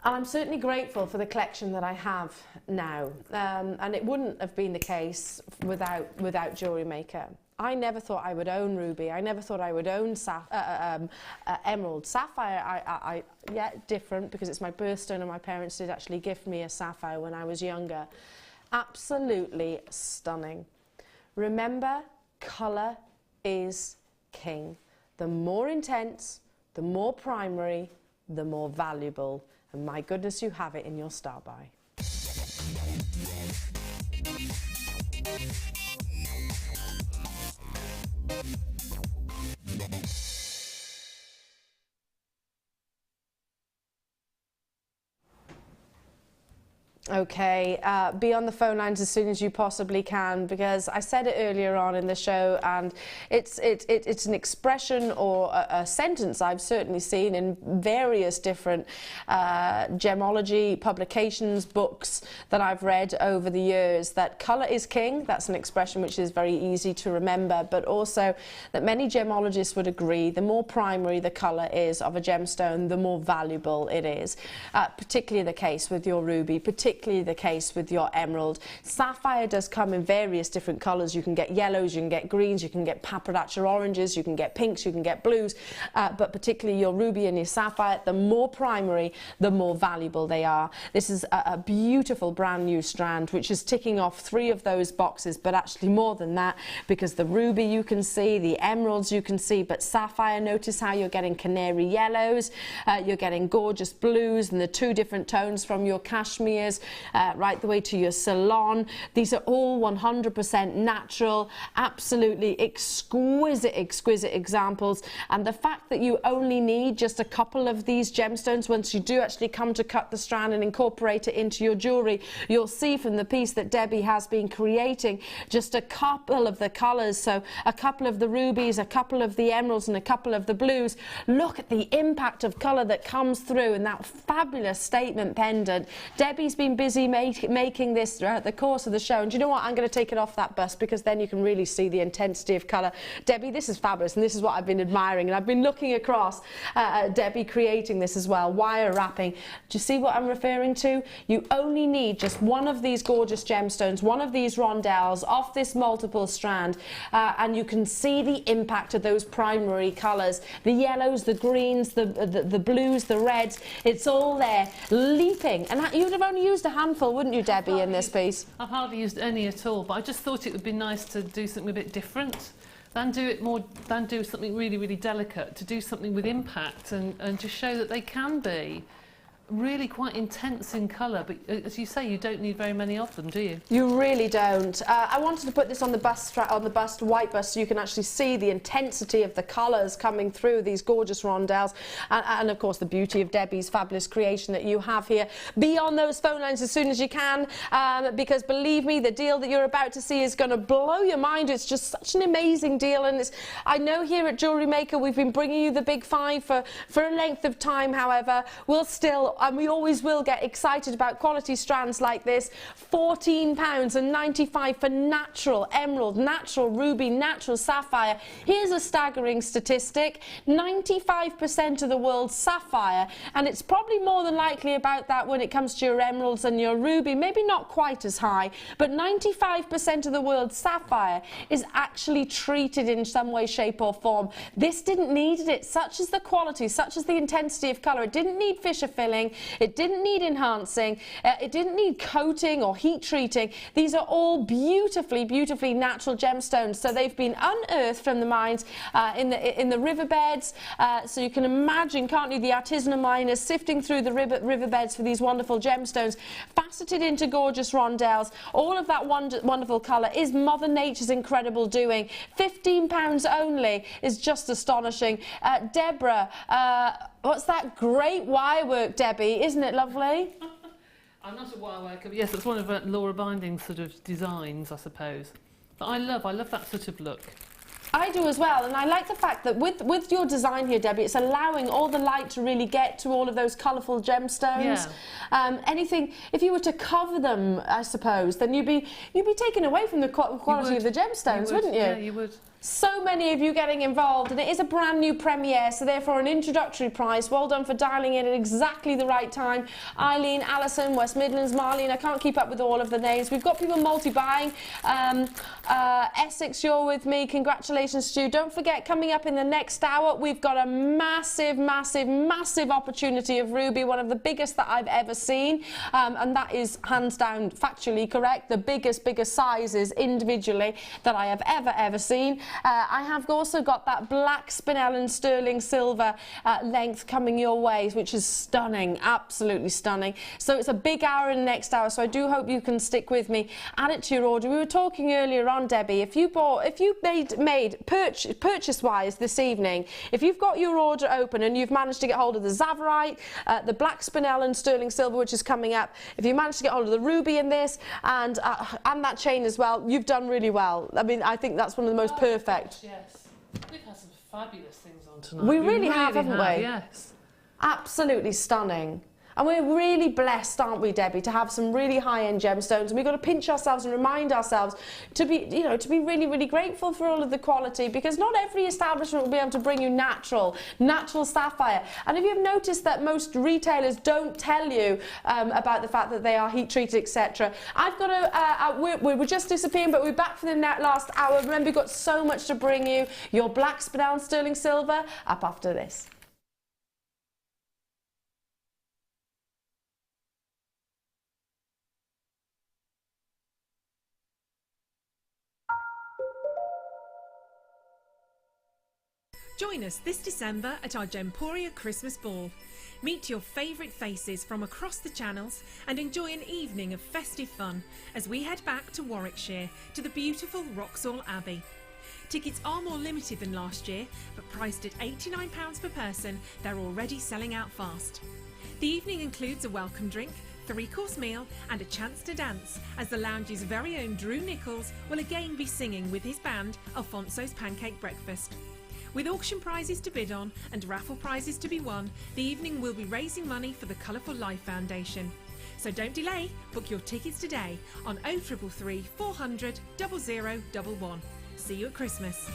And I'm certainly grateful for the collection that I have now, and it wouldn't have been the case without Jewellery Maker. I never thought I would own ruby. I never thought I would own emerald. Sapphire, yeah, different because it's my birthstone, and my parents did actually gift me a sapphire when I was younger. Absolutely stunning. Remember, colour is king. The more intense, the more primary, the more valuable. And my goodness, you have it in your star buy. Okay, be on the phone lines as soon as you possibly can, because I said it earlier on in the show, and it's an expression or a sentence I've certainly seen in various different gemology publications, books that I've read over the years, that colour is king. That's an expression which is very easy to remember, but also that many gemologists would agree the more primary the colour is of a gemstone, the more valuable it is. Particularly the case with your ruby, particularly particularly the case with your emerald. Sapphire does come in various different colours. You can get yellows, you can get greens, you can get paprikacha oranges, you can get pinks, you can get blues, but particularly your ruby and your sapphire, the more primary, the more valuable they are. This is a beautiful brand new strand which is ticking off 3 of those boxes, but actually more than that, because the ruby you can see, the emeralds you can see, but sapphire, notice how you're getting canary yellows, you're getting gorgeous blues and the 2 different tones from your cashmeres right the way to your salon. These are all 100% natural, absolutely exquisite examples, and the fact that you only need just a couple of these gemstones once you do actually come to cut the strand and incorporate it into your jewellery, you'll see from the piece that Debbie has been creating just a couple of the colours, so a couple of the rubies, a couple of the emeralds and a couple of the blues. Look at the impact of colour that comes through in that fabulous statement pendant. Debbie's been busy making this throughout the course of the show, and do you know what, I'm going to take it off that bust because then you can really see the intensity of colour. Debbie, this is fabulous, and this is what I've been admiring, and I've been looking across Debbie creating this as well, wire wrapping. Do you see what I'm referring to? You only need just one of these gorgeous gemstones, one of these rondelles off this multiple strand, and you can see the impact of those primary colours, the yellows, the greens, the blues, the reds. It's all there leaping, and you'd have only used a handful, wouldn't you, Debbie, in this piece? I've hardly used any at all, but I just thought it would be nice to do something a bit different than do something really, really delicate, to do something with impact and to show that they can be really quite intense in colour, but as you say, you don't need very many of them, do you? You really don't. I wanted to put this on the bust, white bust, so you can actually see the intensity of the colours coming through these gorgeous rondelles, and of course the beauty of Debbie's fabulous creation that you have here. Be on those phone lines as soon as you can, because believe me, the deal that you're about to see is going to blow your mind. It's just such an amazing deal, and I know here at Jewellery Maker we've been bringing you the big 5 for a length of time. However, we'll still, and we always will, get excited about quality strands like this. £14.95 for natural emerald, natural ruby, natural sapphire. Here's a staggering statistic: 95% of the world's sapphire, and it's probably more than likely about that when it comes to your emeralds and your ruby, maybe not quite as high, but 95% of the world's sapphire is actually treated in some way, shape or form. This didn't need it. Such is the quality, such is the intensity of colour. It didn't need Fisher filling, it didn't need enhancing, it didn't need coating or heat treating. These are all beautifully, beautifully natural gemstones. So they've been unearthed from the mines in the riverbeds. So you can imagine, can't you, the artisanal miners sifting through the riverbeds for these wonderful gemstones, faceted into gorgeous rondelles. All of that wonderful colour is Mother Nature's incredible doing. £15 only is just astonishing. Deborah, what's that great wire work, Debbie? Isn't it lovely? I'm not a wire worker, but yes, it's one of Laura Binding's sort of designs, I suppose. But I love that sort of look. I do as well, and I like the fact that with your design here, Debbie, it's allowing all the light to really get to all of those colourful gemstones. Yeah. Anything, if you were to cover them, I suppose, then you'd be taken away from the quality of the gemstones, wouldn't you? Yeah, you would. So many of you getting involved, and it is a brand new premiere, so therefore an introductory price. Well done for dialing in at exactly the right time. Eileen, Alison, West Midlands, Marlene, I can't keep up with all of the names. We've got people multi-buying. Essex, you're with me. Congratulations to you. Don't forget, coming up in the next hour, we've got a massive, massive, massive opportunity of ruby, one of the biggest that I've ever seen, and that is hands down factually correct, the biggest sizes individually that I have ever seen. I have also got that black spinel and sterling silver length coming your way, which is stunning, absolutely stunning. So it's a big hour in the next hour, so I do hope you can stick with me. Add it to your order. We were talking earlier on, Debbie, if you made purchase-wise this evening, if you've got your order open and you've managed to get hold of the Zavarite, the black spinel and sterling silver, which is coming up, if you managed to get hold of the ruby in this and that chain as well, you've done really well. I mean, I think that's one of the most perfect. Yes. We've had some fabulous things on tonight. We really have, haven't we? Yes. Absolutely stunning. And we're really blessed, aren't we, Debbie, to have some really high-end gemstones, and we've got to pinch ourselves and remind ourselves to be, you know, to be really, really grateful for all of the quality, because not every establishment will be able to bring you natural sapphire. And if you've noticed that most retailers don't tell you about the fact that they are heat-treated, etc. I've got to, we were just disappearing, but we're back for the last hour. Remember, we've got so much to bring you. Your black down sterling silver up after this. Join us this December at our Gemporia Christmas Ball. Meet your favourite faces from across the channels and enjoy an evening of festive fun as we head back to Warwickshire to the beautiful Wroxall Abbey. Tickets are more limited than last year, but priced at £89 per person, they're already selling out fast. The evening includes a welcome drink, 3-course meal and a chance to dance, as the lounge's very own Drew Nichols will again be singing with his band Alfonso's Pancake Breakfast. With auction prizes to bid on and raffle prizes to be won, the evening will be raising money for the Colourful Life Foundation. So don't delay, book your tickets today on 0333 400 0011. See you at Christmas.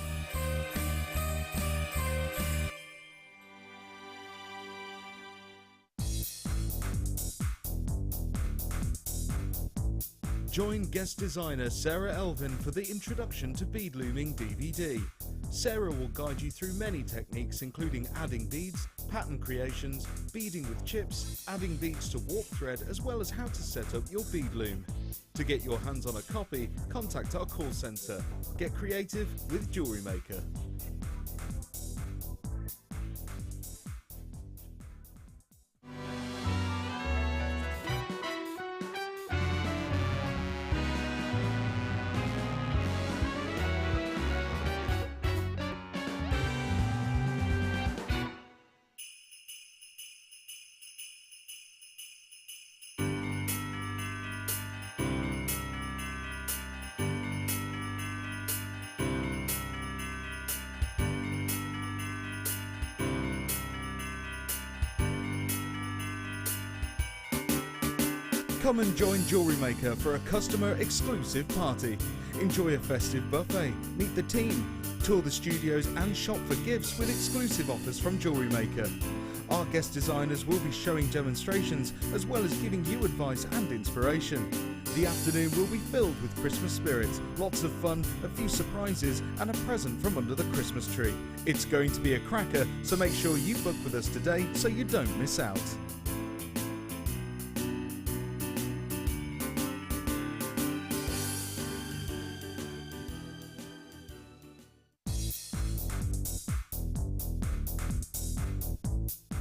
Join guest designer Sarah Elvin for the Introduction to Beadlooming DVD. Sarah will guide you through many techniques, including adding beads, pattern creations, beading with chips, adding beads to warp thread, as well as how to set up your bead loom. To get your hands on a copy, contact our call centre. Get creative with Jewellery Maker. Come and join Jewellery Maker for a customer exclusive party. Enjoy a festive buffet, meet the team, tour the studios and shop for gifts with exclusive offers from Jewellery Maker. Our guest designers will be showing demonstrations as well as giving you advice and inspiration. The afternoon will be filled with Christmas spirit, lots of fun, a few surprises and a present from under the Christmas tree. It's going to be a cracker, so make sure you book with us today so you don't miss out.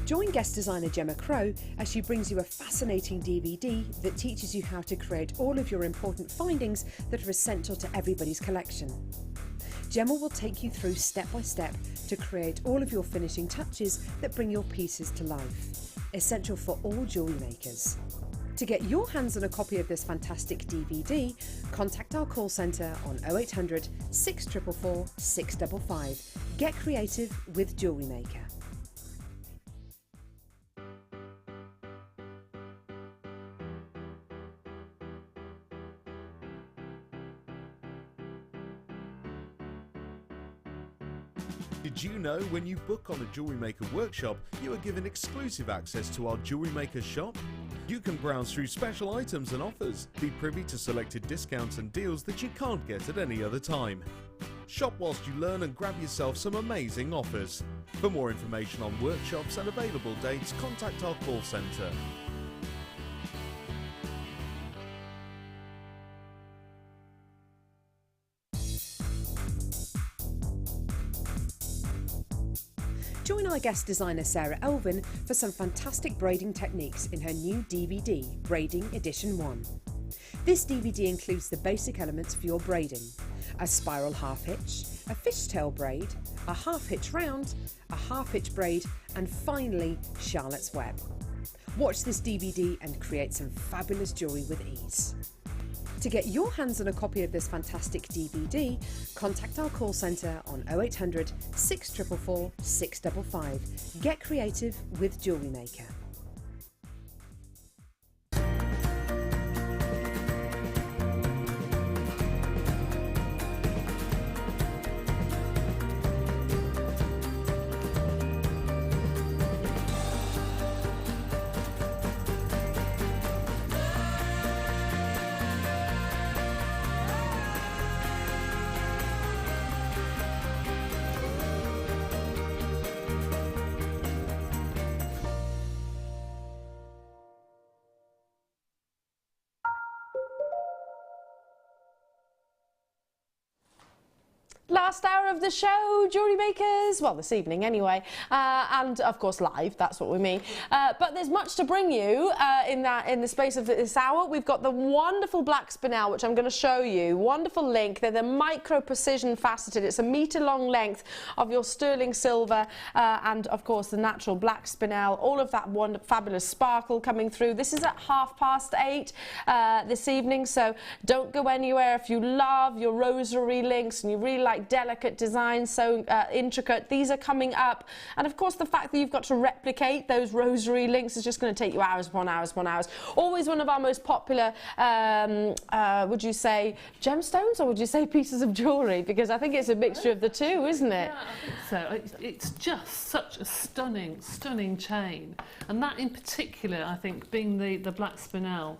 Join guest designer Gemma Crow as she brings you a fascinating DVD that teaches you how to create all of your important findings that are essential to everybody's collection. Gemma will take you through step by step to create all of your finishing touches that bring your pieces to life, essential for all jewellery makers. To get your hands on a copy of this fantastic DVD, contact our call centre on 0800 644 655. Get creative with Jewellery Maker. Did you know when you book on a Jewellery Maker workshop, you are given exclusive access to our Jewellery Maker shop? You can browse through special items and offers, be privy to selected discounts and deals that you can't get at any other time. Shop whilst you learn and grab yourself some amazing offers. For more information on workshops and available dates, contact our call centre. Join our guest designer Sarah Elvin for some fantastic braiding techniques in her new DVD, Braiding Edition 1. This DVD includes the basic elements for your braiding: a spiral half hitch, a fishtail braid, a half hitch round, a half hitch braid, and finally Charlotte's Web. Watch this DVD and create some fabulous jewellery with ease. To get your hands on a copy of this fantastic DVD, contact our call centre on 0800 644 655. Get creative with Jewellery Maker. last hour of the show, Jewellery Makers. Well, this evening anyway, and of course live. That's what we mean. But there's much to bring you in the space of this hour. We've got the wonderful black spinel, which I'm going to show you. Wonderful link. They're the micro precision faceted. It's a metre-long length of your sterling silver, and of course the natural black spinel. All of that fabulous sparkle coming through. This is at 8:30 this evening, so don't go anywhere. If you love your rosary links and you really like delicate designs, so intricate, these are coming up. And of course the fact that you've got to replicate those rosary links is just going to take you hours upon hours upon hours. Always one of our most popular, would you say gemstones, or would you say pieces of jewellery? Because I think it's a mixture of the two, isn't it? Yeah, I think so. It's just such a stunning chain, and that in particular, I think, being the black spinel,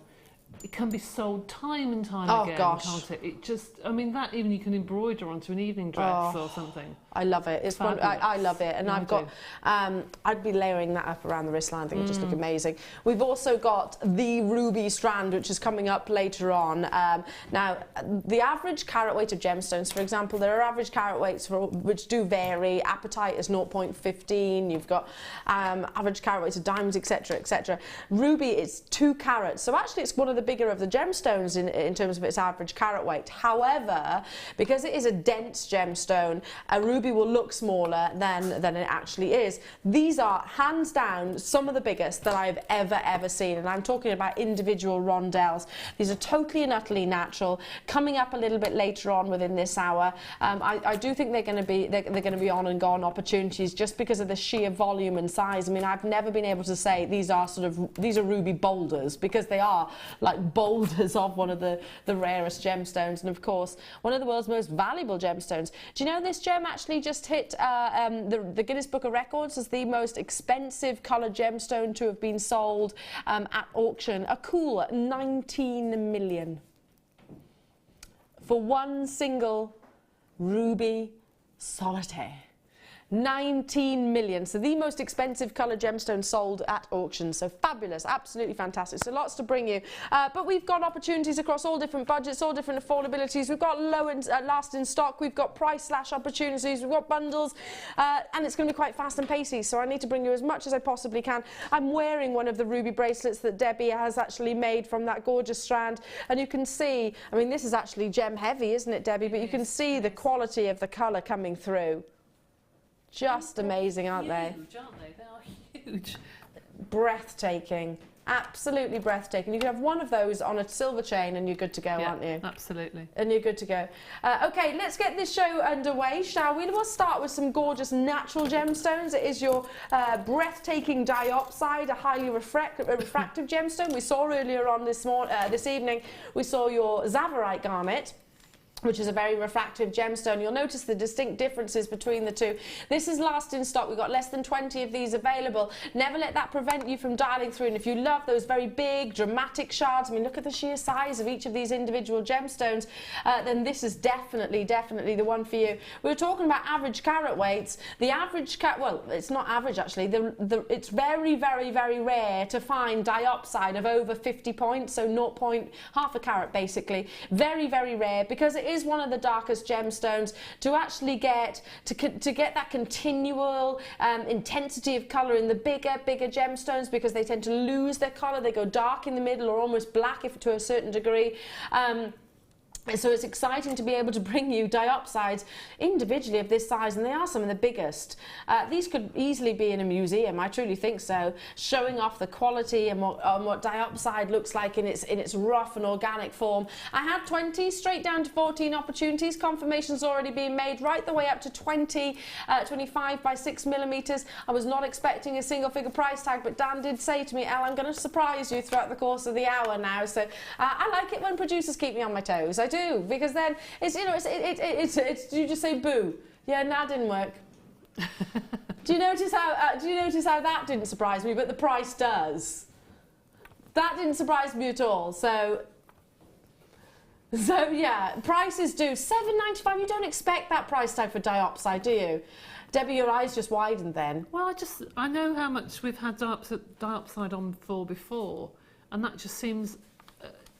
it can be sold time and time again, can't it? It just, I mean, that even you can embroider onto an evening dress or something. I love it. It's one, I love it, and yeah, I've got. I'd be layering that up around the wristline. I think it just look amazing. We've also got the ruby strand, which is coming up later on. Now, the average carat weight of gemstones, for example, there are average carat weights which do vary. Apatite is 0.15. You've got average carat weights of diamonds, etc., etc. Ruby is 2 carats, so actually it's one of the bigger of the gemstones in terms of its average carat weight. However, because it is a dense gemstone, a ruby will look smaller than it actually is. These are hands down some of the biggest that I've ever seen, and I'm talking about individual rondelles. These are totally and utterly natural. Coming up a little bit later on within this hour, I do think they're going to be on and gone opportunities just because of the sheer volume and size. I mean, I've never been able to say these are ruby boulders, because they are like boulders of one of the rarest gemstones, and of course one of the world's most valuable gemstones. Do you know this gem actually just hit the Guinness Book of Records as the most expensive coloured gemstone to have been sold at auction? A cool 19 million for one single ruby solitaire. 19 million. So the most expensive coloured gemstone sold at auction. So fabulous, absolutely fantastic. So lots to bring you. But we've got opportunities across all different budgets, all different affordabilities. We've got low and last in stock. We've got price slash opportunities. We've got bundles. And it's going to be quite fast and pacey. So I need to bring you as much as I possibly can. I'm wearing one of the ruby bracelets that Debbie has actually made from that gorgeous strand. And you can see, I mean, this is actually gem heavy, isn't it, Debbie? But you can see the quality of the colour coming through. Just amazing, aren't they? Huge, aren't they? They are huge. Breathtaking. Absolutely breathtaking. You can have one of those on a silver chain and you're good to go, aren't you? Absolutely. And you're good to go. Okay, let's get this show underway, shall we? We'll start with some gorgeous natural gemstones. It is your breathtaking diopside, a highly refractive gemstone. We saw earlier on this evening, we saw your Zavarite garnet, which is a very refractive gemstone. You'll notice the distinct differences between the two. This is last in stock. We've got less than 20 of these available. Never let that prevent you from dialing through. And if you love those very big, dramatic shards, I mean, look at the sheer size of each of these individual gemstones, then this is definitely the one for you. We were talking about average carat weights. The average well, it's not average actually. It's very rare to find diopside of over 50 points, so half a carat basically. Very rare, because it is one of the darkest gemstones. To actually get that continual intensity of colour in the bigger gemstones, because they tend to lose their colour. They go dark in the middle or almost black to a certain degree. So it's exciting to be able to bring you diopsides individually of this size, and they are some of the biggest. These could easily be in a museum, I truly think so, showing off the quality and what diopside looks like in its rough and organic form. I had 20 straight down to 14 opportunities. Confirmations already being made right the way up to 25 by 6 millimeters. I was not expecting a single figure price tag, but Dan did say to me, Elle, I'm going to surprise you throughout the course of the hour now. So I like it when producers keep me on my toes. I do, because then it's, you know, it's you just say boo. Yeah, no, that didn't work. Do you notice how that didn't surprise me, but the price does? That didn't surprise me at all. So yeah, prices do. $7.95. You don't expect that price tag for diopside, do you? Debbie, your eyes just widened then. Well, I know how much we've had diopside on for before, and that just seems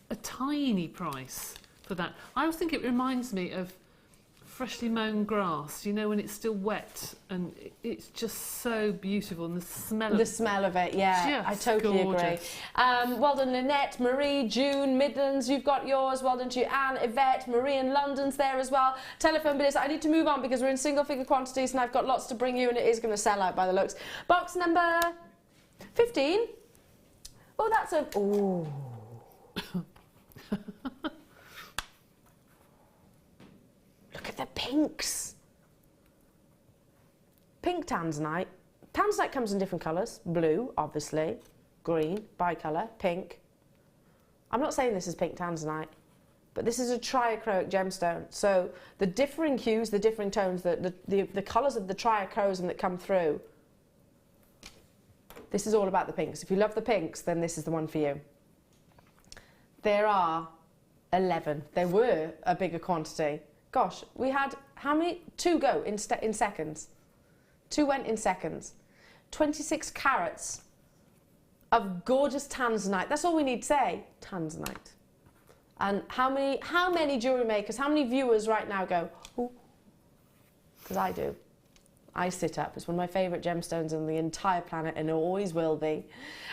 a tiny price for that. I always think it reminds me of freshly mown grass, you know, when it's still wet, and it's just so beautiful, and the smell of it, yeah, I totally agree. Well done, Lynette, Marie, June, Midlands, you've got yours. Well done to you, Anne, Yvette, Marie in London's there as well. Telephone bidders, I need to move on because we're in single figure quantities and I've got lots to bring you, and it is going to sell out by the looks. Box number 15. Oh, that's a... Oh. Look at the pinks. Pink tanzanite. Tanzanite comes in different colours. Blue, obviously. Green, bicolour. Pink. I'm not saying this is pink tanzanite, but this is a triachroic gemstone. So the differing hues, the differing tones, the colours of the triachrosm that come through, this is all about the pinks. If you love the pinks, then this is the one for you. There are 11. There were a bigger quantity. Gosh, we had, how many? 2 go in seconds. 2 went in seconds. 26 carats of gorgeous tanzanite. That's all we need to say, tanzanite. And how many jewellery makers, how many viewers right now go, ooh? Because I do. I sit up. It's one of my favourite gemstones on the entire planet, and it always will be.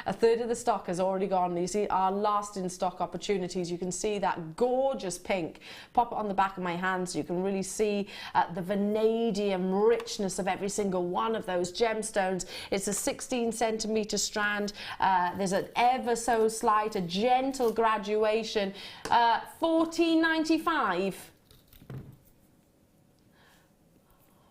A third of the stock has already gone. You see our last in stock opportunities. You can see that gorgeous pink. Pop it on the back of my hand so you can really see the vanadium richness of every single one of those gemstones. It's a 16 centimetre strand. There's an ever so slight, a gentle graduation. $14.95.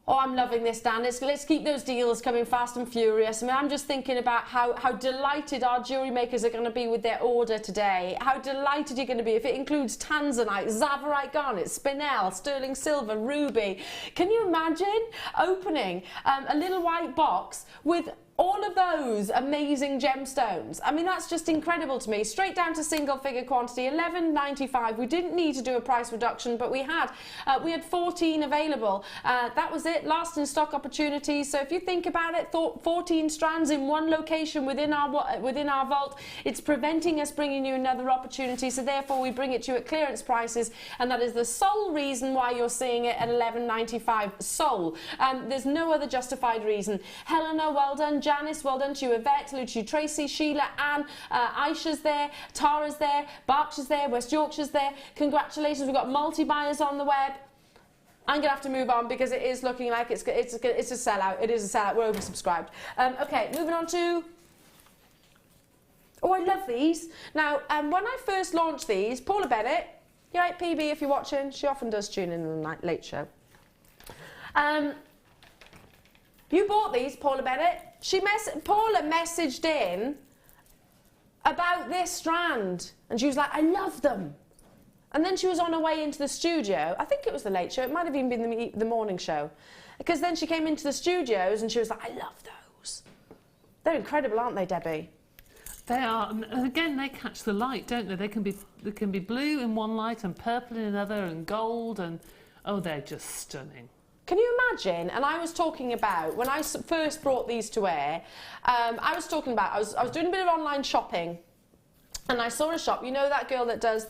Oh, I'm loving this, Dan. Let's keep those deals coming fast and furious. I mean, I'm just thinking about how delighted our jewellery makers are going to be with their order today. How delighted you're going to be if it includes tanzanite, zavarite garnet, spinel, sterling silver, ruby. Can you imagine opening a little white box with all of those amazing gemstones? I mean, that's just incredible to me. Straight down to single figure quantity, $11.95. We didn't need to do a price reduction, but we had 14 available. That was it, last in stock opportunities. So if you think about it, 14 strands in one location within our vault, it's preventing us bringing you another opportunity. So therefore we bring it to you at clearance prices, and that is the sole reason why you're seeing it at $11.95 sole. There's no other justified reason. Helena, well done. Janice, well done to you. Yvette, Lucy, Tracy, Sheila, Anne, Aisha's there, Tara's there, Berkshire's there, West Yorkshire's there. Congratulations, we've got multi-buyers on the web. I'm going to have to move on because it is looking like it's a sellout. It is a sellout. We're oversubscribed. Okay, moving on to... Oh, I love these. Now, when I first launched these, Paula Bennett, you're right, PB, if you're watching, she often does tune in on the late show. You bought these, Paula Bennett. Paula messaged in about this strand, and she was like, I love them. And then she was on her way into the studio. I think it was the late show. It might have even been the morning show. Because then she came into the studios and she was like, I love those. They're incredible, aren't they, Debbie? They are. And again, they catch the light, don't they? They can be blue in one light and purple in another and gold, and oh, they're just stunning. Can you imagine? And I was talking about, when I first brought these to air, I was talking about, I was doing a bit of online shopping, and I saw a shop, you know that girl that does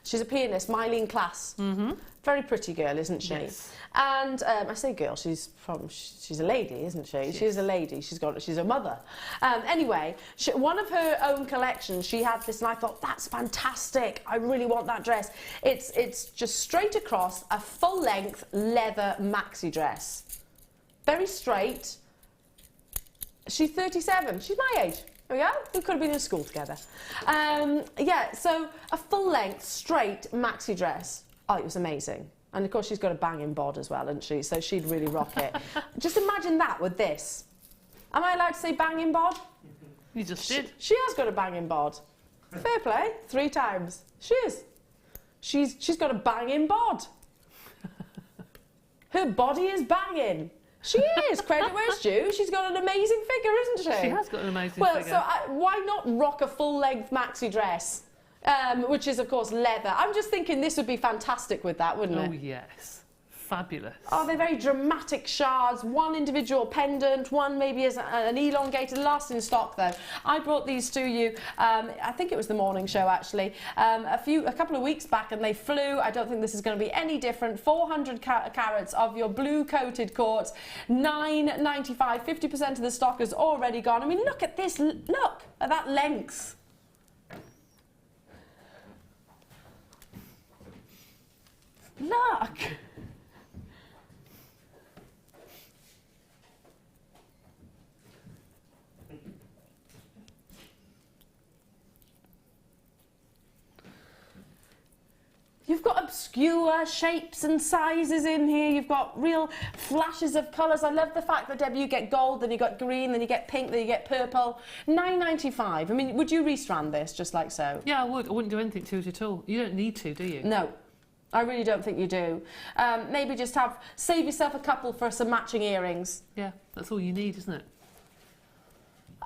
she's a pianist, Mylene Klass. Mm-hmm. Very pretty girl, isn't she? Yes. And I say girl, she's a lady, isn't she? Yes. She's a lady, she's a mother. Anyway, one of her own collections, she had this, and I thought, that's fantastic, I really want that dress. It's just straight across, a full-length leather maxi dress. Very straight. She's 37, she's my age. There we go, we could have been in school together. Yeah, so a full-length, straight maxi dress. Oh, it was amazing. And of course she's got a banging bod as well, hasn't she? So she'd really rock it. Just imagine that with this. Am I allowed to say banging bod? You just did. She has got a banging bod. Fair play, 3 times. She is. She's got a banging bod. Her body is banging. She is. Credit where it's due. She's got an amazing figure, isn't she? She has got an amazing figure. Well, so why not rock a full-length maxi dress? Which is, of course, leather. I'm just thinking this would be fantastic with that, wouldn't it? Oh, yes. fabulous. Oh, they're very dramatic shards. One individual pendant, one maybe as an elongated. Last in stock though. I brought these to you. I think it was the morning show actually. A couple of weeks back, and they flew. I don't think this is going to be any different. 400 carats of your blue coated quartz, $9.95. 50% of the stock is already gone. I mean, look at this. Look at that length. Look. You've got obscure shapes and sizes in here. You've got real flashes of colours. I love the fact that, Debbie, you get gold, then you got green, then you get pink, then you get purple. $9.95. I mean, would you restrand this just like so? Yeah, I would. I wouldn't do anything to it at all. You don't need to, do you? No. I really don't think you do. Maybe just save yourself a couple for some matching earrings. Yeah, that's all you need, isn't it?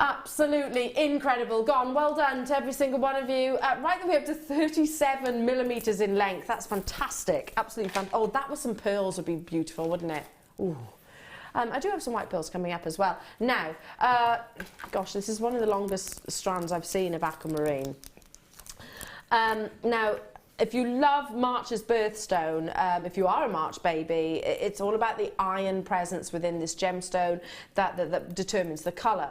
Absolutely incredible. Gone. Well done to every single one of you. Right the way up to 37 millimetres in length. That's fantastic. Absolutely fantastic. Oh, that with some pearls would be beautiful, wouldn't it? Ooh. I do have some white pearls coming up as well. Now, gosh, this is one of the longest strands I've seen of aquamarine. Now, if you love March's birthstone, if you are a March baby, it's all about the iron presence within this gemstone that determines the colour.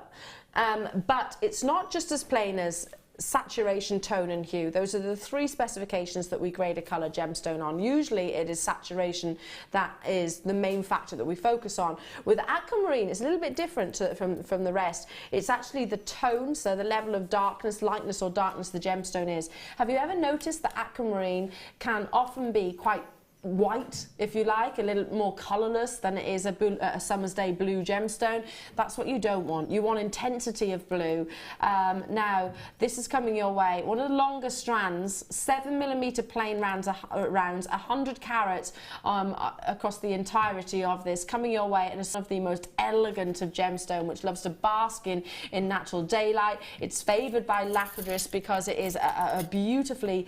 But it's not just as plain as saturation, tone and hue. Those are the three specifications that we grade a colour gemstone on. Usually it is saturation that is the main factor that we focus on. With aquamarine, it's a little bit different from the rest. It's actually the tone, so the level of darkness, lightness or darkness the gemstone is. Have you ever noticed that aquamarine can often be quite white, if you like, a little more colourless than it is a summer's day blue gemstone? That's what you don't want. You want intensity of blue. Now, this is coming your way. One of the longer strands, 7mm plain rounds, 100 carats across the entirety of this, coming your way, and it's one of the most elegant of gemstone, which loves to bask in natural daylight. It's favoured by lapidus because it is a beautifully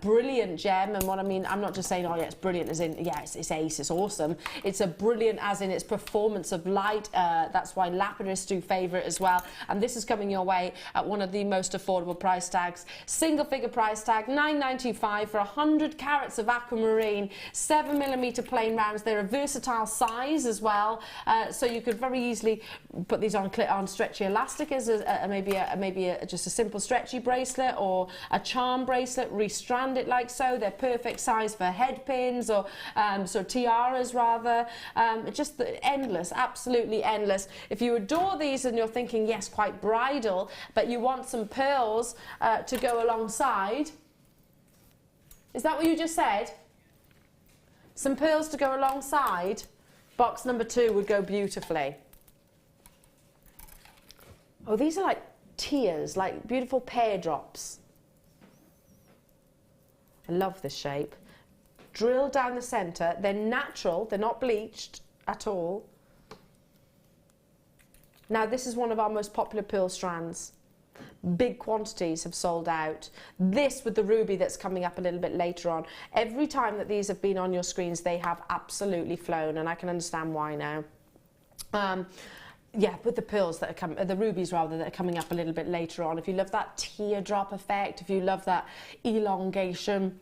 brilliant gem. And what I mean, I'm not just saying, oh yeah, it's brilliant as in, yeah, it's ace, it's awesome. It's a brilliant as in its performance of light. That's why lapidus do favour it as well. And this is coming your way at one of the most affordable price tags. Single figure price tag, $9.95 for 100 carats of aquamarine, 7mm plain rounds. They're a versatile size as well. So you could very easily put these on stretchy elastic as maybe just a simple stretchy bracelet or a charm bracelet, restrand it like so. They're perfect size for head pins or tiaras rather. Just endless, absolutely endless. If you adore these and you're thinking, yes, quite bridal, but you want some pearls to go alongside, is that what you just said? Some pearls to go alongside, box number 2 would go beautifully. Oh, these are like tears, like beautiful pear drops. I love this shape. Drill down the centre. They're natural, they're not bleached at all. Now, this is one of our most popular pearl strands. Big quantities have sold out. This with the ruby that's coming up a little bit later on. Every time that these have been on your screens, they have absolutely flown, and I can understand why now. Yeah, with the pearls that are coming, the rubies rather, that are coming up a little bit later on. If you love that teardrop effect, if you love that elongation,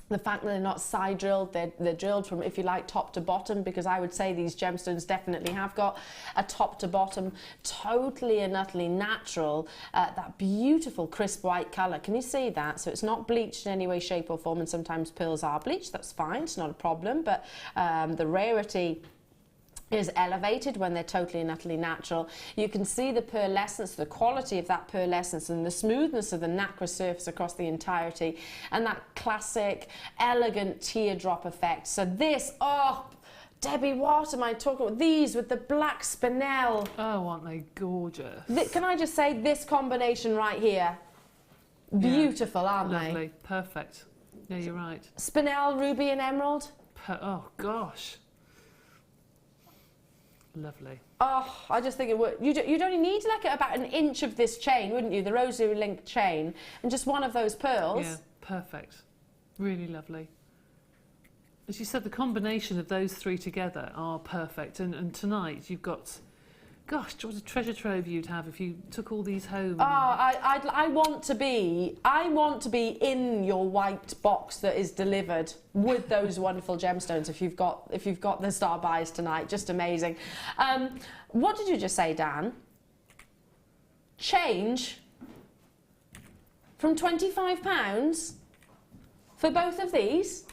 the fact that they're not side drilled, they're drilled from, if you like, top to bottom, because I would say these gemstones definitely have got a top to bottom, totally and utterly natural, that beautiful crisp white colour. Can you see that? So it's not bleached in any way, shape or form, and sometimes pearls are bleached, that's fine, it's not a problem, but the rarity is elevated when they're totally and utterly natural. You can see the pearlescence, the quality of that pearlescence and the smoothness of the nacre surface across the entirety, and that classic, elegant teardrop effect. So this, oh, Debbie, what am I talking about? These with the black spinel. Oh, aren't they gorgeous? Can I just say, this combination right here, beautiful, aren't they? Lovely, perfect. Yeah, you're right. Spinel, ruby and emerald. Oh, gosh. Lovely. Oh, I just think it would. You'd only need like about an inch of this chain, wouldn't you? The rosary linked chain, and just one of those pearls. Yeah, perfect. Really lovely. as you said, the combination of those three together are perfect. And tonight you've got, gosh, what a treasure trove you'd have if you took all these home. Oh, I want to be in your white box that is delivered with those wonderful gemstones. If you've got the star buys tonight, just amazing. What did you just say, Dan? Change from £25 for both of these?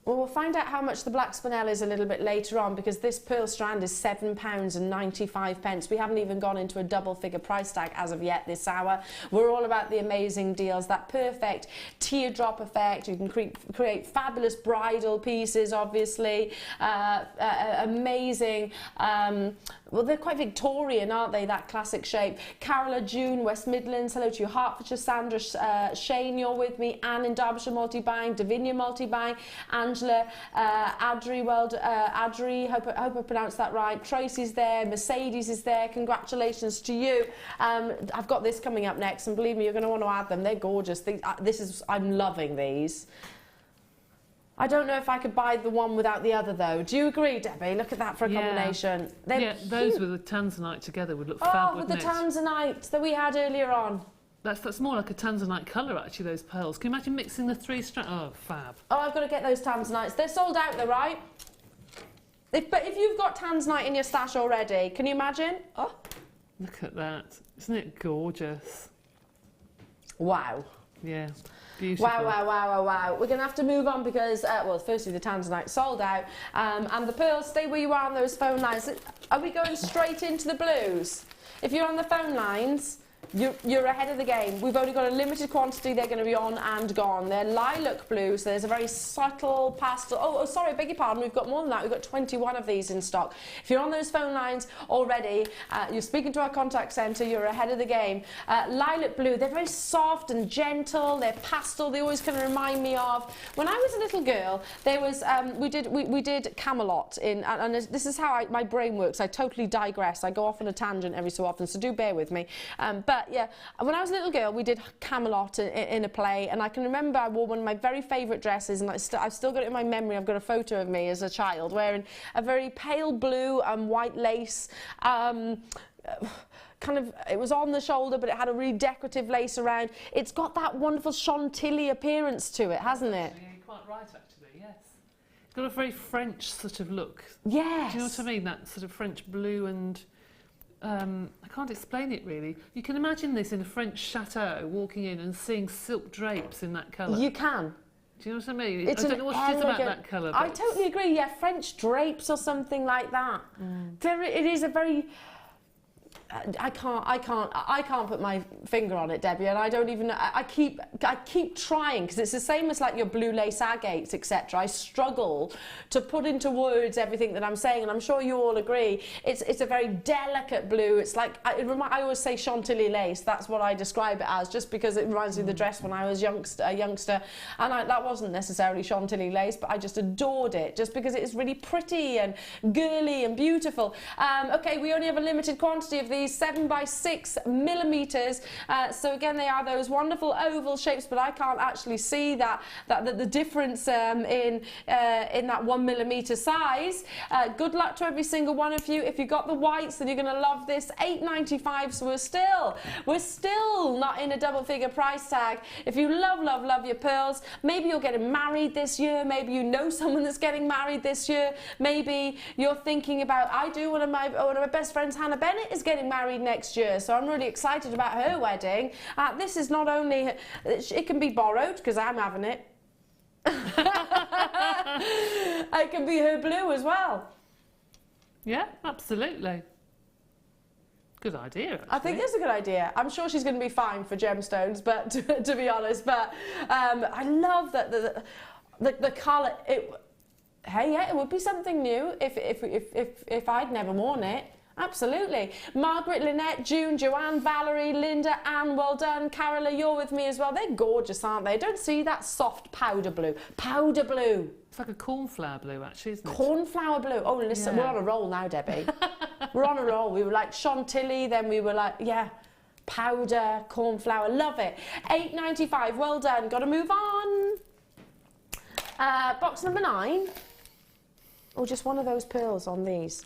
Well, we'll find out how much the black spinel is a little bit later on, because this pearl strand is £7.95. We haven't even gone into a double figure price tag as of yet this hour. We're all about the amazing deals, that perfect teardrop effect. You can create fabulous bridal pieces, obviously. Amazing. Well, they're quite Victorian, aren't they, that classic shape. Carola, June, West Midlands, hello to you. Hertfordshire, Sandra, Shane, you're with me. Anne in Derbyshire, multi-buying. Davinia, multi-buying. Angela, Adri, Adri, hope I pronounced that right. Tracy's there, Mercedes is there. Congratulations to you. I've got this coming up next, and believe me, you're going to want to add them. They're gorgeous. I'm loving these. I don't know if I could buy the one without the other, though. Do you agree, Debbie? Look at that for a combination. Yeah, those with the tanzanite together would look fab, wouldn't it? Oh, with the tanzanite that we had earlier on. That's more like a tanzanite colour, actually, those pearls. Can you imagine mixing the three strands? Oh, fab. Oh, I've got to get those tanzanites. They're sold out, though, right? But if you've got tanzanite in your stash already, can you imagine? Oh. Look at that. Isn't it gorgeous? Wow. Yeah. Beautiful. Wow, wow, wow, wow, wow. We're going to have to move on because, well, firstly, the tanzanite sold out. And the pearls, stay where you are on those phone lines. Are we going straight into the blues? If you're on the phone lines, you're ahead of the game. We've only got a limited quantity. They're going to be on and gone. They're lilac blue, so there's a very subtle pastel. Oh, sorry, beg your pardon. We've got more than that. We've got 21 of these in stock. If you're on those phone lines already, you're speaking to our contact centre, you're ahead of the game. Lilac blue, they're very soft and gentle. They're pastel. They always kind of remind me of when I was a little girl. There was we did Camelot in, and this is how my brain works. I totally digress. I go off on a tangent every so often, so do bear with me. But yeah, when I was a little girl, we did Camelot in a play, and I can remember I wore one of my very favourite dresses, and I've still got it in my memory. I've got a photo of me as a child wearing a very pale blue and white lace. Kind of, it was on the shoulder, but it had a really decorative lace around. It's got that wonderful Chantilly appearance to it, hasn't it? Yeah, you're quite right, actually, yes. It's got a very French sort of look. Yes. Do you know what I mean? That sort of French blue and... I can't explain it really. You can imagine this in a French chateau, walking in and seeing silk drapes in that colour. You can. Do you know what I mean? It's I don't know what it is about that colour. I totally agree, yeah, French drapes or something like that. It is a very... I can't put my finger on it, Debbie, and I don't even. I keep trying, because it's the same as like your blue lace agates, etc. I struggle to put into words everything that I'm saying, and I'm sure you all agree. It's a very delicate blue. It's like I always say Chantilly lace. That's what I describe it as, just because it reminds me of the dress when I was a youngster, and that wasn't necessarily Chantilly lace, but I just adored it, just because it is really pretty and girly and beautiful. Okay, we only have a limited quantity of these. 7 by 6 millimeters. So again, they are those wonderful oval shapes, but I can't actually see the difference in that 1 millimeter size. Good luck to every single one of you. If you got the whites, then you're going to love this. $8.95. So we're still not in a double figure price tag. If you love your pearls, maybe you're getting married this year. Maybe you know someone that's getting married this year. Maybe you're thinking about, one of my best friends, Hannah Bennett, is getting married next year, so I'm really excited about her wedding. This is not only, it can be borrowed, because I'm having it. It can be her blue as well. Yeah, absolutely. Good idea, actually. I think it's a good idea. I'm sure she's going to be fine for gemstones, but to be honest, but I love that the colour. Hey, yeah, it would be something new if I'd never worn it. Absolutely. Margaret, Lynette, June, Joanne, Valerie, Linda, Anne, well done. Carola, you're with me as well. They're gorgeous, aren't they? Don't see that soft powder blue. Powder blue. It's like a cornflower blue, actually, isn't it? Cornflower blue. Oh, listen, we're on a roll now, Debbie. We're on a roll. We were like Chantilly, then we were like, yeah. powder, cornflower, love it. £8.95, well done. Got to move on. Box number 9. Or just one of those pearls on these.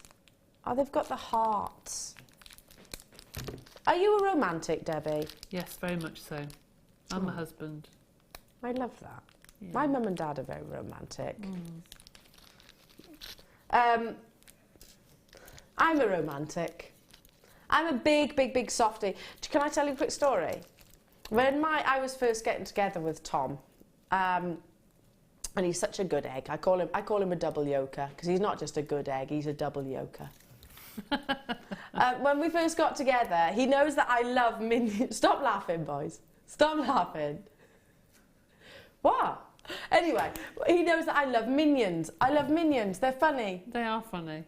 Oh, they've got the hearts. Are you a romantic, Debbie? Yes, very much so. I'm a husband. I love that. Yeah. My mum and dad are very romantic. I'm a romantic. I'm a big softie. Can I tell you a quick story? When I was first getting together with Tom, and he's such a good egg. I call him a double yolker because he's not just a good egg, he's a double yolker. When we first got together, he knows that I love minions. Stop laughing, boys. Stop laughing. What? Anyway, he knows that I love minions. I love minions. They're funny. They are funny.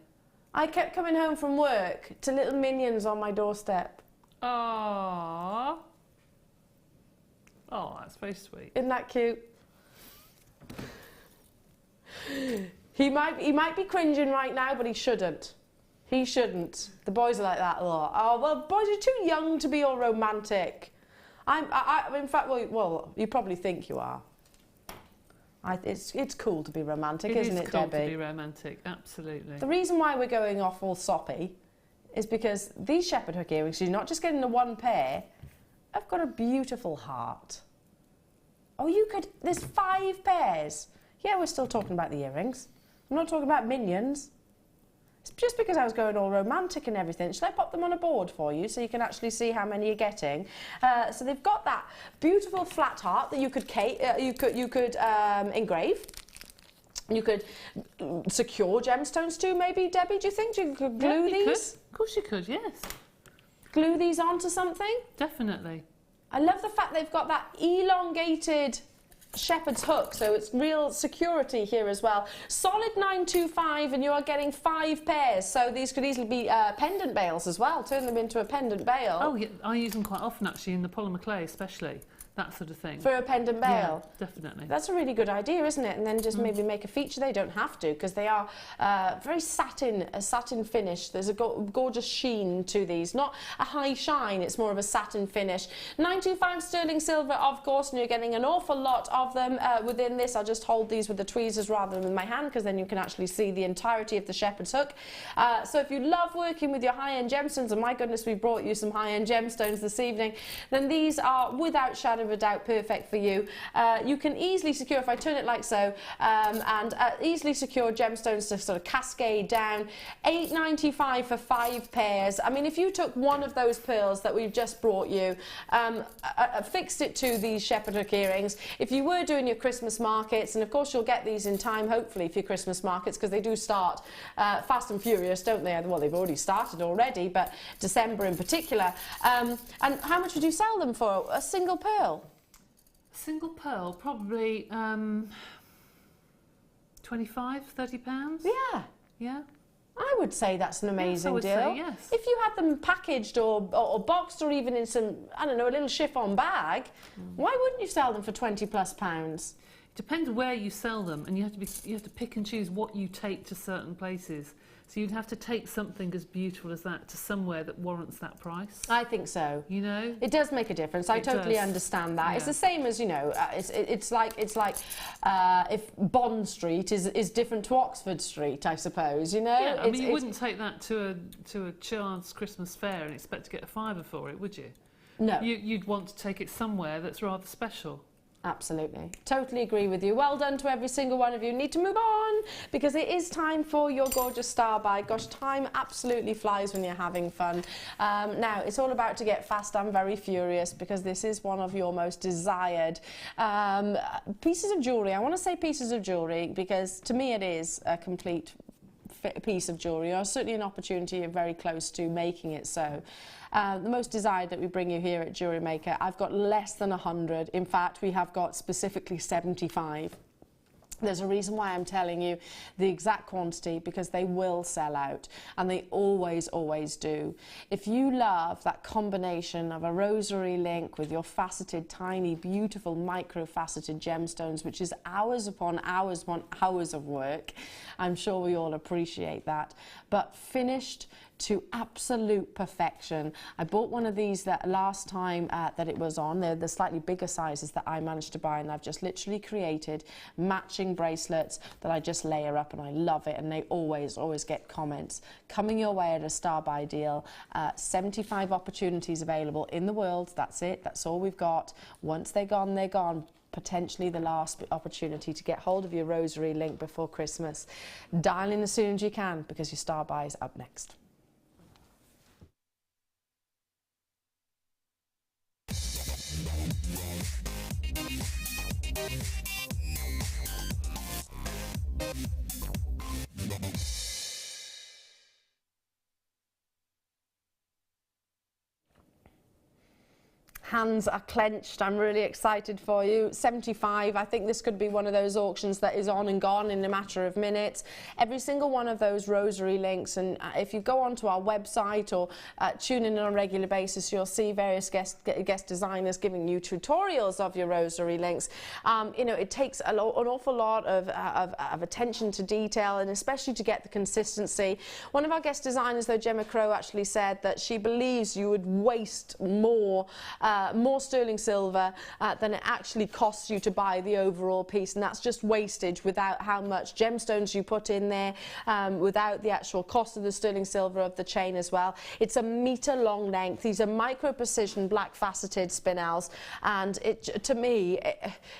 I kept coming home from work to little minions on my doorstep. Aww. Oh, that's very sweet. Isn't that cute? He might be cringing right now, but he shouldn't. He shouldn't. The boys are like that a lot. Oh, well, boys are too young to be all romantic. In fact, well, you probably think you are. It's cool to be romantic, isn't it, It is cool Debbie? to be romantic, absolutely. The reason why we're going off all soppy is because these shepherd hook earrings, you're not just getting the one pair, have got a beautiful heart. Oh, there's 5 pairs. Yeah, we're still talking about the earrings. I'm not talking about minions. It's just because I was going all romantic and everything. Shall I pop them on a board for you so you can actually see how many you're getting? So they've got that beautiful flat heart that you could engrave. You could secure gemstones too, maybe, Debbie. Do you think you could glue these? Of course you could, yes. Glue these onto something? Definitely. I love the fact they've got that elongated shepherd's hook, so it's real security here as well. Solid 925, and you are getting 5 pairs, so these could easily be pendant bails as well. Turn them into a pendant bail. Oh, yeah, I use them quite often actually, in the polymer clay especially, that sort of thing. For a pendant bail? Yeah, definitely. That's a really good idea, isn't it? And then just maybe make a feature. They don't have to, because they are very a satin finish. There's a gorgeous sheen to these. Not a high shine, it's more of a satin finish. 925 sterling silver, of course, and you're getting an awful lot of them within this. I'll just hold these with the tweezers rather than with my hand, because then you can actually see the entirety of the shepherd's hook. So if you love working with your high-end gemstones, and my goodness, we brought you some high-end gemstones this evening, then these are, without shadow of a doubt, perfect for you. You can easily secure, if I turn it like so, and easily secure gemstones to sort of cascade down. £8.95 for 5 pairs. I mean, if you took one of those pearls that we've just brought you, fixed it to these shepherd hook earrings, if you were doing your Christmas markets, and of course you'll get these in time, hopefully, for your Christmas markets, because they do start fast and furious, don't they? Well, they've already started already, but December in particular. And how much would you sell them for? A single pearl? Single pearl, probably 25, 30 pounds. Yeah. Yeah. I would say that's an amazing yes, I would deal. say yes. If you had them packaged or boxed, or even in some, I don't know, a little chiffon bag, why wouldn't you sell them for £20+? It depends where you sell them, and you have to pick and choose what you take to certain places. So you'd have to take something as beautiful as that to somewhere that warrants that price. I think so. You know, it does make a difference. I totally does. Understand that. Yeah. It's the same as, you know, it's like if Bond Street is different to Oxford Street, I suppose. You know. Yeah, I mean, you wouldn't take that to a child's Christmas fair and expect to get a £5 for it, would you? No. You'd want to take it somewhere that's rather special. Absolutely. Totally agree with you. Well done to every single one of you. Need to move on, because it is time for your gorgeous star buy. Gosh, time absolutely flies when you're having fun. Now, it's all about to get fast and very furious, because this is one of your most desired pieces of jewellery. I want to say pieces of jewellery because to me it is a complete piece of jewellery, or certainly an opportunity you're very close to making it so. The most desired that we bring you here at Jewellery Maker, I've got less than 100. In fact, we have got specifically 75. There's a reason why I'm telling you the exact quantity, because they will sell out, and they always do. If you love that combination of a rosary link with your faceted, tiny, beautiful, micro-faceted gemstones, which is hours upon hours of work, I'm sure we all appreciate that. But finished to absolute perfection. I bought one of these that last time that it was on. They're the slightly bigger sizes that I managed to buy, and I've just literally created matching bracelets that I just layer up, and I love it, and they always get comments. Coming your way at a Star Buy deal. 75 opportunities available in the world. That's it. That's all we've got. Once they're gone, they're gone. Potentially the last opportunity to get hold of your rosary link before Christmas. Dial in as soon as you can, because your Star Buy is up next. Hands are clenched. I'm really excited for you. 75. I think this could be one of those auctions that is on and gone in a matter of minutes. Every single one of those rosary links, and if you go onto our website or tune in on a regular basis, you'll see various guest designers giving you tutorials of your rosary links. You know, it takes an awful lot of attention to detail, and especially to get the consistency. One of our guest designers, though, Gemma Crow, actually said that she believes you would waste more sterling silver than it actually costs you to buy the overall piece, and that's just wastage without how much gemstones you put in there, without the actual cost of the sterling silver of the chain as well. It's a metre long length. These are micro precision black faceted spinels, and to me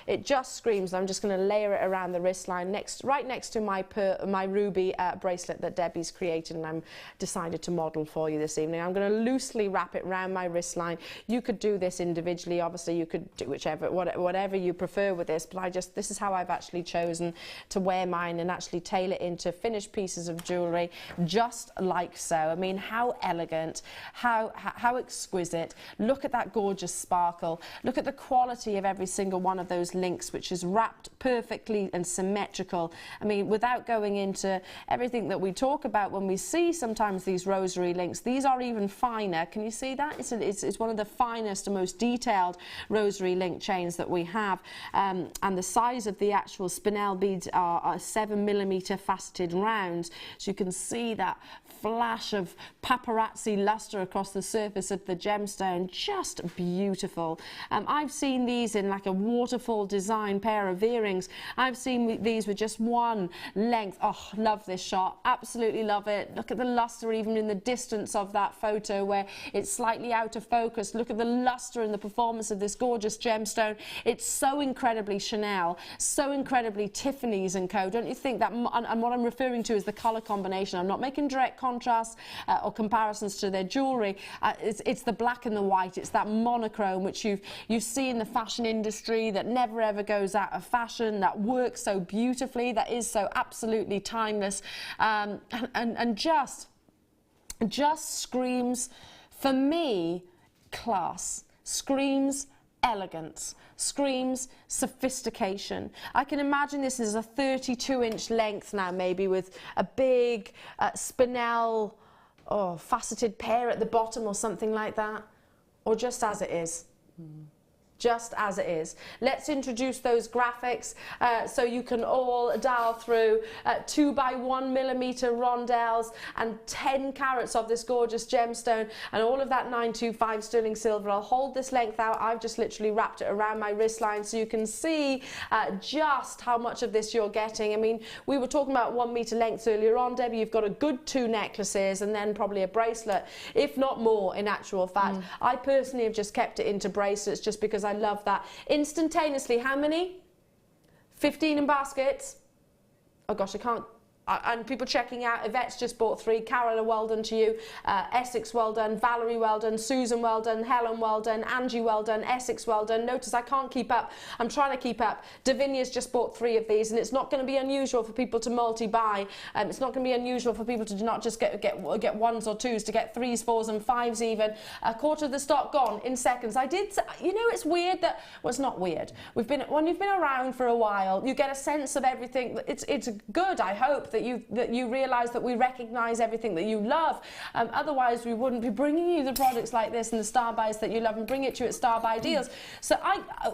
it just screams. I'm just going to layer it around the wrist line right next to my ruby bracelet that Debbie's created, and I'm decided to model for you this evening. I'm going to loosely wrap it around my wrist line. You could do this individually, obviously you could do whatever you prefer with this, but this is how I've actually chosen to wear mine, and actually tailor into finished pieces of jewellery just like so. I mean, how elegant, how exquisite. Look at that gorgeous sparkle. Look at the quality of every single one of those links, which is wrapped perfectly and symmetrical. I mean, without going into everything that we talk about when we see sometimes these rosary links, these are even finer. Can you see that? It's one of the finest and most detailed rosary link chains that we have, and the size of the actual spinel beads are 7mm faceted rounds, so you can see that flash of paparazzi luster across the surface of the gemstone. Just beautiful. I've seen these in like a waterfall design pair of earrings. I've seen these with just one length. Oh, love this shot, absolutely love it. Look at the luster even in the distance of that photo where it's slightly out of focus. Look at the luster and the performance of this gorgeous gemstone. It's so incredibly Chanel, so incredibly Tiffany's & Co. Don't you think that? And what I'm referring to is the colour combination. I'm not making direct contrasts or comparisons to their jewellery. It's the black and the white. It's that monochrome which you see in the fashion industry that never ever goes out of fashion, that works so beautifully, that is so absolutely timeless, and just screams, for me, class, screams elegance, screams sophistication. I can imagine this is a 32-inch length now, maybe with a big spinel or faceted pair at the bottom or something like that, or just as it is. Just as it is. Let's introduce those graphics so you can all dial through 2 by 1mm rondelles and 10 carats of this gorgeous gemstone, and all of that 925 sterling silver. I'll hold this length out. I've just literally wrapped it around my wrist line so you can see just how much of this you're getting. I mean, we were talking about 1 metre lengths earlier on, Debbie. You've got a good 2 necklaces and then probably a bracelet, if not more, in actual fact. I personally have just kept it into bracelets just because I love that. Instantaneously, how many? 15 in baskets. Oh gosh, I can't. And people checking out. Yvette's just bought 3. Carola, well done to you. Essex, well done. Valerie, well done. Susan, well done. Helen, well done. Angie, well done. Essex, well done. Notice I can't keep up. I'm trying to keep up. Davinia's just bought 3 of these, and it's not going to be unusual for people to multi-buy. It's not going to be unusual for people to not just get 1s or 2s, to get 3s, 4s and 5s even. A quarter of the stock gone in seconds. I did, you know, it's weird that, well, it's not weird. When you've been around for a while, you get a sense of everything. It's good, I hope, that that you realise that we recognise everything that you love. Otherwise, we wouldn't be bringing you the products like this and the star buys that you love and bring it to you at Star Buy Deals. So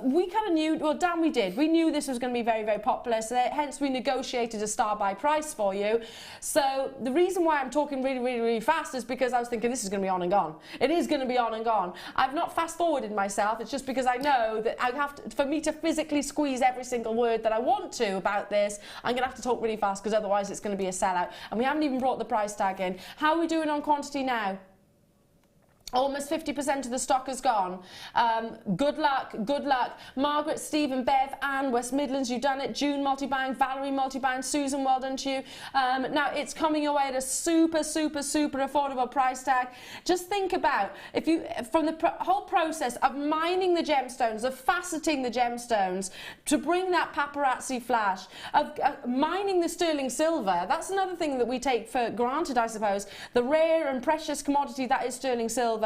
we kind of knew, well, Dan, we knew this was going to be very, very popular, so hence we negotiated a Star Buy price for you. So the reason why I'm talking really, really, really fast is because I was thinking this is going to be on and gone. It is going to be on and gone. I've not fast forwarded myself. It's just because I know that I have to, for me to physically squeeze every single word that I want to about this, I'm going to have to talk really fast, because otherwise it's going to be a sellout. And we haven't even brought the price tag in. How are we doing on quantity now? Almost 50% of the stock is gone. Good luck, good luck. Margaret, Stephen, Bev, Anne, West Midlands, you've done it. June, multi-buying. Valerie, multi-buying. Susan, well done to you. Now, it's coming away at a super, super, super affordable price tag. Just think about, if you, from the whole process of mining the gemstones, of faceting the gemstones, to bring that paparazzi flash, of mining the sterling silver, that's another thing that we take for granted, I suppose. The rare and precious commodity that is sterling silver.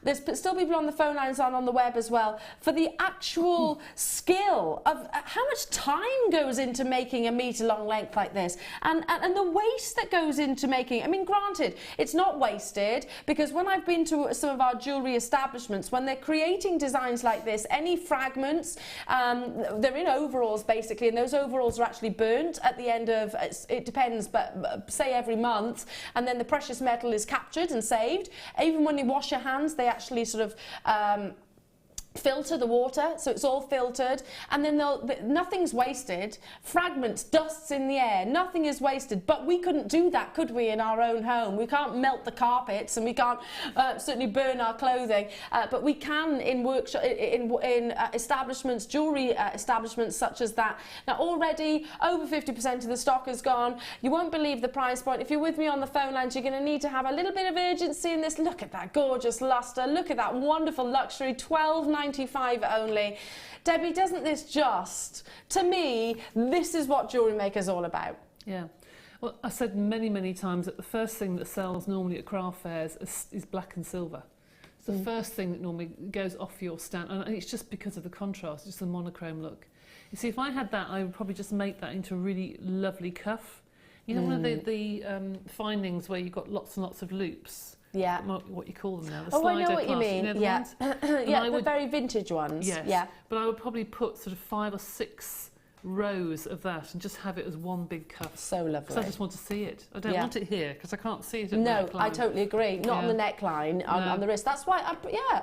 There's still people on the phone lines on the web as well. For the actual skill of how much time goes into making a metre long length like this, and the waste that goes into making, I mean, granted, it's not wasted, because when I've been to some of our jewellery establishments, when they're creating designs like this, any fragments, they're in overalls basically, and those overalls are actually burnt at the end of, it depends, but say every month, and then the precious metal is captured and saved. Even when you wash your hands, they actually sort of filter the water, so it's all filtered, and then nothing's wasted. Fragments, dusts in the air, nothing is wasted. But we couldn't do that, could we, in our own home? We can't melt the carpets, and we can't certainly burn our clothing, but we can in workshop, in establishments, jewellery establishments such as that. Now already over 50% of the stock is gone. You won't believe the price point. If you're with me on the phone lines, you're going to need to have a little bit of urgency in this. Look at that gorgeous lustre, look at that wonderful luxury, £12.95 only. Debbie, doesn't this just, to me, this is what Jewellery Maker is all about. Yeah. Well, I said many, many times that the first thing that sells normally at craft fairs is black and silver. It's the first thing that normally goes off your stand, and it's just because of the contrast, just the monochrome look. You see, if I had that, I would probably just make that into a really lovely cuff. You know, one of the findings where you've got lots and lots of loops. Yeah. What you call them now? The oh, I know what clasp, you mean. You know, Yeah, yeah, the very vintage ones. Yes. Yeah. But I would probably put sort of 5 or 6 rows of that and just have it as one big cuff. So lovely. Because I just want to see it. I don't want it here because I can't see it at no, the neckline. I totally agree. Not on the neckline, on the wrist. That's why,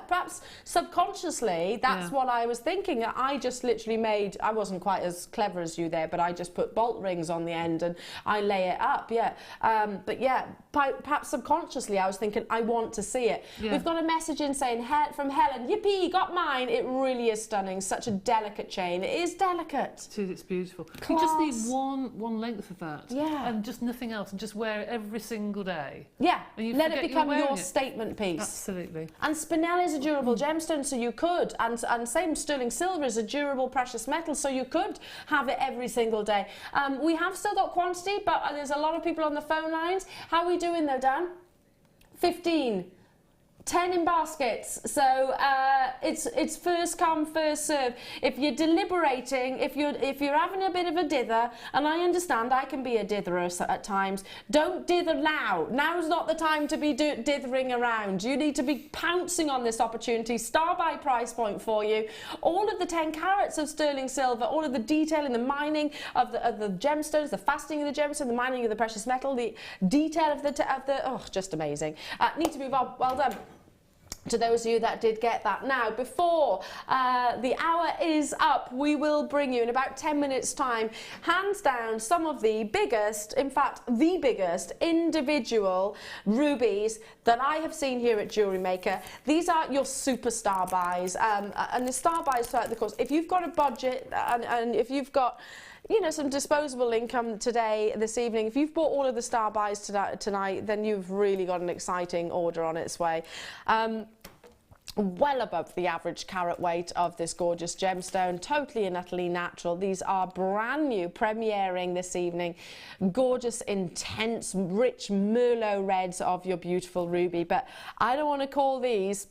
perhaps subconsciously, that's what I was thinking. I just literally made, I wasn't quite as clever as you there, but I just put bolt rings on the end and I lay it up, but yeah, perhaps subconsciously I was thinking, I want to see it. Yeah. We've got a message in saying, from Helen, yippee, got mine. It really is stunning. Such a delicate chain. It is delicate. It's beautiful. Class. You just need one length of that. Yeah. And just nothing else, and just wear it every single day. Yeah. And let it become your statement piece. Absolutely. And spinel is a durable gemstone, so you could, and same sterling silver is a durable precious metal, so you could have it every single day. We have still got quantity, but there's a lot of people on the phone lines. How are we doing though, Dan? 15. 10 in baskets, so it's first come, first serve. If you're deliberating, if you're having a bit of a dither, and I understand I can be a ditherer at times, don't dither now. Now's not the time to be dithering around. You need to be pouncing on this opportunity. Star Buy price point for you. All of the 10 carats of sterling silver, all of the detailing, the mining of the gemstones, the faceting of the gemstone, the mining of the precious metal, the detail of the oh, just amazing. Need to move on. Well done to those of you that did get that. Now, before the hour is up, we will bring you in about 10 minutes time, hands down, some of the biggest, in fact the biggest individual rubies that I have seen here at Jewellery Maker. These are your superstar buys, and the star buys throughout the course. If you've got a budget and if you've got some disposable income this evening, if you've bought all of the star buys tonight, then you've really got an exciting order on its way. Well above the average carat weight of this gorgeous gemstone, totally and utterly natural. These are brand new, premiering this evening. Gorgeous, intense, rich Merlot reds of your beautiful ruby. But I don't want to call these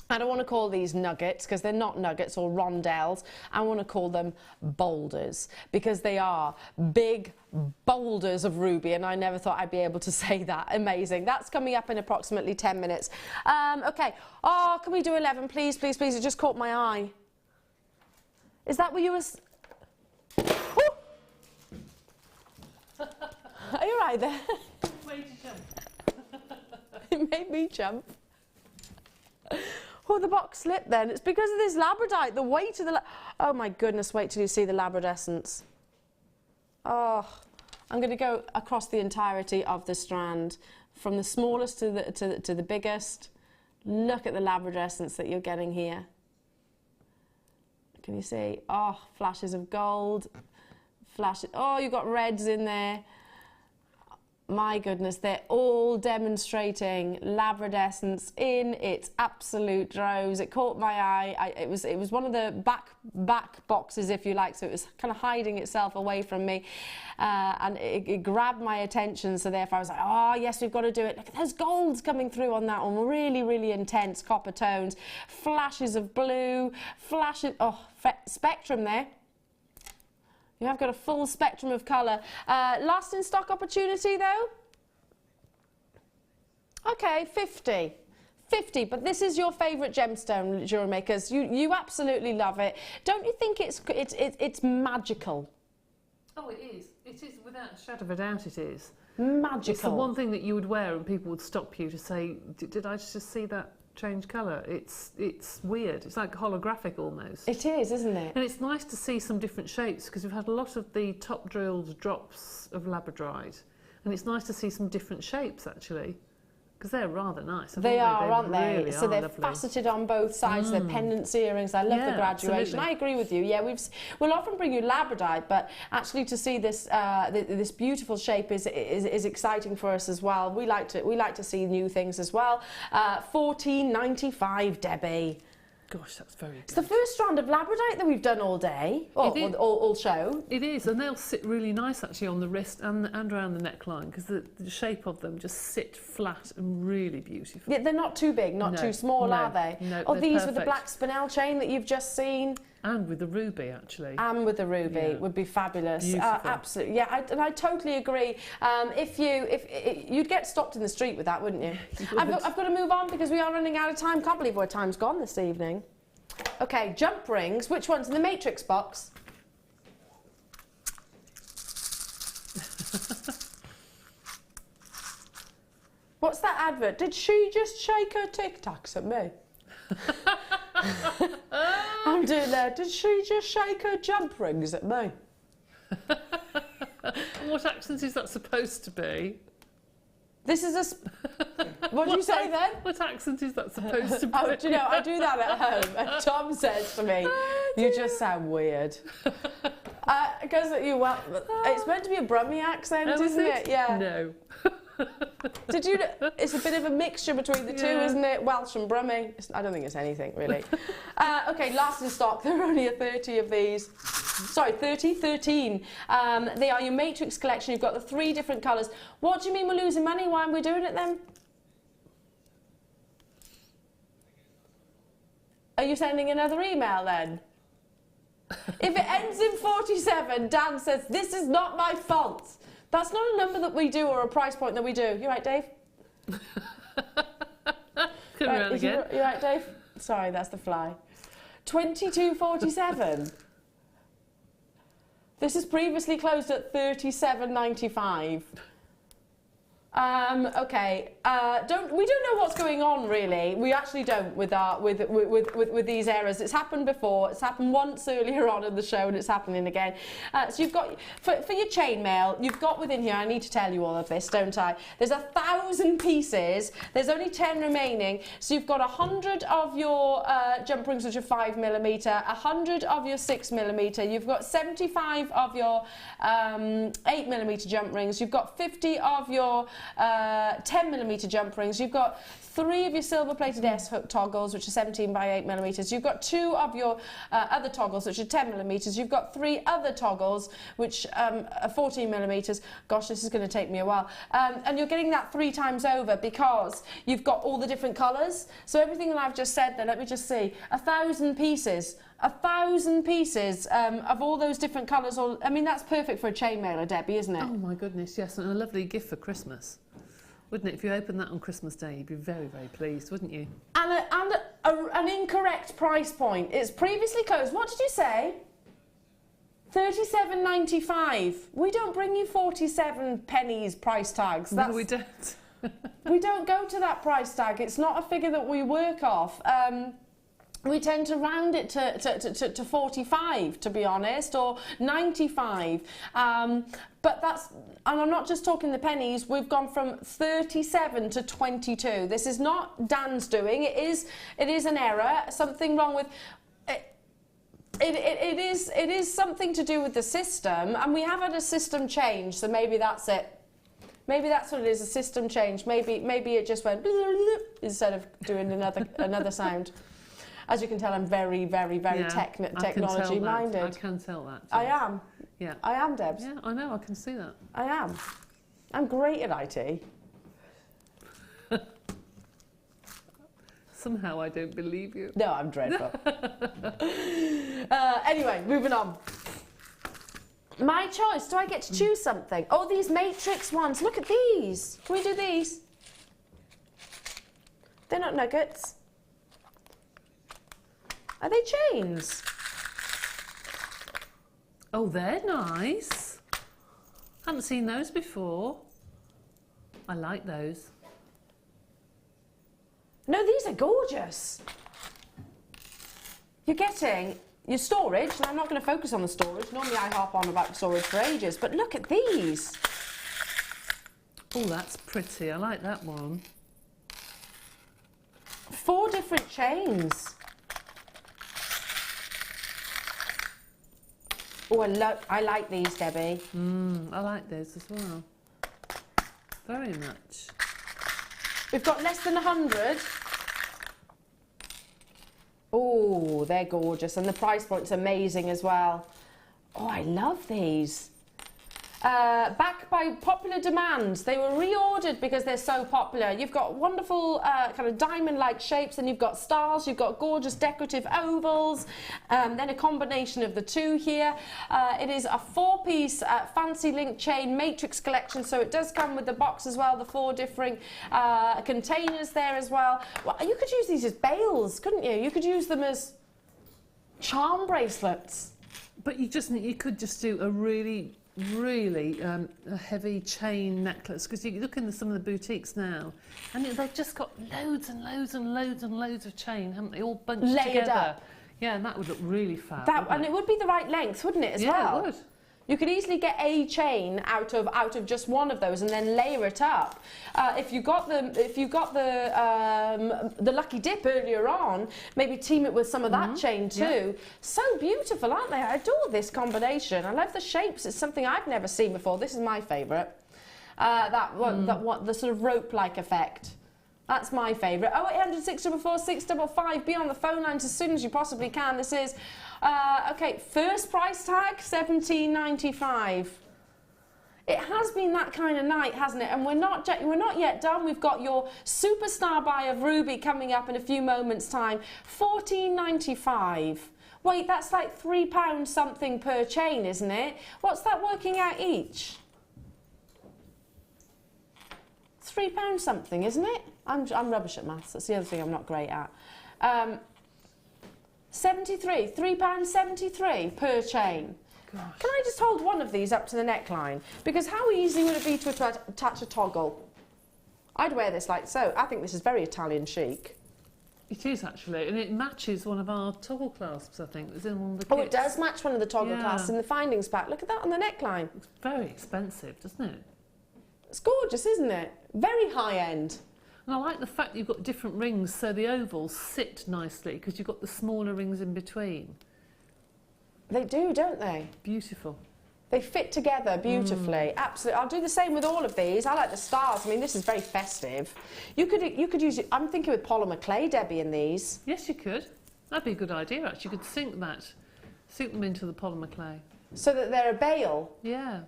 I don't want to call these nuggets because they're not nuggets or rondelles. I want to call them boulders because they are big boulders of ruby, and I never thought I'd be able to say that. Amazing. That's coming up in approximately 10 minutes. Okay. Oh, can we do 11, please, please, please? It just caught my eye. Is that what you were... Are you right there? Way to jump. It made me jump. Oh, the box slipped then. It's because of this labradite, the weight of the... Oh my goodness, wait till you see the labradescence. Oh, I'm going to go across the entirety of the strand, from the smallest to the biggest. Look at the labradescence that you're getting here. Can you see? Oh, flashes of gold. Flashes. Oh, you've got reds in there. My goodness, they're all demonstrating labradescence in its absolute droves. It caught my eye. It was one of the back boxes, if you like, so it was kind of hiding itself away from me, and it grabbed my attention. So therefore, I was like, oh yes, we've got to do it. Look, there's golds coming through on that one. Really, really intense copper tones, flashes of blue, flashes. Oh, spectrum there. You have got a full spectrum of colour. Last in stock opportunity though? Okay, 50. 50, but this is your favourite gemstone, jewellery makers. You absolutely love it. Don't you think it's magical? Oh, it is. It is, without a shadow of a doubt it is. Magical. It's the one thing that you would wear and people would stop you to say, did I just see that change colour? It's weird. It's like holographic almost. It is, isn't it? And it's nice to see some different shapes because we've had a lot of the top drilled drops of labradorite, and it's nice to see some different shapes actually, because they're rather nice. They are, aren't they? Really so they're lovely. Faceted on both sides. They're pendants, earrings. I love the graduation. Absolutely. I agree with you. Yeah, we'll often bring you labradorite, but actually to see this this beautiful shape is exciting for us as well. We like to see new things as well. $14.95, Debbie. Gosh, that's very good. It's the first strand of labradorite that we've done all day, all show. It is, and they'll sit really nice actually on the wrist and around the neckline because the shape of them just sit flat and really beautiful. Yeah, they're not too big, not too small, are they? No, oh, these perfect. with the black spinel chain that you've just seen. And with the ruby, actually. And with the ruby would be fabulous. Absolutely, yeah, I totally agree. If you'd get stopped in the street with that, wouldn't you? I've got to move on because we are running out of time. Can't believe where time's gone this evening. Okay, jump rings. Which one's in the matrix box? What's that advert? Did she just shake her Tic Tacs at me? I'm doing that. Did she just shake her jump rings at me? What accent is that supposed to be? This is a... What did you say then? What accent is that supposed to be? Oh, do you know, I do that at home. And Tom says to me, you just sound weird. Because it's meant to be a Brummie accent, isn't it? Yeah. No. Did you? It's a bit of a mixture between the two, isn't it? Welsh and Brummie. I don't think it's anything really. Okay, last in stock. There are only 30 of these. Sorry, 13. They are your matrix collection. You've got the 3 different colours. What do you mean we're losing money? Why are we doing it then? Are you sending another email then? If it ends in 47, Dan says, this is not my fault. That's not a number that we do or a price point that we do. You right, Dave? Come around again. You right, Dave? Sorry, that's the fly. 22.47. This is previously closed at 37.95. Okay. We don't know what's going on really. We actually don't with these errors. It's happened before. It's happened once earlier on in the show, and it's happening again. So you've got for your chainmail. You've got within here. I need to tell you all of this, don't I? There's 1,000 pieces. There's only 10 remaining. So you've got 100 of your jump rings, which are 5mm. 100 of your 6mm. You've got 75 of your 8mm jump rings. You've got 50 of your 10mm jump rings. You've got 3 of your silver-plated S-hook toggles, which are 17 by 8mm. You've got 2 of your other toggles, which are 10mm. You've got 3 other toggles, which are 14mm. Gosh, this is going to take me a while. And you're getting that 3 times over because you've got all the different colours. So everything that I've just said there, let me just see, 1,000 pieces. 1,000 pieces of all those different colours. I mean, that's perfect for a chain mailer, Debbie, isn't it? Oh my goodness, yes, and a lovely gift for Christmas. Wouldn't it? If you opened that on Christmas Day, you'd be very, very pleased, wouldn't you? And an incorrect price point. It's previously closed. What did you say? £37.95. We don't bring you 47 pennies price tags. No, we don't. We don't go to that price tag. It's not a figure that we work off. We tend to round it to 45, to be honest, or 95. But that's, and I'm not just talking the pennies, we've gone from 37 to 22. This is not Dan's doing. It is an error, something wrong with it. It is something to do with the system, and we have had a system change, so maybe that's it. Maybe that's what it is, a system change. Maybe it just went instead of doing another sound. As you can tell, I'm very, very, very technology minded. I can tell that. I am. Yeah. I am, Debs. Yeah, I know, I can see that. I am. I'm great at IT. Somehow I don't believe you. No, I'm dreadful. Anyway, moving on. My choice. Do I get to choose something? Oh, these matrix ones. Look at these. Can we do these? They're not nuggets. Are they chains? Oh, they're nice. Haven't seen those before. I like those. No, these are gorgeous. You're getting your storage, and I'm not going to focus on the storage. Normally I harp on about storage for ages, but look at these. Oh, that's pretty. I like that one. 4 different chains. Oh, I like these, Debbie. I like those as well. Very much. We've got less than 100. Oh, they're gorgeous, and the price point's amazing as well. Oh, I love these. Back by popular demand. They were reordered because they're so popular. You've got wonderful kind of diamond-like shapes, and you've got stars, you've got gorgeous decorative ovals, then a combination of the 2 here. It is a 4-piece fancy link chain matrix collection, so it does come with the box as well, the 4 different containers there as well. Well, you could use these as bails, couldn't you? You could use them as charm bracelets. But you could just do a really a heavy chain necklace, because you look in some of the boutiques now and they've just got loads and loads and loads and loads of chain, haven't they, all bunched layered together up. Yeah, and that would look really fab. And it would be the right length, wouldn't it, as well? Yeah, it would. You could easily get a chain out of just one of those and then layer it up. If you got the lucky dip earlier on, maybe team it with some of that chain too. Yeah. So beautiful, aren't they? I adore this combination. I love the shapes. It's something I've never seen before. This is my favourite. The sort of rope-like effect. That's my favourite. 0800 644 655. Be on the phone lines as soon as you possibly can. This is, okay, first price tag, £17.95. It has been that kind of night, hasn't it? And we're not yet done. We've got your superstar buy of ruby coming up in a few moments' time. £14.95. Wait, that's like £3 something per chain, isn't it? What's that working out each? It's £3 something, isn't it? I'm rubbish at maths. That's the other thing I'm not great at. 73, £3.73 per chain. Gosh. Can I just hold one of these up to the neckline? Because how easy would it be to attach a toggle? I'd wear this like so. I think this is very Italian chic. It is actually, and it matches one of our toggle clasps, I think. It's in one of the kits. Oh, it does match one of the toggle clasps in the findings pack. Look at that on the neckline. It's very expensive, doesn't it? It's gorgeous, isn't it? Very high end. And I like the fact that you've got different rings, so the ovals sit nicely because you've got the smaller rings in between. They do, don't they? Beautiful. They fit together beautifully. Absolutely. I'll do the same with all of these. I like the stars. I mean, this is very festive. You could use it. I'm thinking with polymer clay, Debbie, in these. Yes, you could. That'd be a good idea, actually. You could sink them into the polymer clay. So that they're a bale. Yeah.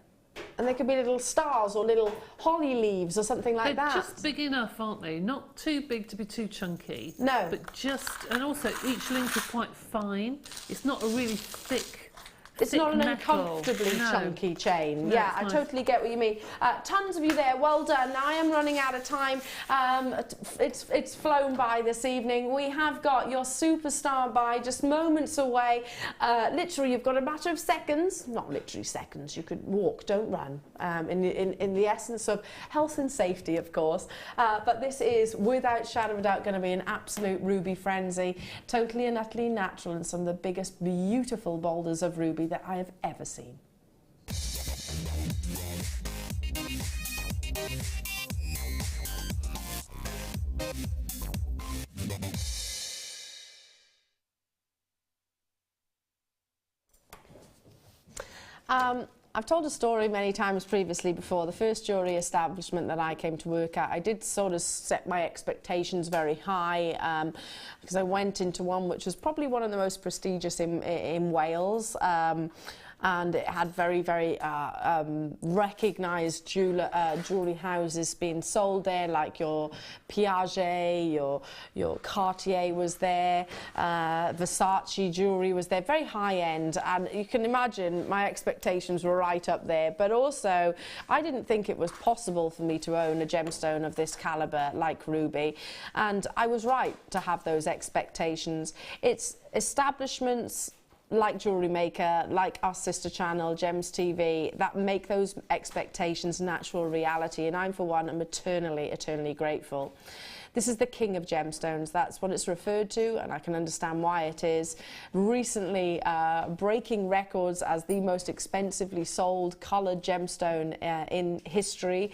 And they could be little stars or little holly leaves or something like that. They're just big enough, aren't they? Not too big to be too chunky. No. But just, and also each link is quite fine. It's not a really thick. It's not an metal. uncomfortably chunky chain. No, Yeah, I nice. totally get what you mean. Tons of you there, well done. Now I am running out of time. It's flown by this evening. We have got your superstar by just moments away. Literally, you've got a matter of seconds. Not literally seconds. You could walk, don't run. In the essence of health and safety, of course. But this is, without shadow of a doubt, going to be an absolute ruby frenzy. Totally and utterly natural, and some of the biggest, beautiful boulders of ruby that I have ever seen. I've told a story many times previously before. The first jewellery establishment that I came to work at, I did sort of set my expectations very high because I went into one which was probably one of the most prestigious in Wales. And it had very, very recognised jewellery houses being sold there, like your Piaget, your Cartier was there, Versace jewellery was there, very high end, and you can imagine my expectations were right up there. But also, I didn't think it was possible for me to own a gemstone of this calibre like ruby, and I was right to have those expectations. It's establishments like Jewellery Maker, like our sister channel, Gems TV, that make those expectations natural reality, and I'm, for one, am eternally grateful. This is the king of gemstones. That's what it's referred to, and I can understand why it is. Recently breaking records as the most expensively sold coloured gemstone in history,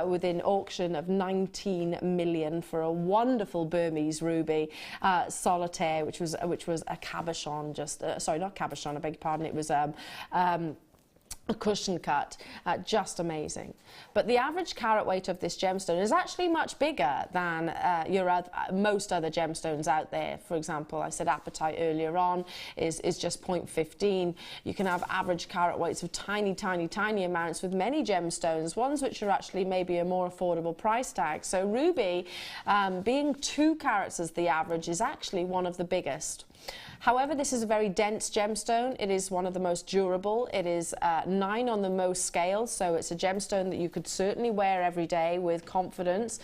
with an auction of 19 million for a wonderful Burmese ruby solitaire, which was a cabochon, sorry, not cabochon, I beg your pardon, it was a cushion cut, just amazing. But the average carat weight of this gemstone is actually much bigger than most other gemstones out there. For example, I said apatite earlier on is just 0.15. You can have average carat weights of tiny amounts with many gemstones, ones which are actually maybe a more affordable price tag. So ruby, being 2 carats as the average, is actually one of the biggest. However, this is a very dense gemstone. It is one of the most durable. It is 9 on the Mohs scale, so it's a gemstone that you could certainly wear every day with confidence,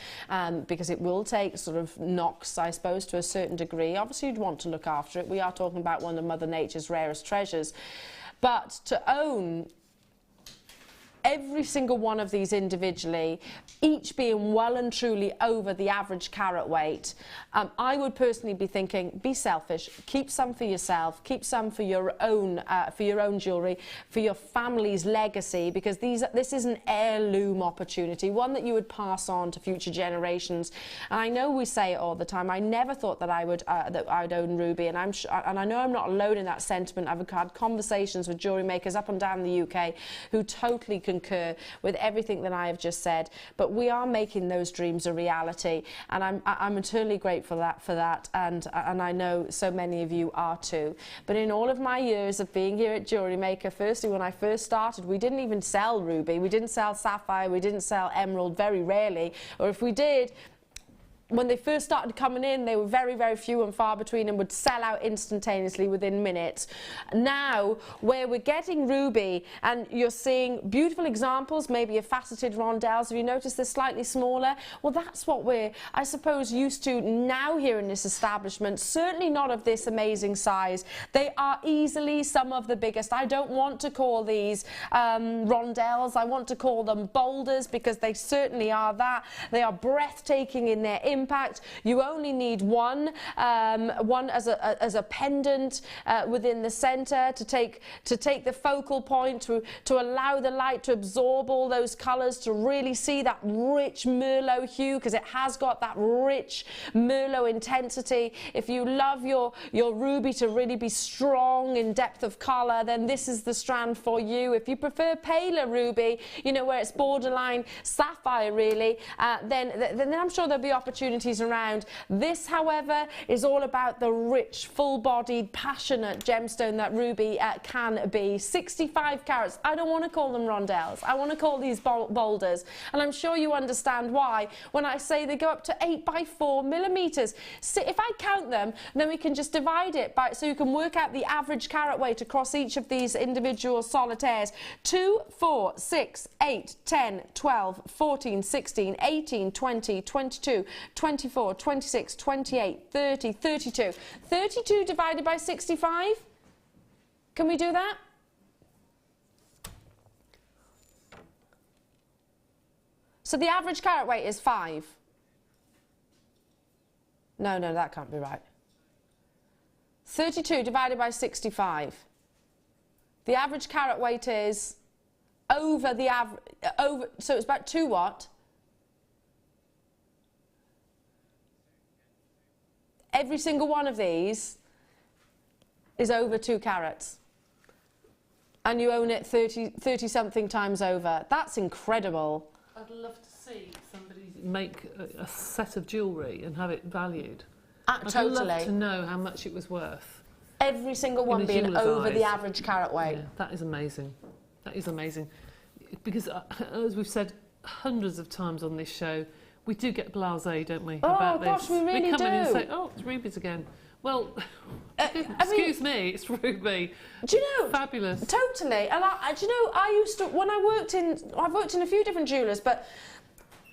because it will take sort of knocks, I suppose, to a certain degree. Obviously, you'd want to look after it. We are talking about one of Mother Nature's rarest treasures. But to own every single one of these individually, each being well and truly over the average carat weight, I would personally be thinking, be selfish, keep some for yourself, keep some for your own jewellery, for your family's legacy, because this is an heirloom opportunity, one that you would pass on to future generations. And I know we say it all the time. I never thought that I'd own ruby, and I know I'm not alone in that sentiment. I've had conversations with jewellery makers up and down the UK who totally concur with everything that I have just said. But we are making those dreams a reality, and I'm eternally grateful for that, and I know so many of you are too. But in all of my years of being here at Jewellery Maker, firstly, when I first started, we didn't even sell ruby, we didn't sell sapphire, we didn't sell emerald, very rarely, or if we did, when they first started coming in, they were very, very few and far between and would sell out instantaneously within minutes. Now, where we're getting ruby, and you're seeing beautiful examples, maybe of faceted rondelles. Have you noticed they're slightly smaller? Well, that's what we're, I suppose, used to now here in this establishment. Certainly not of this amazing size. They are easily some of the biggest. I don't want to call these rondelles. I want to call them boulders, because they certainly are that. They are breathtaking in their impact. You only need one as a pendant within the centre to take the focal point, to allow the light to absorb all those colours, to really see that rich Merlot hue, because it has got that rich Merlot intensity. If you love your ruby to really be strong in depth of colour, then this is the strand for you. If you prefer paler ruby, you know, where it's borderline sapphire really, then I'm sure there'll be opportunities around. This, however, is all about the rich, full-bodied, passionate gemstone that ruby can be. 65 carats. I don't want to call them rondelles. I want to call these boulders, and I'm sure you understand why when I say they go up to 8 by 4 millimeters. So if I count them, then we can just divide it by, so you can work out the average carat weight across each of these individual solitaires. 2, 4, 6, 8, 10, 12, 14, 16, 18, 20, 22, 24, 26, 28, 30, 32. 32 divided by 65? Can we do that? So the average carat weight is 5. No, that can't be right. 32 divided by 65. The average carat weight is over the average, so it's about 2 what? Every single one of these is over 2 carats. And you own it 30 something times over. That's incredible. I'd love to see somebody make a set of jewellery and have it valued. Totally. I'd love to know how much it was worth. Every single one being over the average carat weight. Yeah, that is amazing. That is amazing. Because, as we've said hundreds of times on this show, we do get blasé, don't we, about this? Oh gosh, we really do. We come in and say, oh, it's rubies again. Well, excuse me, it's ruby. Do you know? Fabulous. Totally. And do you know, I used to, when I've worked in a few different jewellers, but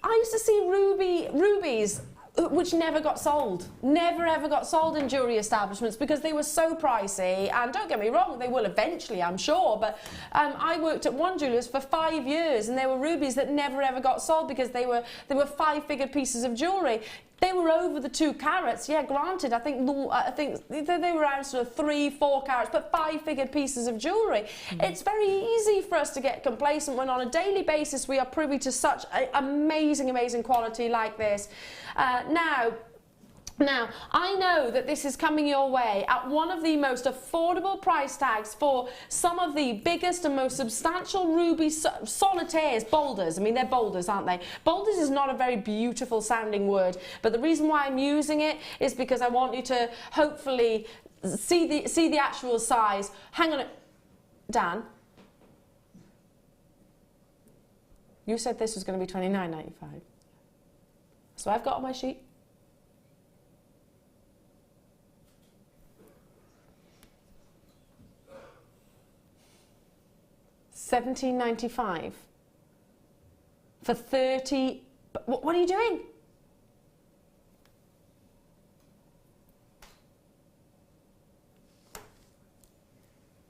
I used to see rubies which never got sold. Never ever got sold in jewellery establishments because they were so pricey. And don't get me wrong, they will eventually, I'm sure. But I worked at one jeweller's for 5 years, and there were rubies that never ever got sold because they were 5-figure pieces of jewellery. They were over the 2 carats, yeah, granted. I think they were around sort of 3-4 carats, but 5-figure pieces of jewellery. It's very easy for us to get complacent when on a daily basis we are privy to such amazing, amazing quality like this. Now, I know that this is coming your way at one of the most affordable price tags for some of the biggest and most substantial ruby solitaires, boulders. I mean, they're boulders, aren't they? Boulders is not a very beautiful sounding word, but the reason why I'm using it is because I want you to hopefully see the actual size. Hang on, Dan. You said this was going to be $29.95. So I've got on my sheet. $17.95 for 30. What are you doing?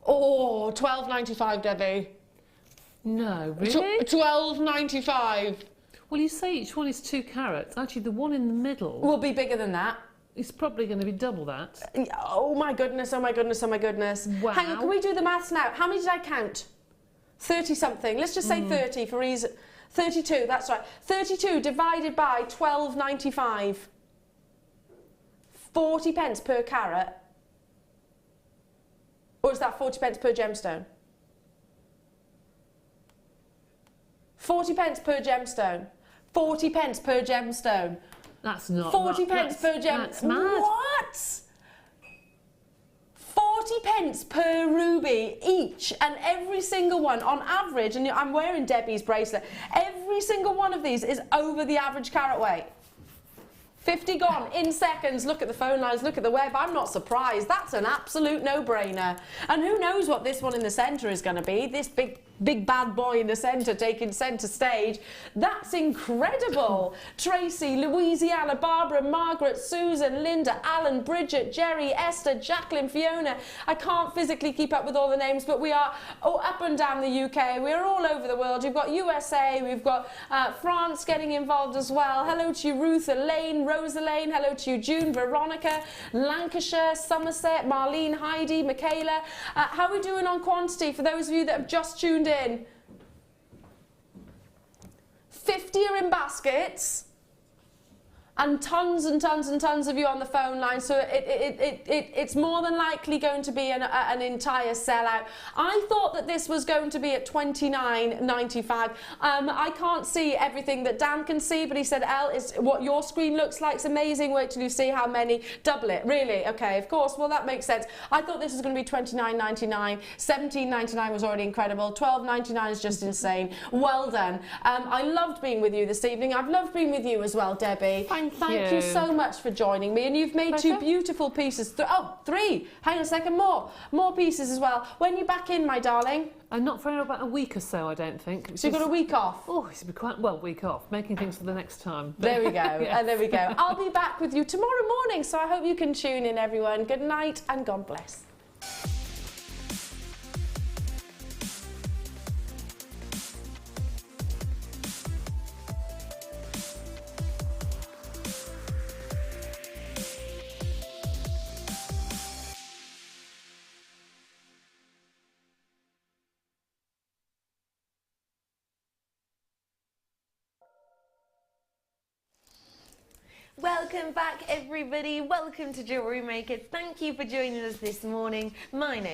Oh, $12.95, Debbie. No, really? $12.95. Well, you say each one is 2 carats. Actually, the one in the middle will be bigger than that. It's probably going to be double that. Oh my goodness, oh my goodness, oh my goodness. Wow. Hang on, can we do the maths now? How many did I count? 30 something. Let's just say 30 for ease. 32, that's right. 32 divided by $12.95. 40 pence per carat. Or is that 40 pence per gemstone? 40 pence per gemstone. 40 pence per gemstone. That's not 40 pence per gemstone. That's mad. What? 40 pence per ruby each, and every single one on average, and I'm wearing Debbie's bracelet, every single one of these is over the average carat weight. 50 gone in seconds. Look at the phone lines, look at the web. I'm not surprised. That's an absolute no-brainer. And who knows what this one in the centre is going to be, this big big bad boy in the centre taking centre stage. That's incredible. Tracy, Louisiana, Barbara, Margaret, Susan, Linda, Alan, Bridget, Jerry, Esther, Jacqueline, Fiona. I can't physically keep up with all the names, but we are up and down the UK. We're all over the world. We've got USA, we've got France getting involved as well. Hello to you, Ruth, Elaine, Rose Elaine. Hello to you, June, Veronica, Lancashire, Somerset, Marlene, Heidi, Michaela. How are we doing on quantity for those of you that have just tuned in? 50 are in baskets and tons and tons and tons of you on the phone line, so it's more than likely going to be an entire sellout. I thought that this was going to be at $29.95. I can't see everything that Dan can see, but he said, Elle, is what your screen looks like is amazing. Wait till you see how many. Double it. Really? Okay, of course. Well, that makes sense. I thought this was going to be $29.99. $17.99 was already incredible. $12.99 is just insane. Well done. I loved being with you this evening. I've loved being with you as well, Debbie. Thank you so much for joining me, and you've made two beautiful pieces. Three. Hang on a second, more pieces as well. When are you back in, my darling? Not for about a week or so, I don't think. So you've got a week off? Oh, it's been quite well, week off, making things for the next time. There we go. Yes. There we go. I'll be back with you tomorrow morning, so I hope you can tune in, everyone. Good night and God bless. Welcome back, everybody. Welcome to Jewellery Maker. Thank you for joining us this morning. My name